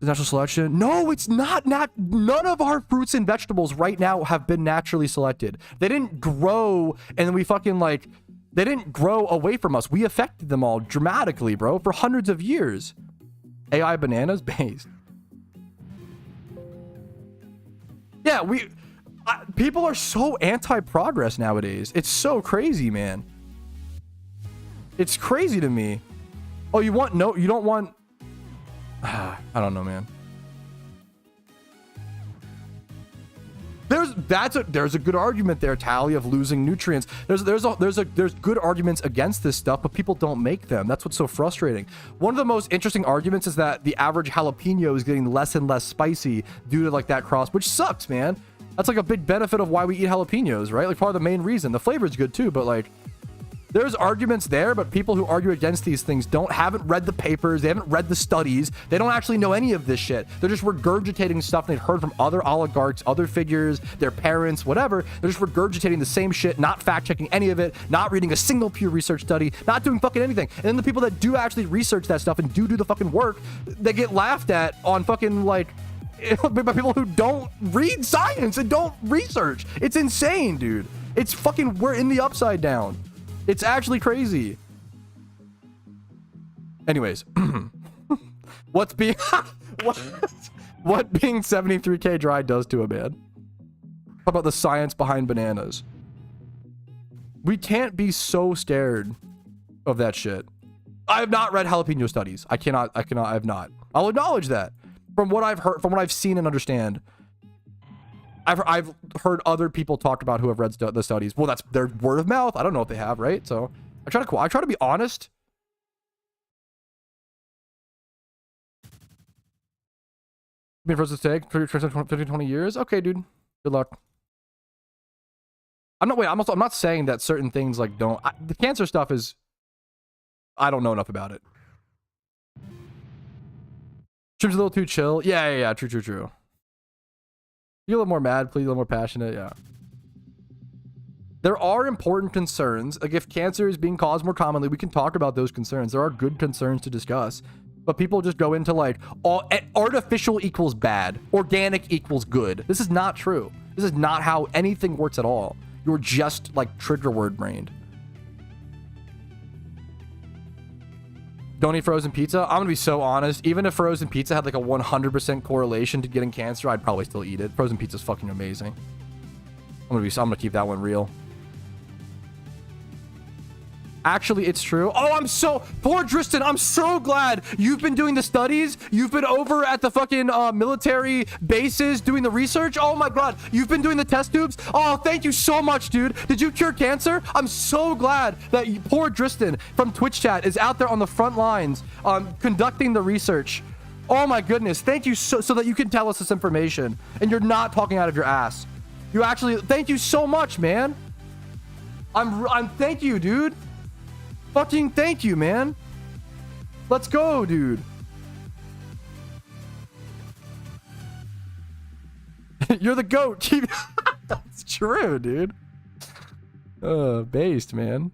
Natural selection? No, it's not. None of our fruits and vegetables right now have been naturally selected. They didn't grow, and then we fucking like. They didn't grow away from us. We affected them all dramatically, bro, for hundreds of years. AI bananas based. Yeah, people are so anti-progress nowadays. It's so crazy, man. It's crazy to me. Oh, you don't want... I don't know, man. There's a good argument there, Tally, of losing nutrients. There's good arguments against this stuff, but people don't make them. That's what's so frustrating. One of the most interesting arguments is that the average jalapeno is getting less and less spicy due to like that cross, which sucks, man. That's like a big benefit of why we eat jalapenos, right? Like part of the main reason. The flavor is good too, but like there's arguments there, but people who argue against these things haven't read the papers, they haven't read the studies, they don't actually know any of this shit. They're just regurgitating stuff they've heard from other oligarchs, other figures, their parents, whatever. They're just regurgitating the same shit, not fact-checking any of it, not reading a single peer research study, not doing fucking anything. And then the people that do actually research that stuff and do the fucking work, they get laughed at on fucking like by people who don't read science and don't research. It's insane, dude. It's fucking, we're in the upside down. It's actually crazy. Anyways, what being 73K dry does to a man. How about the science behind bananas? We can't be so scared of that shit. I have not read jalapeno studies. I have not. I'll acknowledge that. From what I've heard, from what I've seen and understand, I've heard other people talk about who have read the studies. Well, that's their word of mouth. I don't know if they have, right? So I try to be honest. Been first to take 20 years. Okay, dude. Good luck. I'm not saying that certain things like don't. The cancer stuff is. I don't know enough about it. Stream's a little too chill. Yeah. True. Be a little more mad, please, a little more passionate, yeah. There are important concerns. Like, if cancer is being caused more commonly, we can talk about those concerns. There are good concerns to discuss. But people just go into, like, artificial equals bad. Organic equals good. This is not true. This is not how anything works at all. You're just, like, trigger word brained. Don't eat frozen pizza. I'm gonna be so honest. Even if frozen pizza had like a 100% correlation to getting cancer, I'd probably still eat it. Frozen pizza's fucking amazing. I'm gonna keep that one real. Actually, it's true. Oh, poor Tristan. I'm so glad you've been doing the studies. You've been over at the fucking military bases doing the research. Oh my God. You've been doing the test tubes. Oh, thank you so much, dude. Did you cure cancer? I'm so glad that poor Tristan from Twitch chat is out there on the front lines conducting the research. Oh my goodness. Thank you so that you can tell us this information and you're not talking out of your ass. You actually, thank you so much, man. Thank you, dude. Fucking thank you, man. Let's go, dude. You're the GOAT. That's true, dude. Based, man.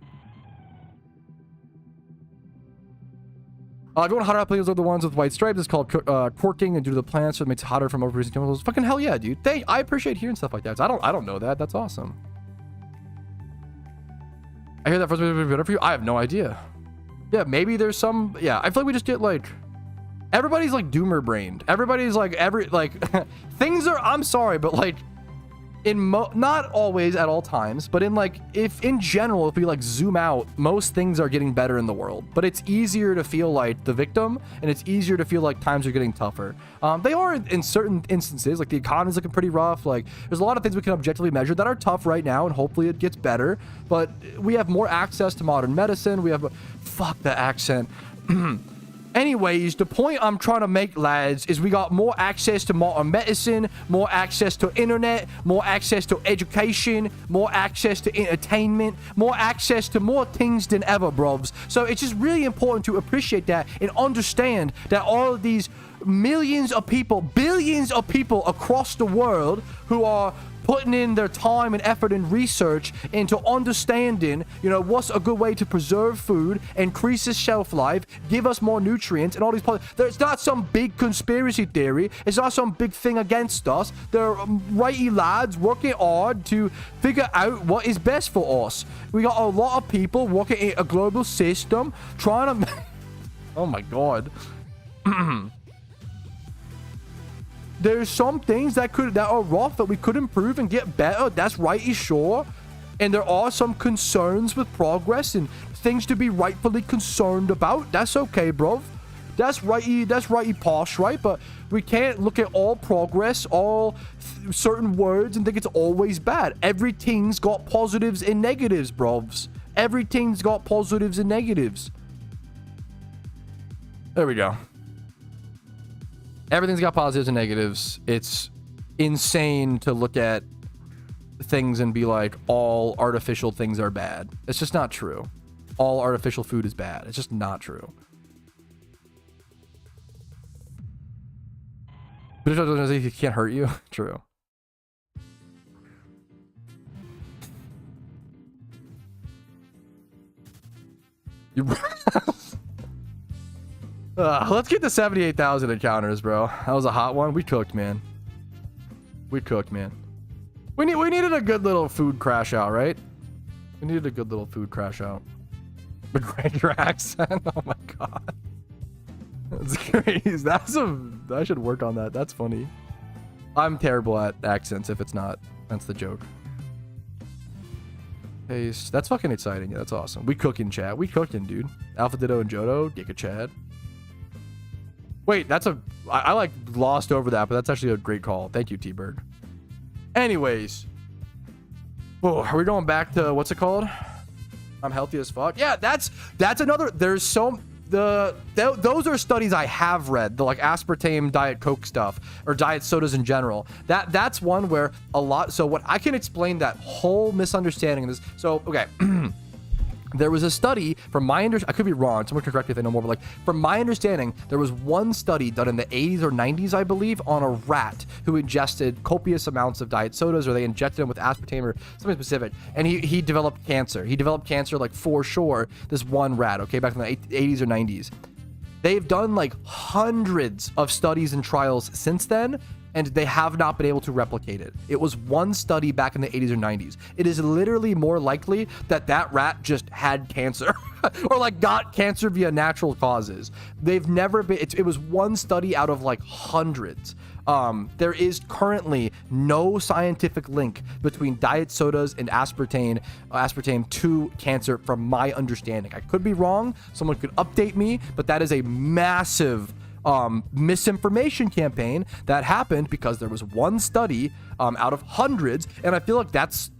Going hotter apples are the ones with white stripes. It's called corking, and due to the plants, so it makes it hotter from overproducing chemicals. Fucking hell yeah, dude. I appreciate hearing stuff like that. I don't know that. That's awesome. I hear that first would be better for you. I have no idea. Yeah, maybe there's some. Yeah, I feel like we just get like. Everybody's like doomer brained. Everybody's like things are. I'm sorry, but like, not always at all times, but in like, if in general, if we like zoom out, most things are getting better in the world, but it's easier to feel like the victim, and it's easier to feel like times are getting tougher. They are in certain instances, like the economy's looking pretty rough. Like there's a lot of things we can objectively measure that are tough right now, and hopefully it gets better, but we have more access to modern medicine. We have, fuck the accent. Anyways, the point I'm trying to make, lads, is we got more access to modern medicine, more access to internet, more access to education, more access to entertainment, more access to more things than ever, brovs. So it's just really important to appreciate that and understand that all of these millions of people, billions of people across the world who are putting in their time and effort and research into understanding, you know, what's a good way to preserve food, increase its shelf life, give us more nutrients, and all these. There's not some big conspiracy theory. It's not some big thing against us. They're righty lads working hard to figure out what is best for us. We got a lot of people working in a global system trying to. Oh my god. There's some things that are rough that we could improve and get better. That's righty, sure. And there are some concerns with progress and things to be rightfully concerned about. That's okay, bro. That's righty posh, right? But we can't look at all progress, all certain words, and think it's always bad. Everything's got positives and negatives, brovs. Everything's got positives and negatives. There we go. Everything's got positives and negatives. It's insane to look at things and be like, all artificial things are bad. It's just not true. All artificial food is bad. It's just not true. But if it can't hurt you, true. Let's get to 78,000 encounters, bro. That was a hot one. We cooked, man. We cooked, man. We needed a good little food crash out, right? We needed a good little food crash out. The Granger accent. Oh my god. That's crazy. I should work on that. That's funny. I'm terrible at accents if it's not. That's the joke. Paste. That's fucking exciting. Yeah, that's awesome. We cooking, chat. We cooking, dude. Alpha Ditto and Jodo. Giga Chad. Wait, I like glossed over that, but that's actually a great call. Thank you, T-Bird. Anyways. Oh, are we going back to, what's it called? I'm healthy as fuck. Yeah, that's another, there's so, those are studies I have read, the like aspartame Diet Coke stuff, or diet sodas in general. That's one where a lot, so what I can explain that whole misunderstanding of this. So, okay. There was a study, from my I could be wrong, someone can correct me if they know more, but like, from my understanding, there was one study done in the 80s or 90s, I believe, on a rat who ingested copious amounts of diet sodas, or they injected him with aspartame or something specific, and he developed cancer. He developed cancer, like, for sure, this one rat, okay, back in the 80s or 90s. They've done, like, hundreds of studies and trials since then, and they have not been able to replicate it. It was one study back in the 80s or 90s. It is literally more likely that that rat just had cancer or like got cancer via natural causes. They've never been, it was one study out of like hundreds. There is currently no scientific link between diet sodas and aspartame to cancer from my understanding. I could be wrong. Someone could update me, but that is a massive misinformation campaign that happened because there was one study out of hundreds, and I feel like that's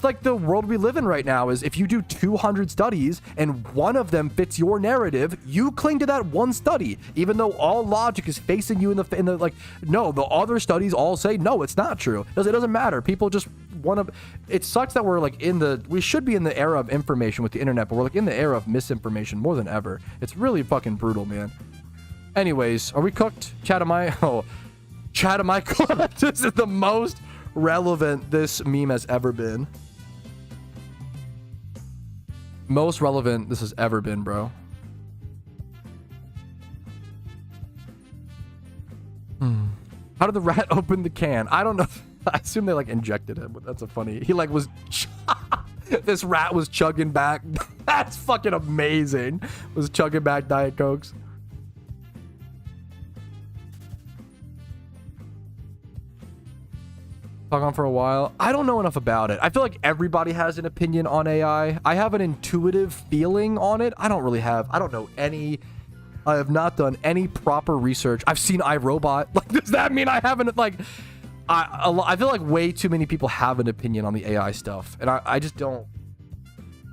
like the world we live in right now. Is if you do 200 studies and one of them fits your narrative, you cling to that one study, even though all logic is facing you in the like, no, the other studies all say no, it's not true. It doesn't matter. People just want to. It sucks that we're like we should be in the era of information with the internet, but we're like in the era of misinformation more than ever. It's really fucking brutal, man. Anyways, are we cooked? Chat, am I cooked? This is the most relevant this meme has ever been. Most relevant this has ever been, bro. How did the rat open the can? I don't know. I assume they like injected him, but that's a funny. He like was. This rat was chugging back. That's fucking amazing. Was chugging back Diet Cokes. talk on for a while. I don't know enough about it. I feel like everybody has an opinion on AI. I have an intuitive feeling on it. I don't know any. I have not done any proper research. I've seen iRobot. Like, does that mean I haven't, like, I feel like way too many people have an opinion on the AI stuff. And I just don't,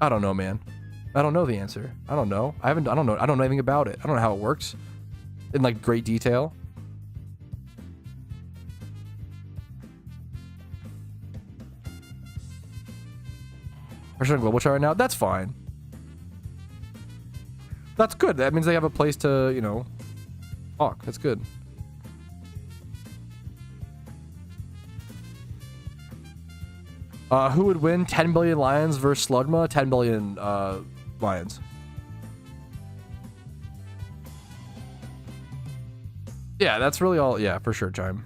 I don't know, man. I don't know the answer. I don't know. I don't know anything about it. I don't know how it works in like great detail. We're on global chat right now. That's fine. That's good. That means they have a place to, you know, talk. That's good. Who would win? 10 billion lions versus Slugma? 10 billion lions. Yeah, that's really all. Yeah, for sure, Chime.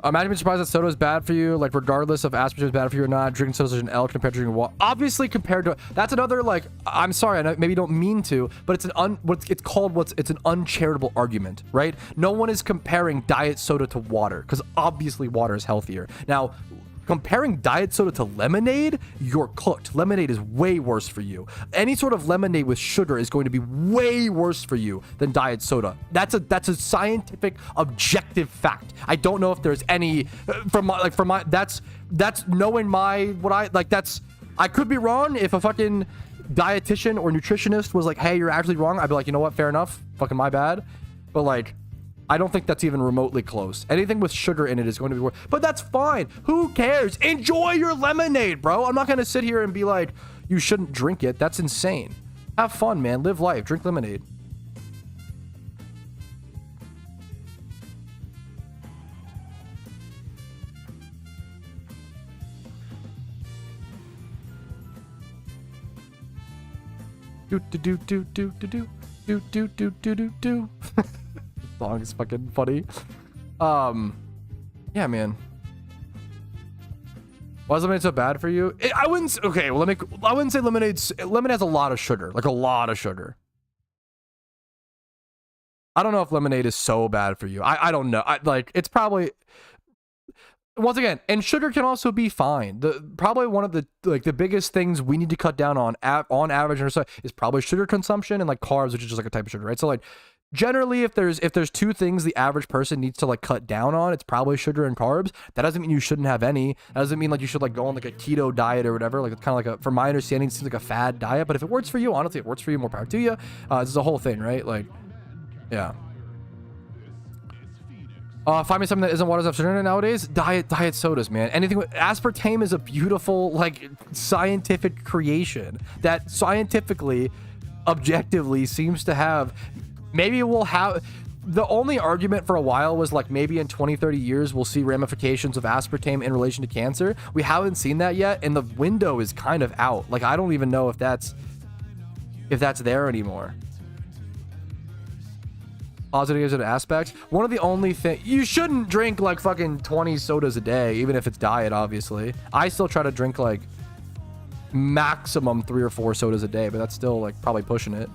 Imagine being surprised that soda is bad for you, like regardless of aspartame is bad for you or not. Drinking soda is an L compared to drinking water. Obviously, compared to that's another like. I'm sorry, I maybe don't mean to, but it's an it's an uncharitable argument, right? No one is comparing diet soda to water because obviously water is healthier. Now, comparing diet soda to lemonade, you're cooked. Lemonade is way worse for you. Any sort of lemonade with sugar is going to be way worse for you than diet soda. That's a scientific, objective fact. I don't know if there's any that's knowing I could be wrong. If a fucking dietitian or nutritionist was like, hey, you're actually wrong, I'd be like, you know what, fair enough, fucking my bad. But like, I don't think that's even remotely close. Anything with sugar in it is going to be worse. But that's fine. Who cares? Enjoy your lemonade, bro. I'm not going to sit here and be like, you shouldn't drink it. That's insane. Have fun, man. Live life. Drink lemonade. Do do do do do do do do do do do do. Song is fucking funny. Yeah, man. Why is lemonade so bad for you? I wouldn't say lemonade has a lot of sugar, like a lot of sugar. I don't know if lemonade is so bad for you. I don't know. It's probably, once again, and sugar can also be fine. Probably one of the biggest things we need to cut down on average is probably sugar consumption and like carbs, which is just like a type of sugar, right? So like, generally, if there's two things the average person needs to like cut down on, it's probably sugar and carbs. That doesn't mean you shouldn't have any. That doesn't mean like you should like go on like a keto diet or whatever. Like it's kind of like from my understanding, it seems like a fad diet. But if it works for you, honestly, it works for you. More power to you. This is a whole thing, right? Like, yeah. Find me something that isn't water stuff sugar nowadays. Diet sodas, man. Anything with aspartame is a beautiful like scientific creation that scientifically, objectively seems to have. Maybe we'll have, the only argument for a while was like maybe in 20-30 years we'll see ramifications of aspartame in relation to cancer. We haven't seen that yet, and the window is kind of out. Like I don't even know if that's there anymore. Positives and aspects. One of the only thing, you shouldn't drink like fucking 20 sodas a day, even if it's diet, obviously. I still try to drink like maximum 3 or 4 sodas a day, but that's still like probably pushing it.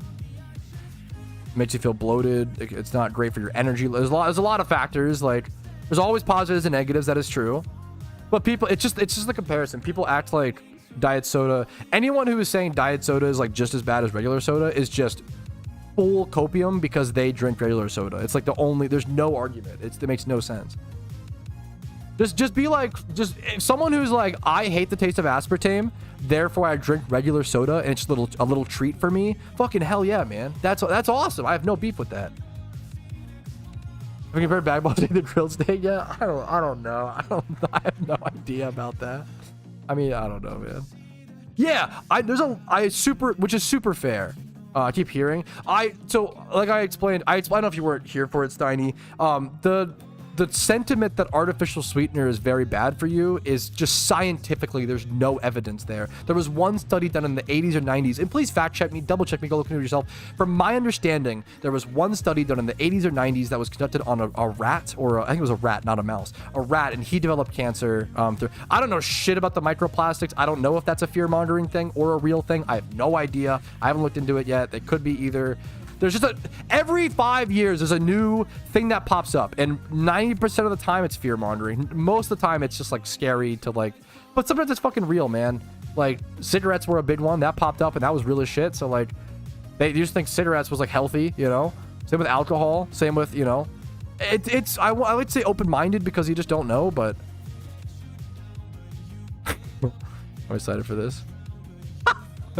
Makes you feel bloated. It's not great for your energy. There's a lot of factors. Like there's always positives and negatives. That is true. But people, it's just the comparison. People act like diet soda. Anyone who is saying diet soda is like just as bad as regular soda is just full copium because they drink regular soda. It's like there's no argument. It makes no sense. Just be like, if someone who's like, I hate the taste of aspartame, therefore I drink regular soda and it's a little treat for me. Fucking hell yeah, man. That's awesome. I have no beef with that. Have you compared bag balls to the grilled steak yet? I don't know. I have no idea about that. I mean, I don't know, man. Yeah, which is super fair. I keep hearing. So like I explained, I don't know if you weren't here for it, Steiny. the sentiment that artificial sweetener is very bad for you is just scientifically, there's no evidence there. There was one study done in the 80s or 90s, and please fact check me, double check me, go look into it yourself. From my understanding, there was one study done in the 80s or 90s that was conducted on a rat, or I think it was a rat, not a mouse, a rat, and he developed cancer. I don't know shit about the microplastics. I don't know if that's a fear-mongering thing or a real thing. I have no idea. I haven't looked into it yet. It could be either. There's just every 5 years there's a new thing that pops up, and 90% of the time it's fear mongering. Most of the time it's just like scary to like, but sometimes it's fucking real, man. Like cigarettes were a big one that popped up, and that was real as shit. So like, they just think cigarettes was like healthy, you know. Same with alcohol. Same with, you know, I would say open-minded because you just don't know. But I'm excited for this.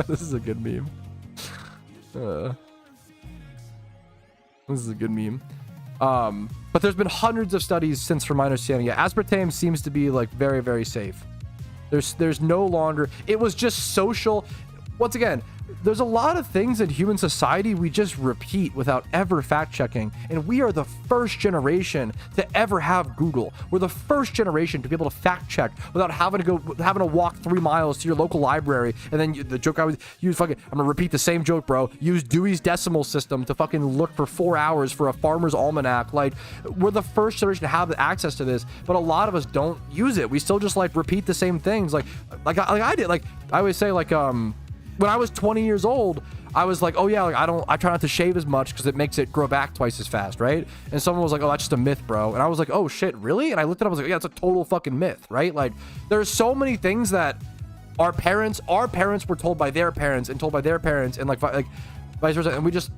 This is a good meme. This is a good meme. But there's been hundreds of studies since, from my understanding, yeah, aspartame seems to be like very, very safe. There's no longer, it was just social. Once again, there's a lot of things in human society we just repeat without ever fact checking, and we are the first generation to ever have Google. We're the first generation to be able to fact check without having to walk 3 miles to your local library. And then the joke I would use, fucking, I'm gonna repeat the same joke, bro. Use Dewey's Decimal System to fucking look for 4 hours for a farmer's almanac. Like, we're the first generation to have access to this, but a lot of us don't use it. We still just like repeat the same things. Like I did. Like I always say, like when I was 20 years old, I was like, oh yeah, like I try not to shave as much because it makes it grow back twice as fast, right? And someone was like, oh, that's just a myth, bro. And I was like, oh shit, really? And I looked at it, I was like, yeah, it's a total fucking myth, right? Like, there's so many things that our parents were told by their parents and told by their parents, and like vice versa. And we just,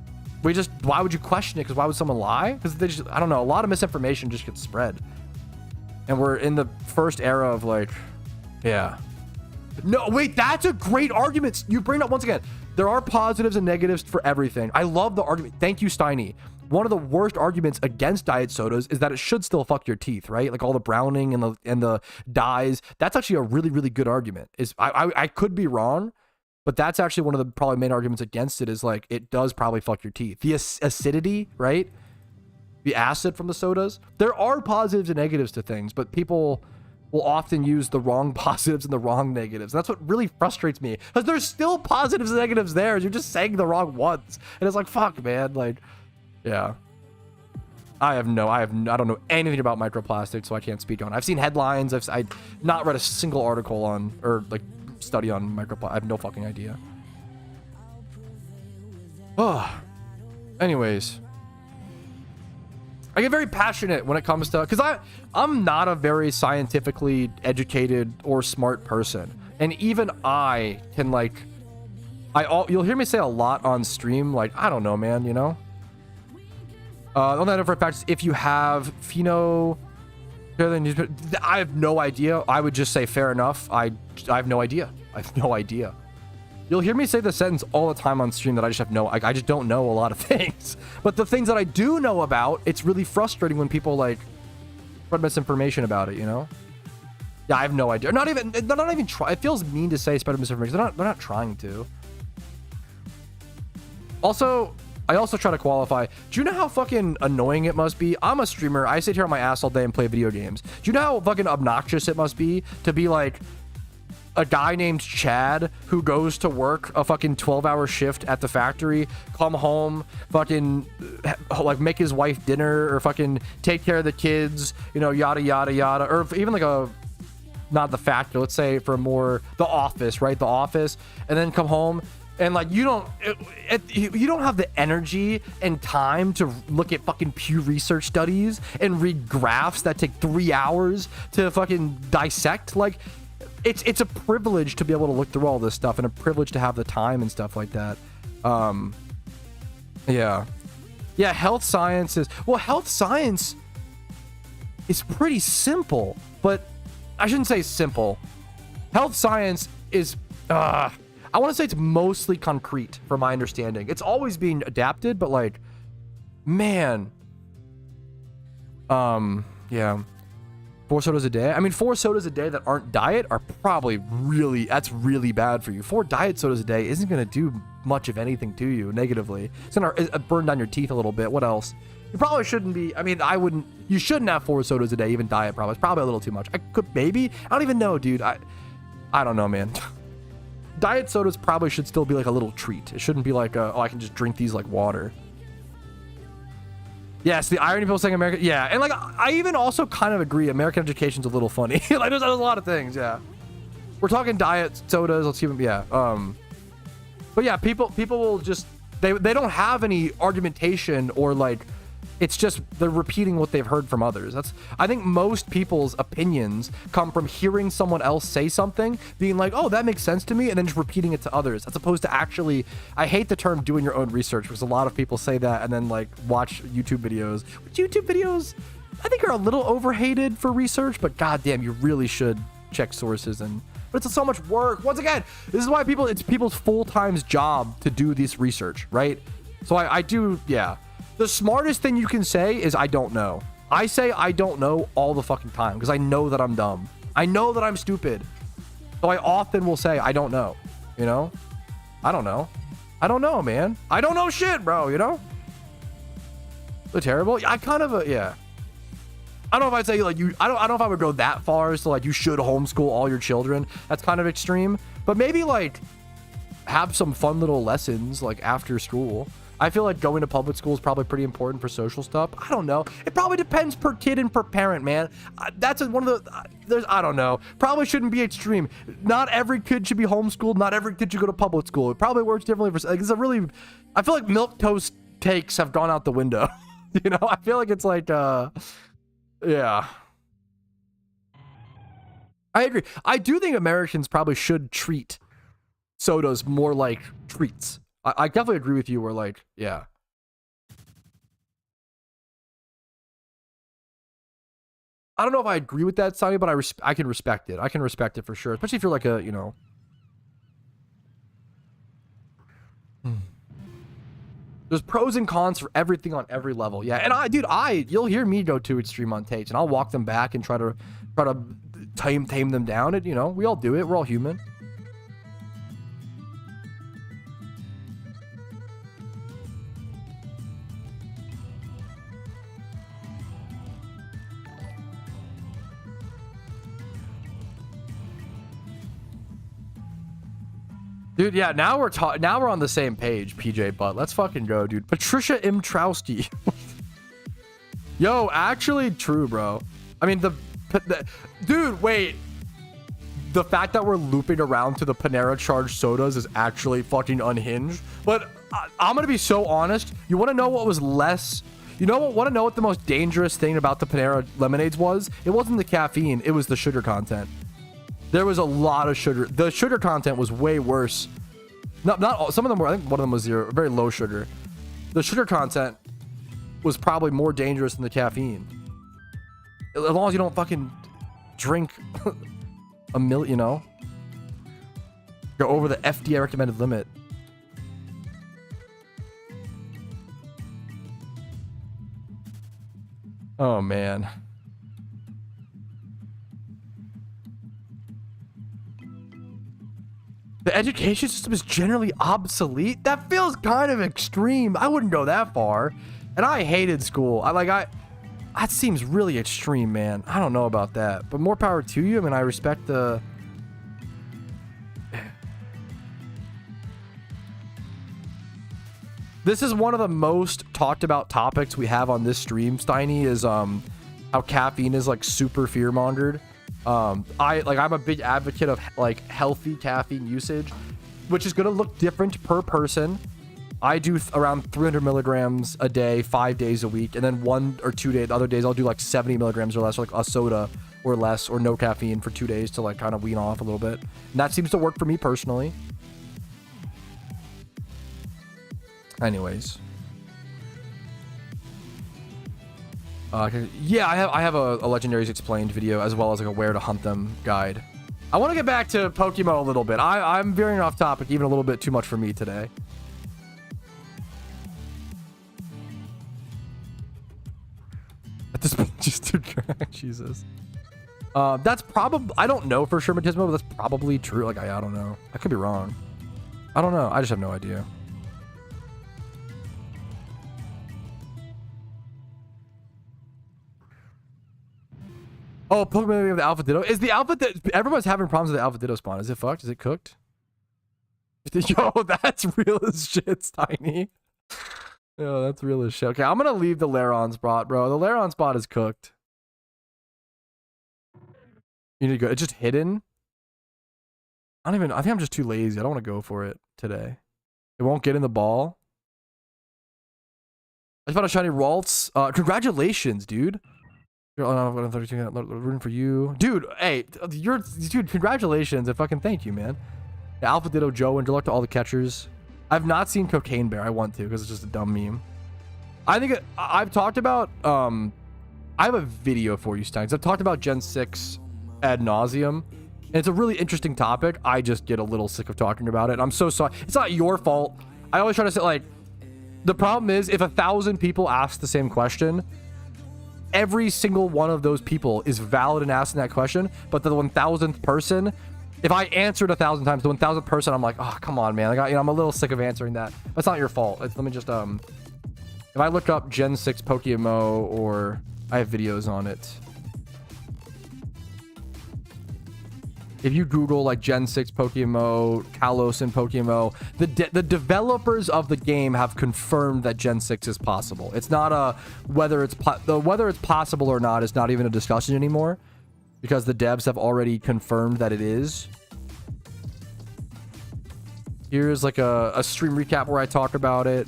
why would you question it? Because why would someone lie? Because they just, I don't know, a lot of misinformation just gets spread. And we're in the first era of like, yeah. No, wait, that's a great argument. You bring up, once again, there are positives and negatives for everything. I love the argument. Thank you, Steiny. One of the worst arguments against diet sodas is that it should still fuck your teeth, right? Like all the browning and the dyes. That's actually a really, really good argument. I could be wrong, but that's actually one of the probably main arguments against it, is like, it does probably fuck your teeth. The acidity, right? The acid from the sodas. There are positives and negatives to things, but people will often use the wrong positives and the wrong negatives. That's what really frustrates me, because there's still positives and negatives there. You're just saying the wrong ones, and it's like, fuck, man. Like, yeah. I don't know anything about microplastics, so I can't speak on it. I've seen headlines. I've not read a single article on, or like study on microplastics. I have no fucking idea. Oh, anyways. I get very passionate when it comes to, because I'm not a very scientifically educated or smart person, and even I can like, you'll hear me say a lot on stream, like, I don't know, man, you know. On that for a fact, if you have pheno, I have no idea. I would just say fair enough. I have no idea. I have no idea. You'll hear me say the sentence all the time on stream that I just don't know a lot of things. But the things that I do know about, it's really frustrating when people like spread misinformation about it, you know? Yeah, I have no idea. They're not even try. It feels mean to say spread misinformation. They're not trying to. Also, I also try to qualify. Do you know how fucking annoying it must be? I'm a streamer. I sit here on my ass all day and play video games. Do you know how fucking obnoxious it must be to be like a guy named Chad who goes to work a fucking 12-hour shift at the factory, come home, fucking like make his wife dinner, or fucking take care of the kids, you know, yada yada yada, or even like not the factory, let's say for more the office, right? The office, and then come home and like you don't have the energy and time to look at fucking Pew Research studies and read graphs that take 3 hours to fucking dissect. Like, it's a privilege to be able to look through all this stuff, and a privilege to have the time and stuff like that. Yeah, health science is pretty simple, but I shouldn't say simple. Health science is I want to say it's mostly concrete from my understanding. It's always being adapted, but like, man, yeah. 4 sodas a day. I mean, 4 sodas a day that aren't diet are probably really, that's really bad for you. 4 diet sodas a day isn't going to do much of anything to you negatively. It's going to burn down your teeth a little bit. What else? You probably shouldn't be, I mean, you shouldn't have 4 sodas a day, even diet probably. It's probably a little too much. I could, maybe. I don't even know, dude. I don't know, man. Diet sodas probably should still be like a little treat. It shouldn't be like, oh, I can just drink these like water. Yes, the irony people saying American, yeah, and like I even also kind of agree. American education's a little funny. Like there's a lot of things, yeah. We're talking diet sodas. Let's keep them, yeah. But yeah, people will just they don't have any argumentation or like it's just they're repeating what they've heard from others. I think most people's opinions come from hearing someone else say something, being like, oh, that makes sense to me, and then just repeating it to others, as opposed to actually, I hate the term doing your own research, because a lot of people say that and then like watch YouTube videos. Which YouTube videos I think are a little overhated for research, but goddamn, you really should check sources. But it's so much work. Once again, this is why it's people's full-time job to do this research, right? So I do, yeah. The smartest thing you can say is I don't know. I say I don't know all the fucking time because I know that I'm dumb. I know that I'm stupid. So I often will say I don't know, you know? I don't know. I don't know, man. I don't know shit, bro, you know? So terrible. I kind of, yeah. I don't know if I'd say like I don't know if I would go that far as to like you should homeschool all your children. That's kind of extreme. But maybe like have some fun little lessons like after school. I feel like going to public school is probably pretty important for social stuff. I don't know. It probably depends per kid and per parent, man. That's one of the, I don't know. Probably shouldn't be extreme. Not every kid should be homeschooled. Not every kid should go to public school. It probably works differently for, like, it's a really, I feel like milquetoast takes have gone out the window. You know, I feel like it's like, yeah. I agree. I do think Americans probably should treat sodas more like treats. I definitely agree with you. Where like, yeah. I don't know if I agree with that, Sonny, but I can respect it. I can respect it for sure, especially if you're like a, you know. There's pros and cons for everything on every level. Yeah, and you'll hear me go to Streamathon Date, and I'll walk them back and try to tame them down. And you know, we all do it. We're all human. Dude, yeah, now we're on the same page, PJ Butt. Let's fucking go, dude. Patricia Imtrowski. Yo, actually true, bro. I mean, dude, wait. The fact that we're looping around to the Panera charged sodas is actually fucking unhinged. But I'm gonna be so honest. You want to know what was less? You know what? Want to know what the most dangerous thing about the Panera lemonades was? It wasn't the caffeine. It was the sugar content. There was a lot of sugar. The sugar content was way worse. Not all, some of them were, I think one of them was zero, very low sugar. The sugar content was probably more dangerous than the caffeine. As long as you don't fucking drink you know, go over the FDA recommended limit. Oh, man. The education system is generally obsolete. That feels kind of extreme. I wouldn't go that far. And I hated school. That seems really extreme, man. I don't know about that. But more power to you. I mean, I respect the... This is one of the most talked about topics we have on this stream, Steiny, is how caffeine is like super fear-mongered. I'm a big advocate of like healthy caffeine usage, which is going to look different per person. I do around 300 milligrams a day, 5 days a week. And then 1 or 2 days, other days I'll do like 70 milligrams or less, or like a soda or less, or no caffeine for 2 days to like kind of wean off a little bit. And that seems to work for me personally. Anyways. Yeah, I have a Legendaries Explained video, as well as like a Where to Hunt Them guide. I want to get back to PokeMMO a little bit. I'm veering off topic even a little bit too much for me today. At this point, just to Jesus. That's probably, I don't know for sure, Matismo, but that's probably true. Like, I don't know. I could be wrong. I don't know. I just have no idea. Oh, Pokemon of the Alpha Ditto. Is the Alpha Ditto... Everyone's having problems with the Alpha Ditto spawn. Is it fucked? Is it cooked? Yo, that's real as shit, Tiny. Yo, that's real as shit. Okay, I'm gonna leave the Laron spot, bro. The Laron spot is cooked. You need to go. It's just hidden. I think I'm just too lazy. I don't want to go for it today. It won't get in the ball. I just found a shiny Ralts. Congratulations, dude. I'm rooting for you, dude. Hey, dude. Congratulations and fucking thank you, man. Yeah, Alpha Ditto Joe and good luck to all the catchers. I've not seen Cocaine Bear. I want to because it's just a dumb meme. I think I've talked about. I have a video for you, Steins. I've talked about Gen 6 ad nauseum. And it's a really interesting topic. I just get a little sick of talking about it. I'm so sorry. It's not your fault. I always try to say, like, the problem is if 1,000 people ask the same question, every single one of those people is valid in asking that question, but the 1,000th person, if I answered 1,000 times, the 1,000th person, I'm like, oh, come on, man. Like, I'm a little sick of answering that. That's not your fault. Let me just, if I look up Gen 6 PokeMMO, or I have videos on it. If you Google like Gen 6 PokeMMO, Kalos and PokeMMO, the developers of the game have confirmed that Gen 6 is possible. It's not a whether it's possible or not is not even a discussion anymore, because the devs have already confirmed that it is. Here's like a stream recap where I talk about it.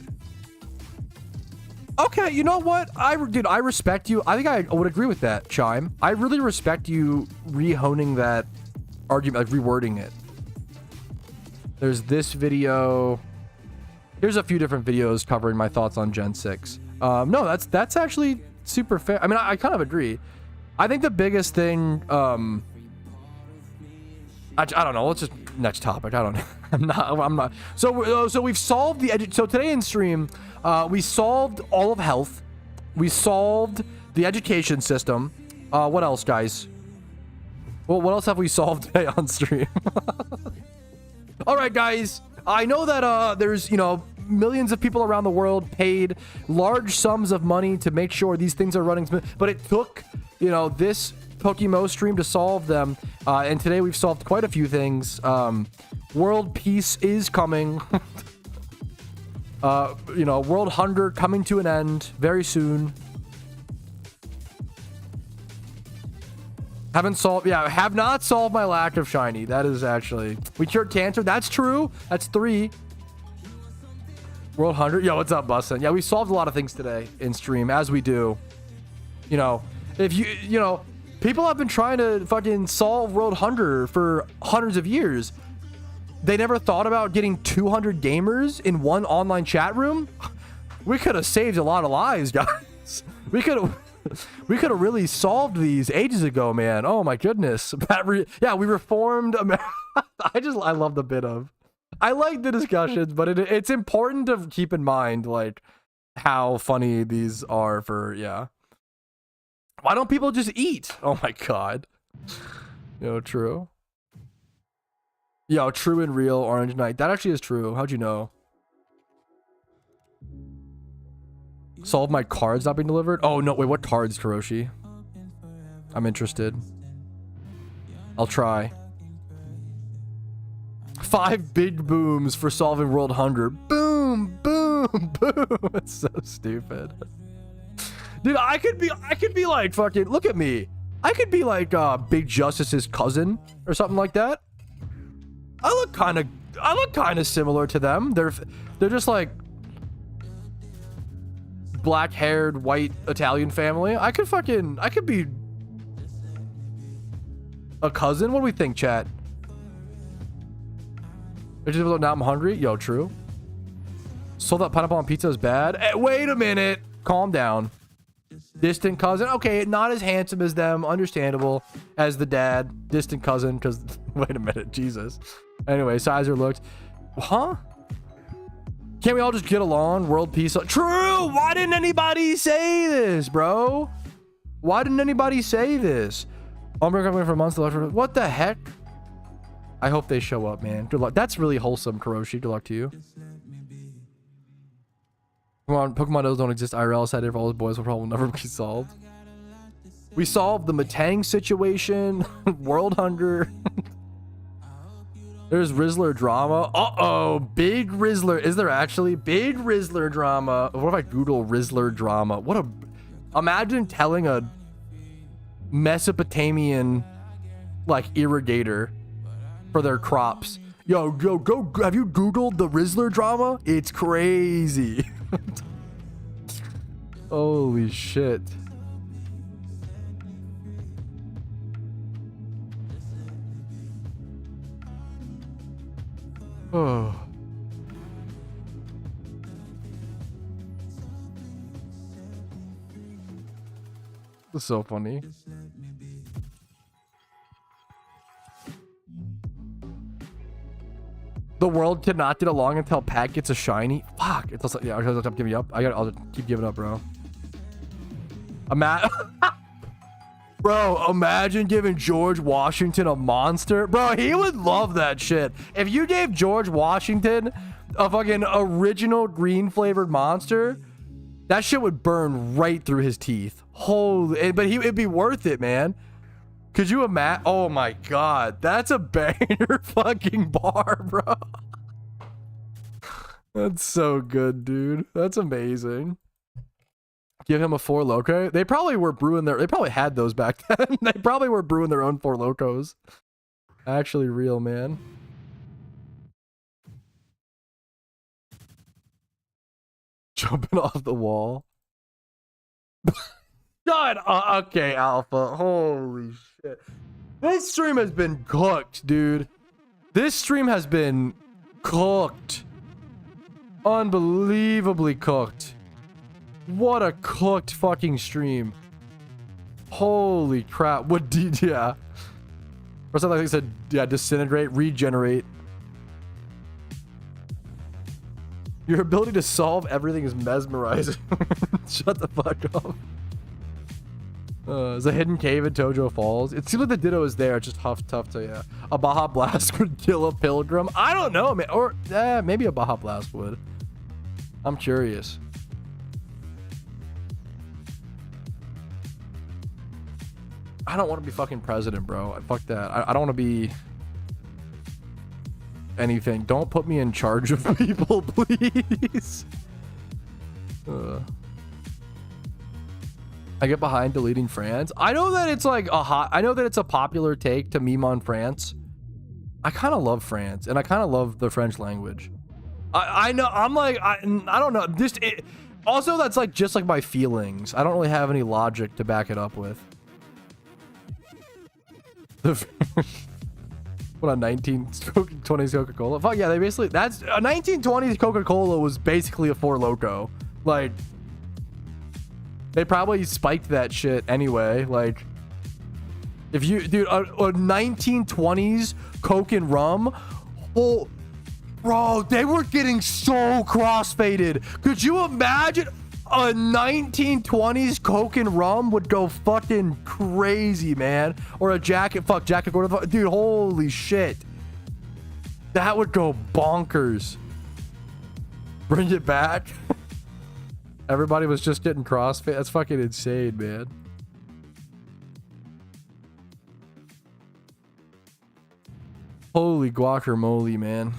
Okay, you know what? Dude, I respect you. I think I would agree with that, Chime. I really respect you rehoning that argument, like rewording it. There's this video. Here's a few different videos covering my thoughts on Gen 6. No, that's actually super fair. I mean, I kind of agree. I think the biggest thing, I don't know. Let's just next topic. I don't know. I'm not. So we've solved so today in stream, we solved all of health. We solved the education system. What else, guys? Well, what else have we solved today on stream? All right, guys. I know that there's, millions of people around the world paid large sums of money to make sure these things are running smooth, but it took, this PokeMMO stream to solve them. And today we've solved quite a few things. World peace is coming. World hunger coming to an end very soon. Have not solved my lack of shiny. That is actually, we cured cancer. That's true. That's 3. World 100. Yo, what's up, Bustin? Yeah, we solved a lot of things today in stream, as we do. If people have been trying to fucking solve World Hunger for hundreds of years. They never thought about getting 200 gamers in one online chat room. We could have saved a lot of lives, guys. We could have really solved these ages ago, man. Oh my goodness. We reformed America. I love the bit of. I like the discussions, but it's important to keep in mind like how funny these are for, yeah. Why don't people just eat? Oh my god. True. Yo, true and real Orange Knight. That actually is true. How'd you know? Solve my cards not being delivered? Oh, no. Wait, what cards, Kuroshi? I'm interested. I'll try. 5 big booms for solving world hunger. Boom, boom, boom. It's so stupid. Dude, I could be like fucking, look at me. I could be like Big Justice's cousin or something like that. I look kind of similar to them. They're just like black-haired white Italian family. I could be a cousin. What do we think, chat? Now I'm hungry. Yo, true. Sold that pineapple on pizza is bad. Hey, wait a minute. Calm down. Distant cousin. Okay, not as handsome as them. Understandable. As the dad. Distant cousin. Because, wait a minute. Jesus. Anyway, Sizer looked. Huh? Can't we all just get along? World peace. True! Why didn't anybody say this, bro? Why didn't anybody say this? I'm coming for months. What the heck? I hope they show up, man. Good luck. That's really wholesome, Kuroshi. Good luck to you. Come on, Pokemon those don't exist IRL. Sad for all those boys will probably never be solved. We solved the Metang situation, world hunger. There's Rizzler drama. Uh-oh, big Rizzler. Is there actually big Rizzler drama? What if I Google Rizzler drama? What a... Imagine telling a Mesopotamian, like, irrigator for their crops. Yo, go. Have you Googled the Rizzler drama? It's crazy. Holy shit. Oh. That's so funny. The world cannot get along until Pat gets a shiny. Fuck. It's also, yeah, I'll keep giving up. I'll keep giving up, bro. Bro, imagine giving George Washington a monster. Bro, he would love that shit. If you gave George Washington a fucking original green flavored monster, that shit would burn right through his teeth. Holy, but it'd be worth it, man. Could you imagine? Oh my god, that's a banger fucking bar, bro. That's so good, dude. That's amazing. Give him a Four Loko. They probably were brewing they probably had those back then. They probably were brewing their own Four Lokos. Actually real, man. Jumping off the wall. God, okay, Alpha. Holy shit. This stream has been cooked, dude. This stream has been cooked. Unbelievably cooked. What a cooked fucking stream. Holy crap. What did, yeah. Or something like I said, yeah, disintegrate, regenerate. Your ability to solve everything is mesmerizing. Shut the fuck up. There's a hidden cave in Tojo Falls. It seems like the Ditto is there. It's just tough to, yeah. A Baja Blast would kill a Pilgrim. I don't know, man. Or, maybe a Baja Blast would. I'm curious. I don't want to be fucking president, bro. Fuck that. I don't want to be anything. Don't put me in charge of people, please. I get behind deleting France. I know that it's like I know that it's a popular take to meme on France. I kind of love France, and I kind of love the French language. I know. I'm like, I don't know. Also, that's like just like my feelings. I don't really have any logic to back it up with. What a 1920s Coca-Cola. Fuck yeah, they basically, that's a 1920s Coca-Cola was basically a Four Loko. Like, they probably spiked that shit anyway. Like, if you, dude, a 1920s Coke and rum, oh, bro, they were getting so crossfaded. Could you imagine? A 1920s Coke and rum would go fucking crazy, man. Or a jacket, jacket Gordon, dude, holy shit. That would go bonkers. Bring it back. Everybody was just getting crossfit. That's fucking insane, man. Holy guacamole, man.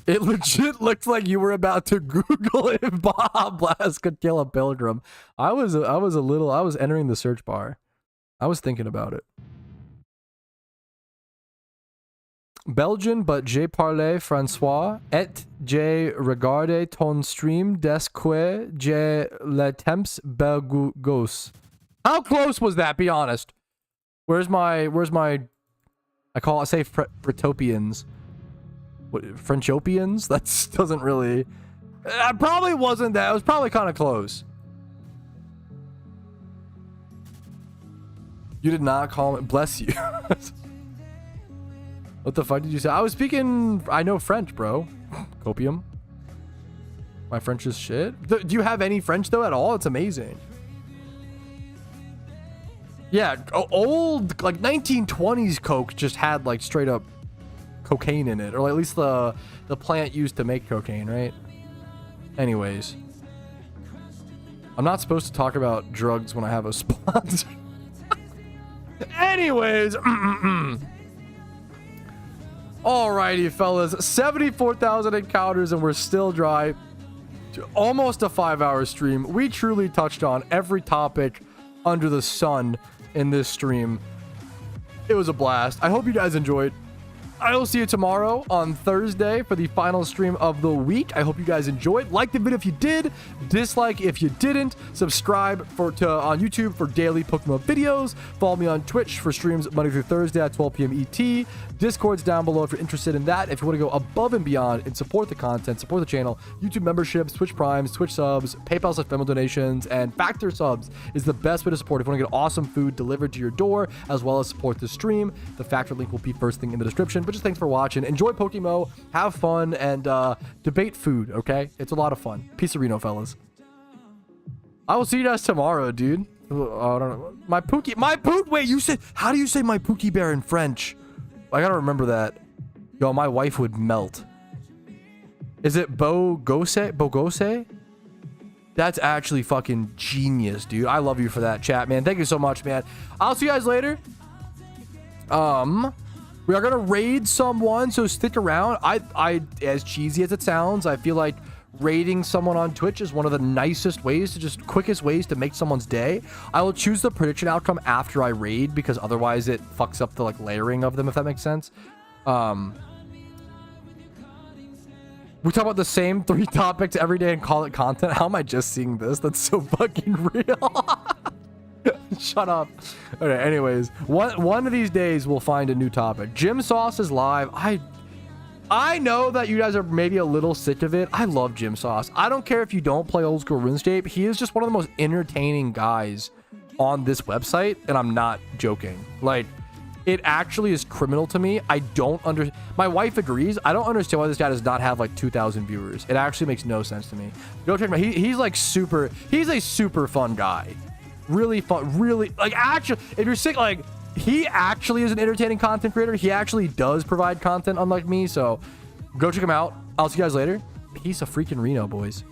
It legit looked like you were about to Google if Baja Blast could kill a Pilgrim. I was entering the search bar. I was thinking about it. Belgian, but je parle François, et je regarde ton stream desque je le temps belgos. How close was that? Be honest. Where's my, I say Britopians. What, Frenchopians? That doesn't really... I probably wasn't that. It was probably kind of close. You did not call me... Bless you. What the fuck did you say? I was speaking... I know French, bro. Copium. My French is shit. Do you have any French though at all? It's amazing. Yeah, old like 1920s Coke just had like straight up cocaine in it, or at least the plant used to make cocaine, right? Anyways, I'm not supposed to talk about drugs when I have a sponsor. Anyways, alrighty, fellas, 74,000 encounters, and we're still dry. Almost a 5-hour stream. We truly touched on every topic under the sun in this stream. It was a blast. I hope you guys enjoyed. I will see you tomorrow on Thursday for the final stream of the week. I hope you guys enjoyed. Like the video if you did. Dislike if you didn't. Subscribe on YouTube for daily PokeMMO videos. Follow me on Twitch for streams Monday through Thursday at 12 p.m. ET. Discord's down below if you're interested in that. If you want to go above and beyond and support the content, support the channel, YouTube memberships, Twitch Primes, Twitch subs, PayPal/Venmo donations, and Factor subs is the best way to support. If you want to get awesome food delivered to your door, as well as support the stream, the Factor link will be first thing in the description. But just thanks for watching. Enjoy PokeMMO, have fun, and debate food, okay? It's a lot of fun. Peace of Reno, fellas. I will see you guys tomorrow, dude. I don't know. Wait, you said, how do you say my Pookie Bear in French? I gotta remember that. Yo, my wife would melt. Is it Bogose? Bogose? That's actually fucking genius, dude. I love you for that, chat, man. Thank you so much, man. I'll see you guys later. We are gonna raid someone, so stick around. I as cheesy as it sounds, I feel like raiding someone on Twitch is one of the nicest ways quickest ways to make someone's day. I will choose the prediction outcome after I raid, because otherwise it fucks up the like layering of them, if that makes sense. We talk about the same 3 topics every day and call it content. How am I just seeing this? That's so fucking real. Shut up. Okay, anyways, one of these days we'll find a new topic. Gym Sauce is live. I know that you guys are maybe a little sick of it. I love Gym Sauce. I don't care if you don't play old school RuneScape. He is just one of the most entertaining guys on this website, and I'm not joking. Like, it actually is criminal to me. My wife agrees. I don't understand why this guy does not have like 2,000 viewers. It actually makes no sense to me. Go check him out. He's a super fun guy. Really fun, really, like, actually, if you're sick, like, he actually is an entertaining content creator. He actually does provide content, unlike me. So go check him out. I'll see you guys later. Peace of freaking Reno, boys.